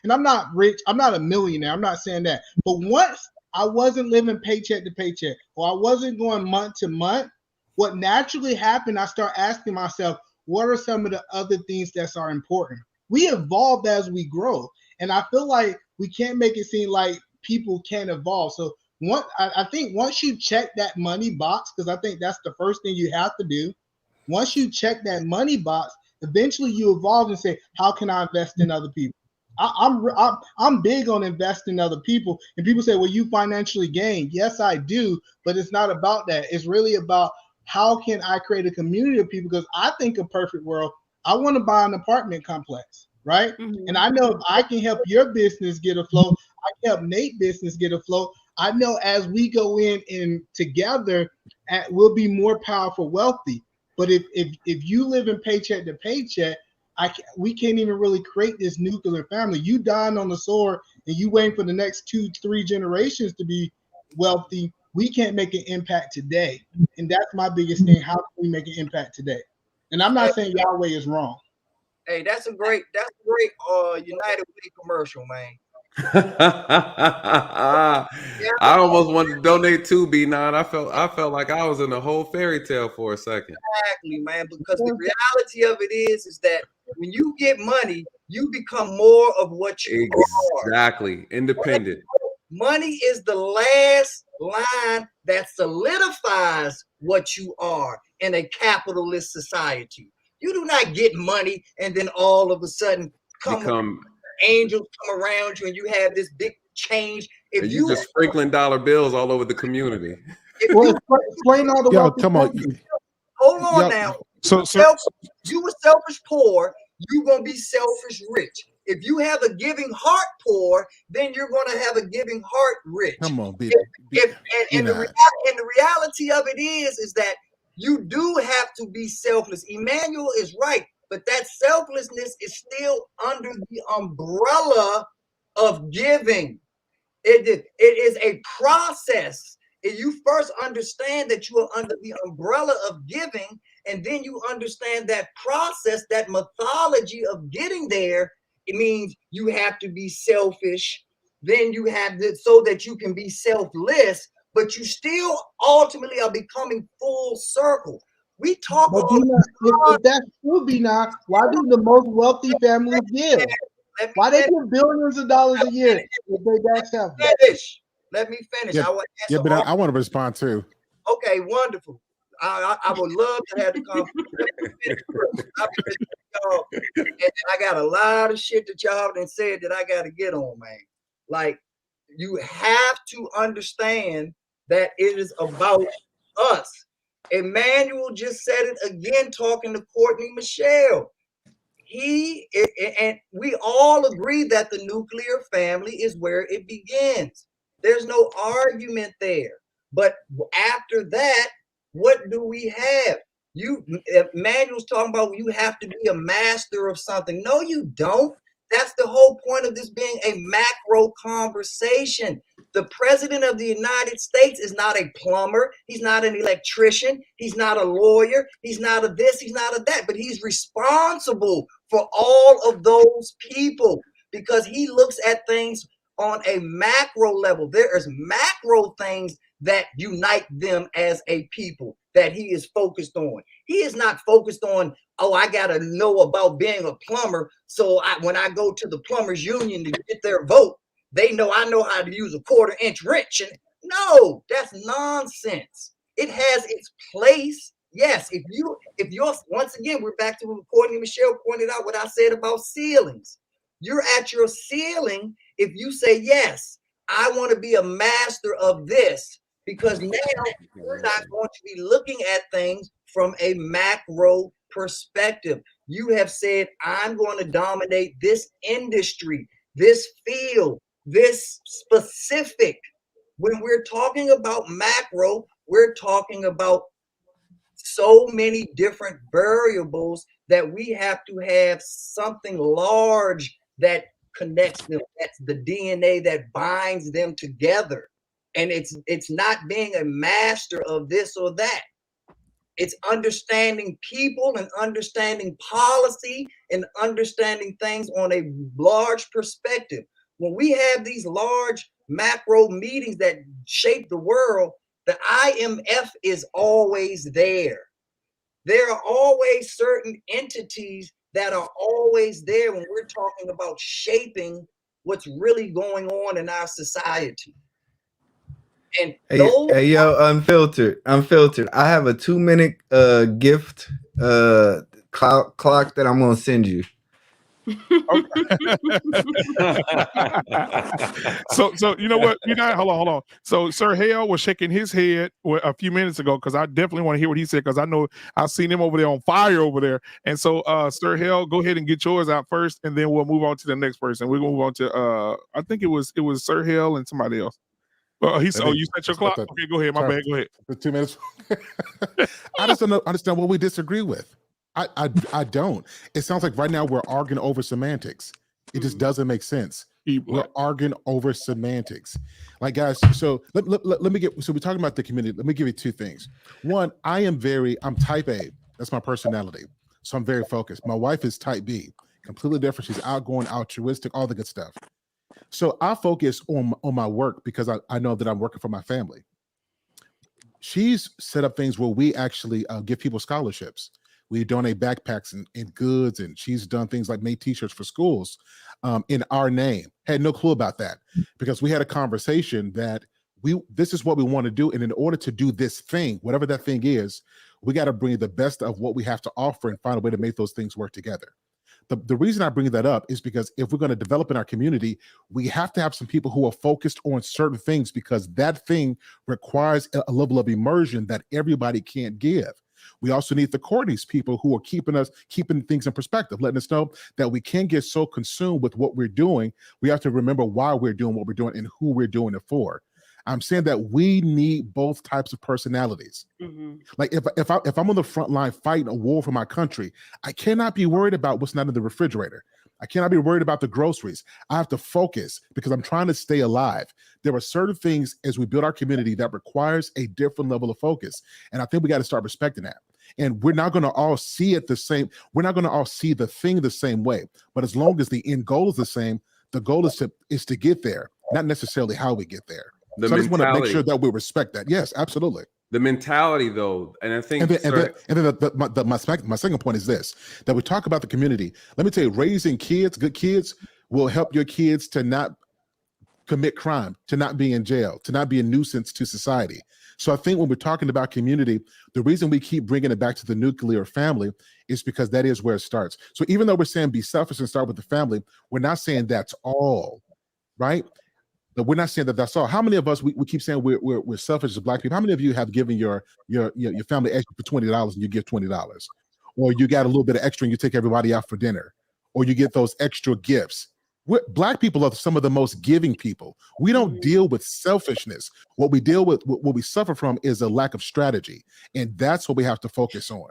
and I'm not rich, I'm not a millionaire, I'm not saying that. But once I wasn't living paycheck to paycheck, or I wasn't going month to month, what naturally happened, I start asking myself, what are some of the other things that are important? We evolve as we grow. And I feel like we can't make it seem like people can't evolve. So I think once you check that money box, because I think that's the first thing you have to do. Once you check that money box, eventually you evolve and say, how can I invest in other people? I'm big on investing in other people. And people say, well, you financially gain. Yes, I do. But it's not about that. It's really about how can I create a community of people? Because I think a perfect world, I want to buy an apartment complex, right? Mm-hmm. And I know if I can help your business get afloat, I can help Nate's business get afloat. I know as we go in and together, we'll be more powerful, wealthy. But if you live in paycheck to paycheck, we can't even really create this nuclear family. You dying on the sword and you waiting for the next 2-3 generations to be wealthy. We can't make an impact today. And that's my biggest thing. How can we make an impact today? And I'm not saying Yahweh is wrong. Hey, that's a great United Way commercial, man. I almost wanted to donate to B9. I felt like I was in a whole fairy tale for a second. Exactly, man. Because the reality of it is that when you get money, you become more of what you are. Exactly. Independent. Money is the last line that solidifies what you are in a capitalist society. You do not get money and then all of a sudden angels come around you and you have this big change. If you just sprinkling dollar bills all over the community. Well, explain all the wealthy. Come on. Hold on now. You were selfish poor, you're going to be selfish rich. If you have a giving heart poor, then you're going to have a giving heart rich. Come on, and the reality of it is that you do have to be selfless. Emmanuel is right, but that selflessness is still under the umbrella of giving. It is a process. If you first understand that you are under the umbrella of giving, and then you understand that process, that methodology of getting there, it means you have to be selfish. Then you have to, so that you can be selfless, but you still ultimately are becoming full circle. We talk about if that should be now, why do the most wealthy families give? Why they give billions of dollars a year if they that selfish? Let me finish. Yeah, but I want to respond too. Okay, wonderful. I would love to have the conversation. And I got a lot of shit that y'all done said that I got to get on, man. Like, you have to understand that it is about us. Emmanuel just said it again, talking to Courtney Michelle. And we all agree that the nuclear family is where it begins. There's no argument there. But after that, what do we have? Emmanuel's talking about you have to be a master of something. No, you don't. That's the whole point of this being a macro conversation. The president of the United States is not a plumber. He's not an electrician. He's not a lawyer. He's not a this. He's not a that. But he's responsible for all of those people because he looks at things on a macro level. There is macro things that unite them as a people that he is focused on. He is not focused on, oh, I got to know about being a plumber. So when I go to the plumbers union to get their vote, they know I know how to use a 1/4-inch wrench. And no, that's nonsense. It has its place. Yes, if you're once again, we're back to what Courtney Michelle pointed out what I said about ceilings. You're at your ceiling if you say, yes, I want to be a master of this, because now you're not going to be looking at things from a macro perspective. You have said, I'm going to dominate this industry, this field, this specific. When we're talking about macro, we're talking about so many different variables that we have to have something large that connects them. That's the DNA that binds them together. And it's not being a master of this or that. It's understanding people and understanding policy and understanding things on a large perspective. When we have these large macro meetings that shape the world, the IMF is always there. There are always certain entities that are always there when we're talking about shaping what's really going on in our society. And hey, yo, unfiltered. I have a 2-minute gift clock that I'm gonna send you. So you know what? Hold on. So Sir Hale was shaking his head a few minutes ago because I definitely want to hear what he said because I know I've seen him over there on fire over there. And so Sir Hale, go ahead and get yours out first, and then we'll move on to the next person. We're gonna move on to I think it was Sir Hale and somebody else. You set your clock. Okay, go ahead. My bad. Go ahead. 2 minutes. I just don't understand what we disagree with. I don't. It sounds like right now we're arguing over semantics. It just doesn't make sense. We're arguing over semantics. Like, guys, so let me get, so we're talking about the community. Let me give you two things. One, I'm type A. That's my personality. So I'm very focused. My wife is type B, completely different. She's outgoing, altruistic, all the good stuff. So I focus on my work because I know that I'm working for my family. She's set up things where we actually give people scholarships. We donate backpacks and goods, and she's done things like made T-shirts for schools in our name. Had no clue about that because we had a conversation that this is what we want to do, and in order to do this thing, whatever that thing is, we got to bring the best of what we have to offer and find a way to make those things work together. The reason I bring that up is because if we're going to develop in our community, we have to have some people who are focused on certain things because that thing requires a level of immersion that everybody can't give. We also need the Courtney's people who are keeping things in perspective, letting us know that we can't get so consumed with what we're doing. We have to remember why we're doing what we're doing and who we're doing it for. I'm saying that we need both types of personalities. Mm-hmm. Like if I'm on the front line fighting a war for my country, I cannot be worried about what's not in the refrigerator. I cannot be worried about the groceries. I have to focus because I'm trying to stay alive. There are certain things as we build our community that requires a different level of focus. And I think we got to start respecting that. And we're not going to all see it the same. We're not going to all see the thing the same way. But as long as the end goal is the same, the goal is to get there, not necessarily how we get there. So I just want to make sure that we respect that. Yes, absolutely. The mentality, though, and I think, my second point is this: that we talk about the community. Let me tell you, raising kids, good kids, will help your kids to not commit crime, to not be in jail, to not be a nuisance to society. So I think when we're talking about community, the reason we keep bringing it back to the nuclear family is because that is where it starts. So even though we're saying be selfish and start with the family, we're not saying that's all, right? But we're not saying that that's all. How many of us we keep saying we're selfish as Black people? How many of you have given your family extra for $20 and you give $20, or you got a little bit of extra and you take everybody out for dinner, or you get those extra gifts? Black people are some of the most giving people. We don't deal with selfishness. What we deal with, what we suffer from, is a lack of strategy, and that's what we have to focus on.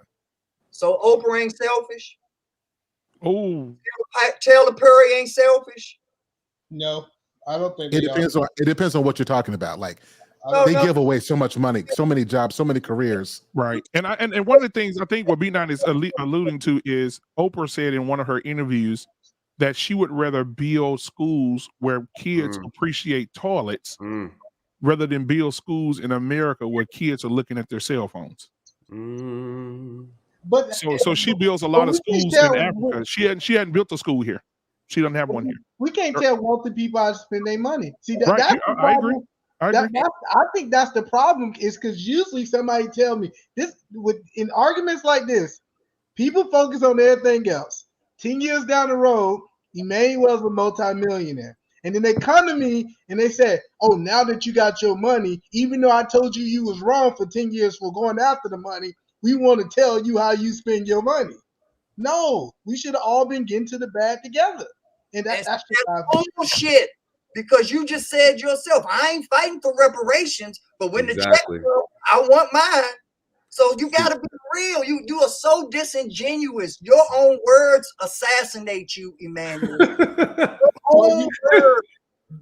So Oprah ain't selfish. Oh, Taylor Perry ain't selfish. No. I don't think it depends on what you're talking about. Like they give away so much money, so many jobs, so many careers. Right. And one of the things I think what B9 is alluding to is Oprah said in one of her interviews that she would rather build schools where kids appreciate toilets rather than build schools in America where kids are looking at their cell phones. But so she builds a lot of schools in Africa. She hadn't built a school here. She doesn't have one here. We can't tell wealthy people how to spend their money. See, right. that's the problem. I agree. I think that's the problem, is because usually somebody tell me this in arguments like this, people focus on everything else. 10 years down the road, Emmanuel's a multimillionaire. And then they come to me and they say, oh, now that you got your money, even though I told you was wrong for 10 years for going after the money, we want to tell you how you spend your money. No, we should have all been getting to the bag together. And that's bullshit, because you just said yourself, I ain't fighting for reparations, but when the check comes, I want mine. So you got to be real. You are so disingenuous. Your own words assassinate you, Emmanuel. Your own words.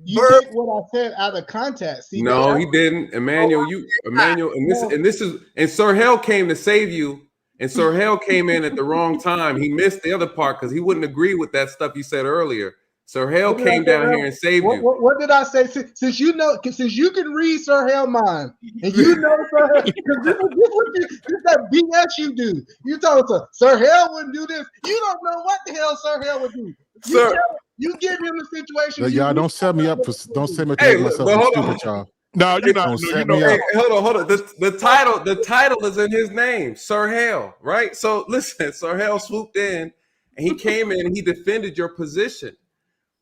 You take what I said out of context. See, no, he didn't, Emmanuel. And Sir Hell came to save you. And Sir Hell came in at the wrong time. He missed the other part because he wouldn't agree with that stuff you said earlier. Sir Hell came down here and saved you. What did I say? Since you can read Sir Hell mind, and you know Sir Hell, because this that BS you do. You told us Sir Hell wouldn't do this. You don't know what the hell Sir Hell would do. You give him the situation. Y'all don't set me up for myself stupid, y'all. No, you're not. Hey, hold on. The title is in his name, Sir Hell, right? So listen, Sir Hell swooped in and he came in and he defended your position.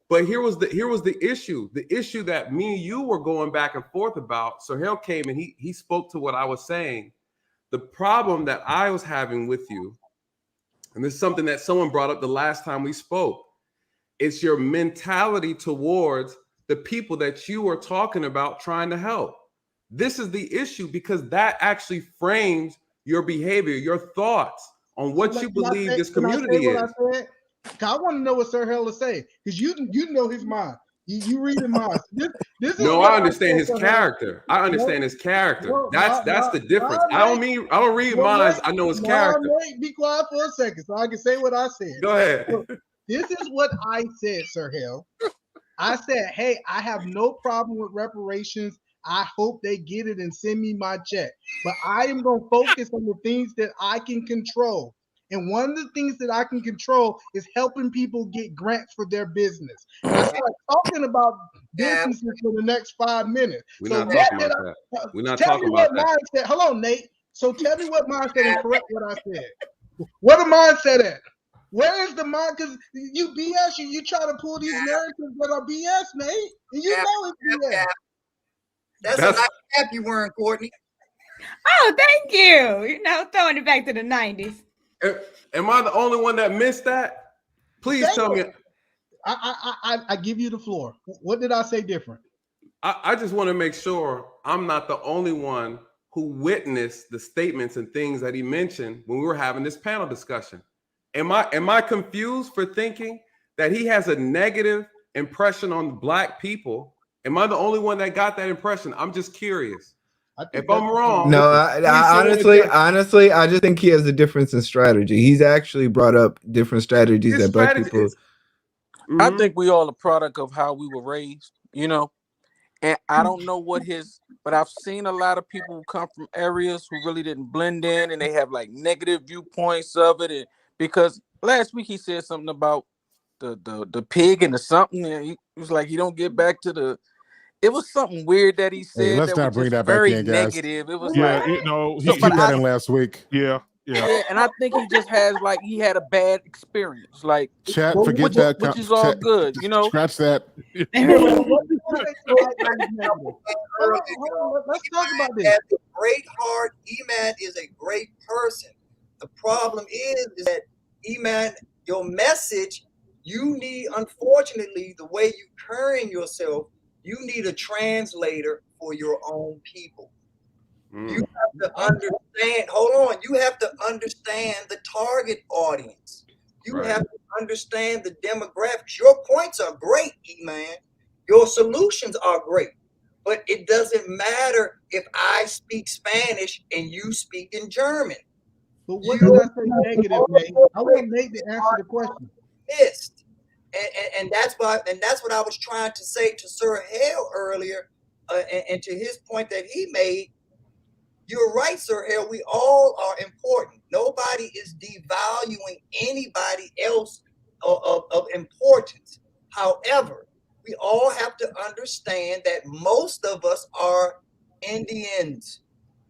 But here was the issue. The issue that me and you were going back and forth about. Sir Hell came and he spoke to what I was saying. The problem that I was having with you, and this is something that someone brought up the last time we spoke, it's your mentality towards the people that you are talking about trying to help. This is the issue, because that actually frames your behavior, your thoughts on what you believe this community is. I want to know what Sir Hell is saying, because you know his mind. You read his mind. This is I understand his character. I understand his character. That's the difference. I don't read minds. I know his character. Be quiet for a second so I can say what I said. Go ahead. So, this is what I said, Sir Hell. I said, hey, I have no problem with reparations. I hope they get it and send me my check. But I am going to focus on the things that I can control. And one of the things that I can control is helping people get grants for their business. And I start talking about businesses for the next 5 minutes. We're So not what talking did about that. We're not tell talking me what about that. mindset? Hold on, Nate. So tell me what mindset and correct what I said. Where the mindset at? Where is the mind? Because you BS, you try to pull these narratives that are BS, Nate. And you know it's BS. That's a nice cap you wearing, Courtney. Oh, thank you. You know, throwing it back to the 90s. Am I the only one that missed that? Please tell me. I give you the floor. What did I say different? I just want to make sure I'm not the only one who witnessed the statements and things that he mentioned when we were having this panel discussion. Am I confused for thinking that he has a negative impression on Black people? Am I the only one that got that impression? I'm just curious. If I'm wrong, no, honestly, I just think he has a difference in strategy. He's actually brought up different strategies that Black people. I think we all a product of how we were raised, you know. And I don't know what but I've seen a lot of people who come from areas who really didn't blend in, and they have like negative viewpoints of it. And because last week he said something about the pig and the something, and he was like, you don't get back to the. It was something weird that he said. Hey, let's that not was bring just that back very in, guys. negative. It was Yeah, like, he keep that in last week. Yeah. And I think he just has he had a bad experience. Like, Chat, forget that. which is all good, you know. Scratch that. Let's talk about this. Has a great heart. Eman is a great person. The problem is that Eman, your message, you need, unfortunately, the way you carrying yourself, you need a translator for your own people. You have to understand, hold on, you have to understand the target audience. You have to understand the demographics. Your points are great, E-Man. Your solutions are great. But it doesn't matter if I speak Spanish and you speak in German. But what did I say negative, Nate? I want Nate to answer the question. Missed. And that's what I was trying to say to Sir Hale earlier, and to his point that he made. You're right, Sir Hale. We all are important. Nobody is devaluing anybody else of importance. However, we all have to understand that most of us are Indians.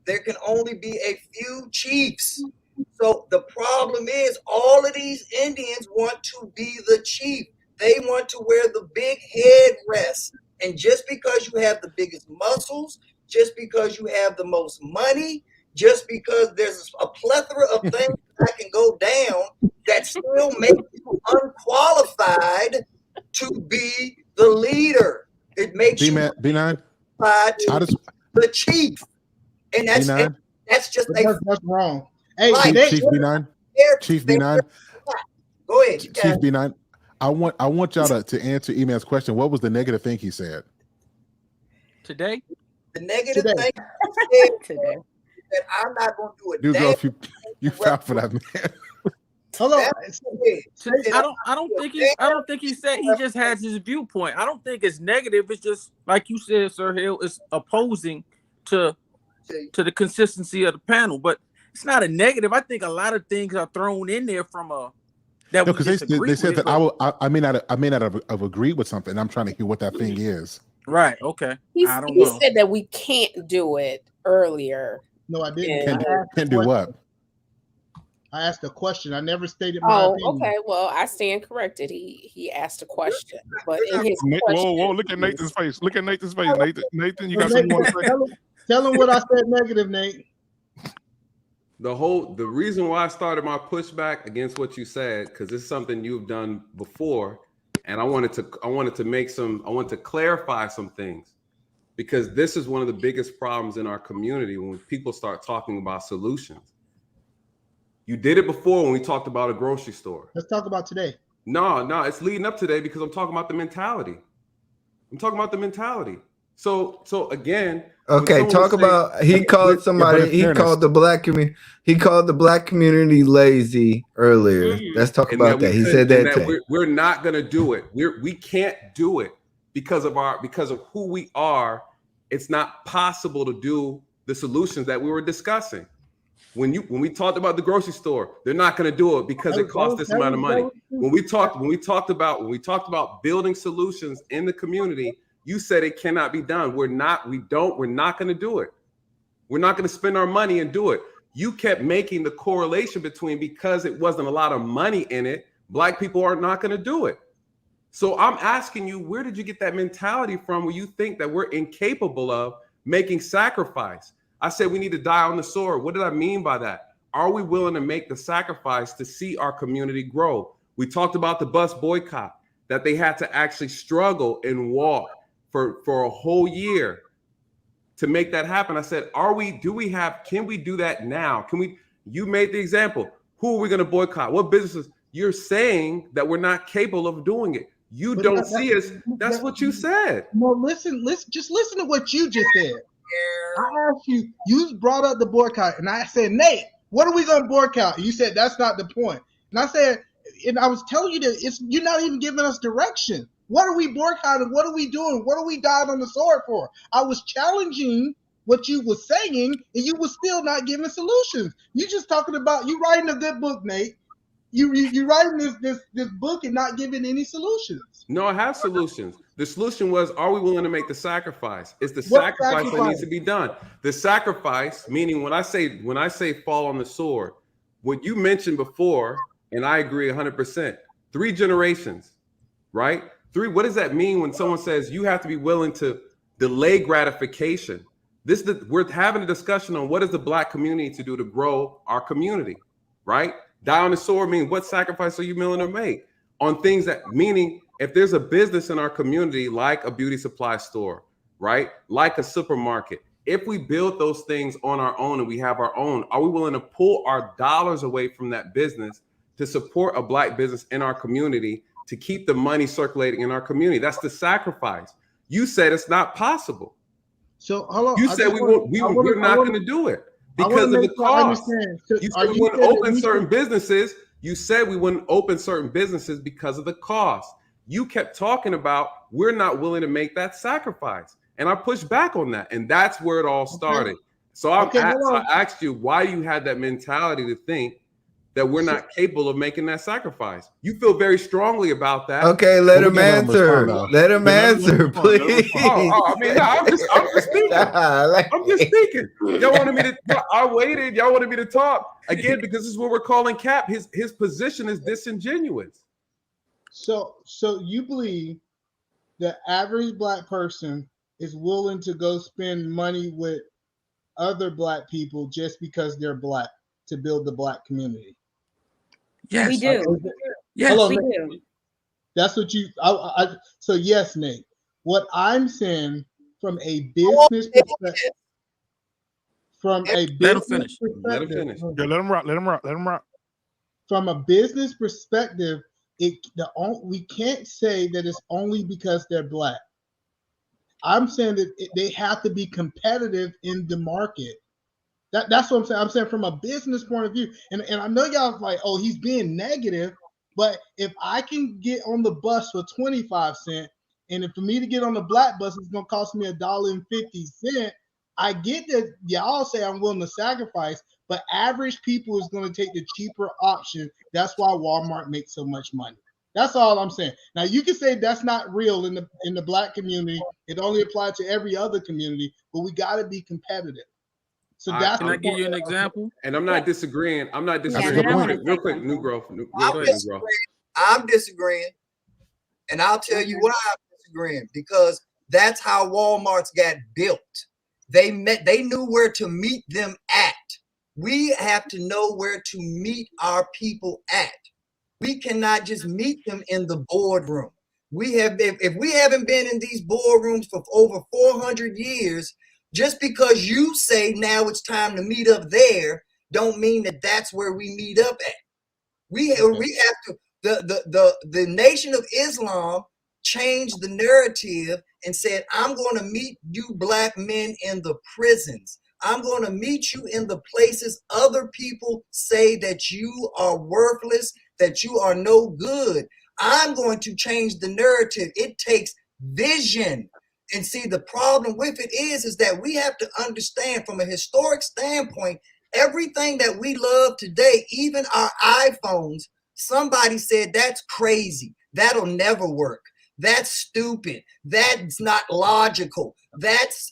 There can only be a few chiefs. So the problem is all of these Indians want to be the chief. They want to wear the big headrest. And just because you have the biggest muscles, just because you have the most money, just because there's a plethora of things that can go down that still make you unqualified to be the leader. It makes you B9 to the chief. And that's just that's wrong. Hey, Chief B9. Chief B9. Go ahead. Chief B9. I want y'all to answer E-Man's question. What was the negative thing he said? Today? The negative thing he said that I'm not going to do it. You go if you foul for that, man. Hello. I don't think he said he just has his viewpoint. I don't think it's negative. It's just like you said, Sir Hill, it's opposing to the consistency of the panel. But it's not a negative. I think a lot of things are thrown in there from that no, we because they said with, that I may not have agreed with something. I'm trying to hear what that thing is. Right. Okay. He know. said that we can't do it earlier. No, I didn't. Can't do what? I asked a question. I never stated my opinion. Okay. Well, I stand corrected. He asked a question, but in his whoa! Look at Nathan's face. Look at Nathan's face. Nathan, you got something you want to say? Tell him what I said negative, Nate. The reason why I started my pushback against what you said, because it's something you've done before, and I wanted to clarify some things, because this is one of the biggest problems in our community when people start talking about solutions. You did it before when we talked about a grocery store. Let's talk about today. No, it's leading up today because I'm talking about the mentality. So again. Okay, talk about he called the black community lazy earlier. Let's talk about that. He said that we're not gonna do it. We can't do it because of who we are. It's not possible to do the solutions that we were discussing. When we talked about the grocery store, they're not going to do it because it costs this amount of money. When we talked about building solutions in the community, you said it cannot be done. We're not going to do it. We're not going to spend our money and do it. You kept making the correlation between, because it wasn't a lot of money in it, Black people are not going to do it. So I'm asking you, where did you get that mentality from where you think that we're incapable of making sacrifice? I said we need to die on the sword. What did I mean by that? Are we willing to make the sacrifice to see our community grow? We talked about the bus boycott, that they had to actually struggle and walk for a whole year to make that happen. I said, can we do that now? You made the example. Who are we going to boycott? What businesses? You're saying that we're not capable of doing it. You don't see us. That's what you said. No, listen, just listen to what you just said. I asked you, you brought up the boycott, and I said, Nate, what are we going to boycott? And you said, that's not the point. And I said, and I was telling you that you're not even giving us direction. What are we boycotting? What are we doing? What are we dying on the sword for? I was challenging what you were saying, and you were still not giving solutions. You just talking about, you writing a good book, Nate. You writing this book and not giving any solutions. No, I have solutions. The solution was, are we willing to make the sacrifice? It's the sacrifice that needs to be done. The sacrifice, meaning when I say fall on the sword, what you mentioned before, and I agree 100%, 3 generations, right? 3, what does that mean when someone says you have to be willing to delay gratification? We're having a discussion on what does the Black community to do to grow our community, right? Die on the sword means what sacrifice are you willing to make on things that, meaning if there's a business in our community like a beauty supply store, right? Like a supermarket, if we build those things on our own and we have our own, are we willing to pull our dollars away from that business to support a Black business in our community to keep the money circulating in our community? That's the sacrifice. You said it's not possible. So hold on. You said we're not going to do it because of the cost. You said we wouldn't open certain businesses. You said we wouldn't open certain businesses because of the cost. You kept talking about we're not willing to make that sacrifice. And I pushed back on that. And that's where it all started. Okay. So I asked you why you had that mentality to think that we're not capable of making that sacrifice. You feel very strongly about that. Okay, let him answer. Let him answer, please. I mean, no, I'm just speaking. I'm just speaking. Y'all wanted me to talk. I waited. Y'all wanted me to talk again because this is what we're calling Cap. His position is disingenuous. So you believe the average Black person is willing to go spend money with other Black people just because they're Black to build the Black community? Yes, we do. Yes, we do. That's what you. So yes, Nate. What I'm saying from a business perspective. Let him finish. Let him rock. From a business perspective, we can't say that it's only because they're Black. I'm saying that they have to be competitive in the market. That's what I'm saying. I'm saying from a business point of view, and I know y'all like, oh, he's being negative, but if I can get on the bus for 25 cents, and if for me to get on the Black bus, it's gonna cost me $1.50. I get that y'all say I'm willing to sacrifice, but average people is gonna take the cheaper option. That's why Walmart makes so much money. That's all I'm saying. Now you can say that's not real in the Black community. It only applies to every other community, but we got to be competitive. So that's. Can I give you an example? And I'm not disagreeing. I'm not disagreeing. Real quick, New Growth. I'm disagreeing, and I'll tell you why I'm disagreeing. Because that's how Walmart's got built. They knew where to meet them at. We have to know where to meet our people at. We cannot just meet them in the boardroom. If we haven't been in these boardrooms for over 400 years, just because you say now it's time to meet up there, don't mean that that's where we meet up at. We have to. The Nation of Islam changed the narrative and said, I'm going to meet you Black men in the prisons. I'm going to meet you in the places other people say that you are worthless, that you are no good. I'm going to change the narrative. It takes vision. And see, the problem with it is that we have to understand from a historic standpoint, Everything that we love today, even our iPhones, somebody said that's crazy. That'll never work. That's stupid. That's not logical. That's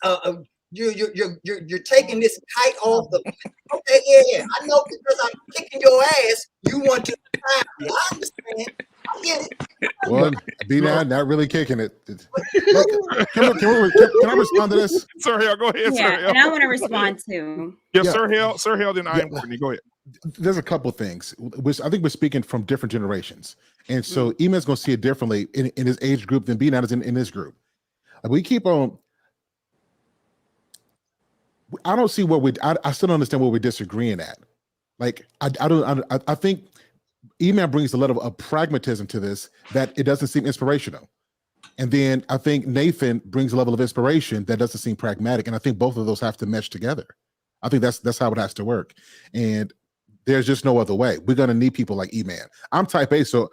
you're taking this kite off the. Okay, yeah. I know because I'm kicking your ass, you want to. I understand. I get it. Well, B9 not really kicking it. Look, can I respond to this? Sir Hale, go ahead, Sir Yeah, Hale. and I want to respond too. Yes, Yeah. Sir Hale, then I am Courtney. Go ahead. There's a couple things. I think we're speaking from different generations. And so Eman's going to see it differently in his age group than B9 is in his group. We keep on. I don't see where I still don't understand where we're disagreeing at. Like, I think Eman brings a level of pragmatism to this that it doesn't seem inspirational. And then I think Nathan brings a level of inspiration that doesn't seem pragmatic. And I think both of those have to mesh together. I think that's how it has to work. And there's just no other way. We're going to need people like Eman. I'm type A, so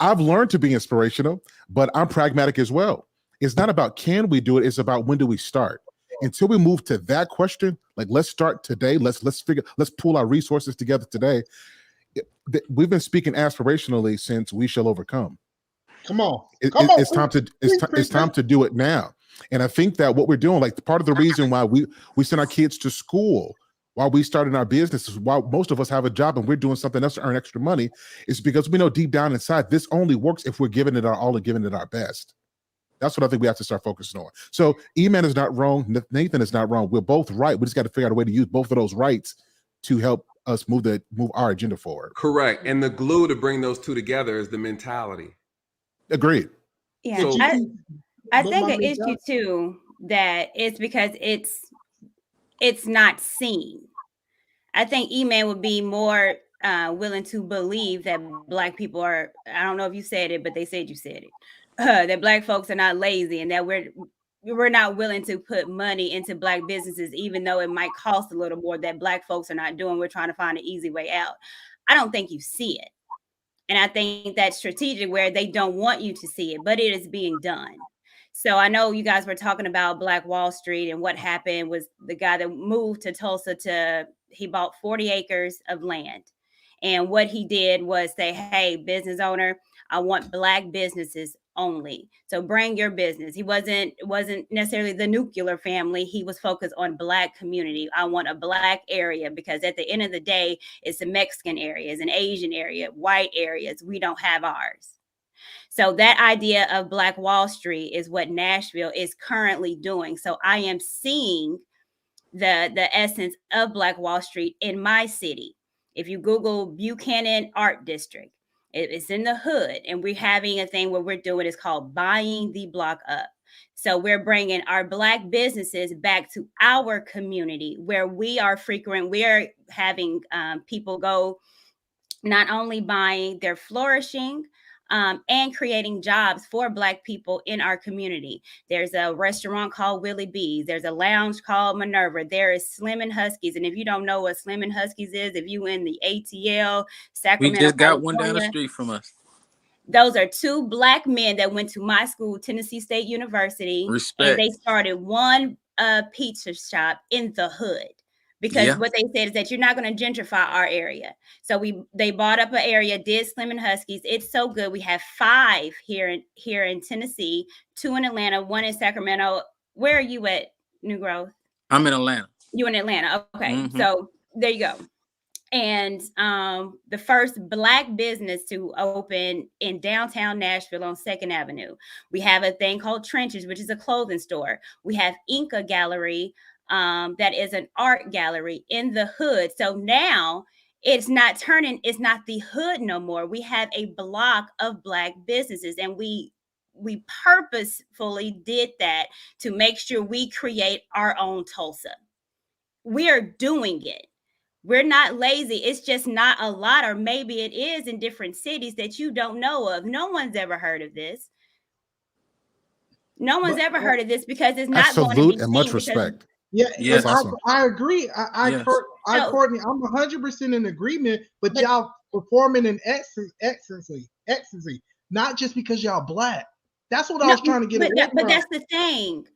I've learned to be inspirational, but I'm pragmatic as well. It's not about can we do it, it's about when do we start. Until we move to that question, like let's start today, let's pull our resources together today. We've been speaking aspirationally since We Shall Overcome. Come on. It's time to do it now. And I think that what we're doing, like part of the reason why we send our kids to school, while we started our businesses, while most of us have a job and we're doing something else to earn extra money, is because we know deep down inside this only works if we're giving it our all and giving it our best. That's what I think we have to start focusing on. So Eman is not wrong. Nathan is not wrong. We're both right. We just got to figure out a way to use both of those rights to help us move our agenda forward. Correct. And the glue to bring those two together is the mentality. Agreed. Yeah, So- I think an issue too that it's because it's not seen. I think Eman would be more willing to believe that Black people are. I don't know if you said it, but they said you said it. That Black folks are not lazy, and that we're not willing to put money into Black businesses, even though it might cost a little more. That Black folks are not doing. We're trying to find an easy way out. I don't think you see it, and I think that's strategic where they don't want you to see it, but it is being done. So I know you guys were talking about Black Wall Street, and what happened was the guy that moved to Tulsa he bought 40 acres of land. And what he did was say, hey, business owner, I want Black businesses only. So bring your business. He wasn't necessarily the nuclear family. He was focused on Black community. I want a Black area because at the end of the day, it's a Mexican area, it's an Asian area, white areas. We don't have ours. So that idea of Black Wall Street is what Nashville is currently doing. So I am seeing the essence of Black Wall Street in my city. If you Google Buchanan Art District, it's in the hood, and we're having a thing where we're doing is called buying the block up. So we're bringing our Black businesses back to our community where we are frequent. We're having people go not only buying, they're flourishing, and creating jobs for Black people in our community. There's a restaurant called Willie B's. There's a lounge called Minerva. There is Slim and Huskies. And if you don't know what Slim and Huskies is, if you in the ATL, Sacramento, We just got California, one down the street from us. those are two Black men that went to my school, Tennessee State University. Respect. And they started one pizza shop in the hood. Because what they said is that you're not going to gentrify our area. So they bought up an area, did Slim and Huskies. It's so good. We have 5 here in Tennessee, 2 in Atlanta, 1 in Sacramento. Where are you at, New Growth? I'm in Atlanta. You in Atlanta. Okay. So there you go. And the first Black business to open in downtown Nashville on 2nd Avenue. We have a thing called Trenches, which is a clothing store. We have Inca Gallery, that is an art gallery in the hood. So now it's not the hood no more. We have a block of Black businesses, and we purposefully did that to make sure we create our own Tulsa. We are doing it. We're not lazy. It's just not a lot, or maybe it is in different cities that you don't know of. No one's ever heard of this. No one's ever heard of this because it's not going to be Absolute and seen much respect. Yeah, awesome. I agree. Courtney, I'm 100% in agreement, but y'all performing in excellency, not just because y'all Black. That's what I was trying to get at. But that's the thing.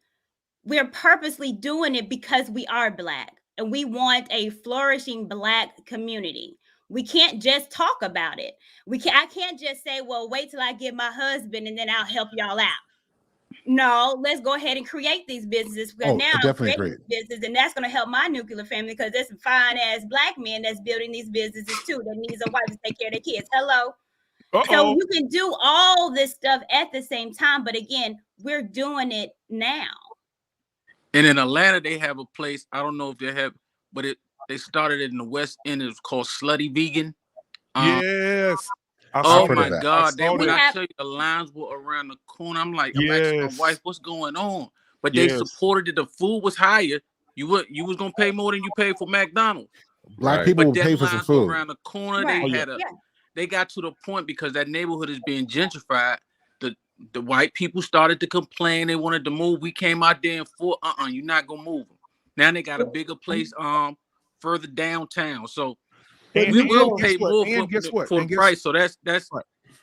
We're purposely doing it because we are Black. and we want a flourishing Black community. We can't just talk about it. I can't just say, well, wait till I get my husband and then I'll help y'all out. No, let's go ahead and create these businesses, because now I'm creating this business, and that's going to help my nuclear family, because there's some fine ass Black men that's building these businesses too that needs a wife to take care of their kids. Hello. So you can do all this stuff at the same time, but again, we're doing it now. And in Atlanta, they have a place. I don't know if they have, but they started it in the West End. It was called Slutty Vegan. Yes. Oh my God! When I tell you the lines were around the corner, I'm asking my wife, "What's going on?" But they supported it. The food was higher. You was gonna pay more than you paid for McDonald's. Black people will pay for some food. Around the corner, they had They got to the point, because that neighborhood is being gentrified. The white people started to complain. They wanted to move. We came out there and fought. You're not gonna move them. Now they got a bigger place further downtown. So we will pay more for the price. So that's.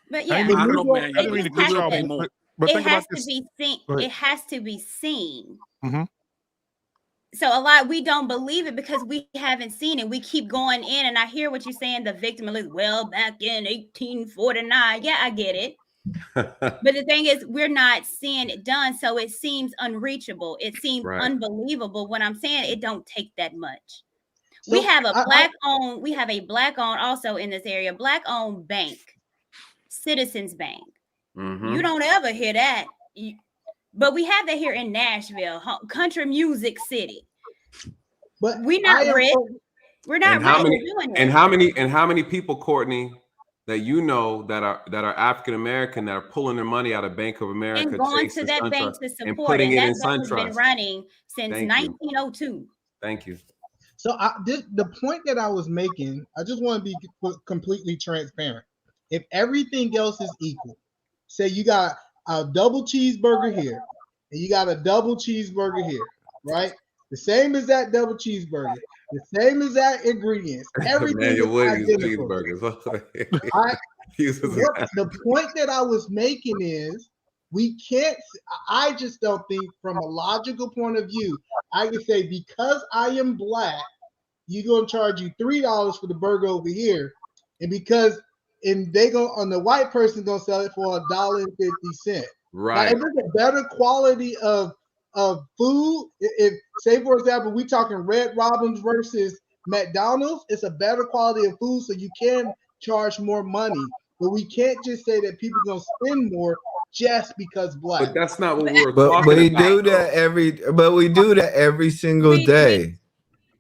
But yeah, I don't know, man. It has to be seen. It has to be seen. Mm-hmm. So we don't believe it because we haven't seen it. We keep going in, and I hear what you're saying. The victim is, well, back in 1849. Yeah, I get it. But the thing is, we're not seeing it done, so it seems unreachable. It seems unbelievable when I'm saying it don't take that much. So we have a Black-owned. We have a Black-owned also in this area. Black-owned bank, Citizens Bank. Mm-hmm. You don't ever hear that. But we have that here in Nashville, country music city. But we're not rich. We're not rich doing it. And how many people, Courtney, that you know that are African American that are pulling their money out of Bank of America and going to that bank to support it. That bank has been running since 1902. Thank you. So the point that I was making, I just want to be completely transparent. If everything else is equal, say you got a double cheeseburger here, and you got a double cheeseburger here, right? The same as that double cheeseburger, the same as that ingredients, everything is identical. The point that I was making is we can't. I just don't think, from a logical point of view, I can say because I am Black, you're gonna charge you $3 for the burger over here, and because. And they go on the white person gonna sell it for $1.50. Right. Now, if it's a better quality of food, if say for example we talking Red Robin's versus McDonald's, it's a better quality of food, so you can charge more money. But we can't just say that people gonna spend more just because Black. But that's not what we're talking about. But we do that every single day.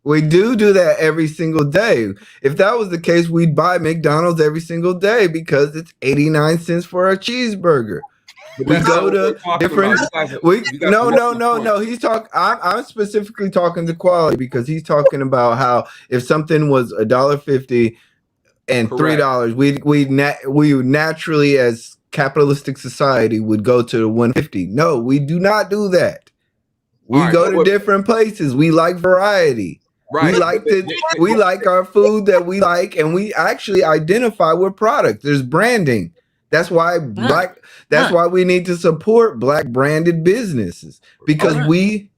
We do that every single day. If that was the case, we'd buy McDonald's every single day because it's 89 cents for a cheeseburger. We go to different. No. He's talking. I'm specifically talking to quality, because he's talking about how if something was $1.50 and $3, we naturally, as capitalistic society, would go to $1.50. No, we do not do that. We go to different places. We like variety. Right. We like our food that we like, and we actually identify with product. There's branding. That's why why we need to support Black branded businesses, because we.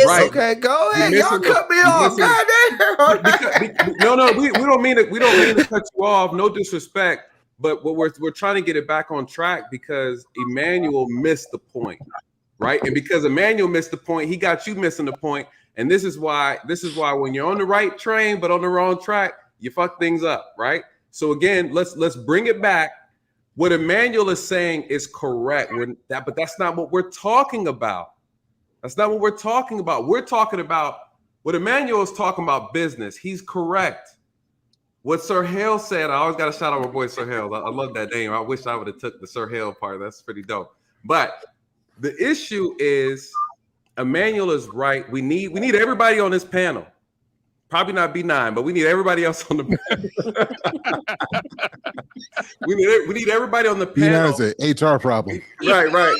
Okay, go ahead. Y'all cut me off. No, we don't mean it. We don't mean to cut you off. No disrespect, but what we're trying to get it back on track, because Emmanuel missed the point, right? And because Emmanuel missed the point, he got you missing the point. And this is why when you're on the right train but on the wrong track, you fuck things up, right? So again, let's bring it back. What Emmanuel is saying is correct. But that's not what we're talking about. That's not what we're talking about. We're talking about what Emmanuel is talking about, business. He's correct. What Sir Hale said, I always got to shout out my boy Sir Hale. I love that name. I wish I would have took the Sir Hale part. That's pretty dope. But the issue is, Emmanuel is right. We need everybody on this panel. Probably not B9, but we need everybody else on the panel. we need everybody on the panel. B9 is an HR problem. Right.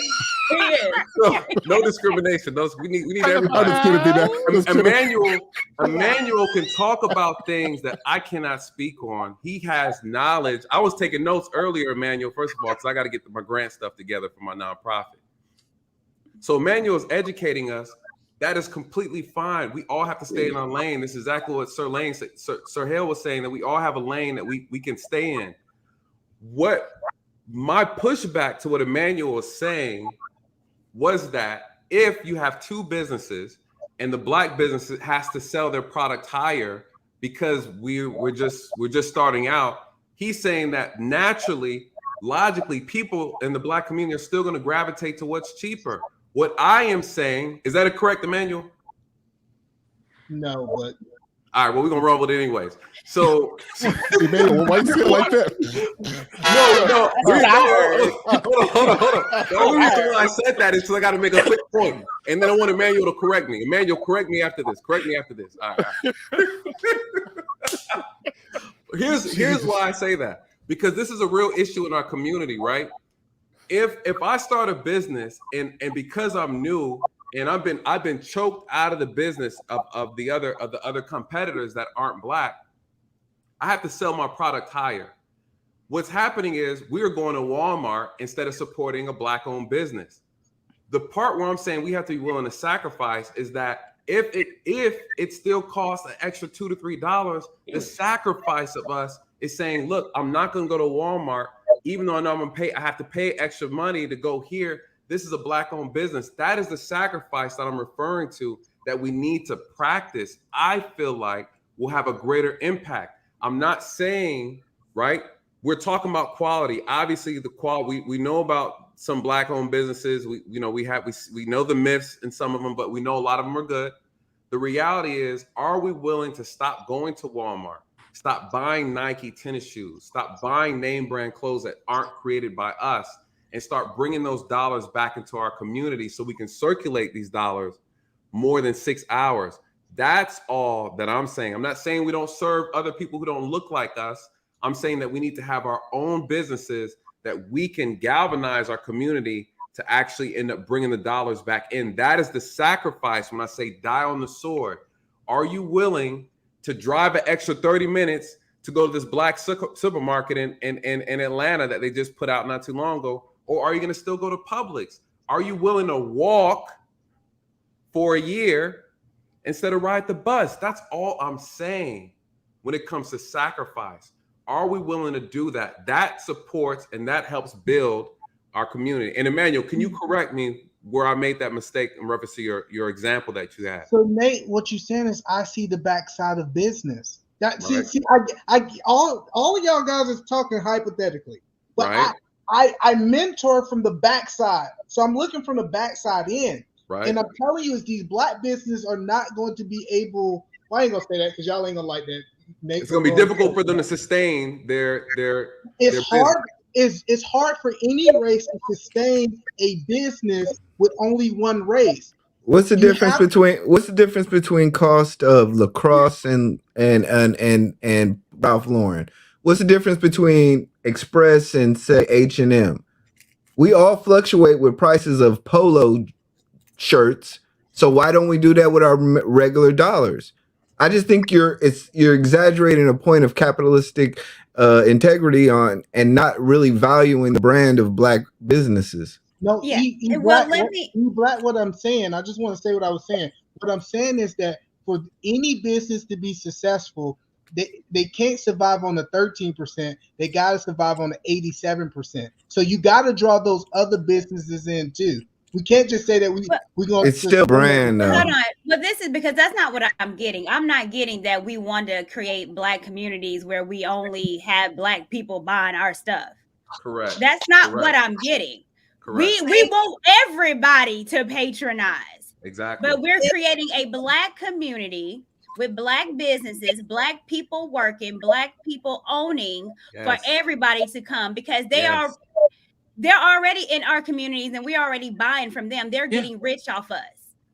So, no discrimination. We need everybody. Emmanuel can talk about things that I cannot speak on. He has knowledge. I was taking notes earlier, Emmanuel, first of all, because I got to get my grant stuff together for my nonprofit. So Emmanuel is educating us That is completely fine. We all have to stay in our lane. This is exactly what Sir Lane said. Sir Hale was saying, that we all have a lane that we can stay in. What my pushback to what Emmanuel was saying was that if you have two businesses and the black business has to sell their product higher because we're just starting out, he's saying that naturally, logically, people in the black community are still going to gravitate to what's cheaper. What I am saying, is that a correct, Emmanuel? No, but all right, well, we're gonna roll with it anyways. So, Emmanuel, why you say it like that? No. Hold on. The only reason why I said that is because I got to make a quick point, and then I want Emmanuel to correct me. Emmanuel, correct me after this. All right. Here's why I say that, because this is a real issue in our community, right? If I start a business and because I'm new and I've been choked out of the business of the other competitors that aren't black, I have to sell my product higher. What's happening is we're going to Walmart instead of supporting a black-owned business. The part where I'm saying we have to be willing to sacrifice is that if it still costs an extra $2 to $3, the sacrifice of us is saying, look, I'm not going to go to Walmart, even though I know I'm going to pay. I have to pay extra money to go here. This is a black-owned business. That is the sacrifice that I'm referring to that we need to practice. I feel like will have a greater impact. I'm not saying, right? We're talking about quality. Obviously, the quality we know about some black-owned businesses. We know the myths in some of them, but we know a lot of them are good. The reality is, are we willing to stop going to Walmart, stop buying Nike tennis shoes, stop buying name brand clothes that aren't created by us, and start bringing those dollars back into our community so we can circulate these dollars more than 6 hours? That's all that I'm saying. I'm not saying we don't serve other people who don't look like us. I'm saying that we need to have our own businesses that we can galvanize our community to actually end up bringing the dollars back in. That is the sacrifice when I say die on the sword. Are you willing to drive an extra 30 minutes to go to this black supermarket in Atlanta that they just put out not too long ago? Or are you going to still go to Publix? Are you willing to walk for a year instead of ride the bus? That's all I'm saying when it comes to sacrifice. Are we willing to do that? That supports and that helps build our community. And Emmanuel, can you correct me where I made that mistake in reference to your example that you had? So Nate, what you're saying is I see the backside of business. That right. see, all of y'all guys is talking hypothetically, but right. I mentor from the backside, so I'm looking from the backside in. Right. And I'm telling you, is these black businesses are not going to be able. Well, I ain't gonna say that because y'all ain't gonna like that. Nate, it's gonna be difficult for them to sustain their. It's hard. It's hard for any race to sustain a business with only one race. What's the difference between cost of lacrosse and Ralph Lauren? What's the difference between Express and say H&M? We all fluctuate with prices of polo shirts, so why don't we do that with our regular dollars? I just think you're exaggerating a point of capitalistic integrity on and not really valuing the brand of black businesses. No, Yeah. Black, what I'm saying, I just want to say what I was saying. What I'm saying is that for any business to be successful, they can't survive on the 13%. They got to survive on the 87%. So you got to draw those other businesses in too. We can't just say that we're going to. It's still brand though. Hold on. But this is because that's not what I'm getting. I'm not getting that we want to create black communities where we only have black people buying our stuff. Correct. That's not what I'm getting. Correct. We want everybody to patronize. Exactly. But we're creating a black community with black businesses, black people working, black people owning for everybody to come because they're already in our communities and we're already buying from them. They're getting rich off us.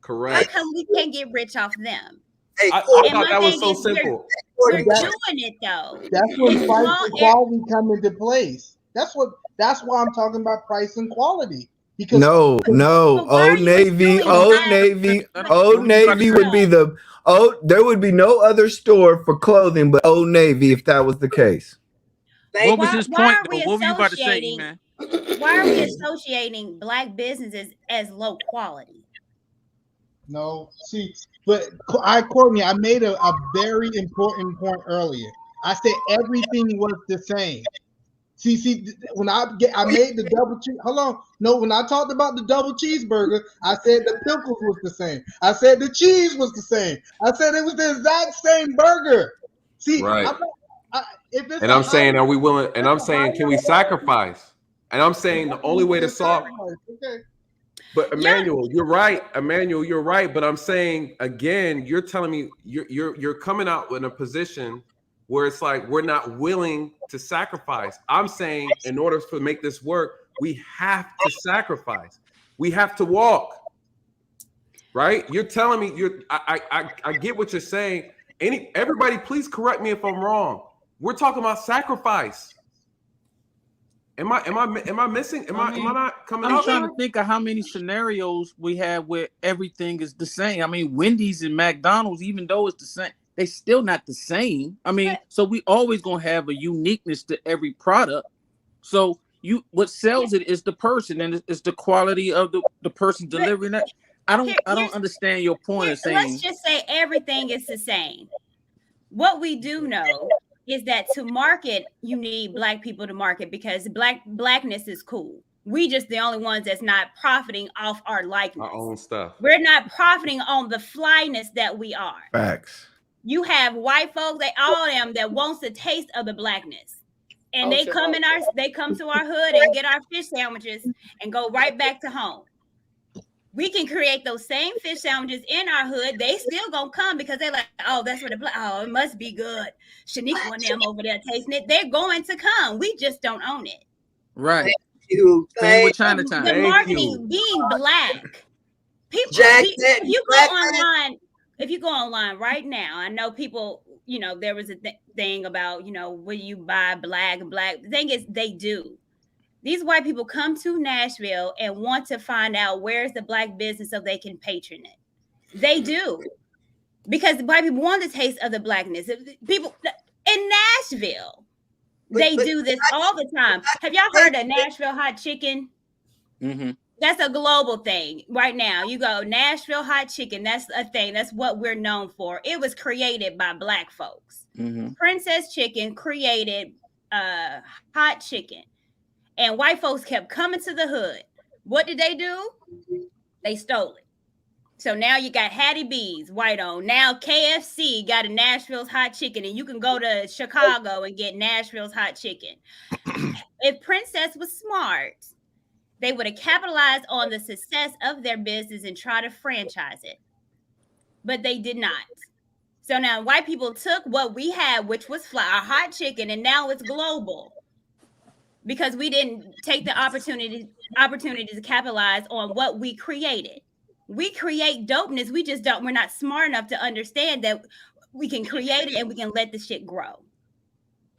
Correct. How come we can't get rich off them? Hey, I thought that was so simple. We're doing it though. That's when price and quality come into place. That's why I'm talking about price and quality. Because no, Old Navy would be there would be no other store for clothing but Old Navy if that was the case. What was his point? What were you about to say, man? Why are we associating black businesses as low quality? No, see, but Courtney, I made a very important point earlier. I said everything was the same. See, when I made the double cheese. Hold on, no, when I talked about the double cheeseburger, I said the pickles was the same. I said the cheese was the same. I said it was the exact same burger. See, Right. if it's And a I'm high, saying, are we willing? And I'm it's a higher saying, can we quality, sacrifice? And I'm saying the only way to solve. okay. But Emmanuel, you're right. Emmanuel, you're right. But I'm saying again, you're telling me you're coming out in a position where it's like we're not willing to sacrifice. I'm saying in order to make this work, we have to sacrifice. We have to walk. Right? You're telling me I get what you're saying. Everybody, please correct me if I'm wrong. We're talking about sacrifice. Am I missing? Am I not coming I'm out? trying to think of how many scenarios we have where everything is the same. I mean, Wendy's and McDonald's, even though it's the same, they still not the same. I mean, so we always gonna have a uniqueness to every product. So what sells it is the person, and it's the quality of the person delivering that. I don't understand your point of saying. Let's just say everything is the same. What we do know is that to market, you need Black people to market because blackness is cool. We just the only ones that's not profiting off our likeness. Our own stuff. We're not profiting on the flyness that we are. Facts. You have white folks, all of them that wants a taste of the blackness. And they come to our hood and get our fish sandwiches and go right back to home. We can create those same fish sandwiches in our hood. They still gonna come because they're like, oh, that's what it must be good. Shaniqua and them over there tasting it. They're going to come. We just don't own it. Right. Thank you. Same with Chinatown. The marketing being Black. People, if you go online right now, I know people, there was a thing about, will you buy Black? The thing is, they do. These white people come to Nashville and want to find out where's the Black business so they can patron it. They do. Because the white people want the taste of the Blackness. People in Nashville, they do this all the time. Have y'all heard of Nashville hot chicken? Mm-hmm. That's a global thing right now. You go Nashville hot chicken. That's a thing. That's what we're known for. It was created by Black folks. Mm-hmm. Princess Chicken created hot chicken. And white folks kept coming to the hood. What did they do? They stole it. So now you got Hattie B's, white owned. Now KFC got a Nashville's hot chicken, and you can go to Chicago and get Nashville's hot chicken. If Princess was smart, they would have capitalized on the success of their business and try to franchise it. But they did not. So now white people took what we had, which was our hot chicken, and now it's global. Because we didn't take the opportunity to capitalize on what we created. We create dopeness. We're not smart enough to understand that we can create it and we can let the shit grow.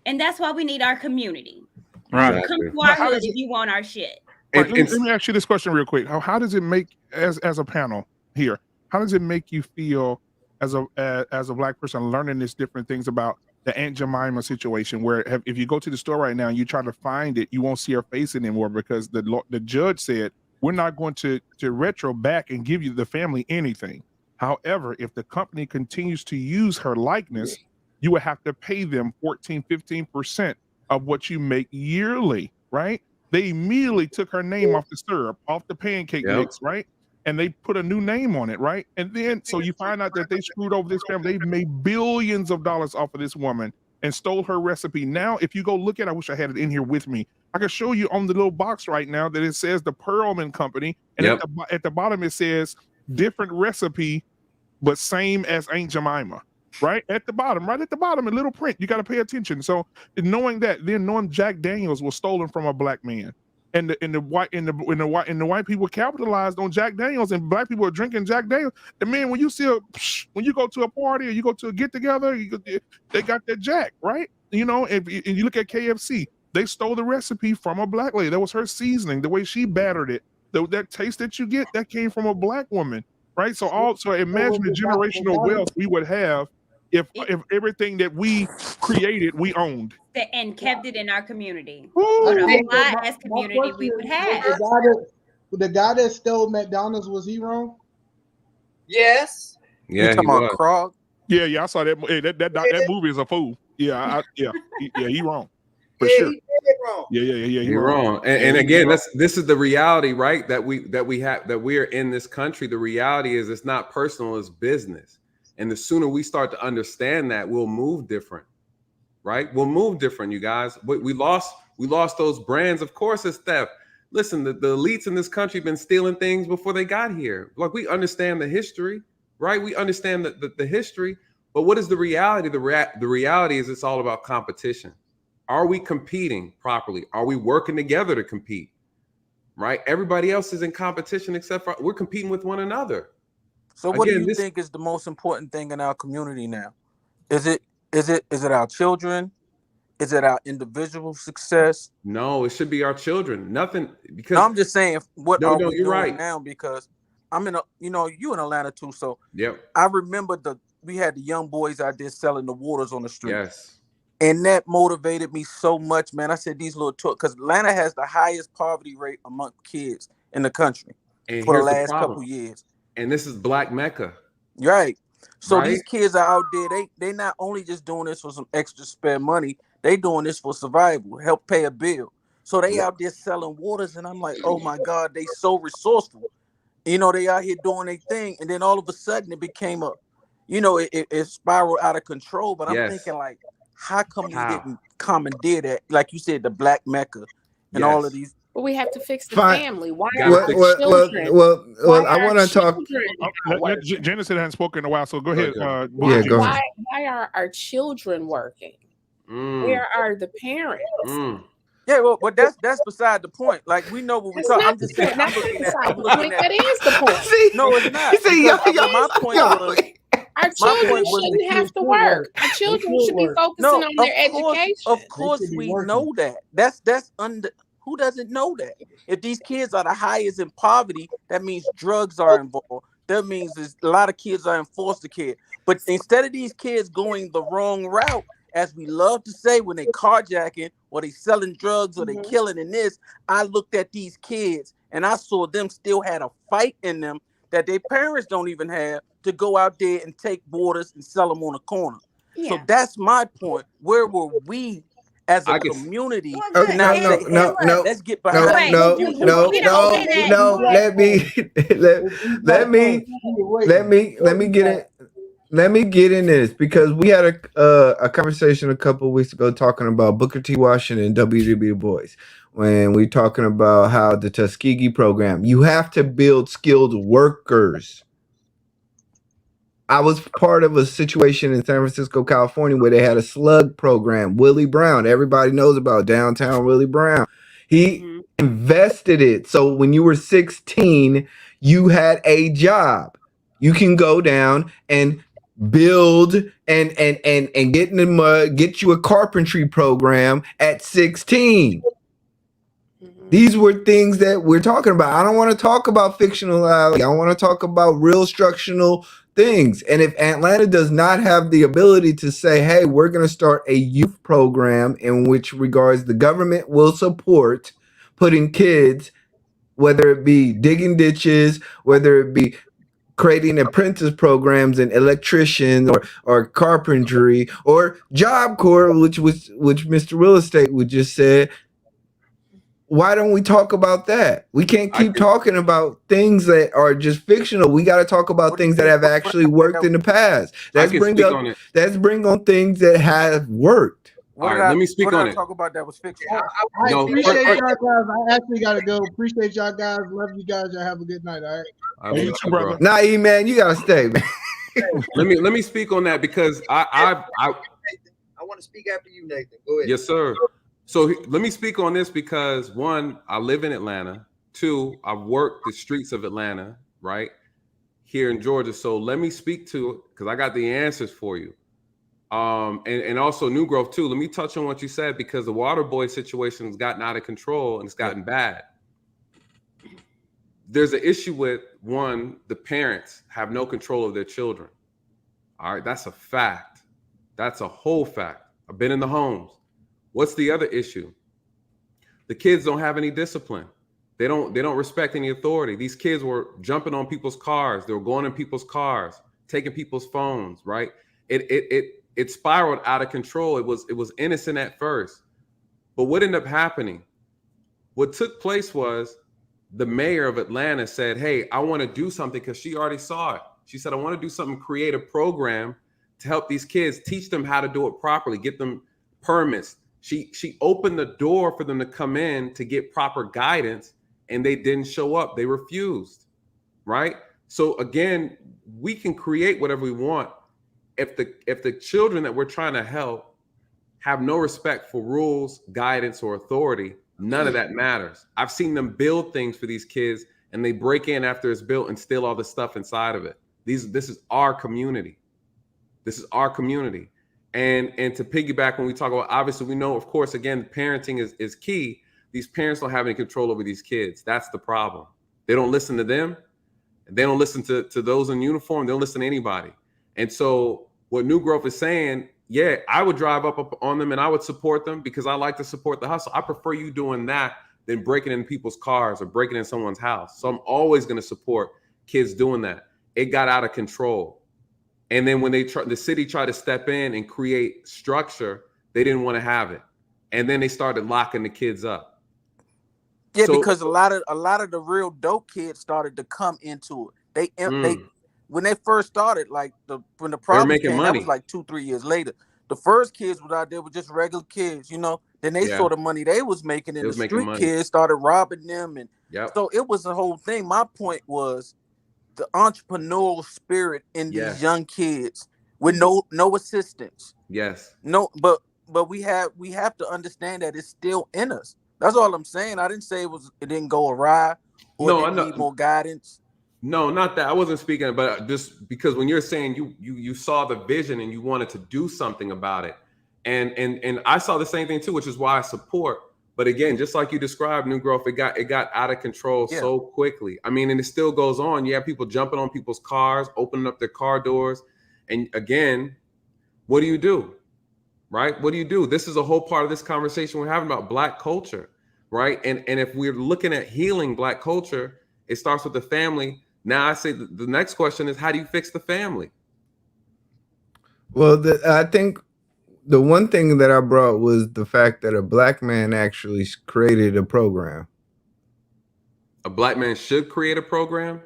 And that's why we need our community. Right. Come to our hood if you want our shit. Let me ask you this question real quick. How does it make, as a panel here, how does it make you feel as a Black person learning these different things about the Aunt Jemima situation, where if you go to the store right now and you try to find it, you won't see her face anymore because the judge said, we're not going to retro back and give you the family anything. However, if the company continues to use her likeness, you would have to pay them 14-15% of what you make yearly, right? They immediately took her name off the syrup, off the pancake mix, right? And they put a new name on it, right? And then, so you find out that they screwed over this family. They've made billions of dollars off of this woman and stole her recipe. Now, if you go look at it, I wish I had it in here with me. I can show you on the little box right now that it says the Perlman Company. And at the bottom, it says different recipe, but same as Aunt Jemima, right? At the bottom, right at the bottom, in little print. You got to pay attention. So knowing that, then knowing Jack Daniels was stolen from a Black man. And the white people capitalized on Jack Daniels, and Black people are drinking Jack Daniels. And man, when you go to a party or you go to a get together, they got that Jack, right? And you look at KFC, they stole the recipe from a Black lady. That was her seasoning, the way she battered it. That taste that you get, that came from a Black woman, right? So imagine the generational wealth we would have if everything that we created, we owned. And kept it in our community. What a wide-ass community we would have. The guy that stole McDonald's, was he wrong? Yes. You Yeah, he talking about was. Krog? Yeah, I saw that. Hey, that movie is a fool. Yeah, he wrong for Yeah, sure. he did it wrong. Yeah, he You're wrong. wrong. And, Yeah, and he again, wrong. this is the reality, right? That we have, that we are in this country. The reality is it's not personal, it's business. And the sooner we start to understand that, we'll move different, right? We'll move different, you guys. We lost those brands. Of course, it's theft. Listen, the elites in this country have been stealing things before they got here. Like, we understand the history, right? We understand the history. But what is the reality? The reality is it's all about competition. Are we competing properly? Are we working together to compete? Right? Everybody else is in competition except for we're competing with one another. So what do you think is the most important thing in our community now? Is it our children? Is it our individual success? No, it should be our children. Nothing, because I'm just saying, what are we you're doing right. now? Because I'm in you in Atlanta too. So Yep. I remember we had the young boys out there selling the waters on the street. Yes. And that motivated me so much, man. I said these little because Atlanta has the highest poverty rate among kids in the country And for the here's the last problem. couple years. And this is Black Mecca. Right. So Right? these kids are out there. They not only just doing this for some extra spare money, they doing this for survival, help pay a bill. So they out there selling waters, and I'm like, oh my God, they so resourceful. They out here doing their thing, and then all of a sudden it became it spiraled out of control. But I'm thinking, like, how come we didn't commandeer that, like you said, the Black Mecca and all of these? But we have to fix the Fine. family. Why are our children? Well, I want to talk. Genesis hasn't spoken in a while, so go ahead. Yeah, go ahead. Why are our children working? Mm. Where are the parents? Mm. Yeah, well, but that's beside the point. Like, we know what we're talking. I'm just saying. I'm looking at. That is the point. No, it's not. My point was. Our children shouldn't have to work. Our children should be focusing on their education. Of course, we know that. That's under. Who doesn't know that? If these kids are the highest in poverty, that means drugs are involved. That means a lot of kids are in foster care. But instead of these kids going the wrong route, as we love to say, when they carjacking or they selling drugs or they killing in this, I looked at these kids and I saw them still had a fight in them that their parents don't even have to go out there and take waters and sell them on a corner. Yeah. So that's my point. Where were we as a community? Let's get behind. No. Let me get in this, because we had a conversation a couple of weeks ago talking about Booker T. Washington and W.E.B. Du Bois, when we talking about how the Tuskegee program, you have to build skilled workers. I was part of a situation in San Francisco, California, where they had a slug program. Willie Brown, everybody knows about downtown Willie Brown. He invested it. So when you were 16, you had a job. You can go down and build and get in the mud, get you a carpentry program at 16. These were things that we're talking about. I don't want to talk about fictionality. I want to talk about real structural things. And if Atlanta does not have the ability to say, hey, we're going to start a youth program in which regards the government will support putting kids, whether it be digging ditches, whether it be creating apprentice programs in electrician or carpentry or Job Corps, which Mr. Real Estate would just said, why don't we talk about that? We can't keep talking about things that are just fictional. We got to talk about things that have actually worked in the past. Let's bring on things that have worked. Let me speak on it. Talk about that was fictional. I appreciate y'all guys. I actually got to go. Appreciate y'all guys. Love you guys. Y'all have a good night. All right. You too, brother. Nah, man, you got to stay, man. Let me speak on that, because I want to speak after you, Nathan. Go ahead. Yes, sir. So let me speak on this because, one, I live in Atlanta. Two, I've worked the streets of Atlanta, right, here in Georgia. So let me speak to it, because I got the answers for you. And also New Grove too. Let me touch on what you said, because the water boy situation has gotten out of control and it's gotten bad. There's an issue with, one, the parents have no control of their children. All right, that's a fact. That's a whole fact. I've been in the homes. What's the other issue? The kids don't have any discipline. They don't respect any authority. These kids were jumping on people's cars. They were going in people's cars, taking people's phones, right? It spiraled out of control. It was innocent at first. But what ended up happening? What took place was the mayor of Atlanta said, "Hey, I want to do something," because she already saw it. She said, "I want to do something, create a program to help these kids, teach them how to do it properly, get them permits." She opened the door for them to come in to get proper guidance, and they didn't show up. They refused, right? So again, we can create whatever we want if the children that we're trying to help have no respect for rules, guidance, or authority. None of that matters. I've seen them build things for these kids, and they break in after it's built and steal all the stuff inside of it. This is our community. This is our community. And to piggyback, when we talk about, obviously we know, of course, again, parenting is key. These parents don't have any control over these kids. That's the problem. They don't listen to them. They don't listen to those in uniform. They don't listen to anybody. And so what New Growth is saying, yeah, I would drive up on them and I would support them because I like to support the hustle. I prefer you doing that than breaking in people's cars or breaking in someone's house. So I'm always going to support kids doing that. It got out of control. And then when the city tried to step in and create structure, they didn't want to have it. And then they started locking the kids up. Yeah, because a lot of the real dope kids started to come into it. They when they first started, like when the problem came, that was like 2-3 years later. The first kids was out there with just regular kids, you know. Then they saw the money they was making, and the street kids started robbing them, and so it was a whole thing. My point was the entrepreneurial spirit in these young kids with no assistance. Yes. No, but we have to understand that it's still in us. That's all I'm saying. I didn't say it didn't go awry or it need more guidance. No, not that. I wasn't speaking, but just because when you're saying you saw the vision and you wanted to do something about it, and I saw the same thing too, which is why I support. But again, just like you described, New Growth, it got out of control so quickly. I mean, and it still goes on. You have people jumping on people's cars, opening up their car doors, and again, what do you do? Right? What do you do? This is a whole part of this conversation we're having about Black culture, right? And if we're looking at healing Black culture, it starts with the family. Now I say the next question is, how do you fix the family? Well, I think the one thing that I brought was the fact that a Black man actually created a program. A Black man should create a program?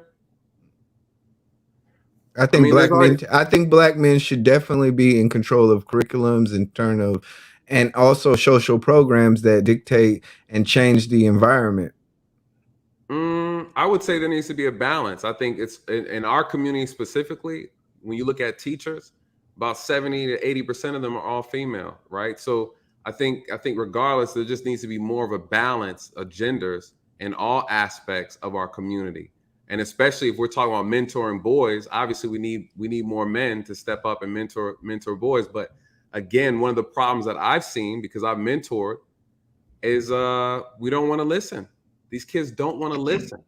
I think Black men should definitely be in control of curriculums in terms of, and also social programs that dictate and change the environment. I would say there needs to be a balance. I think it's in our community specifically, when you look at teachers, about 70 to 80% of them are all female, right? So I think regardless, there just needs to be more of a balance of genders in all aspects of our community. And especially if we're talking about mentoring boys, obviously we need more men to step up and mentor boys. But again, one of the problems that I've seen, because I've mentored, is we don't want to listen. These kids don't want to listen.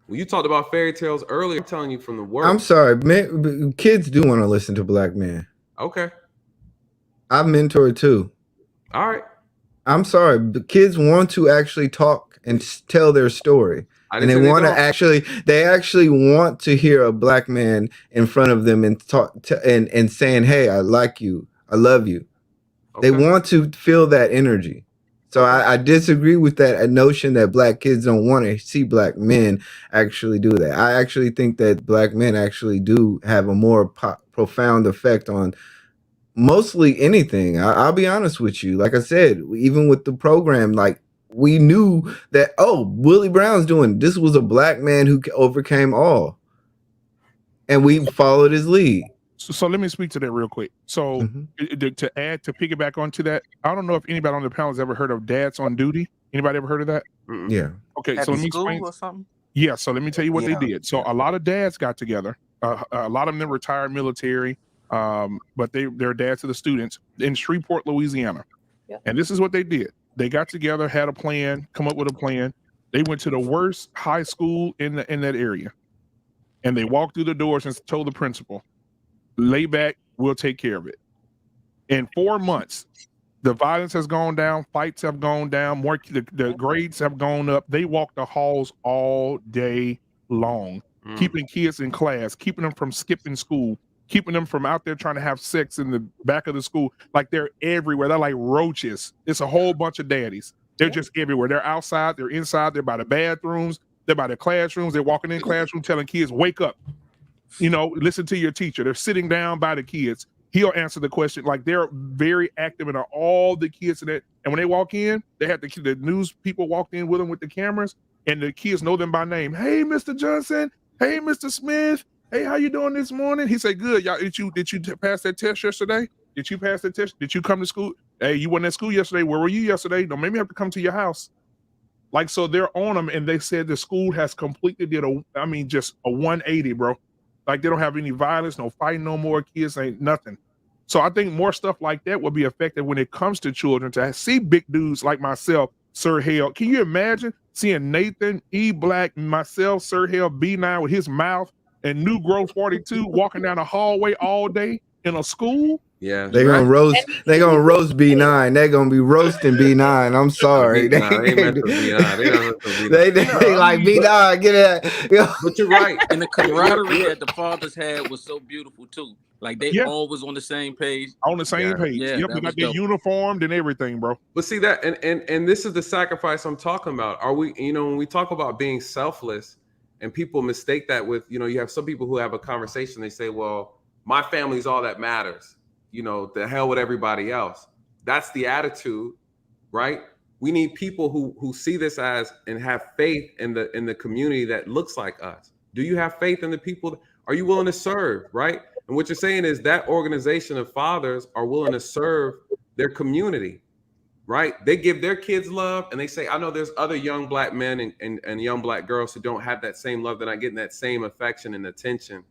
Well, you talked about fairy tales earlier. I'm telling you from the work. I'm sorry, men, kids do want to listen to Black men. Okay. I've mentored too. All right. I'm sorry, but kids want to actually talk and tell their story. And they want to they actually want to hear a Black man in front of them and talk and saying, "Hey, I like you. I love you." Okay. They want to feel that energy. So I disagree with that notion that Black kids don't want to see Black men actually do that. I actually think that Black men actually do have a more profound effect on mostly anything. I'll be honest with you. Like I said, even with the program, like we knew that, Willie Brown's doing this was a Black man who overcame all. And we followed his lead. So let me speak to that real quick. So to piggyback onto that, I don't know if anybody on the panel has ever heard of Dads on Duty. Anybody ever heard of that? Yeah. Okay, so let me explain. Or something? Yeah, so let me tell you what they did. So a lot of dads got together. A lot of them retired military, but they're dads to the students in Shreveport, Louisiana. Yep. And this is what they did. They got together, had a plan, come up with a plan. They went to the worst high school in that area. And they walked through the doors and told the principal, "Lay back, we'll take care of it." In 4 months, The violence has gone down. Fights have gone down. The grades have gone up. They walk the halls all day long, keeping kids in class, keeping them from skipping school, keeping them from out there trying to have sex in the back of the school. Like they're everywhere. They're like roaches. It's a whole bunch of daddies. They're just everywhere. They're outside. They're inside. They're by the bathrooms. They're by the classrooms. They're walking in classroom telling kids, wake up. Listen to your teacher. They're sitting down by the kids. He'll answer the question. Like they're very active and all the kids in it. And when they walk in, they have the news people walked in with them with the cameras, and the kids know them by name. Hey, Mr. Johnson. Hey, Mr. Smith. Hey, how you doing this morning? He said, good. Y'all, did you pass that test yesterday? Did you pass the test? Did you come to school? Hey, you went at school yesterday. Where were you yesterday? Don't make me have to come to your house. Like, so they're on them, and they said the school has completely just a 180, bro. Like, they don't have any violence, no fighting no more. Kids ain't nothing. So I think more stuff like that will be effective when it comes to children, to see big dudes like myself, Sir Hale. Can you imagine seeing Nathan, E Black, myself, Sir Hale, B9 with his mouth, and New Growth 42 walking down the hallway all day in a school? Yeah, They're gonna roast. They're gonna roast B9. They're gonna be roasting B9. I'm sorry. They like B9. Get it. But you're right. And the camaraderie that the fathers had was so beautiful too. Like they always on the same page. On the same page. Yeah, yep, they got their uniformed and everything, bro. But see that, and this is the sacrifice I'm talking about. Are we, when we talk about being selfless, and people mistake that with, you have some people who have a conversation. They say, well, my family's all that matters. The hell with everybody else. That's the attitude, right? We need people who see this as and have faith in the community that looks like us. Do you have faith in the people? Are you willing to serve, right? And what you're saying is that organization of fathers are willing to serve their community, right? They give their kids love, and they say, I know there's other young Black men and young Black girls who don't have that same love. They're not getting that same affection and attention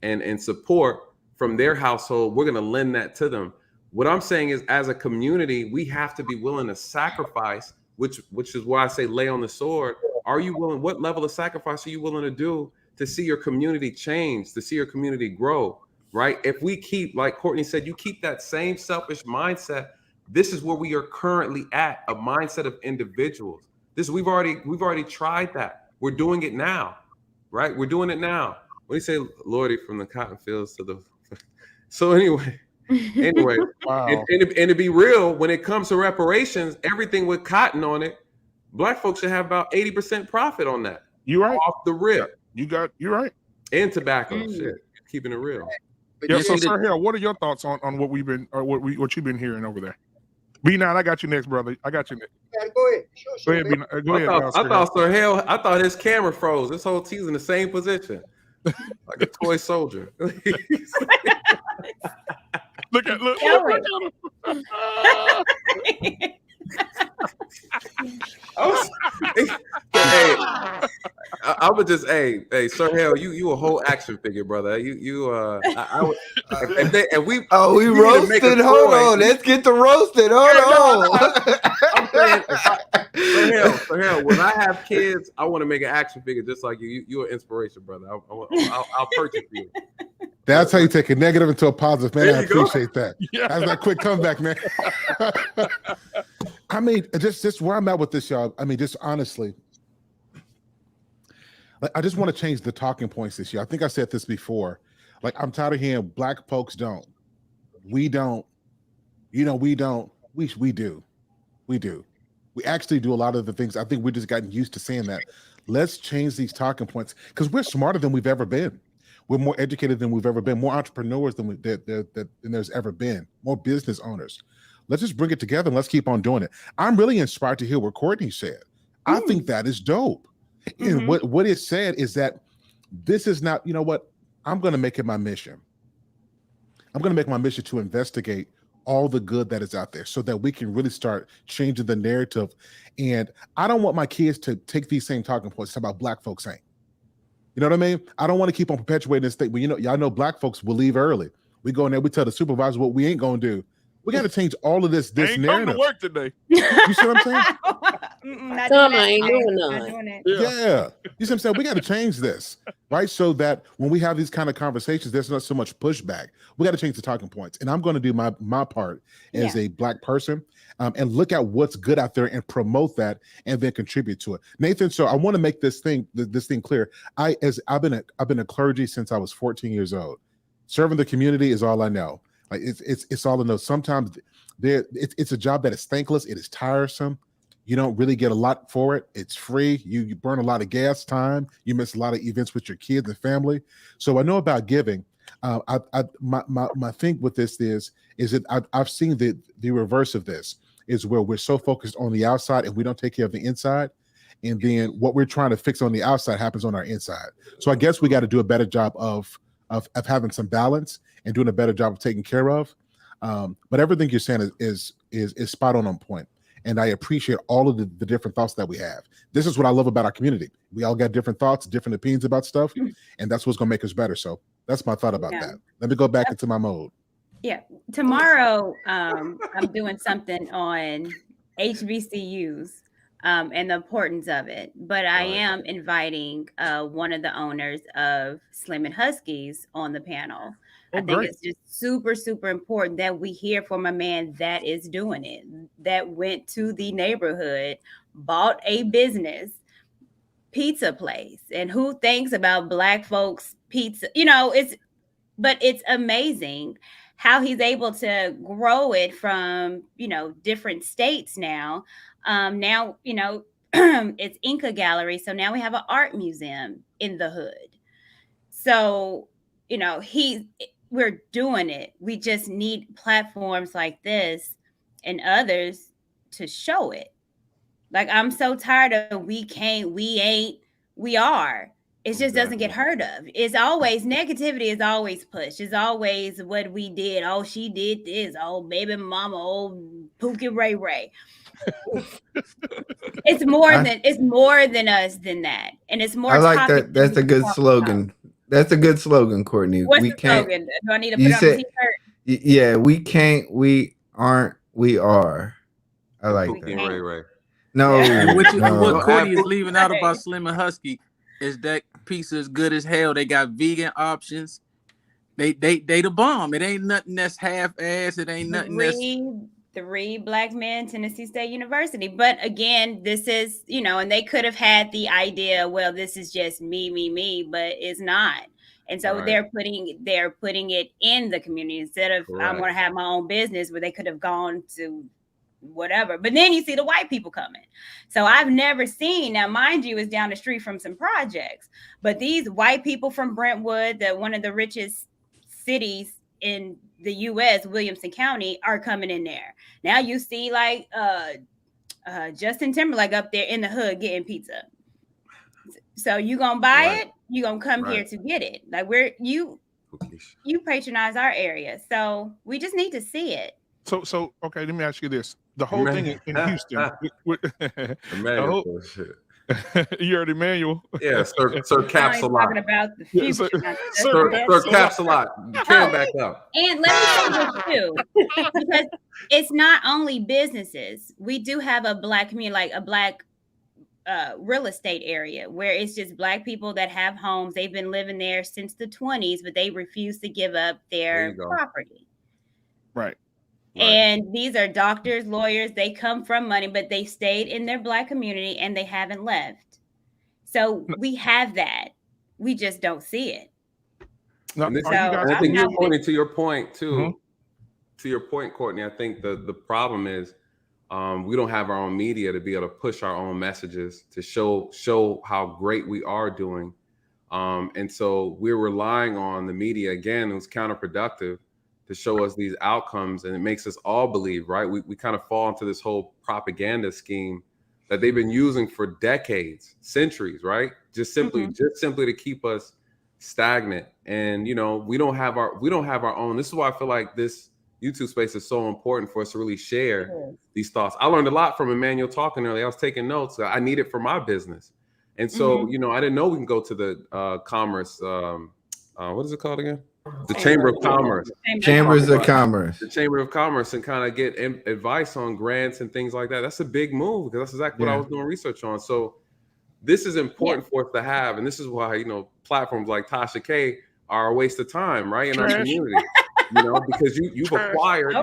and support from their household. We're going to lend that to them. What I'm saying is, as a community, we have to be willing to sacrifice, which is why I say lay on the sword. Are you willing? What level of sacrifice are you willing to do to see your community change, to see your community grow, right? If we keep, like Courtney said, you keep that same selfish mindset, this is where we are currently at, a mindset of individuals. We've already tried that. We're doing it now, right? We're doing it now. What do you say, Lordy, from the cotton fields to the... So anyway, wow. and to be real, when it comes to reparations, everything with cotton on it, Black folks should have about 80% profit on that. You're right. Off the rip. You're right. And tobacco, shit, keeping it real. Yeah. So, Sir Hale, what are your thoughts on what what you've been hearing over there? B9, I got you next, brother. I got you next. Yeah, go ahead. Sure, go ahead. Go ahead. I thought Sir Hale. I thought his camera froze. This whole team's in the same position, like a toy soldier. Look at him. I would just, hey, Sir Hale, you a whole action figure, brother. We roasted. Hold on, let's get to roasted. Hold on. I'm saying, Sir Hale, when I have kids, I want to make an action figure just like you. You're an inspiration, brother. I'll purchase you. That's how you take a negative into a positive, man. I appreciate that. Yeah. That's that quick comeback, man. I mean, just where I'm at with this, y'all. I mean, just honestly, like, I just want to change the talking points this year. I think I said this before. Like, I'm tired of hearing Black folks don't. We don't. We don't. We do. We do. We actually do a lot of the things. I think we've just gotten used to saying that. Let's change these talking points because we're smarter than we've ever been. We're more educated than we've ever been, more entrepreneurs than there's ever been, more business owners. Let's just bring it together and let's keep on doing it. I'm really inspired to hear what Courtney said. I think that is dope. And what it said is that this is not, I'm going to make it my mission. I'm going to make my mission to investigate all the good that is out there so that we can really start changing the narrative. And I don't want my kids to take these same talking points about Black folks ain't. You know what I mean? I don't want to keep on perpetuating this thing. But y'all know Black folks will leave early. We go in there, we tell the supervisor what we ain't going to do. We got to change all of this narrative. Come to work today. You see what I'm saying? Not doing it. Yeah. You see what I'm saying? We got to change this. right? So that when we have these kind of conversations, there's not so much pushback. We got to change the talking points. And I'm going to do my part as a Black person and look at what's good out there and promote that and then contribute to it. Nathan, so I want to make this thing clear. I've been a clergy since I was 14 years old. Serving the community is all I know. Like it's all I know. Sometimes it's a job that is thankless. It is tiresome. You don't really get a lot for it. It's free. You burn a lot of gas time. You miss a lot of events with your kids and family. So I know about giving. My thing with this is that I've seen the reverse of this, is where we're so focused on the outside and we don't take care of the inside. And then what we're trying to fix on the outside happens on our inside. So I guess we got to do a better job of having some balance and doing a better job of taking care of. But everything you're saying is spot on point. And I appreciate all of the different thoughts that we have. This is what I love about our community. We all got different thoughts, different opinions about stuff, and that's what's going to make us better. So that's my thought about that. Let me go back into my mode. Yeah. Tomorrow, I'm doing something on HBCUs and the importance of it. But I am inviting one of the owners of Slim and Huskies on the panel. I think it's just super, super important that we hear from a man that is doing it, that went to the neighborhood, bought a business pizza place, and who thinks about Black folks pizza. But it's amazing how he's able to grow it from, different states now. It's Inca Gallery. So now we have an art museum in the hood. So, we're doing it. We just need platforms like this and others to show it. Like, I'm so tired of we can't, we ain't, we are. It just doesn't get heard of. It's always negativity is always pushed. It's always what we did. Oh, she did this. Oh, baby mama. Oh, Pookie Ray Ray. It's more than us than that. And it's more. I like that. That's a good slogan. That's a good slogan, Courtney. What's the slogan? Do I need to put it on the t-shirt? Yeah, we can't, we aren't, we are. I like that. Ray Ray. No, what Courtney is leaving out about Slim and Husky is that pizza is good as hell. They got vegan options. They the bomb. It ain't nothing that's half-ass. It ain't nothing that's three Black men, Tennessee State University. But again, this is, and they could have had the idea, well, this is just me, but it's not. And so they're putting it in the community instead of I'm going to have my own business, where they could have gone to whatever. But then you see the white people coming. So I've never seen, now mind you, it's down the street from some projects, but these white people from Brentwood, one of the richest cities in the U.S., Williamson County, are coming in there. Now you see like Justin Timberlake up there in the hood getting pizza. So you gonna buy it, you gonna come here to get it. Like you patronize our area, so we just need to see it. So okay, let me ask you this: the whole thing in Houston, you heard Emmanuel? Yeah, Sir Caps a lot. Talking about the future. Sir Caps a lot. Turn back up. And let me say this too, because it's not only businesses. We do have a Black community, like a Black real estate area, where it's just Black people that have homes. They've been living there since the 1920s, but they refuse to give up their property. Right. And these are doctors, lawyers. They come from money, but they stayed in their Black community and they haven't left. So we have that. We just don't see it. No, I think you're pointing to your point too. Mm-hmm. To your point, Courtney, I think the problem is we don't have our own media to be able to push our own messages to show how great we are doing. And so we're relying on the media. Again, it was counterproductive to show us these outcomes, and it makes us all believe, right? We kind of fall into this whole propaganda scheme that they've been using for decades, centuries, right? Just simply to keep us stagnant. And we don't have our own. This is why I feel like this YouTube space is so important for us to really share these thoughts. I learned a lot from Emmanuel talking earlier. I was taking notes. I need it for my business. And so, I didn't know we can go to the commerce. What is it called again? The Chamber of Commerce. Chambers of Commerce. The Chamber of Commerce, and kind of get advice on grants and things like that. That's a big move, because that's exactly what I was doing research on. So this is important for us to have, and this is why, you know, platforms like Tasha K are a waste of time, right, in our community. You know, because you've acquired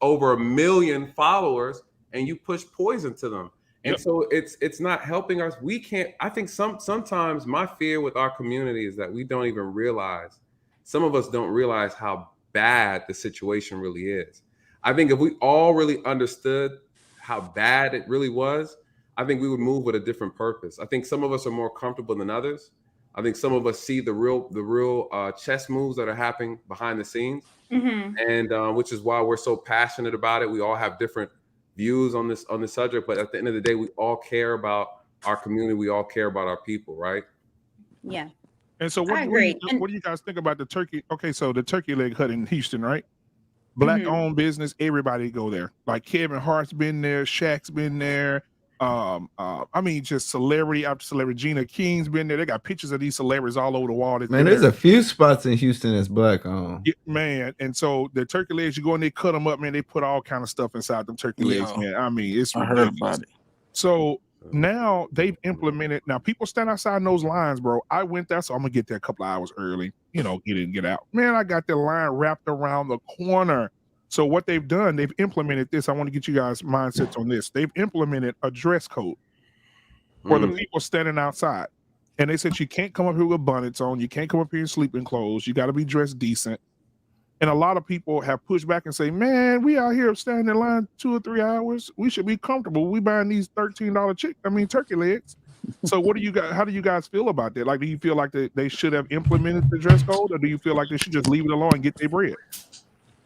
over 1 million followers, and you push poison to them. And so it's not helping us. We can't. I think sometimes my fear with our community is that we don't even realize. Some of us don't realize how bad the situation really is. I think if we all really understood how bad it really was, I think we would move with a different purpose. I think some of us are more comfortable than others. I think some of us see the real chess moves that are happening behind the scenes, and which is why we're so passionate about it. We all have different views on this subject, but at the end of the day, we all care about our community. We all care about our people, right? Yeah. And so what do you guys think about the turkey? Okay, so the turkey leg hut in Houston, right? Black owned business, everybody go there. Like Kevin Hart's been there, Shaq's been there. I mean, just celebrity after celebrity. Gina King's been there. They got pictures of these celebrities all over the wall. Man, there's a few spots in Houston that's black owned. Yeah, man, and so the turkey legs, you go and they cut them up, man. They put all kind of stuff inside them turkey legs, man. I mean, it's ridiculous. I heard about it. So now they've implemented. Now people stand outside in those lines, bro. I went there, so I'm gonna get there a couple of hours early. You know, get in, get out. Man, I got the line wrapped around the corner. So what they've done, they've implemented this. I want to get you guys' mindsets on this. They've implemented a dress code for the people standing outside. And they said you can't come up here with bonnets on. You can't come up here in sleeping clothes. You got to be dressed decent. And a lot of people have pushed back and say, man, we out here standing in line 2 or 3 hours. We should be comfortable. We buying these $13 turkey legs. So what do you guys, how do you guys feel about that? Like, do you feel like they should have implemented the dress code, or do you feel like they should just leave it alone and get their bread?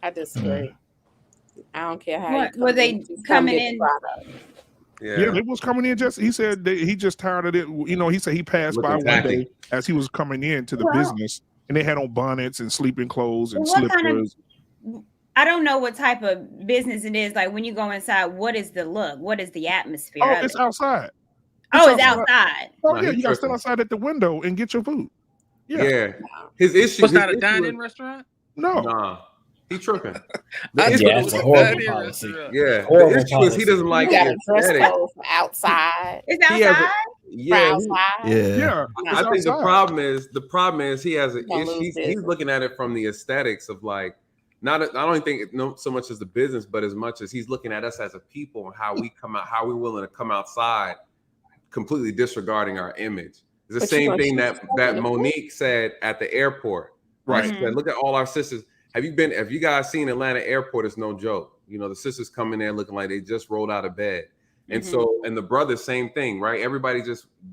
I disagree. I don't care how. Were they coming in? Yeah, they was coming in. He said he just tired of it. You know, he said he passed by one day as he was coming into the business, and they had on bonnets and sleeping clothes and slippers. I don't know what type of business it is. Like when you go inside, what is the look? What is the atmosphere? Oh, it's outside. It's outside. Oh yeah, you gotta stand outside at the window and get your food. Yeah. His issue was not a dine-in restaurant. No. Nah. He tripping. It's a horrible policy. Yeah, the issue is he doesn't like the aesthetic. Outside. It's outside. Yeah. I think outside. the problem is he has an issue. He's looking at it from the aesthetics of like I don't think so much as the business, but as much as he's looking at us as a people and how we come out, how we're willing to come outside, completely disregarding our image. It's the same thing that Monique said at the airport. Right. She said, look at all our sisters. Have you guys seen Atlanta airport? It's no joke. You know, the sisters come in there looking like they just rolled out of bed. And so, and the brothers, same thing, right? Everybody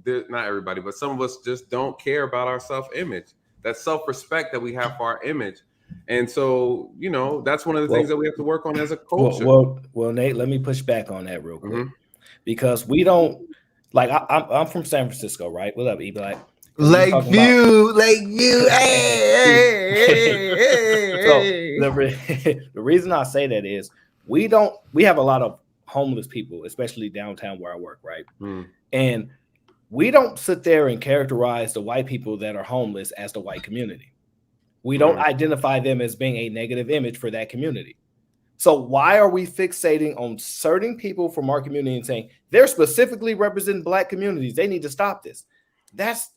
not everybody, but some of us just don't care about our self-image, that self-respect that we have for our image. And so, you know, that's one of the things that we have to work on as a culture. Well, Nate, let me push back on that real quick. Because we don't, like, I'm from San Francisco, right? What up, E-Black? Lakeview. So the reason I say that is we have a lot of homeless people, especially downtown where I work, right? And we don't sit there and characterize the white people that are homeless as the white community. We don't identify them as being a negative image for that community. So why are we fixating on certain people from our community and saying they're specifically representing Black communities? They need to stop this. That's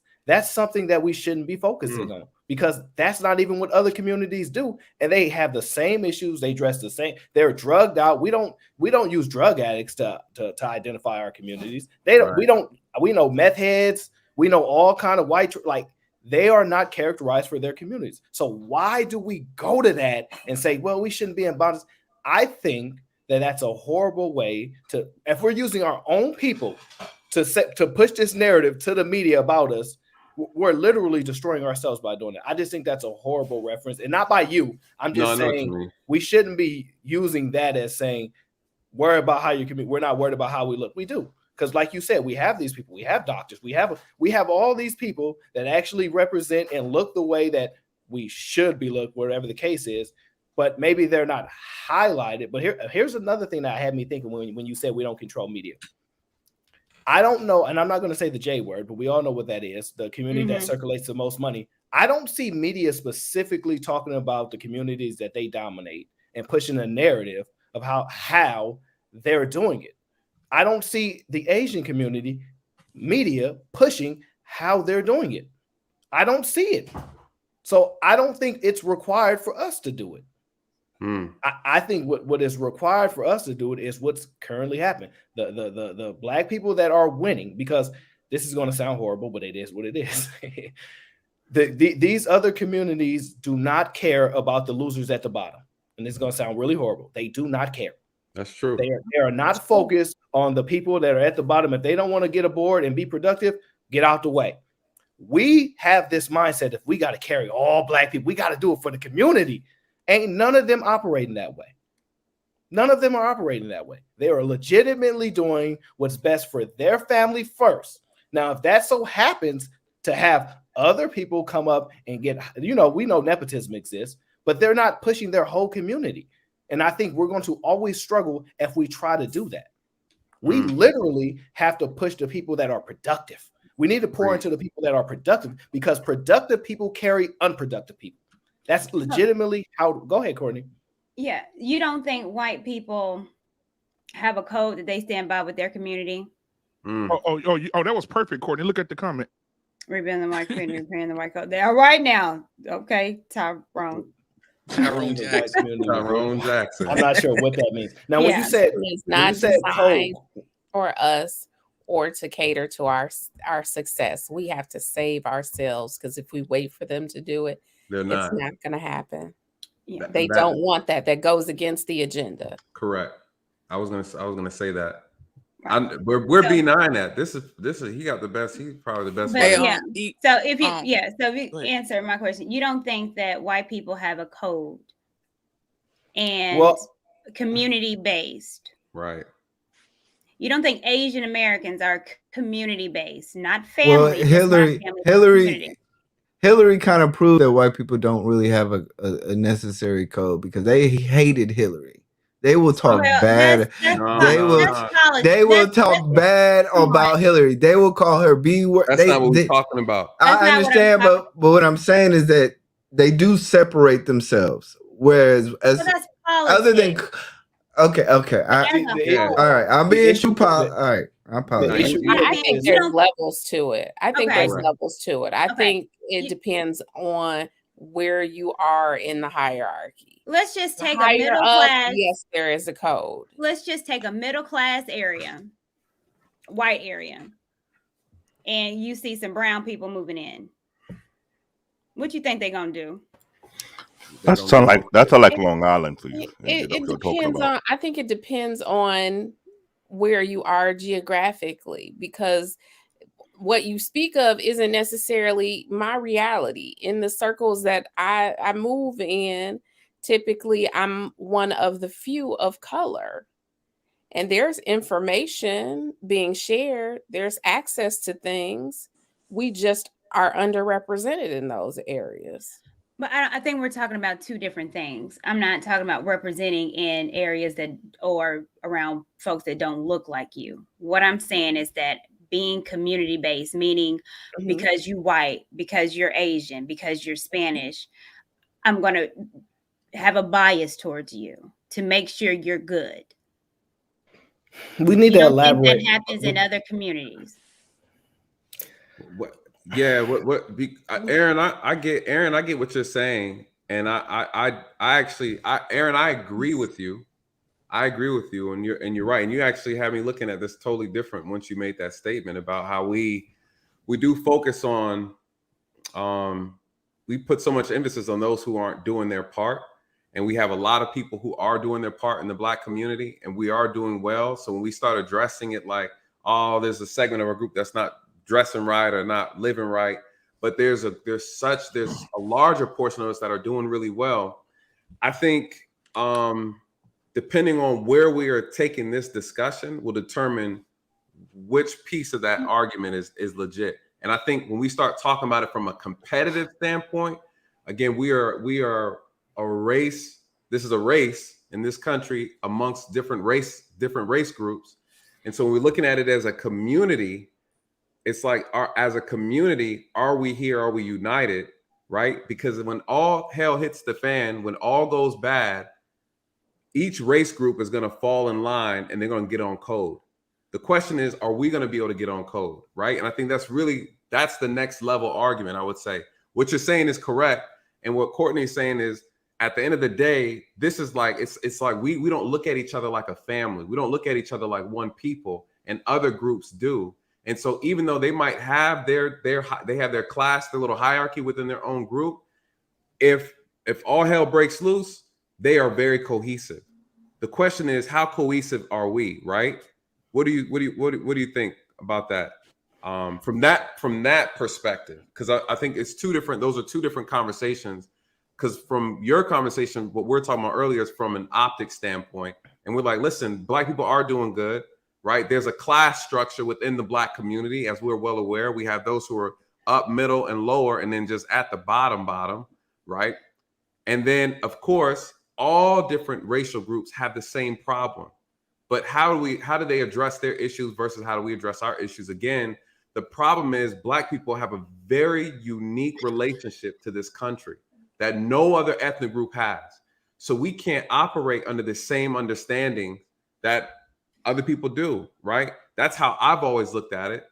something that we shouldn't be focusing on, because that's not even what other communities do. And they have the same issues. They dress the same. They're drugged out. We don't use drug addicts to identify our communities. We know meth heads. We know all kind of white, like they are not characterized for their communities. So why do we go to that and say, well, we shouldn't be in bondage? I think that's a horrible way to, if we're using our own people to push this narrative to the media about us, we're literally destroying ourselves by doing it. I just think that's a horrible reference, and not by you. I'm just saying we shouldn't be using that as saying, worry about how you can be. We're not worried about how we look. We do. Because like you said, we have these people, we have doctors, we have all these people that actually represent and look the way that we should be looked, whatever the case is, but maybe they're not highlighted. But here's another thing that had me thinking when you said we don't control media. I don't know, and I'm not going to say the J word, but we all know what that is, the community that circulates the most money. I don't see media specifically talking about the communities that they dominate and pushing a narrative of how they're doing it. I don't see the Asian community media pushing how they're doing it. I don't see it. So I don't think it's required for us to do it. I think what is required for us to do it is what's currently happening. The black people that are winning, because this is going to sound horrible, but it is what it is. These other communities do not care about the losers at the bottom. And this is going to sound really horrible. They do not care. That's true. They are not focused on the people that are at the bottom. If they don't want to get aboard and be productive, get out the way. We have this mindset if we got to carry all black people, we got to do it for the community. Ain't none of them operating that way. None of them are operating that way. They are legitimately doing what's best for their family first. Now, if that so happens to have other people come up and get, we know nepotism exists, but they're not pushing their whole community. And I think we're going to always struggle if we try to do that. We literally have to push the people that are productive. We need to pour into the people that are productive, because productive people carry unproductive people. That's legitimately how. Go ahead, Courtney. Yeah, you don't think white people have a code that they stand by with their community? Oh, that was perfect, Courtney. Look at the comment. Rebuilding the white community, repairing the white code. They are right now. Okay, Tyrone. Tyrone Jackson. I'm not sure what that means. Now, when you said it's not designed for us or to cater to our success. We have to save ourselves, because if we wait for them to do it, it's not going to happen. Yeah. They don't want that. That goes against the agenda. Correct. I was gonna say that. Right. We're B9 at this is he got the best. He's probably the best. But, yeah. So if you answer my question, you don't think that white people have a code and community based, right? You don't think Asian Americans are community based, not family? Well, Hillary kind of proved that white people don't really have a necessary code, because they hated Hillary. They will talk bad. They will talk bad about Hillary. They will call her B word. That's not what we're talking about. I understand, but what I'm saying is that they do separate themselves. Whereas, other than all right, I'm being too all right. I apologize. I think there's levels to it. I think it depends on where you are in the hierarchy. Let's just take a middle class. Yes, there is a code. Let's just take a middle class area, white area, and you see some brown people moving in. What you think they're gonna do? That's like Long Island, please. It depends on. I think it depends on where you are geographically, because what you speak of isn't necessarily my reality. In the circles that I move in, typically I'm one of the few of color, and there's information being shared. There's access to things. We just are underrepresented in those areas. But I think we're talking about two different things. I'm not talking about representing in areas that or around folks that don't look like you. What I'm saying is that being community based, meaning because you white, because you're Asian, because you're Spanish, I'm going to have a bias towards you to make sure you're good. We need to elaborate. That happens in other communities. Yeah, Aaron, I get what you're saying, and I actually, Aaron, I agree with you. And you're right. And you actually had me looking at this totally different once you made that statement about how we do focus on, we put so much emphasis on those who aren't doing their part, and we have a lot of people who are doing their part in the Black community, and we are doing well. So when we start addressing it like, oh, there's a segment of our group that's not dressing right or not living right, but there's a larger portion of us that are doing really well. I think depending on where we are taking this discussion will determine which piece of that argument is legit. And I think when we start talking about it from a competitive standpoint, again, we are a race. This is a race in this country amongst different race groups. And so when we're looking at it as a community, it's like, as a community, are we here? Are we united? Right? Because when all hell hits the fan, when all goes bad, each race group is going to fall in line and they're going to get on code. The question is, are we going to be able to get on code, right? And I think that's the next level argument, I would say. What you're saying is correct. And what Courtney's saying is, at the end of the day, this is like, it's like we don't look at each other like a family. We don't look at each other like one people, and other groups do. And so even though they might have they have their class, their little hierarchy within their own group, if all hell breaks loose, they are very cohesive. The question is, how cohesive are we, right? What do you think about that? From that perspective, because I think it's those are two different conversations. Because from your conversation, what we're talking about earlier is from an optics standpoint, and we're like, listen, Black people are doing good, right? There's a class structure within the Black community, as we're well aware. We have those who are up, middle, and lower, and then just at the bottom, right? And then, of course, all different racial groups have the same problem. But how do they address their issues versus how do we address our issues? Again, the problem is Black people have a very unique relationship to this country that no other ethnic group has. So we can't operate under the same understanding that other people do, right? That's how I've always looked at it.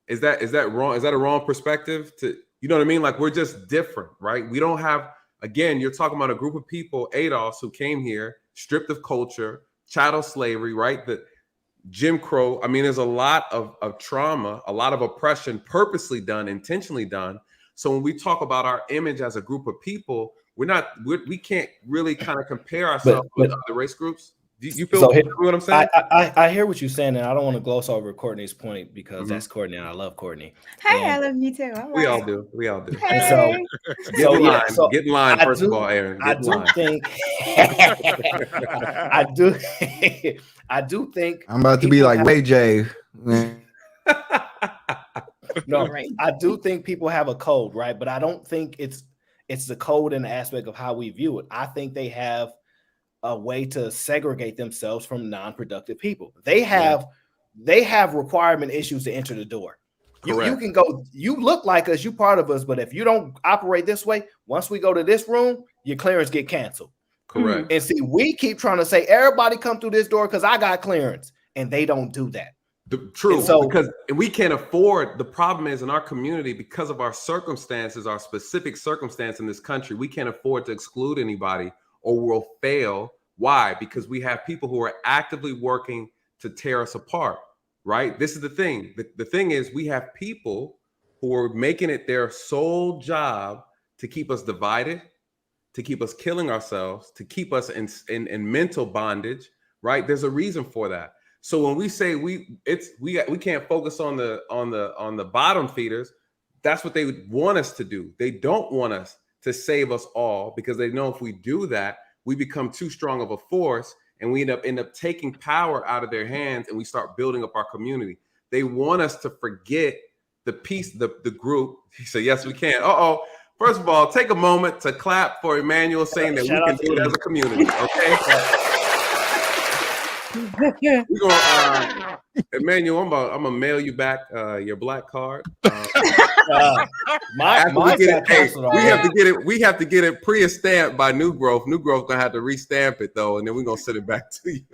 Is that wrong? Is that a wrong perspective? You know what I mean? Like, we're just different, right? We don't have, again, you're talking about a group of people, ADOS, who came here, stripped of culture, chattel slavery, right? The Jim Crow. I mean, there's a lot of trauma, a lot of oppression purposely done, intentionally done. So when we talk about our image as a group of people, we can't really kind of compare ourselves with other race groups. You feel what I'm saying? I hear what you're saying, and I don't want to gloss over Courtney's point because that's Courtney, and I love Courtney. Hey, I love you too. We all do. Hey. And get in line, first of all, Aaron. I do think I'm about to be like Ray J. No, I do think people have a code, right? But I don't think it's the code in the aspect of how we view it. I think they have a way to segregate themselves from non-productive people. They have requirement issues to enter the door. You can go, you look like us, you part of us, but if you don't operate this way, once we go to this room, your clearance get canceled. Correct. And see, we keep trying to say everybody come through this door because I got clearance, and they don't do that. True. Because we can't afford. The problem is in our community, because of our circumstances, our specific circumstance in this country, we can't afford to exclude anybody or we'll fail. Why? Because we have people who are actively working to tear us apart, right? This is the thing. The thing is, we have people who are making it their sole job to keep us divided, to keep us killing ourselves, to keep us in mental bondage, right? There's a reason for that. So when we say we can't focus on the bottom feeders, that's what they would want us to do. They don't want us to save us all, because they know if we do that, we become too strong of a force, and we end up taking power out of their hands, and we start building up our community. They want us to forget the piece, the group. He said, "Yes, we can." First of all, take a moment to clap for Emmanuel saying that we can do it as a community. Okay. We're gonna, Emmanuel, I'm gonna mail you back your black card. We have to get it pre-stamped by New Growth. New Growth gonna have to restamp it though, and then we're gonna send it back to you.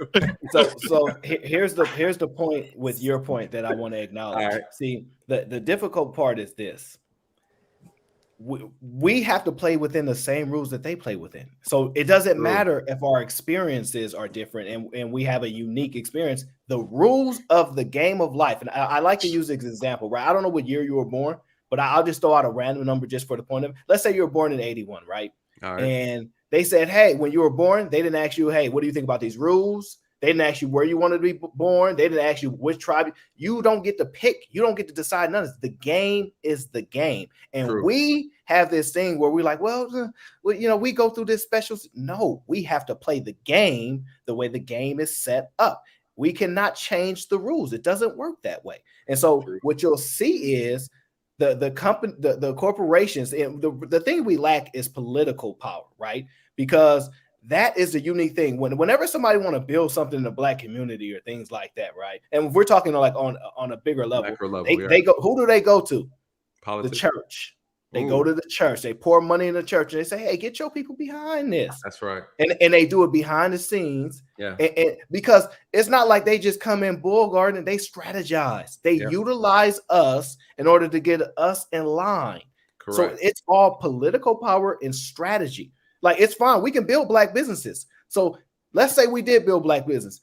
So here's the point with your point that I want to acknowledge. Right. See, the difficult part is this. We have to play within the same rules that they play within. So it doesn't matter if our experiences are different and we have a unique experience. The rules of the game of life, and I like to use this example, right? I don't know what year you were born, but I'll just throw out a random number just for the point of, let's say you were born in 81, right? All right. And they said, hey, when you were born, they didn't ask you, hey, what do you think about these rules? They didn't ask you where you wanted to be born. They didn't ask you which tribe. You don't get to pick. You don't get to decide none of this. The game is the game. And we have this thing where we're like, well, we go through this special. No, we have to play the game the way the game is set up. We cannot change the rules. It doesn't work that way. And so what you'll see is the company, the corporations, and the thing we lack is political power, right? Because that is the unique thing. Whenever somebody want to build something in the Black community or things like that, right? And if we're talking like on a bigger level, they go. Who do they go to? Politics. The church. They go to the church, they pour money in the church, and they say, hey, get your people behind this. That's right. And they do it behind the scenes. Yeah. And because it's not like they just come in bull garden, they strategize. They utilize us in order to get us in line. Correct. So it's all political power and strategy. Like, it's fine. We can build black businesses. So let's say we did build black business.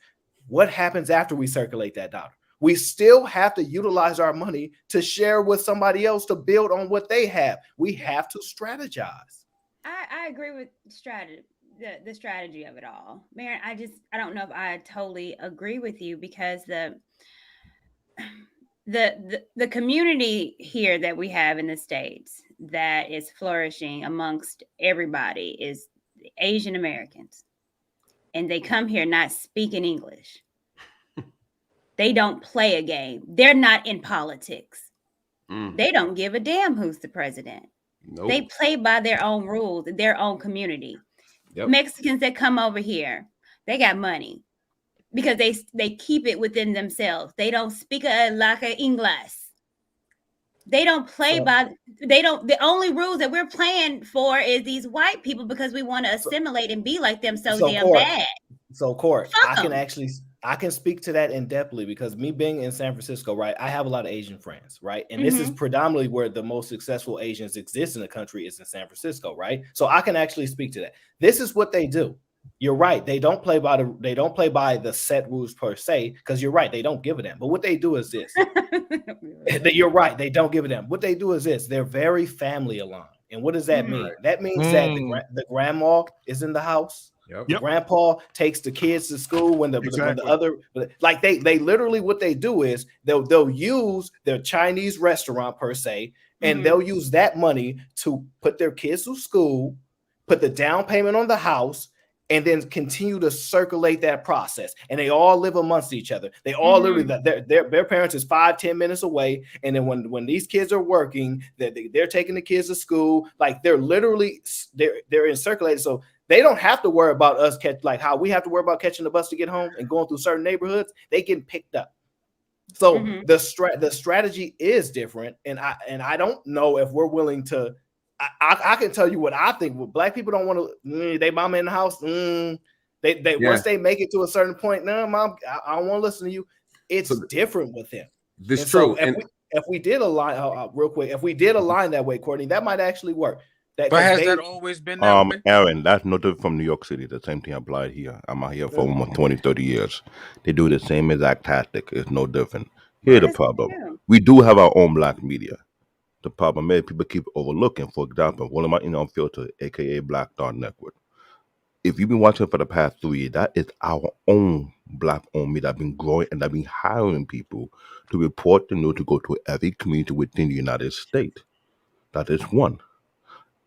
What happens after we circulate that dollar? We still have to utilize our money to share with somebody else to build on what they have. We have to strategize. I agree with strategy, the strategy of it all. Maren, I don't know if I totally agree with you, because the community here that we have in the States that is flourishing amongst everybody is Asian Americans. And they come here not speaking English. They don't play a game. They're not in politics. They don't give a damn who's the president. Nope. They play by their own rules, their own community. Yep. Mexicans that come over here, they got money because they keep it within themselves. They don't speak like English. They don't play the only rules that we're playing for is these white people because we want to assimilate and be like them so damn bad. So, Court, I can speak to that in depthly because me being in San Francisco, right, I have a lot of Asian friends, right? And this is predominantly where the most successful Asians exist in the country is in San Francisco, right? So I can actually speak to that. This is what they do. You're right. They don't play by the set rules per se, because you're right. They don't give a damn. But what they do is this. You're right. They don't give a damn. What they do is this. They're very family aligned. And what does that mean? That means that the grandma is in the house. Yep. The grandpa takes the kids to school when the other, like they literally, what they do is they'll use their Chinese restaurant per se, and they'll use that money to put their kids to school, put the down payment on the house, and then continue to circulate that process. And they all live amongst each other. They all literally, their parents is 5-10 minutes away. And then when these kids are working, they're taking the kids to school. Like they're literally, they're in circulated. So they don't have to worry about us like how we have to worry about catching the bus to get home and going through certain neighborhoods. They get picked up. So the strategy is different. And I don't know if we're willing to, I can tell you what I think. Black people don't want to. They mama in the house. Once they make it to a certain point, no, mom, I don't want to listen to you. It's different with them. This is true. So if we did align, real quick, if we did align that way, Courtney, that might actually work. But has that always been that way? Aaron, that's not different from New York City. The same thing applied here. I'm out here for almost 20, 30 years. They do the same exact tactic. It's no different. Here's the problem. We do have our own black media. The problem is people keep overlooking. For example, one of my Unfiltered, aka Black Dot Network. If you've been watching for the past 3 years, that is our own black-owned media that been growing and that been hiring people to report the news to go to every community within the United States. That is one.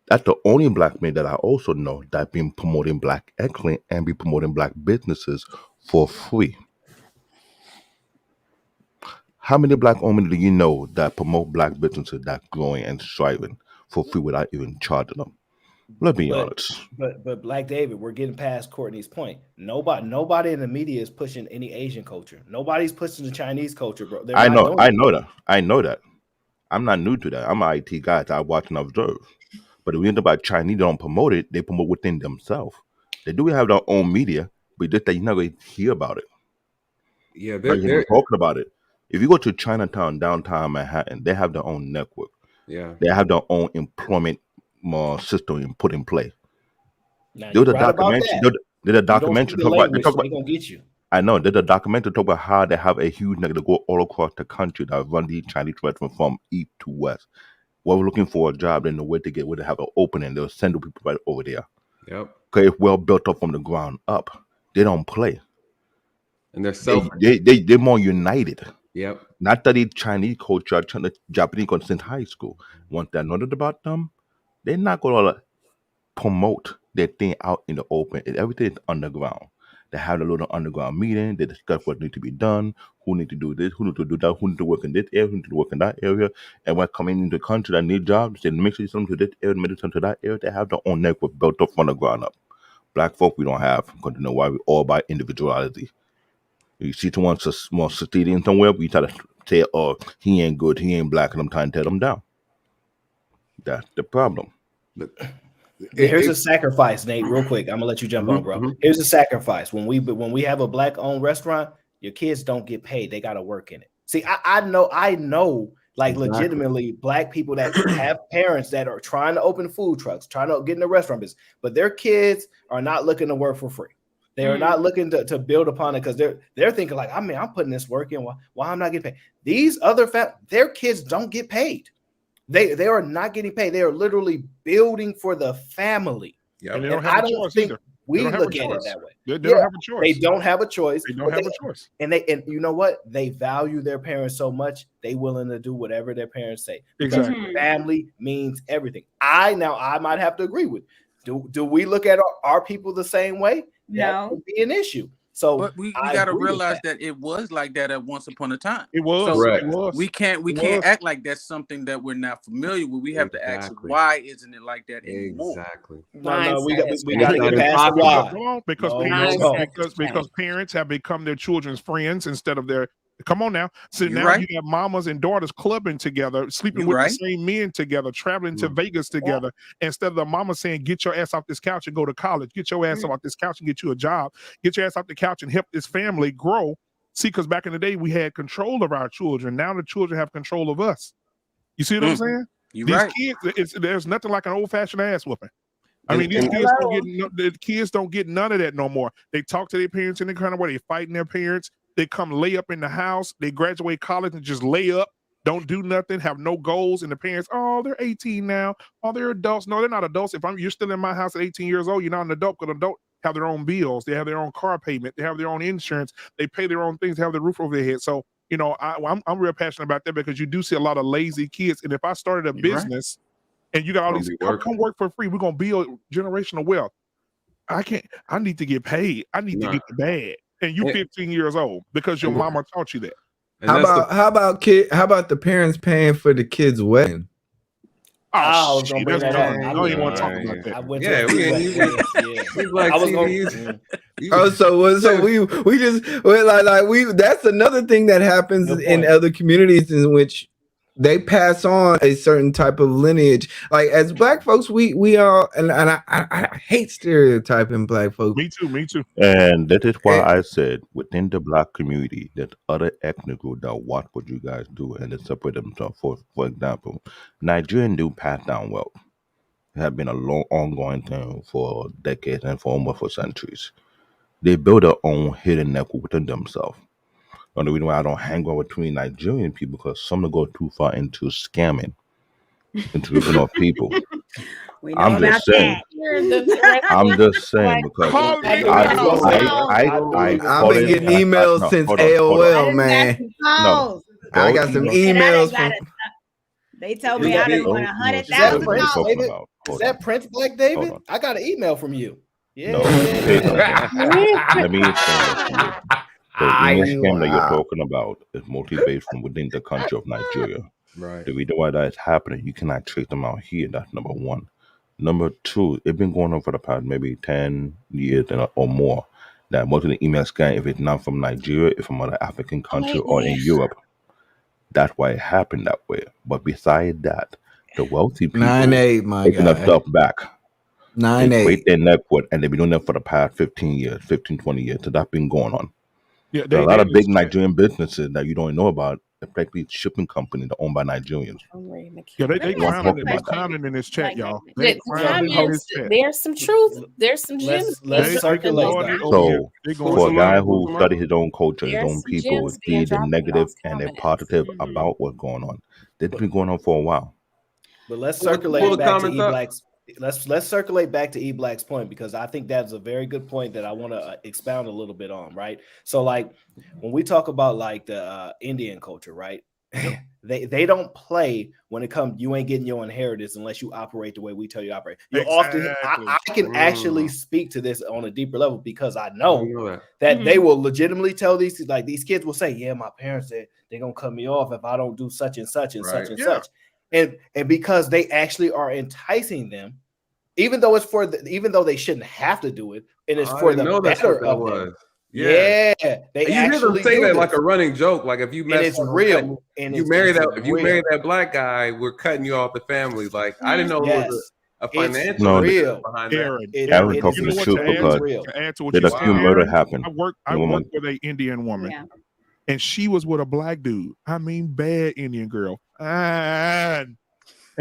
That's the only black man that I also know that been promoting black excellence and be promoting black businesses for free. How many black women do you know that promote black businesses that growing and striving for free without even charging them? Let's be honest. But Black David, we're getting past Courtney's point. Nobody in the media is pushing any Asian culture. Nobody's pushing the Chinese culture, bro. I know that. I'm not new to that. I'm an IT guy. I watch and observe. But if we think about Chinese, they don't promote it. They promote within themselves. They do have their own media, but just that you're not going to hear about it. Yeah, they're talking about it. If you go to Chinatown, downtown Manhattan, they have their own network. Yeah, they have their own employment system put in play. There's a documentary. There's a documentary talk about. They're gonna get you. I know. There's a documentary talk about how they have a huge network to go all across the country that run the Chinese restaurant from east to west. While we're looking for a job, they know where to get, where to have an opening. They'll send the people right over there. Yep. Okay, it's well built up from the ground up. They don't play. And they're more united. Yep. Not that the Chinese culture, the Japanese culture since high school. Once they know about them, they're not going to promote their thing out in the open. Everything is underground. They have a little underground meeting. They discuss what needs to be done, who need to do this, who need to do that, who need to work in this area, who need to work in that area. And when coming into the country that need jobs, they make sure you send them to this area, make them to that area. They have their own network built up from the ground up. Black folk, we don't have, because you know why? We all about individuality. You see someone more succeeding somewhere, we try to say, oh, he ain't good, he ain't black, and I'm trying to tear them down. That's the problem. Here's a sacrifice, Nate. Real quick, I'm gonna let you jump on, bro. Here's a sacrifice. When we have a black-owned restaurant, your kids don't get paid. They gotta work in it. See, I know, like legitimately black people that have parents that are trying to open food trucks, trying to get in the restaurant business, but their kids are not looking to work for free. They are not looking to build upon it because they're thinking like, I mean, I'm putting this work in. Why I'm not getting paid? These other their kids don't get paid. They are not getting paid. They are literally building for the family. Yep. And they don't have a choice either. We look at it that way. They don't have a choice. They don't have a choice. They don't have a choice. And you know what? They value their parents so much, they willing to do whatever their parents say. Exactly. Because family means everything. I might have to agree with. Do we look at our people the same way? No. That would be an issue. So but we got to realize that it was like that at once upon a time. It was. So it was. We can't act like that's something that we're not familiar with. We have to ask why isn't it like that anymore? Exactly. No, we got to get past the why. Because parents have become their children's friends instead of their. Come on now. So now you have mamas and daughters clubbing together, sleeping with the same men together, traveling to Vegas together. Instead of the mama saying, get your ass off this couch and go to college. Get your ass off this couch and get you a job. Get your ass off the couch and help this family grow. See, because back in the day, we had control of our children. Now the children have control of us. You see what I'm saying? These kids, there's nothing like an old-fashioned ass whooping. I mean, these kids don't get none of that no more. They talk to their parents in the kind of way. They fighting their parents. They come lay up in the house. They graduate college and just lay up, don't do nothing, have no goals. And the parents, oh, they're 18 now. Oh, they're adults. No, they're not adults. If you're still in my house at 18 years old, you're not an adult because adults have their own bills. They have their own car payment. They have their own insurance. They pay their own things. They have the roof over their head. So, you know, I'm real passionate about that because you do see a lot of lazy kids. And if I started a business and you got all these, come work for free, we're going to build generational wealth. I need to get paid. I need to get the bag. And you 15 years old because your mama taught you that. How about the parents paying for the kids' wedding? Oh, shit, that's done. I don't even want to talk about that. That's another thing that happens in other communities in which they pass on a certain type of lineage. Like as black folks, we are, and I hate stereotyping black folks. Me too. And that is why I said within the black community that other ethnic groups that watch what you guys do and they separate themselves. For example, Nigerian do pass down wealth. It has been a long ongoing thing for decades and for almost for centuries. They build their own hidden network within themselves. And the reason why I don't hang out between Nigerian people because some go too far into scamming, into ripping off people. I'm just saying because I've been getting emails since AOL, man. No, I got some emails from. They told me I didn't want $100,000. Is that Prince Black David? I got an email from you. Yeah. No, let me explain that to you. The scam that you're talking about is mostly based from within the country of Nigeria. Right. The reason why that is happening, you cannot trace them out here. That's number one. Number two, it's been going on for the past maybe 10 years or more. That most of the email scam, if it's not from Nigeria, it's from another African country or in Europe. That's why it happened that way. But besides that, the wealthy people taking their stuff back. They create their network and they've been doing that for the past 15 years, 20 years. So that's been going on. Yeah, there are a lot of big Nigerian businesses that you don't know about, especially shipping companies that are owned by Nigerians. Yeah, they clowning in this chat, y'all. There's some truth. There's some gems. Let's circulate. So, for a guy who studied his own culture, his own people, see the negative and the positive about what's going on. This has been going on for a while. But let's circulate back to E-Black's. Let's circulate back to E-Black's point because I think that's a very good point that I want to expound a little bit on, right? So like when we talk about like the Indian culture, right? they don't play when it comes. You ain't getting your inheritance unless you operate the way we tell you to operate. You often I can actually speak to this on a deeper level because I know that they will legitimately tell these kids will say, yeah, my parents they're gonna cut me off if I don't do such and such and such and such. And because they actually are enticing them, even though it's even though they shouldn't have to do it, and it's for the better of them. Yeah, they And you hear them actually say do that this. like a running joke. Like if you And mess it's up, real. And you it's marry just that. If you real. marry that black guy, we're cutting you off the family. Like I didn't know it was Yes, a it's financial No, real. behind that. Aaron, It, I was it you talking is know the what? truth To add because real. to add to what did you a said, few murder Aaron, happen. I The worked woman, with a Indian woman, Yeah. and she was with a black dude. I mean, bad Indian girl. And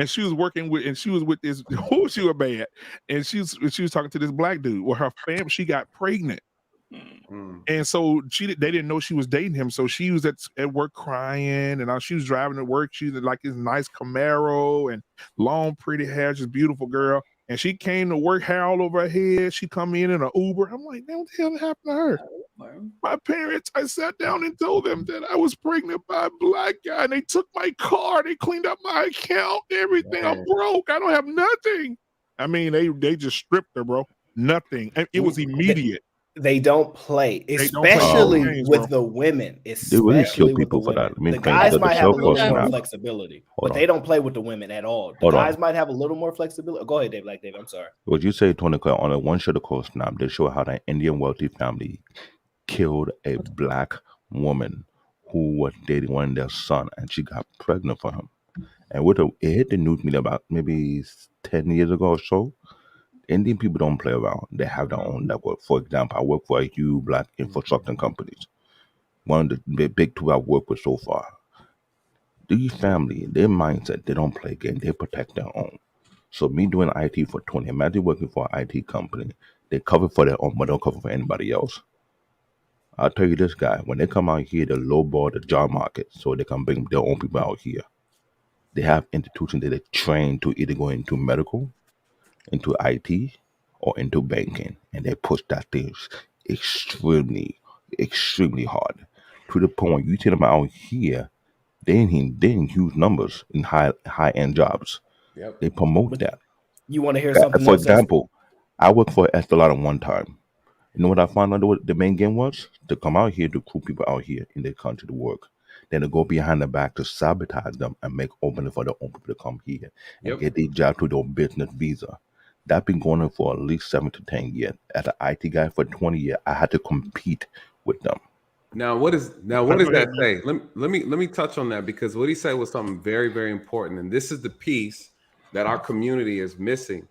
she was working with, and she was with this. Oh, she was bad, and she was talking to this black dude. Well, her family, she got pregnant. And so they didn't know she was dating him. So she was at work crying, and she was driving to work. She was like this nice Camaro and long, pretty hair, just beautiful girl. And she came to work, hair all over her head. She come in an Uber. I'm like, man, what the hell happened to her? My parents, I sat down and told them that I was pregnant by a black guy, and they took my car. They cleaned up my account, everything. I'm broke. I don't have nothing. I mean, they just stripped her, bro. Nothing. And it was immediate. They don't play, They don't play especially games, with bro. the women. they really kill Especially with the people for that. women. I mean, The can you guys get the might have a cell little phone more now? flexibility, Hold but on. they don't play with the women at all. The Hold on. guys might have a little more flexibility. Go ahead, Dave. Like Dave, I'm sorry. What you say, Tony, on a one show the coast now, they show how that Indian wealthy family killed a black woman who was dating one of their son, and she got pregnant for him. And it hit the news media about maybe 10 years ago or so. Indian people don't play around. They have their own network. For example, I work for a huge black infrastructure companies. One of the big two I've worked with so far. These family, their mindset, they don't play games. They protect their own. So me doing IT for 20, imagine working for an IT company. They cover for their own, but don't cover for anybody else. I'll tell you this, guy, when they come out here, they lowball the job market so they can bring their own people out here. They have institutions that they train to either go into medical, into IT, or into banking, and they push that thing extremely, extremely hard to the point you see them out here, they in huge numbers in high end jobs. Yep. They promote that. You want to hear something For else? example, I worked for Estelada one time. You know what I found out what the main game was? To come out here to recruit people out here in their country to work. Then to go behind the back to sabotage them and make opening for their own people to come here and get their job through their business visa. That's been going on for at least 7 to 10 years. As an IT guy for 20 years, I had to compete with them. Now, what does that say? Let me touch on that, because what he said was something very, very important, and this is the piece that our community is missing.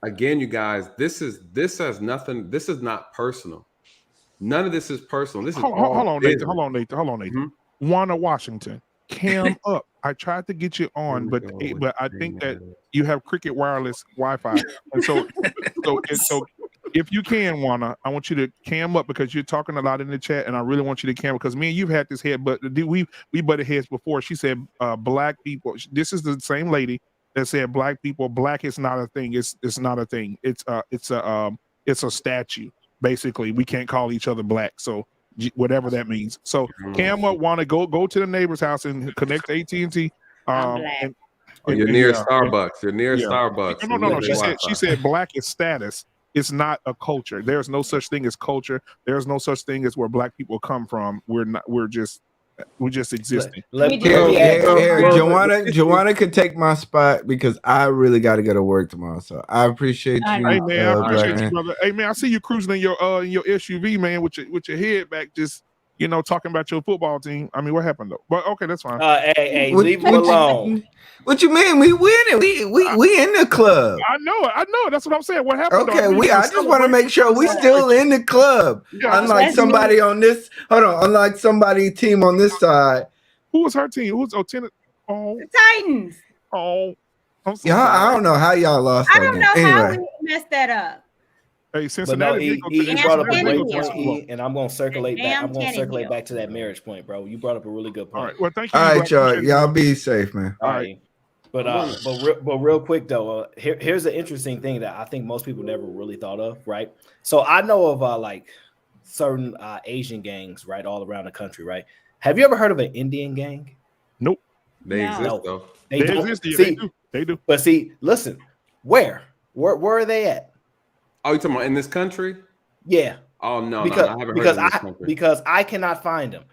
Again, you guys, this has nothing. This is not personal. None of this is personal. This is Hold on, Nathan. Hold on, Nathan. Mm-hmm. Wanda Washington, cam up. I tried to get you on, but I think that you have Cricket Wireless Wi-Fi, and so if you can, Wanda, I want you to cam up, because you're talking a lot in the chat, and I really want you to cam, because me and you've had this head, but we butted heads before. She said black people. This is the same lady that said black people. Black is not a thing. It's not a thing. It's a statue. Basically, we can't call each other black. So whatever that means. So cam up, Wanda, go to the neighbor's house and connect to AT&T. You're near Starbucks. You're near Starbucks. No. She said black is status. It's not a culture. There's no such thing as culture. There's no such thing as where black people come from. We're just existing. Joanna could take my spot because I really got to go to work tomorrow. So I appreciate you. Hey man, I appreciate man. you, brother. Hey man, I see you cruising in your SUV, man, with your head back, just talking about your football team. I mean, what happened though? But okay, that's fine. Hey, leave him alone. What you mean? We winning. We in the club. I know. That's what I'm saying. What happened? Okay, I just want to make sure we still in the club. Yeah, unlike somebody on this, unlike somebody team on this side. Who was her team? Who was tenant? Oh, the Titans. Oh, I'm so I don't know how y'all lost. I don't know how we messed that up. Hey, Cincinnati. But no, he brought up a great point, and I'm going to circulate back. I'm going to circulate back to that marriage point, bro. You brought up a really good point. All right. Well, thank you. All right, y'all. Y'all be safe, man. All right. But real quick though, here's an interesting thing that I think most people never really thought of, right? So I know of like certain Asian gangs, right, all around the country, right? Have you ever heard of an Indian gang? Nope. They exist though. They exist. They do. But see, listen, where are they at? Oh, you talking about in this country? Yeah. Oh no, because I haven't heard of this country. Because I cannot find them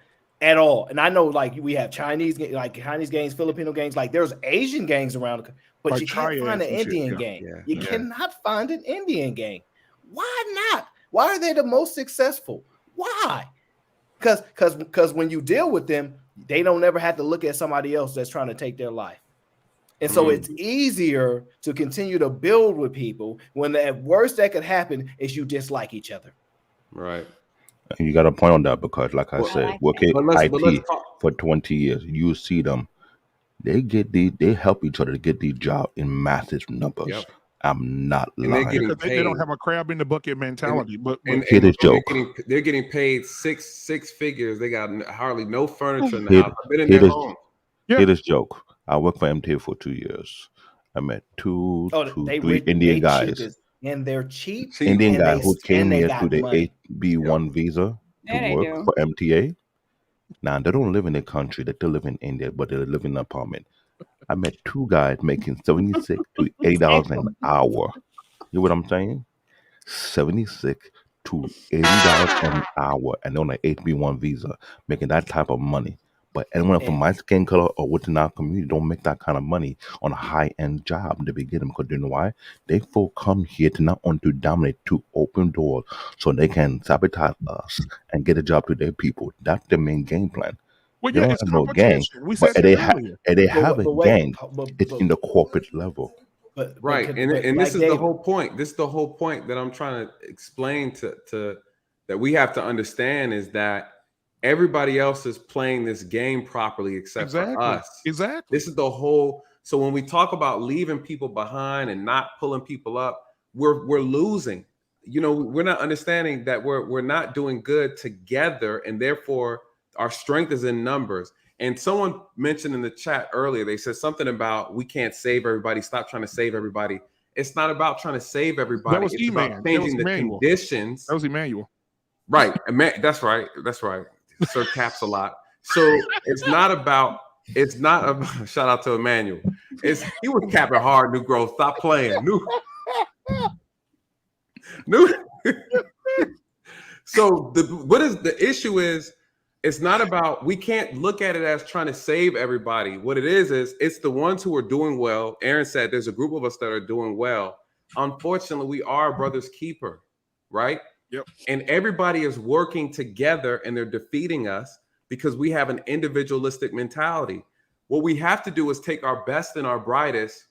at all. And I know like we have Chinese gangs, Filipino gangs, like there's Asian gangs around, but like you can't find an Indian gang. You cannot find an Indian gang. Why not? Why are they the most successful? Why? Because when you deal with them, they don't ever have to look at somebody else that's trying to take their life. And so it's easier to continue to build with people when the worst that could happen is you dislike each other. Right. You got a point on that because, like I said, working let's IT talk. for 20 years, you see them. They help each other to get these jobs in massive numbers. Yep. I'm not And they're lying. getting Because they don't have a crab in the bucket mentality. But Here's a joke. They're getting paid six figures. They got hardly no furniture in the house. I've been in their home. Here's this joke. I worked for MTA for 2 years. I met two, three Indian guys. And they're cheap. Indian guys who came here got to the money. HB1 visa Yeah, to they work do. for MTA. Now, they don't live in the country. They still live in India, but they live in an apartment. I met two guys making $76 to $80 an hour. You know what I'm saying? $76 to $80 an hour, and they're on an HB1 visa, making that type of money. But anyone from my skin color or within our community don't make that kind of money on a high-end job in the beginning. Because you know why? They folk come here to not only to dominate, to open doors so they can sabotage us and get a job to their people. That's the main game plan. Well, They yeah, don't it's have no gang, competition. We but said they that earlier. have a gang. It's in the corporate level. Right. And this is the whole point. This is the whole point that I'm trying to explain to that we have to understand is that everybody else is playing this game properly except for us. Exactly. This is the whole. So when we talk about leaving people behind and not pulling people up, we're losing. You know, we're not understanding that we're not doing good together, and therefore our strength is in numbers. And someone mentioned in the chat earlier, they said something about we can't save everybody. Stop trying to save everybody. It's not about trying to save everybody. That was It's about changing the conditions. That was Emmanuel. Right. That's right. That's right. Sir caps a lot. So it's not about shout out to Emmanuel. He was capping hard, New Growth. Stop playing. So the issue is, it's not about, we can't look at it as trying to save everybody. What it is it's the ones who are doing well. Aaron said there's a group of us that are doing well. Unfortunately, we are a brother's keeper, right? Yep. And everybody is working together and they're defeating us because we have an individualistic mentality. What we have to do is take our best and our brightest.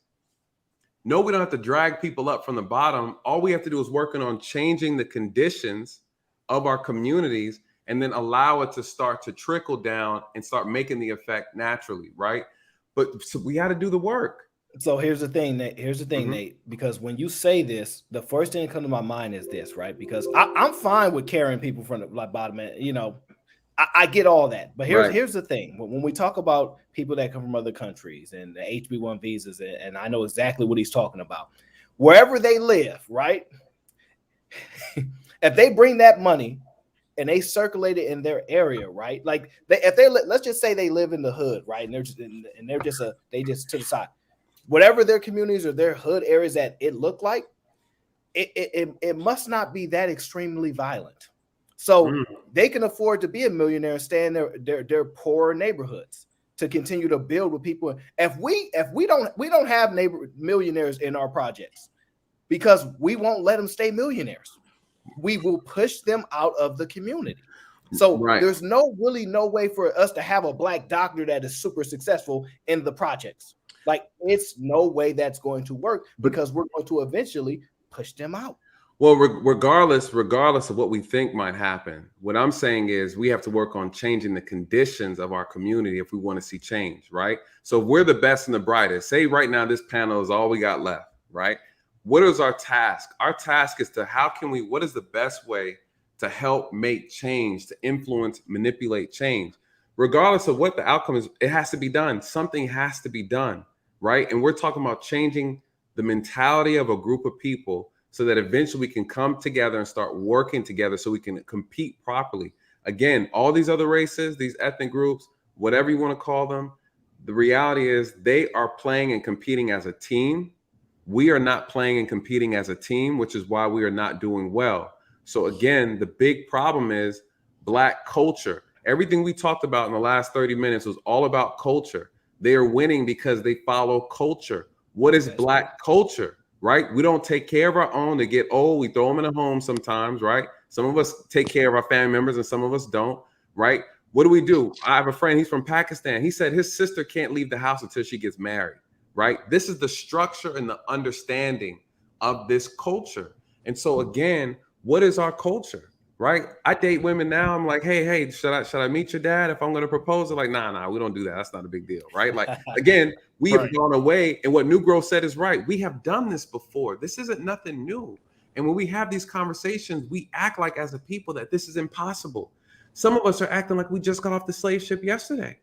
No, we don't have to drag people up from the bottom. All we have to do is working on changing the conditions of our communities and then allow it to start to trickle down and start making the effect naturally, right? But so we got to do the work. So here's the thing, Nate. Nate, because when you say this, the first thing that comes to my mind is this, right? Because I'm fine with carrying people from the bottom end, you know, I get all that. But here's the thing. When we talk about people that come from other countries and the HB1 visas, and I know exactly what he's talking about, wherever they live, right? If they bring that money and they circulate it in their area, right? Like let's just say they live in the hood, right? And they're just to the side. Whatever their communities or their hood areas that it look like, it must not be that extremely violent. So they can afford to be a millionaire and stay in their poorer neighborhoods to continue to build with people. If we don't have millionaires in our projects because we won't let them stay millionaires. We will push them out of the community. So there's no way for us to have a black doctor that is super successful in the projects. Like, it's no way that's going to work because we're going to eventually push them out. Well, regardless of what we think might happen, what I'm saying is we have to work on changing the conditions of our community if we want to see change, right? So if we're the best and the brightest, say right now this panel is all we got left, right? What is our task? Our task is what is the best way to help make change, to influence, manipulate change? Regardless of what the outcome is, it has to be done. Something has to be done, right? And we're talking about changing the mentality of a group of people so that eventually we can come together and start working together so we can compete properly. Again, all these other races, these ethnic groups, whatever you want to call them, the reality is they are playing and competing as a team. We are not playing and competing as a team, which is why we are not doing well. So again, the big problem is Black culture. Everything we talked about in the last 30 minutes was all about culture. They are winning because they follow culture. What is Black culture, right? We don't take care of our own. They get old. We throw them in a home sometimes, right? Some of us take care of our family members and some of us don't, right? What do? I have a friend, he's from Pakistan. He said his sister can't leave the house until she gets married, right? This is the structure and the understanding of this culture. And so again, what is our culture, right? I date women now. I'm like, hey, should I meet your dad if I'm going to propose? They're like, nah, we don't do that. That's not a big deal, right? Like, again, we have gone away. And what New Growth said is right. We have done this before. This isn't nothing new. And when we have these conversations, we act like as a people that this is impossible. Some of us are acting like we just got off the slave ship yesterday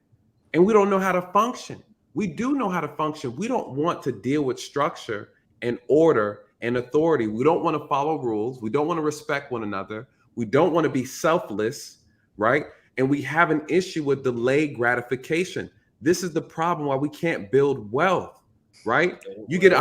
and we don't know how to function. We do know how to function. We don't want to deal with structure and order and authority. We don't want to follow rules. We don't want to respect one another. We don't want to be selfless, right? And we have an issue with delayed gratification. This is the problem why we can't build wealth, right? You get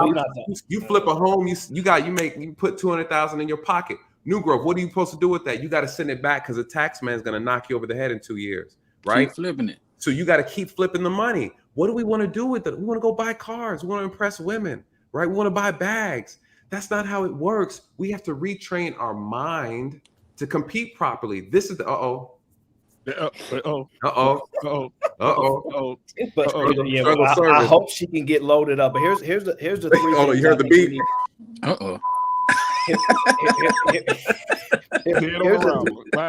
you flip a home, you put 200,000 in your pocket. New Growth, what are you supposed to do with that? You got to send it back because the tax man's going to knock you over the head in 2 years, right? Keep flipping it. So you got to keep flipping the money. What do we want to do with it? We want to go buy cars. We want to impress women, right? We want to buy bags. That's not how it works. We have to retrain our mind to compete properly. This is the But I hope she can get loaded up. But here's the three. Oh, you heard the beat.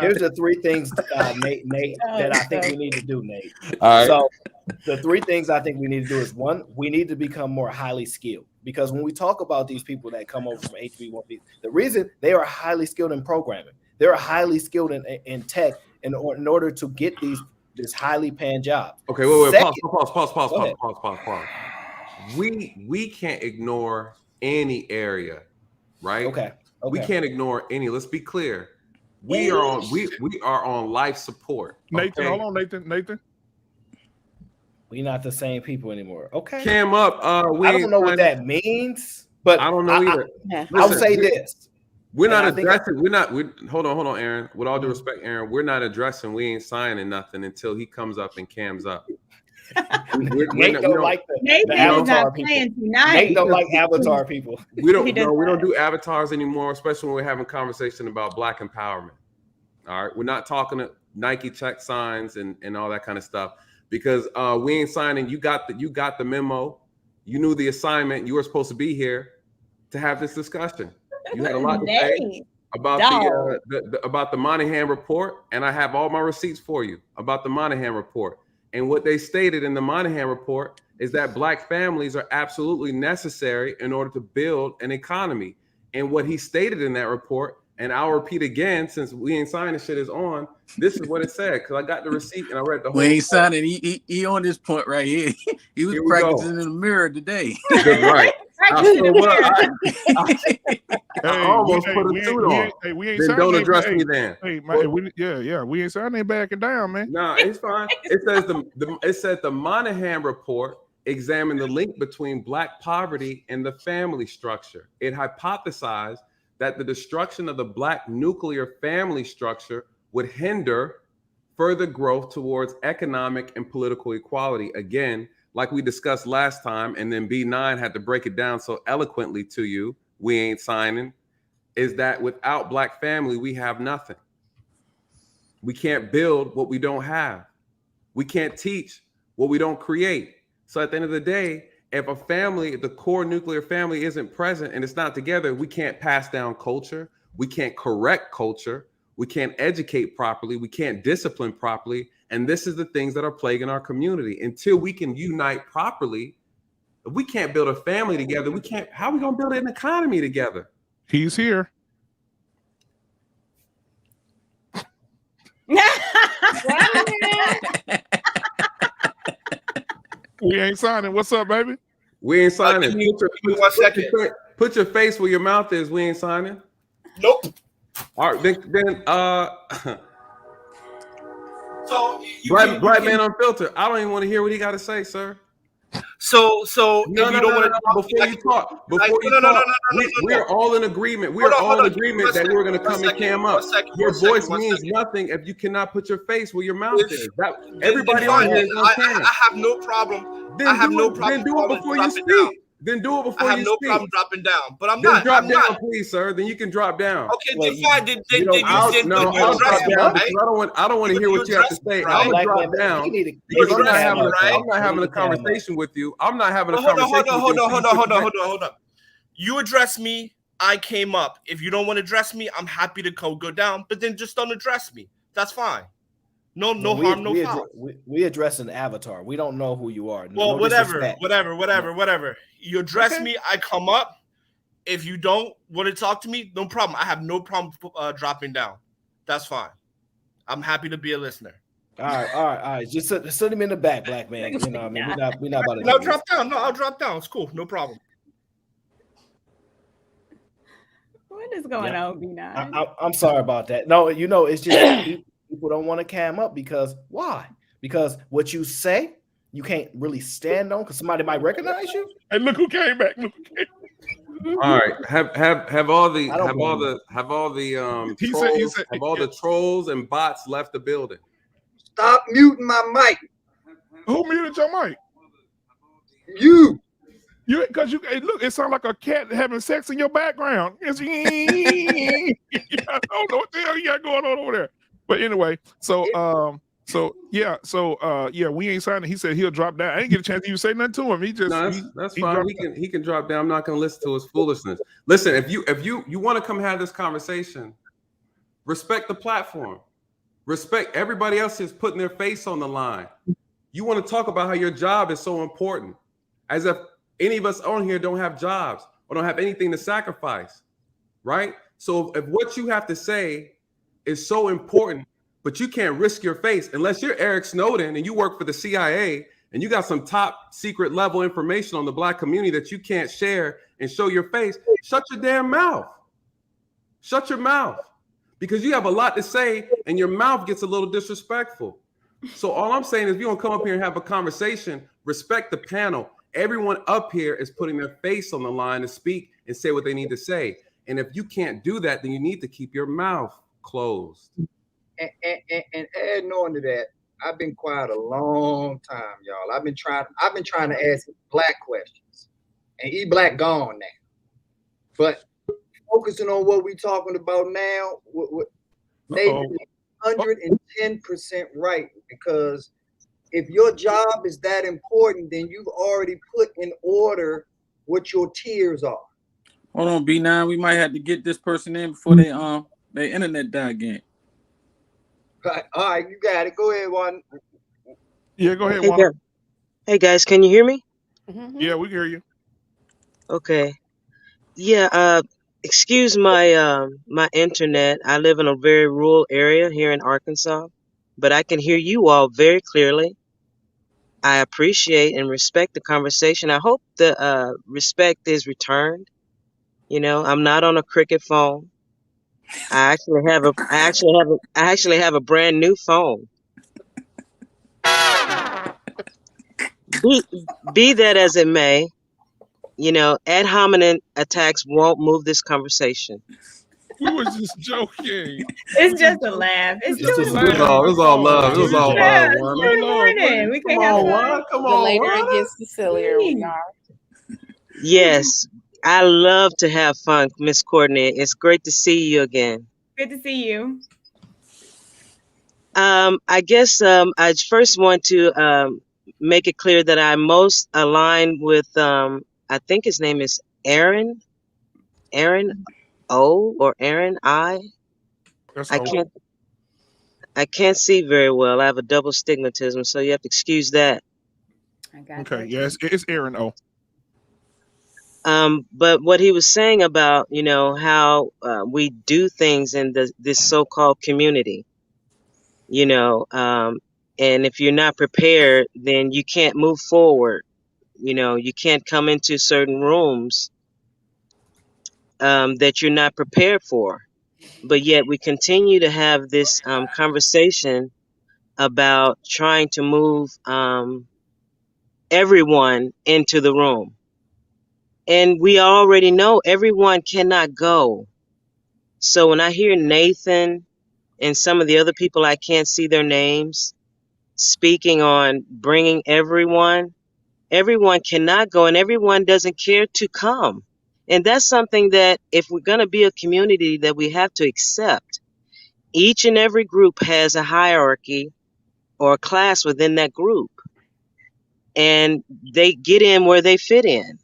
Here's the three things, Nate, that I think we need to do, Nate. All right. So the three things I think we need to do is, one, we need to become more highly skilled, because when we talk about these people that come over from HB1B, the reason they are highly skilled in programming, they're highly skilled in tech in order to get this highly paying job. Okay, wait. Pause. We can't ignore any area, right? Okay. We can't ignore any. Let's be clear. We are on life support. Nathan, hold on, Nathan. We're not the same people anymore. Okay. Cam up. I don't know what that means, but I don't know either. I'll say this. We're not addressing. Hold on, Aaron. With all due respect, Aaron, we're not addressing. We ain't signing nothing until he comes up and Cam's up. Nate don't like the avatar people. Nate don't like avatar people. We don't do avatars anymore, especially when we're having conversation about Black empowerment. All right, we're not talking to Nike check signs and all that kind of stuff, because we ain't signing. You got the memo. You knew the assignment. You were supposed to be here to have this discussion. You had a lot to say about about the Monahan report, and I have all my receipts for you about the Monahan report. And what they stated in the Monahan report is that Black families are absolutely necessary in order to build an economy. And what he stated in that report, and I'll repeat again since we ain't signing shit is on, this is what it said, because I got the receipt and I read the whole. We ain't signing. He on this point right here. He was practicing in the mirror today. Right. I almost put a suit on. Hey, we ain't then signing. Don't address me then. Hey, man, we ain't signing. Ain't backing down, man. Nah, it's fine. It says it said the Monahan report examined the link between Black poverty and the family structure. It hypothesized that the destruction of the Black nuclear family structure would hinder further growth towards economic and political equality. Again, like we discussed last time, and then B9 had to break it down so eloquently to you, we ain't signing, is that without Black family, we have nothing. We can't build what we don't have. We can't teach what we don't create. So at the end of the day, if a family, if the core nuclear family isn't present and it's not together, we can't pass down culture. We can't correct culture. We can't educate properly. We can't discipline properly. And this is the things that are plaguing our community. Until we can unite properly, if we can't build a family together, how are we going to build an economy together? He's here. We ain't signing. What's up, baby? We ain't signing. Put your face where your mouth is. We ain't signing. Nope. All right, then so Black Man Unfiltered. I don't even want to hear what he got to say, sir. So before you talk, we're all in agreement. We're all in agreement that we're going to come and cam up. Your voice means nothing if you cannot put your face where your mouth is. Everybody on here is on camera. I have no problem. Then do it before you speak. Then do it before I have you no speak. problem dropping down, but I'm Then not. drop I'm down, not. please, sir. Then you can drop down. Okay, then fine. Then you I'll address drop me, down right? because I don't want to hear what you have to say. Right? I'm gonna drop down because I'm not having a conversation with you. I'm not having a conversation with you. Hold on. You address me. I came up. If you don't want to address me, I'm happy to go down. But then just don't address me. That's fine. No harm, no foul. We address an avatar. We don't know who you are. Well, no whatever. disrespect. You address me, I come up. If you don't want to talk to me, no problem. I have no problem dropping down. That's fine. I'm happy to be a listener. All right. Just send him in the back, black man. You know what I mean? We're not about to. No, drop down. No, I'll drop down. It's cool. No problem. What is going on, B9? I'm sorry about that. No, it's just people don't want to cam up because why? Because what you say, you can't really stand on because somebody might recognize you. And look who came back. All right, have all the trolls and bots left the building. Stop muting my mic. Who muted your mic? You because look, it sounds like a cat having sex in your background. I don't know what the hell you got going on over there. But anyway, we ain't signing. He said he'll drop down. I didn't get a chance to even say nothing to him. He just that's fine. He can drop down. I'm not going to listen to his foolishness. Listen, if you want to come have this conversation, respect the platform. Respect everybody else is putting their face on the line. You want to talk about how your job is so important, as if any of us on here don't have jobs or don't have anything to sacrifice, right? So if what you have to say is so important, but you can't risk your face unless you're Eric Snowden and you work for the CIA and you got some top secret level information on the black community that you can't share and show your face, shut your damn mouth. Shut your mouth, because you have a lot to say and your mouth gets a little disrespectful. So all I'm saying is if you want to come up here and have a conversation, respect the panel. Everyone up here is putting their face on the line to speak and say what they need to say. And if you can't do that, then you need to keep your mouth closed. And adding on to that, I've been quiet a long time, y'all. I've been trying to ask black questions, and E-Black gone now. But focusing on what we're talking about now, Nathan is 110% right, because if your job is that important, then you've already put in order what your tiers are. Hold on, B9. We might have to get this person in before their internet die again. All right, you got it. Go ahead, Juan. Yeah, go ahead, Juan. Hey guys, can you hear me? Yeah, we can hear you. Okay. Yeah, excuse my my internet. I live in a very rural area here in Arkansas, but I can hear you all very clearly. I appreciate and respect the conversation. I hope the respect is returned. I'm not on a cricket phone. I actually have a brand new phone. Be that as it may, ad hominem attacks won't move this conversation. We was just joking. It's just a laugh. It was all love. It was all love. Good morning. We can have fun. The later it gets, the sillier we are. Yes, I love to have fun, Miss Courtney. It's great to see you again. Good to see you. I guess I first want to make it clear that I'm most aligned with, I think his name is Aaron O or Aaron I. I can't see very well. I have a double stigmatism, so you have to excuse that. Okay, yes, it's Aaron O. But what he was saying about, how we do things in this so-called community, and if you're not prepared, then you can't move forward. You can't come into certain rooms that you're not prepared for. But yet we continue to have this conversation about trying to move everyone into the room. And we already know everyone cannot go. So when I hear Nathan and some of the other people, I can't see their names, speaking on bringing everyone, Everyone cannot go, and everyone doesn't care to come. And that's something that if we're going to be a community that we have to accept, each and every group has a hierarchy or a class within that group, and they get in where they fit in.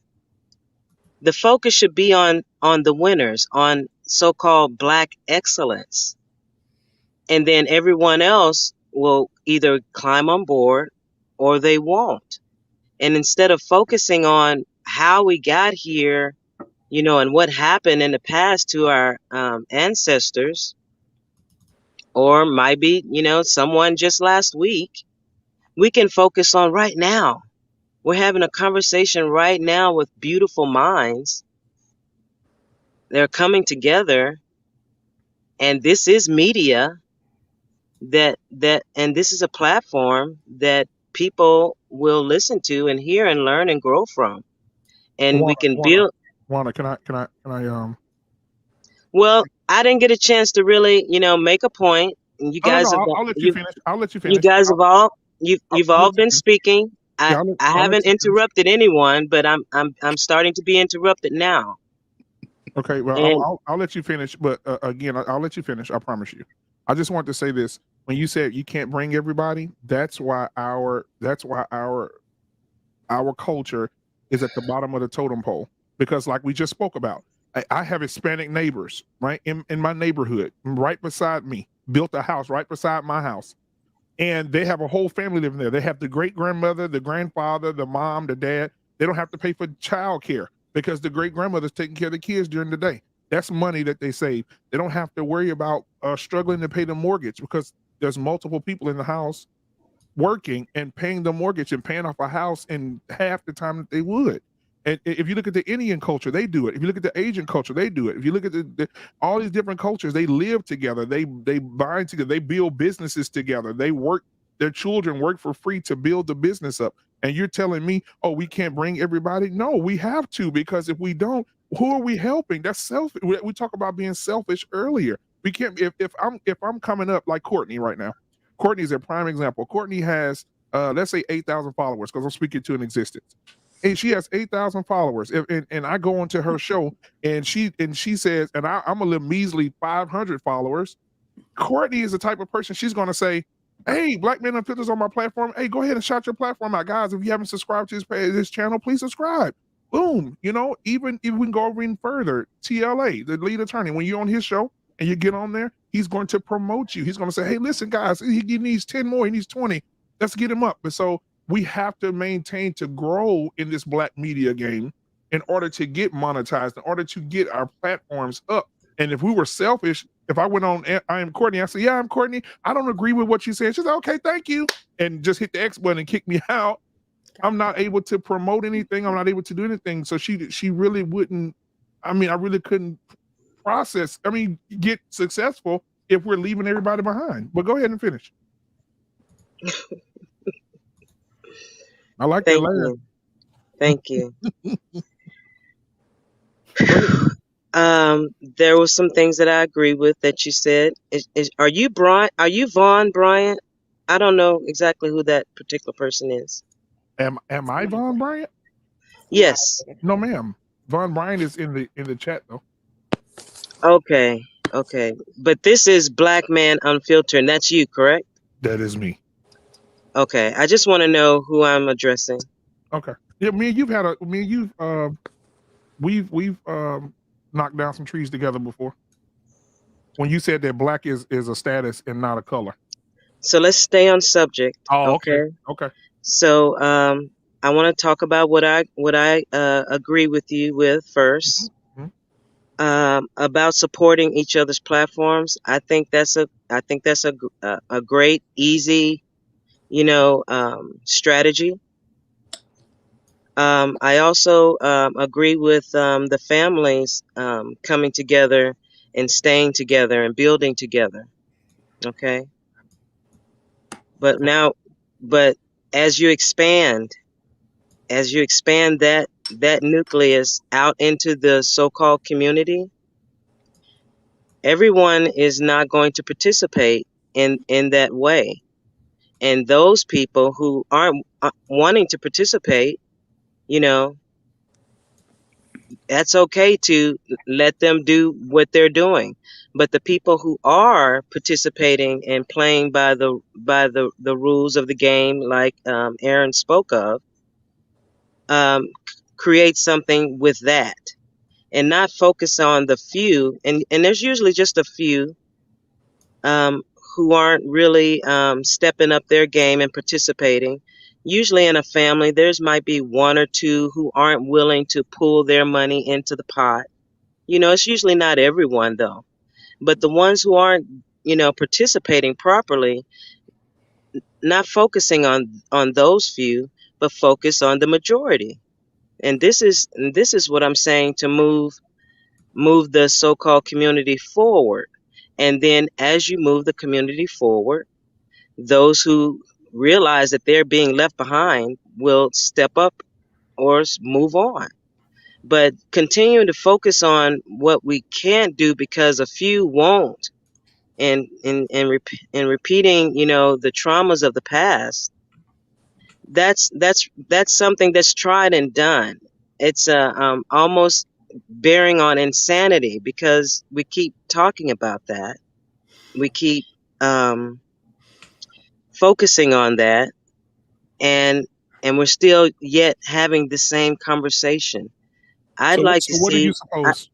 The focus should be on the winners, on so-called Black excellence. And then everyone else will either climb on board or they won't. And instead of focusing on how we got here, you know, and what happened in the past to our ancestors, or might be, you know, someone just last week, we can focus on right now. We're having a conversation right now with beautiful minds. They're coming together, and this is media and this is a platform that people will listen to and hear and learn and grow from. And we can build. Wanda, can I Well, I didn't get a chance to really, you know, make a point. And you guys have. I'll let you finish. I'll let you finish. You guys have all. You've all been speaking. I haven't interrupted anyone, but I'm starting to be interrupted now. Okay, well, I'll let you finish, but again, I'll let you finish. I promise you. I just want to say this: when you said you can't bring everybody, that's why our culture is at the bottom of the totem pole. Because, like we just spoke about, I have Hispanic neighbors right in my neighborhood, right beside me. Built a house right beside my house, and they have a whole family living there. They have the great grandmother, the grandfather, the mom, the dad. They don't have to pay for child care because the great grandmother's taking care of the kids during the day. That's money that they save. They don't have to worry about struggling to pay the mortgage because there's multiple people in the house working and paying the mortgage and paying off a house in half the time that they would. And if you look at the Indian culture, they do it. If you look at the Asian culture, they do it. If you look at all these different cultures, they live together. They bind together. They build businesses together. They work. Their children work for free to build the business up. And you're telling me, oh, we can't bring everybody? No, we have to, because if we don't, who are we helping? That's selfish. We talk about being selfish earlier. We can't. If I'm coming up like Courtney right now, Courtney's a prime example. Courtney has let's say 8,000 followers, because I'm speaking to an existence. And she has 8,000 followers, and I go onto her show, and she says, and I'm a little measly 500 followers. Courtney is the type of person, she's going to say, hey, Black Men Unfiltered on my platform. Hey, go ahead and shout your platform out, guys. If you haven't subscribed to this channel, please subscribe. Boom. You know, even if we can go even further, TLA, the lead attorney, when you're on his show and you get on there, he's going to promote you. He's going to say, hey, listen, guys, he needs 10 more. He needs 20. Let's get him up. And so we have to maintain to grow in this Black media game in order to get monetized, in order to get our platforms up. And if we were selfish, if I went on, I am Courtney, I said, yeah, I'm Courtney, I don't agree with what you said. She said, okay, thank you. And just hit the X button and kick me out. I'm not able to promote anything. I'm not able to do anything. So she really wouldn't, I really couldn't get successful if we're leaving everybody behind. But go ahead and finish. I like that layer. Thank you. There were some things that I agree with that you said. Are you Vaughn Bryant? I don't know exactly who that particular person is. Am I Vaughn Bryant? Yes. No, ma'am. Vaughn Bryant is in the chat though. Okay. But this is Black Man Unfiltered, and that's you, correct? That is me. Okay. I just want to know who I'm addressing. Okay. Yeah, we've knocked down some trees together before. When you said that Black is a status and not a color. So let's stay on subject. Oh, okay. So I want to talk about what I agree with you with first. About supporting each other's platforms. I think that's a great, easy, strategy. I also agree with the families coming together and staying together and building together. Okay. But as you expand that nucleus out into the so-called community, everyone is not going to participate in that way. And those people who aren't wanting to participate You know, that's okay to let them do what they're doing. But the people who are participating and playing by the rules of the game, like Aaron spoke of, um, create something with that, and not focus on the few. And there's usually just a few um, who aren't really stepping up their game and participating. Usually in a family, there's might be one or two who aren't willing to pull their money into the pot. You know, it's usually not everyone though, but the ones who aren't, you know, participating properly, not focusing on those few, but focus on the majority. And this is what I'm saying, to move the so-called community forward. And then as you move the community forward, those who realize that they're being left behind will step up or move on. But continuing to focus on what we can't do because a few won't, and repeating, you know, the traumas of the past, that's something that's tried and done. It's almost bearing on insanity, because we keep talking about that. We keep focusing on that, and we're still yet having the same conversation. I'd like to So what do you see, suppose?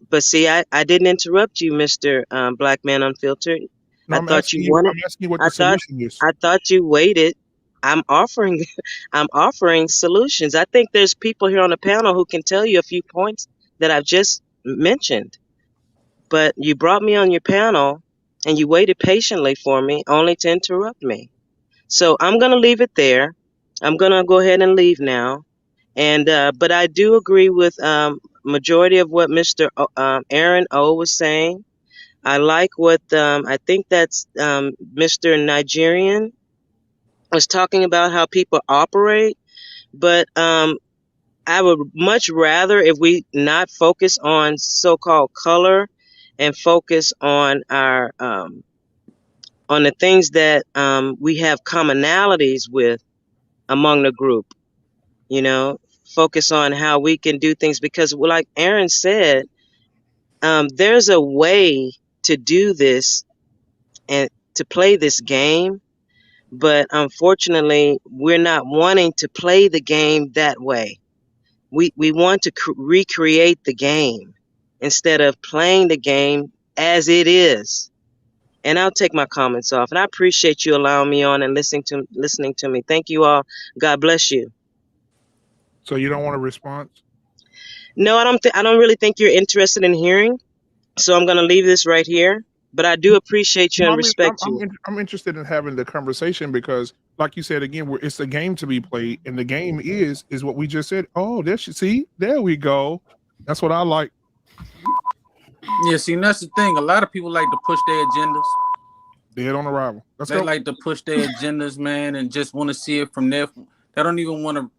but see, I didn't interrupt you, Mr. Black Man Unfiltered. No, I I'm thought asking you you. wanted. I'm asking you what I the thought solution is. I thought you waited. I'm offering I'm offering solutions. I think there's people here on the panel who can tell you a few points that I've just mentioned. But you brought me on your panel and you waited patiently for me only to interrupt me. So I'm going to leave it there. I'm going to go ahead and leave now. And but I do agree with majority of what Mr. Aaron O was saying. I like what I think that's Mr. Nigerian was talking about, how people operate. But I would much rather if we not focus on so-called color and focus on our on the things that we have commonalities with among the group. You know, focus on how we can do things, because, like Aaron said, there's a way to do this and to play this game, but unfortunately, we're not wanting to play the game that way. We want to recreate the game instead of playing the game as it is. And I'll take my comments off. And I appreciate you allowing me on and listening to me. Thank you all. God bless you. So you don't want a response? No, I don't really think you're interested in hearing. So I'm going to leave this right here. But I do appreciate you and respect you. I'm interested in having the conversation because, like you said again, it's a game to be played, and the game is what we just said. Oh, there we go. That's what I like. Yeah, see, and that's the thing. A lot of people like to push their agendas. Dead on arrival. They like to push their agendas, man, and just want to see it from there. They don't even want to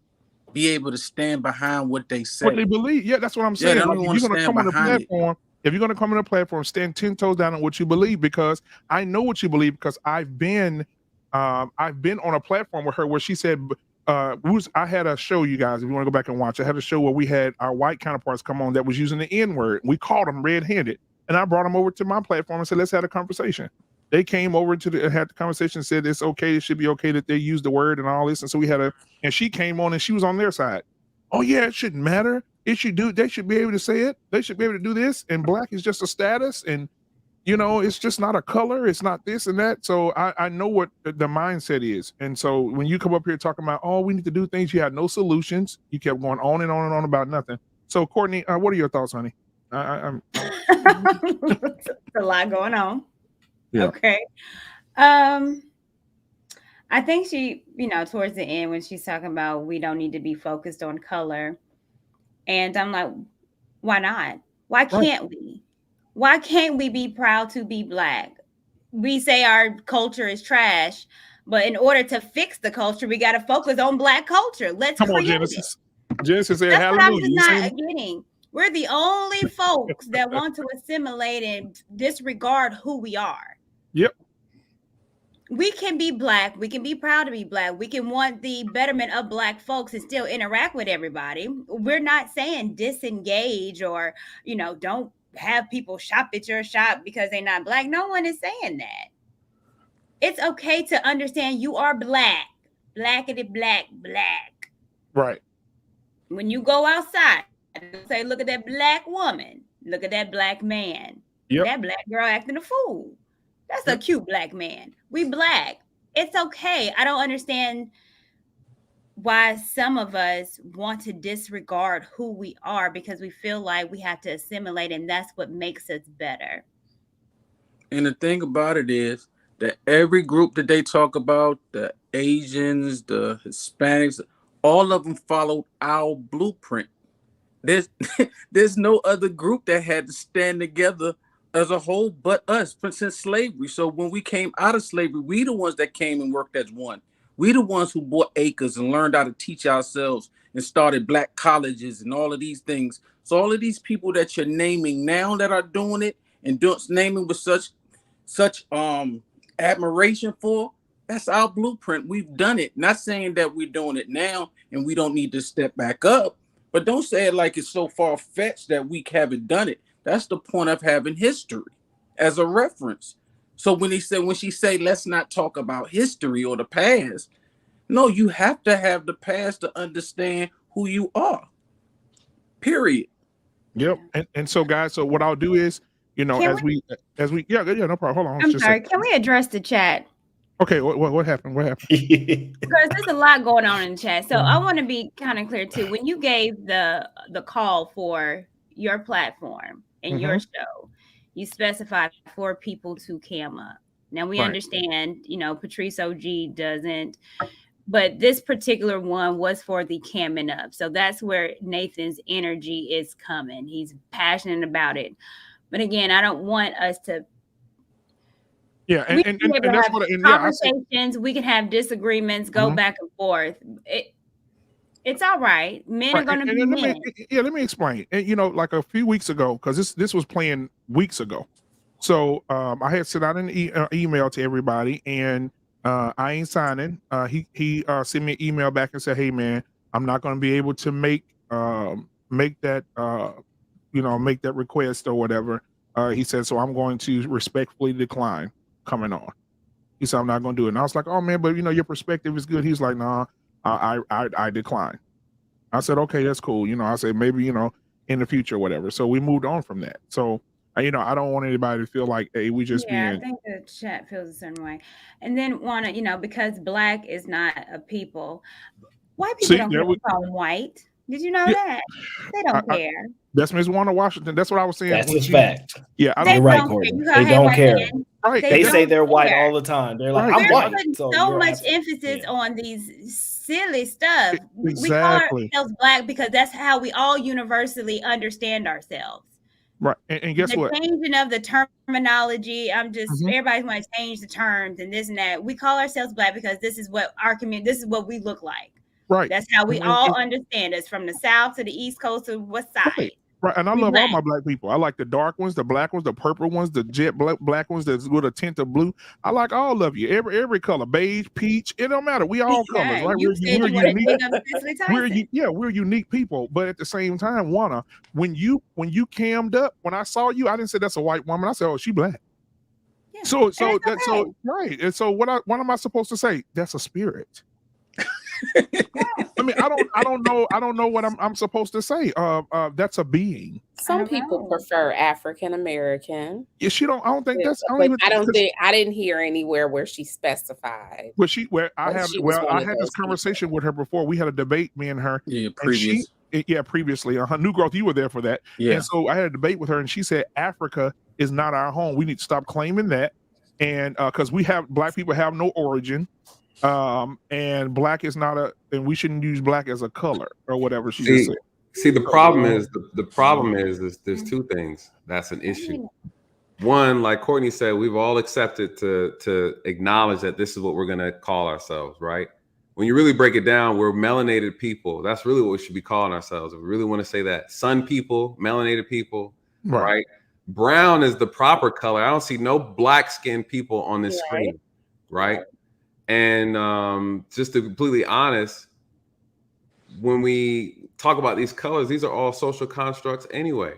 be able to stand behind what they say. What they believe. Yeah, that's what I'm saying. Yeah, they like, don't if want you're to going to stand come on the behind it. platform, if you're going to come on the platform, stand 10 toes down on what you believe, because I know what you believe, because I've been on a platform with her where she said, I had a show, you guys, if you want to go back and watch, I had a show where we had our white counterparts come on that was using the N-word. We called them red-handed, and I brought them over to my platform and said, let's have a conversation. They came over had the conversation, said it's okay, it should be okay that they use the word and all this. And so and she came on and she was on their side. Oh yeah, it shouldn't matter. They should be able to say it. They should be able to do this. And black is just a status. And, you know, it's just not a color. It's not this and that. So I know what the mindset is. And so when you come up here talking about, oh, we need to do things, you had no solutions. You kept going on and on and on about nothing. So Courtney, what are your thoughts, honey? There's a lot going on. Yeah. Okay. I think she, you know, towards the end when she's talking about we don't need to be focused on color. And I'm like, why not? Why can't we? Why can't we be proud to be black? We say our culture is trash, but in order to fix the culture, we got to focus on black culture. Let's come on, create Genesis. Genesis said, That's hallelujah. what I'm just not getting. We're the only folks that want to assimilate and disregard who we are. Yep. we can be Black. We can be proud to be Black. We can want the betterment of Black folks and still interact with everybody. We're not saying disengage or, don't have people shop at your shop because they're not Black. No one is saying that. It's okay to understand you are Black. Blackity black, Black. Right. When you go outside, say, look at that Black woman. Look at that Black man. Yep. That Black girl acting a fool. That's a cute Black man. We Black. It's okay. I don't understand why some of us want to disregard who we are because we feel like we have to assimilate and that's what makes us better. And the thing about it is that every group that they talk about, the Asians, the Hispanics, all of them followed our blueprint. There's no other group that had to stand together as a whole but us since slavery. So when we came out of slavery, we the ones that came and worked as one. We the ones who bought acres and learned how to teach ourselves and started Black colleges and all of these things. So all of these people that you're naming now that are doing it and naming with such admiration for, that's our blueprint. We've done it. Not saying that we're doing it now and we don't need to step back up, but don't say it like it's so far-fetched that we haven't done it. That's the point of having history as a reference. So when she say, let's not talk about history or the past, no, you have to have the past to understand who you are. Period. Yep. And so guys, so what I'll do is, as we yeah, no problem. Hold on. I'm sorry. Can we address the chat? Okay, what happened? What happened? Because there's a lot going on in the chat. So I want to be kind of clear too. When you gave the call for your platform and your show, you specified 4 people to cam up. Now we understand, Patrice OG doesn't, but this particular one was for the camming up. So that's where Nathan's energy is coming. He's passionate about it. But again, I don't want us to. Yeah, and that's what conversations. We can have disagreements, go back and forth. It's all right. Men are going to be men. Let me explain. And like a few weeks ago, because this was playing weeks ago. So I had sent out an email to everybody, and I ain't signing. He sent me an email back and said, "Hey man, I'm not going to be able to make that make that request or whatever." He said, "So I'm going to respectfully decline coming on." He said, "I'm not going to do it." And I was like, "Oh man, but your perspective is good." He's like, "Nah, I decline." I said, "Okay, that's cool." I said, "Maybe, in the future, whatever." So we moved on from that. So, I don't want anybody to feel like, hey, we just I think the chat feels a certain way. And then because Black is not a people, white people don't care if we call them white. Did you know that? They don't care. That's Ms. Warner Washington. That's what I was saying. That's a fact. Yeah, I don't. You're right, Courtney. They don't care. Right. They say they're white all the time. They're like, I'm white. Putting so much emphasis on these silly stuff. Exactly. We call ourselves Black because that's how we all universally understand ourselves. Right. And guess what? The changing of the terminology. Everybody's want to change the terms and this and that. We call ourselves Black because this is what our community, this is what we look like. Right. That's how we all understand us, from the South to the East Coast to West Side. Right. And I love all my Black people. I like the dark ones, the black ones, the purple ones, the jet black ones that's with a tint of blue. I like all of you. Every color, beige, peach. It don't matter. We all colors, right? We're unique. We're unique people. But at the same time, when you cammed up, when I saw you, I didn't say that's a white woman. I said, oh, she Black. Yeah. So right. And so what am I supposed to say? That's a spirit. I mean, I don't know what I'm supposed to say. That's a being. Some people prefer African American. Yeah, I don't think that's. I didn't hear anywhere where she specified. I had this conversation with her before. We had a debate, me and her. Yeah, previously. New Growth, you were there for that. Yeah. And so I had a debate with her, and she said Africa is not our home. We need to stop claiming that, and because Black people have no origin. And Black is not and we shouldn't use Black as a color or whatever she just said. See, the problem is there's 2 things that's an issue. One, like Courtney said, we've all accepted to acknowledge that this is what we're gonna call ourselves, right? When you really break it down, we're melanated people. That's really what we should be calling ourselves. If we really want to say that. Sun people, melanated people, right? Brown is the proper color. I don't see no black skinned people on this screen. right? And just to be completely honest, when we talk about these colors, these are all social constructs anyway.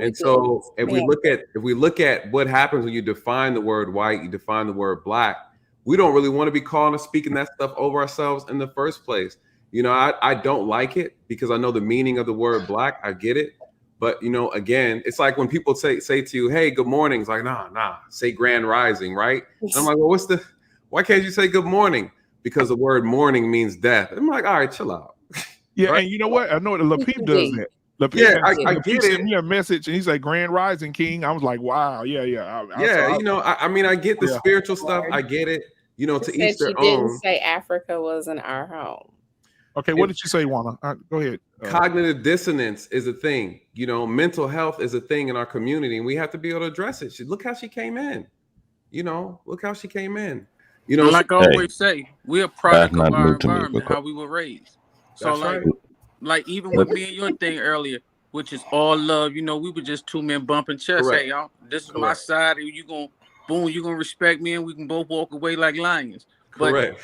And so if we look at what happens when you define the word white, you define the word black, we don't really want to be calling or speaking that stuff over ourselves in the first place. You know, I don't like it because I know the meaning of the word black. I get it. But, you know, again, it's like when people say to you, hey, good morning. It's like, nah, say grand rising, right? And I'm like, well, why can't you say good morning? Because the word morning means death. I'm like, all right, chill out. Yeah, right? and you know what? I know that LaPeep does that. I get it. Sent me a message and he's like, Grand Rising King. I was like, wow, yeah. You know, I mean, I get the spiritual stuff. I get it. You know, to each their she didn't own. say Africa wasn't our home. Okay, what did you say, Juana? Go ahead. Cognitive dissonance is a thing. You know, mental health is a thing in our community, and we have to be able to address it. Look how she came in. You know, look how she came in. You know, like I always say, we're a product of our environment, how we were raised. So like even with me and your thing earlier, which is all love, you know, we were just two men bumping chests. Hey, y'all, this is my side, and you gonna respect me, and we can both walk away like lions. But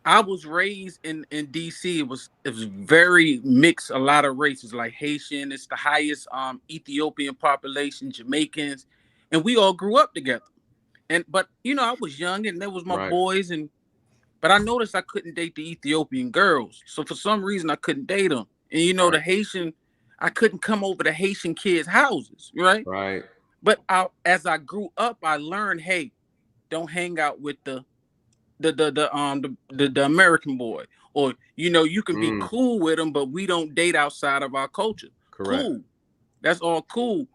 I was raised in DC. It was very mixed, a lot of races, like Haitian. It's the highest Ethiopian population, Jamaicans, and we all grew up together. But you know, I was young, and there was my boys, but I noticed I couldn't date the Ethiopian girls. So for some reason, I couldn't date them. And you know, the Haitian, I couldn't come over to Haitian kids' houses, right? Right. But as I grew up, I learned, hey, don't hang out with the American boy, or you know, you can be cool with them, but we don't date outside of our culture. Cool, that's all cool.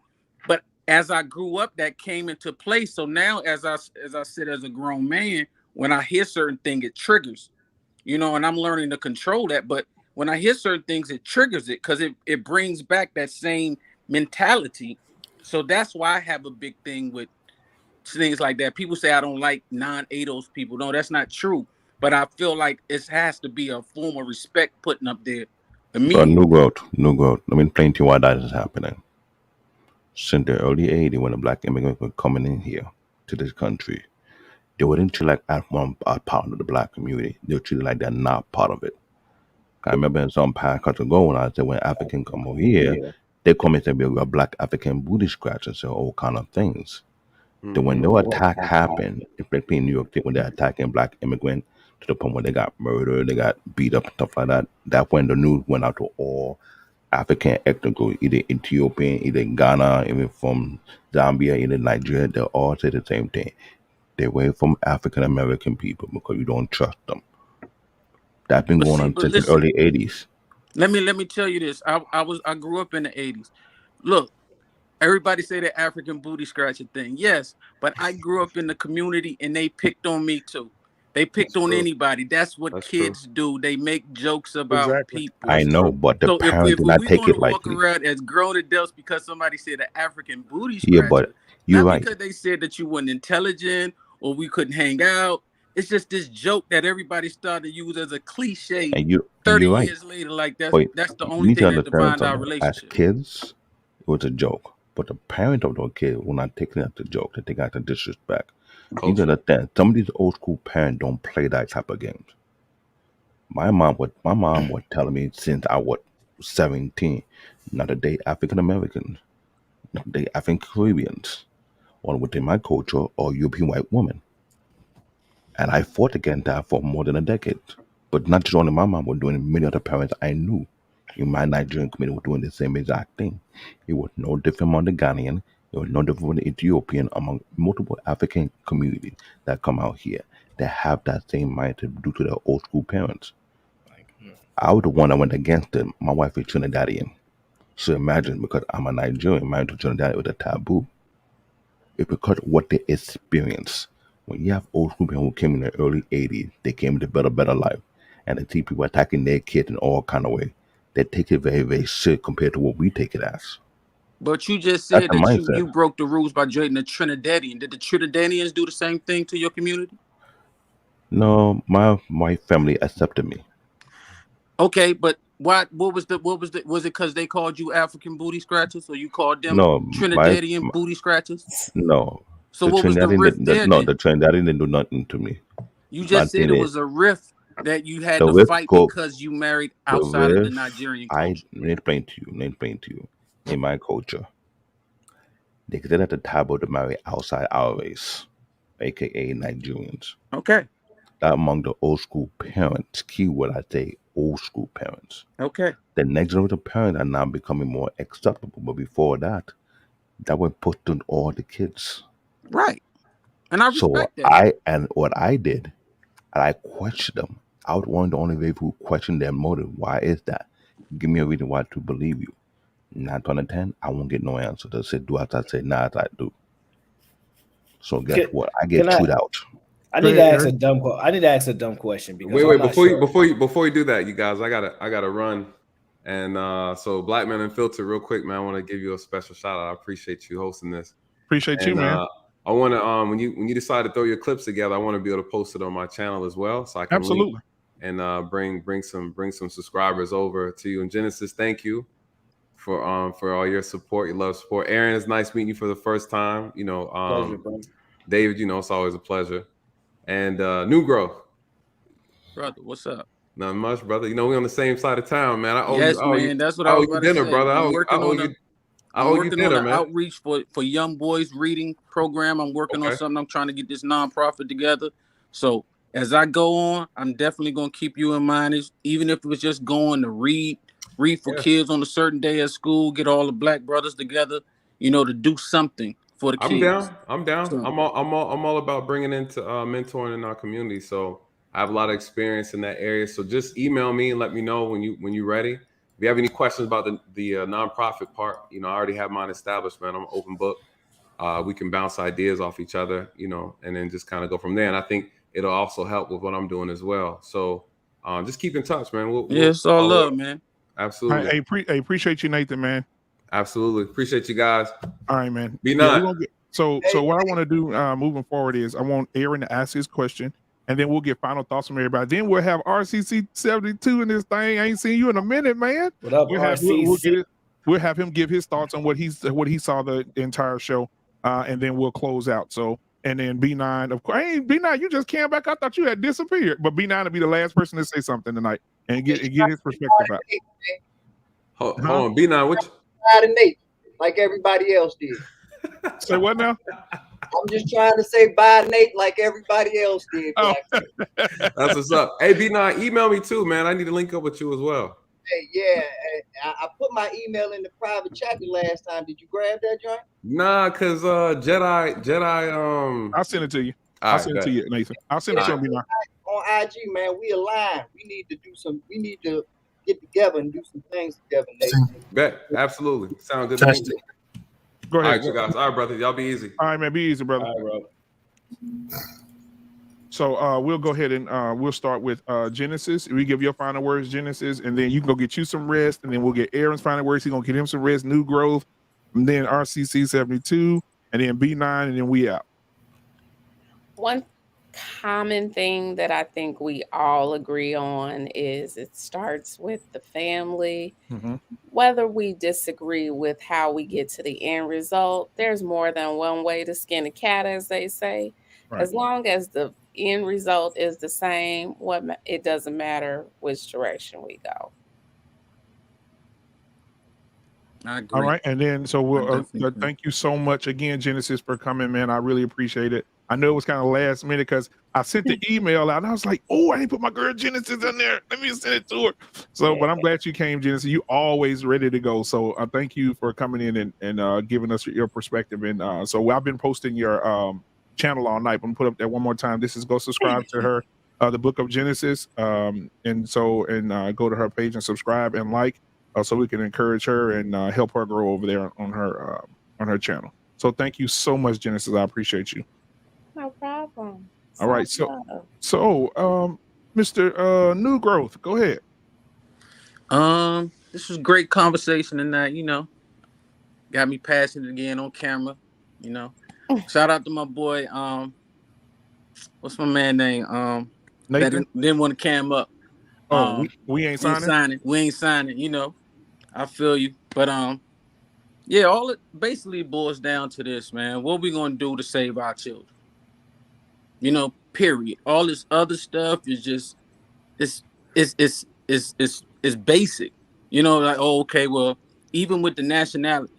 But as I grew up, that came into place. So now, as I sit as a grown man, when I hear certain things, it triggers, you know, and I'm learning to control that. But when I hear certain things, it triggers it because it brings back that same mentality. So that's why I have a big thing with things like that. People say I don't like non-ADOS people. No, that's not true. But I feel like it has to be a form of respect putting up there. But no growth. I mean, plenty why that is happening. Since the early 80s, when the black immigrants were coming in here to this country, they weren't treated like a part of the black community. They were treated like they're not part of it. I remember in some past country ago when I said when African come over here, they come and say we're a black African booty scratch and say all kind of things. Then when no attack happened, especially in New York City, when they're attacking black immigrants to the point where they got murdered, they got beat up and stuff like that, that's when the news went out to all African ethnic groups, either Ethiopian, either Ghana, even from Zambia, either Nigeria, they all say the same thing. They were from African American people because you don't trust them. That's been going on since the early 80s. Let me tell you this. I grew up in the 80s. Look, everybody say the African booty scratching thing. Yes, but I grew up in the community and they picked on me too. They picked on anybody. That's what kids do. They make jokes about people. I know, but the parents do not take it lightly. Walk around as grown adults because somebody said an African booty Yeah, scratcher. but you're Not right. because they said that you weren't intelligent or we couldn't hang out. It's just this joke that everybody started to use as a cliche. And you're 30 right. years later, like that's the you only need to thing that understand defined our something. As relationship. kids, it was a joke. But the parent of those kids were not taking it as a joke. They take it as a disrespect. You need to understand, some of these old school parents don't play that type of games. My mom was telling me since I was 17, not to date African Americans, not to date African Caribbeans, or within my culture, or European white women. And I fought against that for more than a decade. But not just only my mom was doing it, many other parents I knew in my Nigerian community were doing the same exact thing. It was no different among the Ghanaian, it was no different from the Ethiopian, among multiple African communities that come out here. They have that same mindset due to their old school parents. I was the one that went against them. My wife is Trinidadian. So imagine, because I'm a Nigerian, married to Trinidad with a taboo. It's because of what they experience. When you have old school people who came in the early 80s, they came to better life. And they see people attacking their kids in all kind of way. They take it very, very sick compared to what we take it as. But you just That's said the that mindset. you broke the rules by dating a Trinidadian. Did the Trinidadians do the same thing to your community? No, my family accepted me. Okay, but what was was it because they called you African booty scratchers, or you called them No, Trinidadian my booty scratchers? no. So The what was the Trinidadian rift did, there no, then? the Trinidadian didn't do nothing to me. You just said it was a rift that you had to fight because you married outside of the Nigerian culture. Let me explain to you. In my culture, they sit at the table to marry outside our race, aka Nigerians. Okay. That among the old school parents, keyword I say old school parents. Okay. The next generation of parents are now becoming more acceptable, but before that was put on all the kids. Right. And I respect that. What I did, I questioned them. I was one of the only people who questioned their motive. Why is that? Give me a reason why to believe you. 9 out of 10, I won't get no answer. They say do as I say, not as I do. So guess what? I get chewed out. I need to ask a dumb question because wait before you do that, you guys, I gotta run. And so Black Man Unfiltered, real quick, man, I want to give you a special shout out. I appreciate you hosting this. Appreciate you, man. I want to when you decide to throw your clips together, I want to be able to post it on my channel as well, so I can absolutely and bring some subscribers over to you. And Genesis, thank you for all your support, your love, support. Aaron, it's nice meeting you for the first time. You know, pleasure, bro. David, you know, it's always a pleasure. And New Growth, brother, what's up? Not much, brother. You know, we on the same side of town, man. That's what I was about to say. Brother. I'm working on an outreach for young boys reading program. I'm working on something. I'm trying to get this nonprofit together. So as I go on, I'm definitely gonna keep you in mind. Even if it was just going to read for kids on a certain day at school, get all the Black brothers together, you know, to do something for the kids. I'm down. So, I'm all about bringing into mentoring in our community. So I have a lot of experience in that area. So just email me and let me know when you're ready. If you have any questions about the nonprofit part, you know, I already have mine established, man. I'm an open book. We can bounce ideas off each other, you know, and then just kind of go from there. And I think it'll also help with what I'm doing as well. So just keep in touch, man. It's all love, man. Absolutely. I appreciate you, Nathan, man. Absolutely. Appreciate you guys. All right, man. B9. So what I want to do moving forward is I want Aaron to ask his question, and then we'll get final thoughts from everybody. Then we'll have RCC 72 in this thing. I ain't seen you in a minute, man. What up, RCC? We'll have him give his thoughts on what he saw the entire show, and then we'll close out. So, and then B9, of course. Hey, B9, you just came back. I thought you had disappeared, but B9 will be the last person to say something tonight and get his perspective out. Hold on, B9, which Nate, like everybody else did. Say what now? I'm just trying to say bye, Nate, like everybody else did. Oh. That's what's up. Hey, B9, email me too, man. I need to link up with you as well. Hey, yeah, I put my email in the private chat the last time. Did you grab that joint? Nah, cause Jedi. I'll send it to you. I'll send it to you, Nathan. I'll send it to him, B9. On IG, man, we aligned. We need to get together and do some things together, Nathan. Bet, absolutely. Sound good. Go ahead. All right, you guys. All right, brother. Y'all be easy. All right, man. Be easy, brother. All right, bro. So we'll go ahead and we'll start with Genesis. We give your final words, Genesis, and then you can go get you some rest, and then we'll get Aaron's final words. He's gonna get him some rest. New Growth, and then RCC 72, and then B9, and then we out. One common thing that I think we all agree on is it starts with the family. Mm-hmm. Whether we disagree with how we get to the end result, there's more than one way to skin a cat, as they say. Right. As long as the end result is the same, it doesn't matter which direction we go. I agree. All right, and then so we'll thank you so much again, Genesis, for coming, man. I really appreciate it. I know it was kind of last minute because I sent the email out and I was like, oh, I didn't put my girl Genesis in there. Let me send it to her. So, but I'm glad you came, Genesis. You always ready to go. So thank you for coming in and giving us your perspective. And so I've been posting your channel all night. I'm gonna put up there one more time. This is go subscribe to her, the Book of Genesis. And go to her page and subscribe and like, so we can encourage her and help her grow over there on her channel. So thank you so much, Genesis. I appreciate you. No problem. All right. So Mr. New Growth, go ahead. This was great conversation tonight, you know. Got me passionate again on camera, you know. Shout out to my boy, what's my man name? Nathan? That didn't want to cam up. We ain't signing? We ain't signing, you know. I feel you. But yeah, all it basically boils down to this, man. What we gonna do to save our children? You know, Period. All this other stuff is just it's basic. You know, like, oh, okay, well, even with the nationality,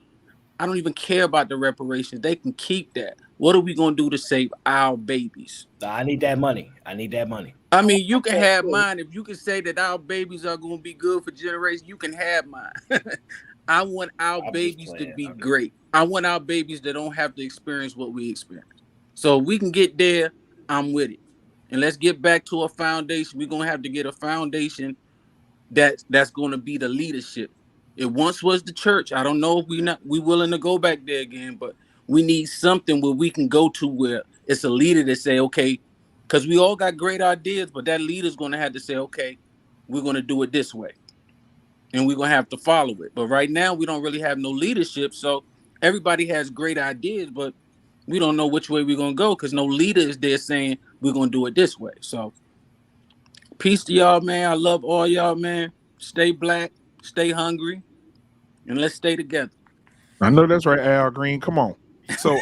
I don't even care about the reparations. They can keep that. What are we gonna do to save our babies? I need that money. I need that money. I mean, you can have mine. If you can say that our babies are gonna be good for generations, you can have mine. I want our babies to be great. I want our babies that don't have to experience what we experience. So if we can get there, I'm with it. And let's get back to a foundation. We're gonna have to get a foundation that's gonna be the leadership. It once was the church. I don't know if we willing to go back there again, but we need something where we can go to where it's a leader that say, okay, because we all got great ideas, but that leader's gonna have to say, okay, we're gonna do it this way. And we're gonna have to follow it. But right now we don't really have no leadership. So everybody has great ideas, but we don't know which way we're gonna go because no leader is there saying we're gonna do it this way. So peace to y'all, man. I love all y'all, man. Stay black, stay hungry, and let's stay together. I know that's right, Al Green. Come on. So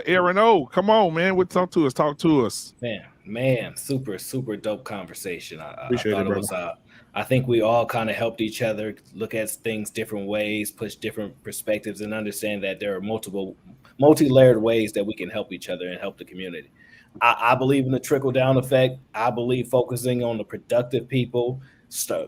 Aaron O, come on, man. Talk to us. Man, super dope conversation. I Appreciate thought it, it was I think we all kind of helped each other look at things different ways, push different perspectives, and understand that there are multi-layered ways that we can help each other and help the community. I believe in the trickle-down effect. I believe focusing on the productive people,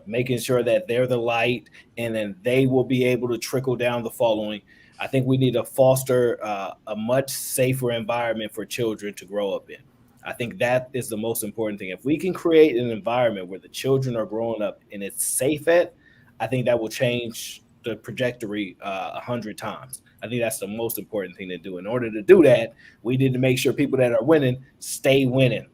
making sure that they're the light, and then they will be able to trickle down the following. I think we need to foster a much safer environment for children to grow up in. I think that is the most important thing. If we can create an environment where the children are growing up and it's safe I think that will change the trajectory 100 times. I think that's the most important thing to do. In order to do that, we need to make sure people that are winning stay winning.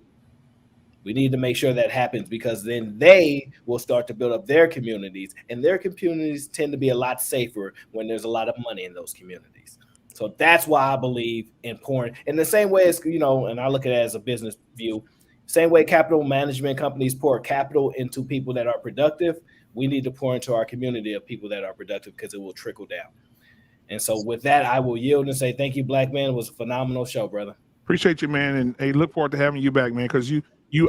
We need to make sure that happens because then they will start to build up their communities, and their communities tend to be a lot safer when there's a lot of money in those communities. So that's why I believe in pouring in the same way as, and I look at it as a business view, same way capital management companies pour capital into people that are productive, we need to pour into our community of people that are productive because it will trickle down. And so with that, I will yield and say thank you, Black Man. It was a phenomenal show, brother. Appreciate you, man, and hey, look forward to having you back, man. Because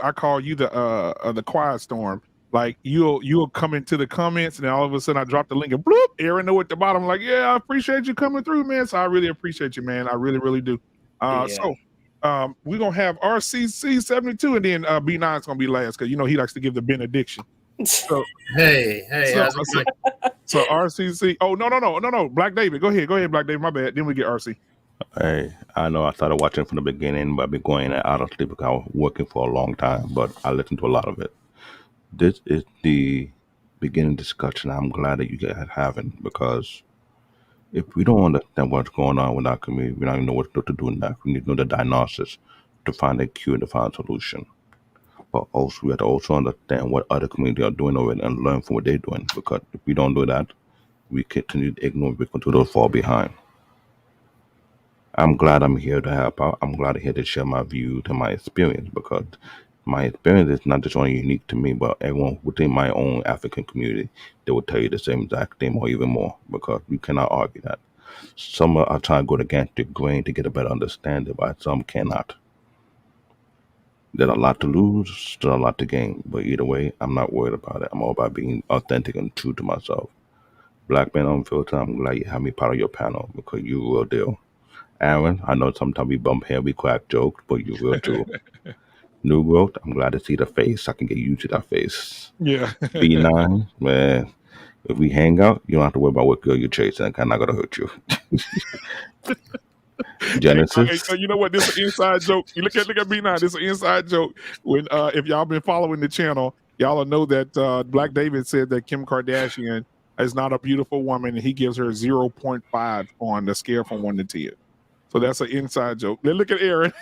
I call you the quiet storm. Like you'll come into the comments, and then all of a sudden I drop the link and bloop, Aaron know at the bottom. Like, yeah, I appreciate you coming through, man. So I really appreciate you, man. I really, really do. So we're gonna have RCC 72, and then B9 is gonna be last because he likes to give the benediction. So hey, so RCC. Oh no, Black David, go ahead, Black David. My bad. Then we get RC. Hey, I know I started watching from the beginning, but I've been going out of sleep because I was working for a long time, but I listened to a lot of it. This is the beginning discussion I'm glad that you guys are having, because if we don't understand what's going on with our community, we don't even know what to do next. We need to know the diagnosis to find a cure, to find a solution. But also, we have to also understand what other communities are doing already and learn from what they're doing, because if we don't do that, we continue to ignore, we continue to fall behind. I'm glad I'm here to help out. I'm glad I'm here to share my views and my experience, because my experience is not just only unique to me, but everyone within my own African community, they will tell you the same exact thing or even more, because we cannot argue that. Some are trying to go against the grain to get a better understanding, but some cannot. There's a lot to lose, still a lot to gain, but either way, I'm not worried about it. I'm all about being authentic and true to myself. Black Man Unfiltered, I'm glad you have me part of your panel, because you real deal. Aaron, I know sometimes we bump here, we crack jokes, but you will too. New Growth, I'm glad to see the face. I can get used to that face. Yeah. B9, man, if we hang out, you don't have to worry about what girl you're chasing. I'm not going to hurt you. Genesis. Hey, you know what? This is an inside joke. You look at B9. This is an inside joke. When if y'all been following the channel, y'all will know that Black David said that Kim Kardashian is not a beautiful woman, and he gives her 0.5 on the scale from 1 to 10. So that's an inside joke. Then look at Aaron.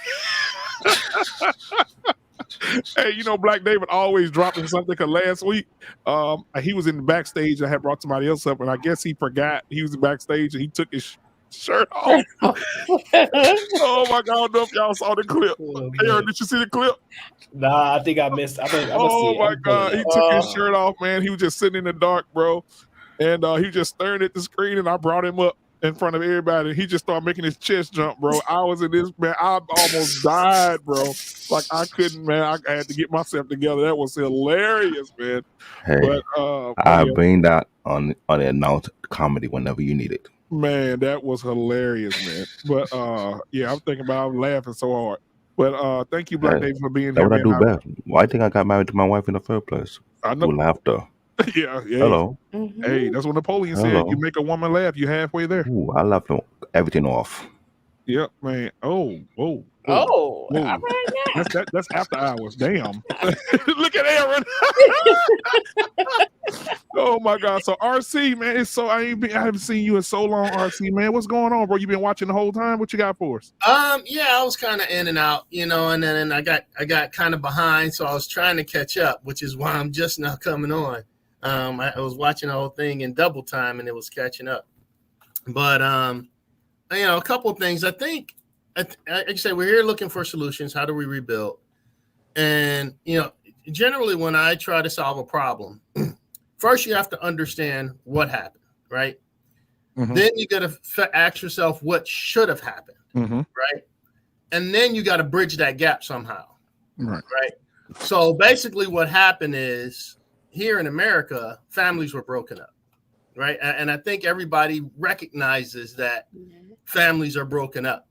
Hey, Black David always dropping something. Cause last week, he was in the backstage. I had brought somebody else up, and I guess he forgot he was backstage, and he took his shirt off. Oh my God! I don't know if y'all saw the clip. Aaron, did you see the clip? Nah, I think I missed. Oh my God! He took his shirt off, man. He was just sitting in the dark, bro, and he was just staring at the screen. And I brought him up, in front of everybody. He just started making his chest jump, bro. I was in this, man. I almost died, bro. Like I couldn't, man. I had to get myself together. That was hilarious, man. Hey, But I yeah, bring that on the announced comedy whenever you need it. man, that was hilarious, man. But yeah, I'm thinking about. I'm laughing so hard. But thank you, Black Hey, David, for being that's here, what I man. do best. Why I think I got married to my wife in the first place? I know. Through laughter. Yeah. Hello. Hey, that's what Napoleon said. Hello. You make a woman laugh, you halfway there. Ooh, I laughed everything off. Yep, man. Oh, whoa. Oh, Whoa. all right now. That's after hours. Damn. Look at Aaron. Oh my God. So RC, man, it's so I haven't seen you in so long, RC, man. What's going on, bro? You been watching the whole time? What you got for us? Yeah, I was kind of in and out, and then I got kind of behind, so I was trying to catch up, which is why I'm just now coming on. I was watching the whole thing in double time, and it was catching up. But a couple of things. I think, like I say, we're here looking for solutions. How do we rebuild? And generally, when I try to solve a problem, first you have to understand what happened, right? Mm-hmm. Then you got to ask yourself what should have happened, right? And then you got to bridge that gap somehow, right? So basically, what happened is here in America, families were broken up, right? And I think everybody recognizes that families are broken up,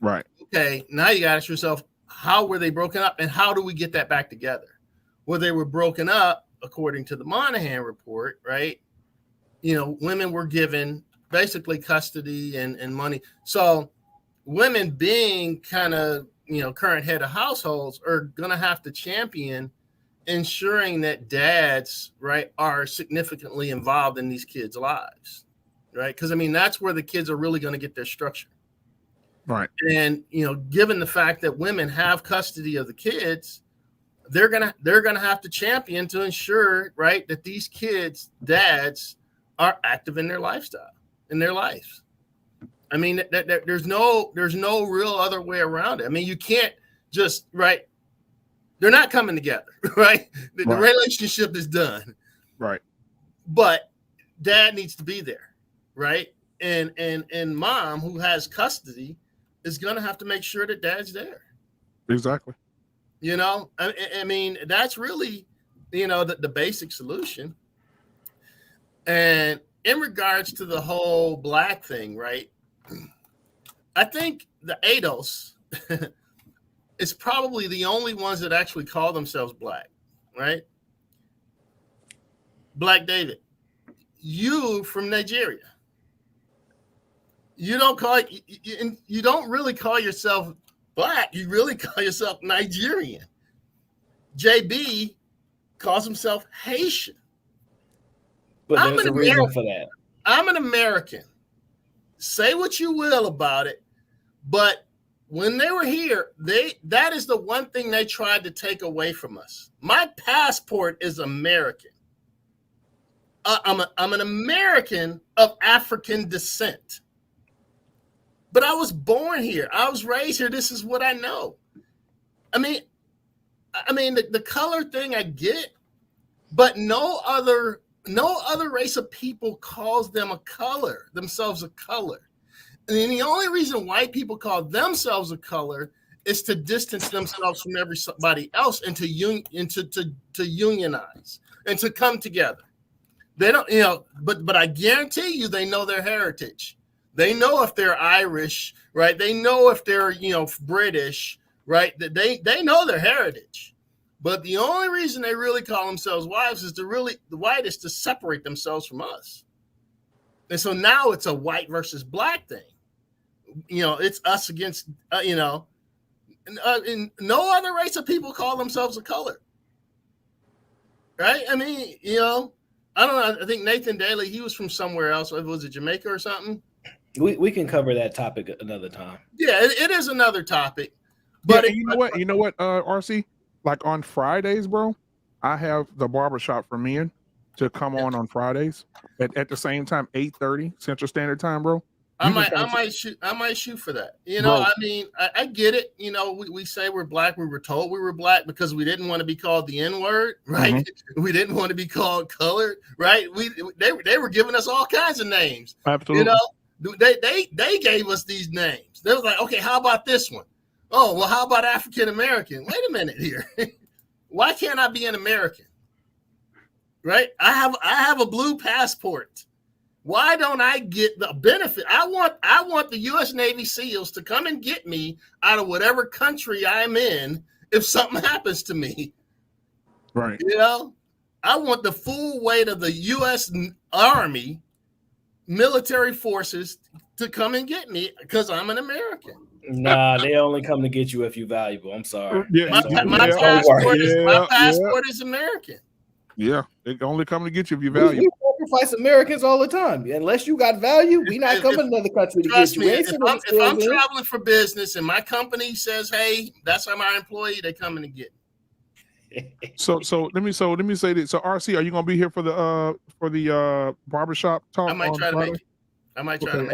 right? Okay, now you got to ask yourself, how were they broken up, and how do we get that back together? Well, they were broken up according to the Monahan report, right? Women were given basically custody and money. So women being kind of, current head of households are going to have to champion ensuring that dads, right, are significantly involved in these kids' lives, right? Because, that's where the kids are really going to get their structure. Right. And, given the fact that women have custody of the kids, they're gonna have to champion to ensure, right, that these kids' dads are active in their lifestyle, in their lives. There's no real other way around it. You can't just, right. They're not coming together, right? The relationship is done, right? But dad needs to be there, right? And mom, who has custody, is gonna have to make sure that dad's there. Exactly. That's really, the basic solution. And in regards to the whole black thing, right? I think the ADOS is probably the only ones that actually call themselves black, right? Black David, you from Nigeria. You don't really call yourself black, you really call yourself Nigerian. JB calls himself Haitian. But there's a reason for that. I'm an American. Say what you will about it, but when they were here, that is the one thing they tried to take away from us. My passport is American. I'm an American of African descent. But I was born here. I was raised here. This is what I know. The color thing I get, but no other race of people calls themselves a color. And the only reason white people call themselves a color is to distance themselves from everybody else and to unionize and to come together. They don't, but I guarantee you they know their heritage. They know if they're Irish, right? They know if they're, British, right? They know their heritage. But the only reason they really call themselves whites is to separate themselves from us. And so now it's a white versus black thing. It's us against, and no other race of people call themselves a color. Right? I don't know. I think Nathan Daly, he was from somewhere else. Was it Jamaica or something? We can cover that topic another time. Yeah, it is another topic. But you know what, RC? Like on Fridays, bro, I have the barbershop for men to come on Fridays at the same time, 8:30 Central Standard Time, bro. I might shoot for that. I get it. We say we're black. We were told we were black because we didn't want to be called the N-word, right? Mm-hmm. We didn't want to be called colored, right? They were giving us all kinds of names. Absolutely. They gave us these names. They was like, okay, how about this one? Oh, well, how about African American? Wait a minute here. Why can't I be an American? Right? I have a blue passport. Why don't I get the benefit? I want the U.S. Navy SEALs to come and get me out of whatever country I'm in if something happens to me. Right. You know, I want the full weight of the U.S. Army military forces to come and get me because I'm an American. Nah, they only come to get you if you're valuable. I'm sorry. Yeah, My passport is American. Yeah, they only come to get you if you We value. sacrifice Americans all the time. Unless you got value, we not coming to another country to get you. Me, if I'm traveling for business and my company says, "Hey, that's my employee," they coming to get me. So let me say this. So RC, are you gonna be here for the barbershop talk? I might try to make it. I might try to make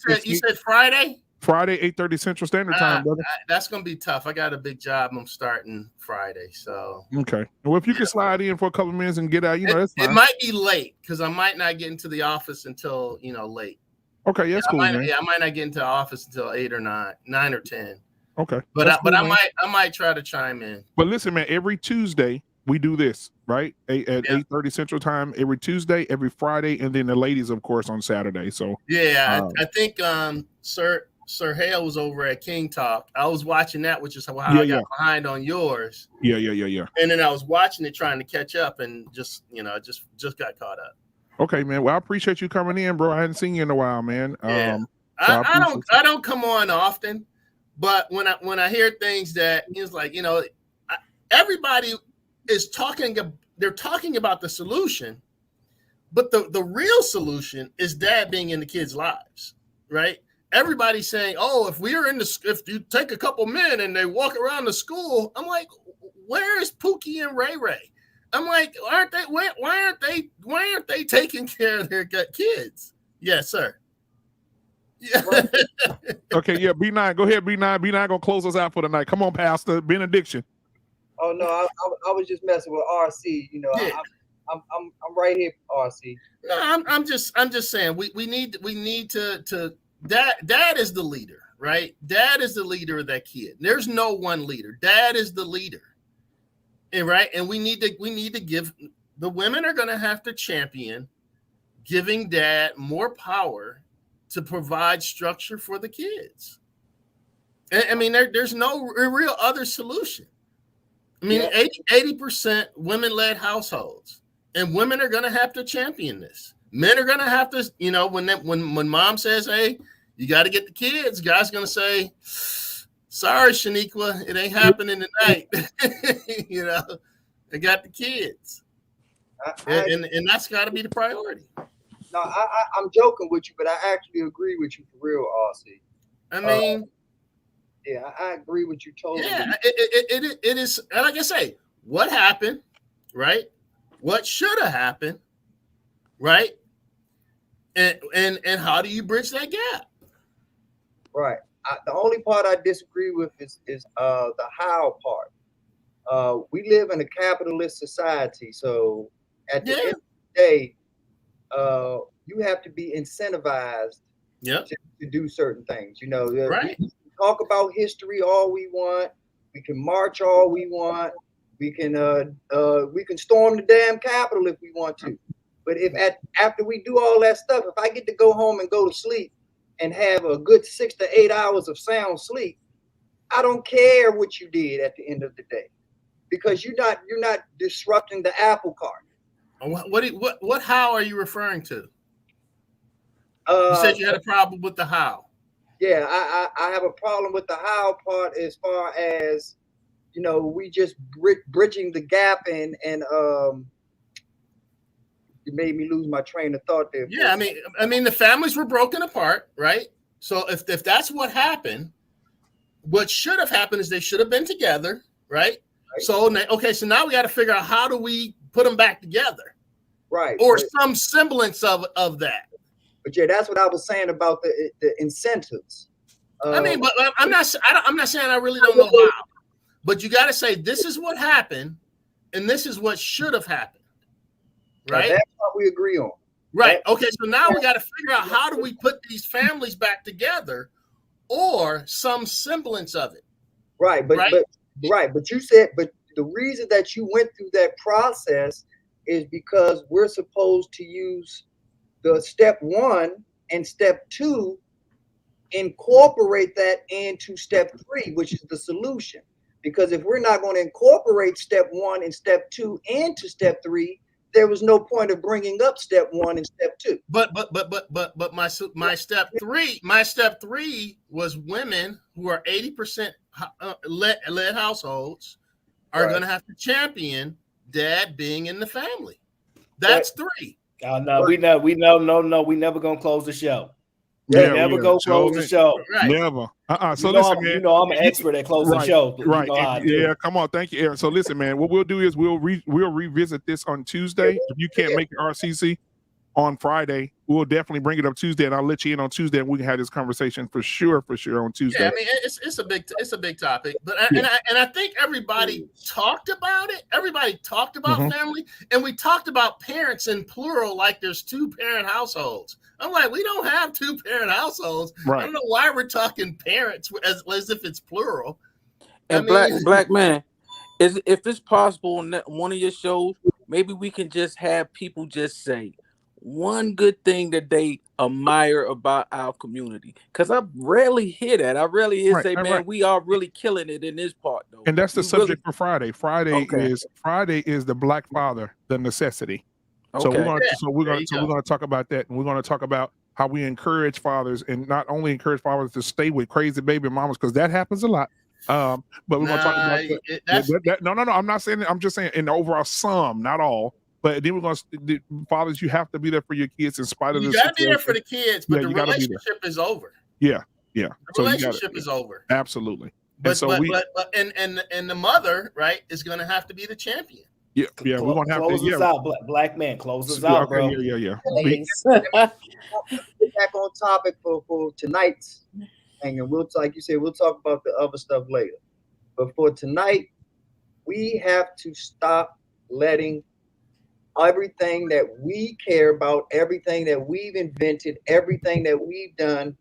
it. You said Friday? Friday, 8:30 Central Standard Time, brother. That's gonna be tough. I got a big job. I'm starting Friday, so okay. Well, if you can slide in for a couple of minutes and get out, that's fine. It might be late because I might not get into the office until late. Okay, that's cool, man. Yeah, I might not get into the office until 8 or 9 or 10. Okay, but cool, I might try to chime in. But listen, man, every Tuesday we do this, right? At 8:30 Central Time every Tuesday, every Friday, and then the ladies, of course, on Saturday. So yeah, I think Sir Hale was over at King Talk. I was watching that, which is how I got behind on yours. Yeah. And then I was watching it, trying to catch up, and just got caught up. Okay, man. Well, I appreciate you coming in, bro. I hadn't seen you in a while, man. Yeah. I don't come on often, but when I hear things that it's like, everybody is talking. They're talking about the solution, but the real solution is dad being in the kids' lives, right? Everybody's saying, "Oh, if you take a couple men and they walk around the school," I'm like, "Where is Pookie and Ray Ray?" I'm like, why aren't they taking care of their kids? Yes, sir. Yeah. Okay, yeah, B9, go ahead, B9. B9 gonna close us out for the night. Come on, Pastor benediction. Oh no, I was just messing with RC. I'm right here, RC. No, I'm just saying we need to. Dad is the leader, right? Dad is the leader of that kid. There's no one leader. Dad is the leader, and right. And we need to give the women are going to have to champion giving dad more power to provide structure for the kids. I mean, there's no real other solution. I mean, 80% women-led households, and women are going to have to champion this. Men are going to have to, when mom says, "Hey, you got to get the kids," guys going to say, "Sorry, Shaniqua, it ain't happening tonight." They got the kids, and that's got to be the priority. No, I'm joking with you, but I actually agree with you for real, RC. I mean, yeah, I agree with you totally. Yeah, it is. And like I say, what happened, right? What should have happened, right? And how do you bridge that gap? Right. The only part I disagree with is the how part. We live in a capitalist society, so at the end of the day, you have to be incentivized to do certain things. Right. We can talk about history all we want. We can march all we want. We can storm the damn Capitol if we want to. But after we do all that stuff, if I get to go home and go to sleep and have a good 6 to 8 hours of sound sleep, I don't care what you did at the end of the day, because you're not disrupting the apple cart. What how are you referring to? You said you had a problem with the how. Yeah, I have a problem with the how part as far as, we just bridging the gap and it made me lose my train of thought there. Yeah, I mean the families were broken apart, right? So if that's what happened, what should have happened is they should have been together, right? So now we got to figure out, how do we put them back together, right? Or some semblance of that. But yeah, that's what I was saying about the incentives. But I'm not saying I really don't know how, but you got to say this is what happened, and this is what should have happened, right? That's what we agree on. Right. Okay. So now we got to figure out how do we put these families back together, or some semblance of it. Right. But you said, but the reason that you went through that process is because we're supposed to use the step 1 and step 2, incorporate that into step 3, which is the solution. Because if we're not going to incorporate step 1 and step 2 into step 3, there was no point of bringing up step 1 and step 2. But my step 3 was women who are 80% led households are going to have to champion dad being in the family. That's 3. Oh no, we never gonna close the show. Yeah, never go close the show. Right. Never. So listen, man. You know I'm an expert at closing shows. Right. You know how I do. Come on. Thank you, Aaron. So listen, man. What we'll do is we'll revisit this on Tuesday. If you can't make the RCC on Friday, we'll definitely bring it up Tuesday, and I'll let you in on Tuesday, and we can have this conversation for sure on Tuesday. Yeah, I mean it's a big topic, but I think everybody talked about it. Everybody talked about family, and we talked about parents in plural, like there's 2-parent households. I'm like, we don't have 2-parent households. Right. I don't know why we're talking parents as if it's plural. And black man, if it's possible on one of your shows, maybe we can just have people just say one good thing that they admire about our community, because I rarely hear that. I rarely hear say, man, we are really killing it in this part, though. And that's the subject for Friday. Friday is the Black father, the necessity. So we're gonna talk about that, and we're gonna talk about how we encourage fathers, and not only encourage fathers to stay with crazy baby mamas, because that happens a lot. But we're gonna talk about that. No. I'm not saying that. I'm just saying in the overall sum, not all. But then we're going to, fathers, you have to be there for your kids in spite of this. You got to be there for the kids, but the relationship is over. Yeah. The relationship is over. Absolutely. But and the mother, right, is going to have to be the champion. Yeah. We're going to have to. Close us out, black man. Close us out, bro. Yeah. Back on topic for tonight's thing, and like you said, we'll talk about the other stuff later. But for tonight, we have to stop letting everything that we care about, everything that we've invented, everything that we've done,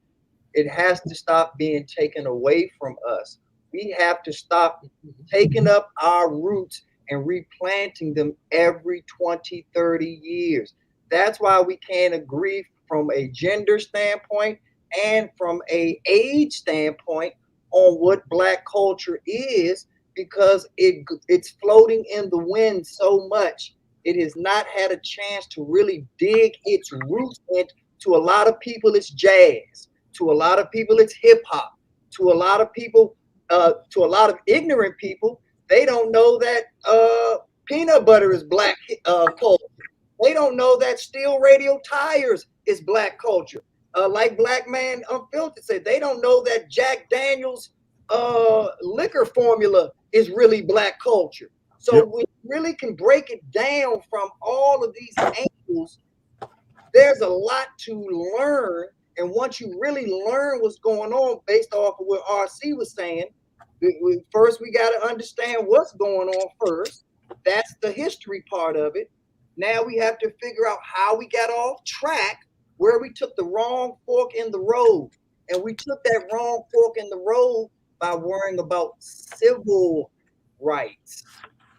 it has to stop being taken away from us. We have to stop taking up our roots and replanting them every 20, 30 years. That's why we can't agree from a gender standpoint and from an age standpoint on what Black culture is, because it's floating in the wind so much. It has not had a chance to really dig its roots in. To a lot of people, it's jazz. To a lot of people, it's hip hop. To a lot of people, to a lot of ignorant people, they don't know that peanut butter is Black culture. They don't know that steel radio tires is Black culture. Like Black Man Unfiltered said, they don't know that Jack Daniels liquor formula is really Black culture. So we really can break it down from all of these angles. There's a lot to learn. And once you really learn what's going on based off of what RC was saying, first we got to understand what's going on first. That's the history part of it. Now we have to figure out how we got off track, where we took the wrong fork in the road. And we took that wrong fork in the road by worrying about civil rights.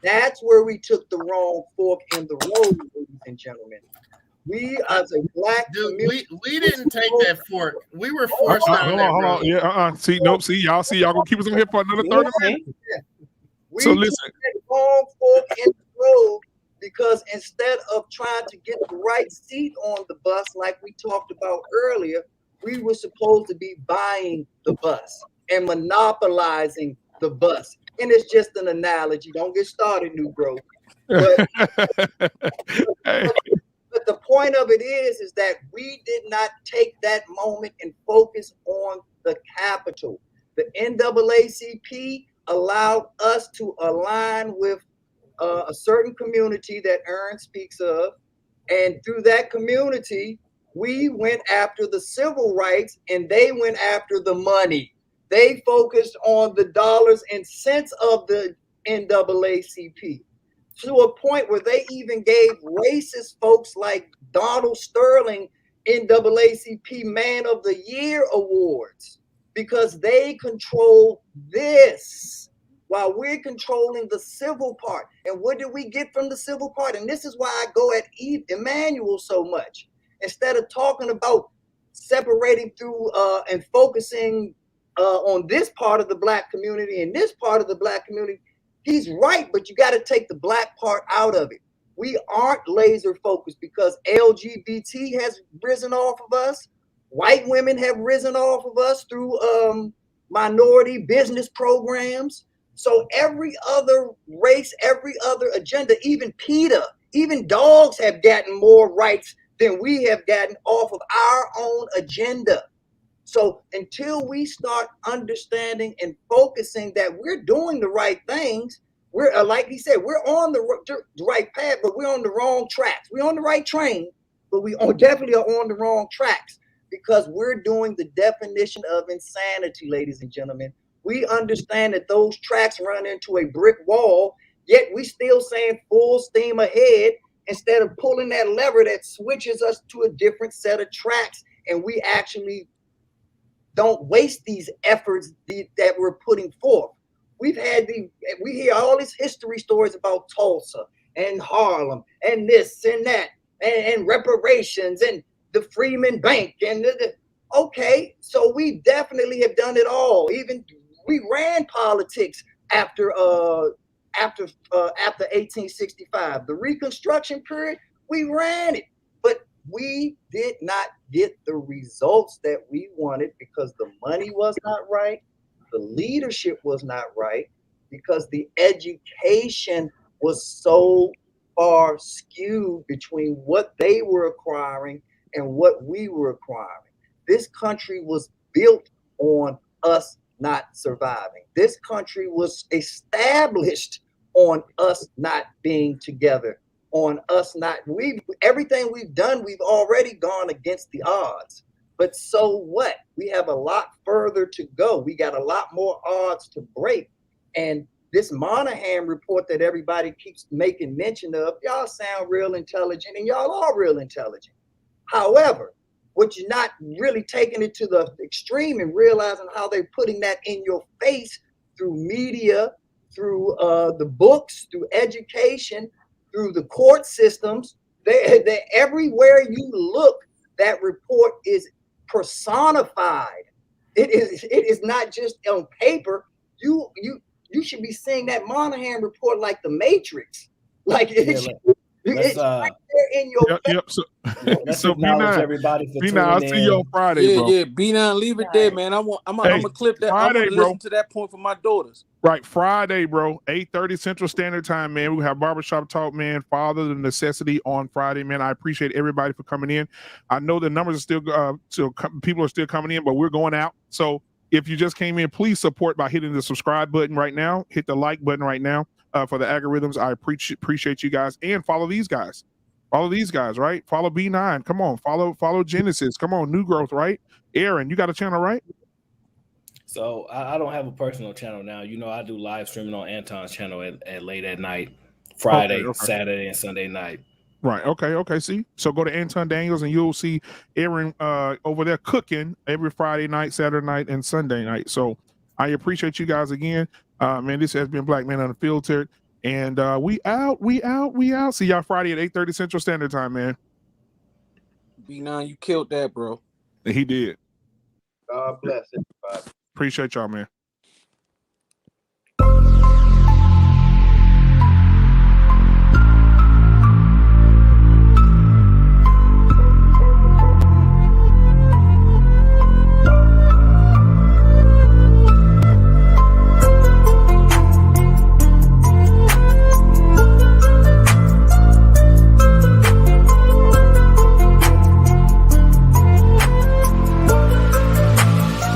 That's where we took the wrong fork in the road, ladies and gentlemen. We as a Black community, we didn't take that fork. We were forced down that road. Yeah, See, y'all gonna keep us on here for another 30 minutes. So listen. Took that wrong fork in the road because instead of trying to get the right seat on the bus, like we talked about earlier, we were supposed to be buying the bus and monopolizing the bus. And it's just an analogy. Don't get started, new bro. But the point of it is that we did not take that moment and focus on the capital. The NAACP allowed us to align with a certain community that Aaron speaks of. And through that community, we went after the civil rights and they went after the money. They focused on the dollars and cents of the NAACP. to a point where they even gave racist folks like Donald Sterling NAACP Man of the Year awards because they control this while we're controlling the civil part. And what did we get from the civil part? And this is why I go at Emmanuel so much. Instead of talking about separating through and focusing on this part of the Black community and this part of the Black community, he's right, but you got to take the Black part out of it. We aren't laser focused because LGBT has risen off of us. White women have risen off of us through minority business programs. So every other race, every other agenda, even PETA, even dogs have gotten more rights than we have gotten off of our own agenda. So until we start understanding and focusing that we're doing the right things, we're like he said, we're on the right path, but we're on the wrong tracks. We're on the right train, but we definitely are on the wrong tracks because we're doing the definition of insanity, ladies and gentlemen. We understand that those tracks run into a brick wall, yet we still saying full steam ahead instead of pulling that lever that switches us to a different set of tracks. And we actually don't waste these efforts that we're putting forth. We hear all these history stories about Tulsa and Harlem and this and that and reparations and the Freeman Bank and okay, so we definitely have done it all. Even we ran politics after 1865, the Reconstruction period. We ran it, but we did not get the results that we wanted because the money was not right, the leadership was not right, because the education was so far skewed between what they were acquiring and what we were acquiring. This country was built on us not surviving. This country was established on us not being together, on us not, everything we've done, we've already gone against the odds. But so what? We have a lot further to go. We got a lot more odds to break. And this Monahan report that everybody keeps making mention of, y'all sound real intelligent and y'all are real intelligent. However, what you're not really taking it to the extreme and realizing how they're putting that in your face through media, through the books, through education, through the court systems. They everywhere you look, that report is personified. It is not just on paper. You should be seeing that Monahan report like the Matrix. Like it's right there in your face. Let's So acknowledge everybody for tuning I'll in. see you on Friday, bro. Yeah, B9, leave it there, man. I'm gonna clip that. I'm Friday, gonna bro. listen to that point for my daughters. Right, Friday, bro, 8:30 Central Standard Time, man. We have barbershop talk, man. Father the necessity on Friday, man. I appreciate everybody for coming in. I know the numbers are still people are still coming in, but we're going out. So if you just came in, please support by hitting the subscribe button right now. Hit the like button right now for the algorithms. I appreciate you guys, and follow these guys. Follow these guys, right? Follow B9. Come on, follow Genesis. Come on, New Growth, right? Aaron, you got a channel, right? So I don't have a personal channel now. You know, I do live streaming on Anton's channel at late at night, Friday, Saturday, and Sunday night. Right. Okay. See, so go to Anton Daniels and you'll see Aaron over there cooking every Friday night, Saturday night, and Sunday night. So I appreciate you guys again. Man, this has been Black Man Unfiltered. And we out. See y'all Friday at 8:30 Central Standard Time, man. B9, you killed that, bro. He did. God bless everybody. Appreciate y'all, man.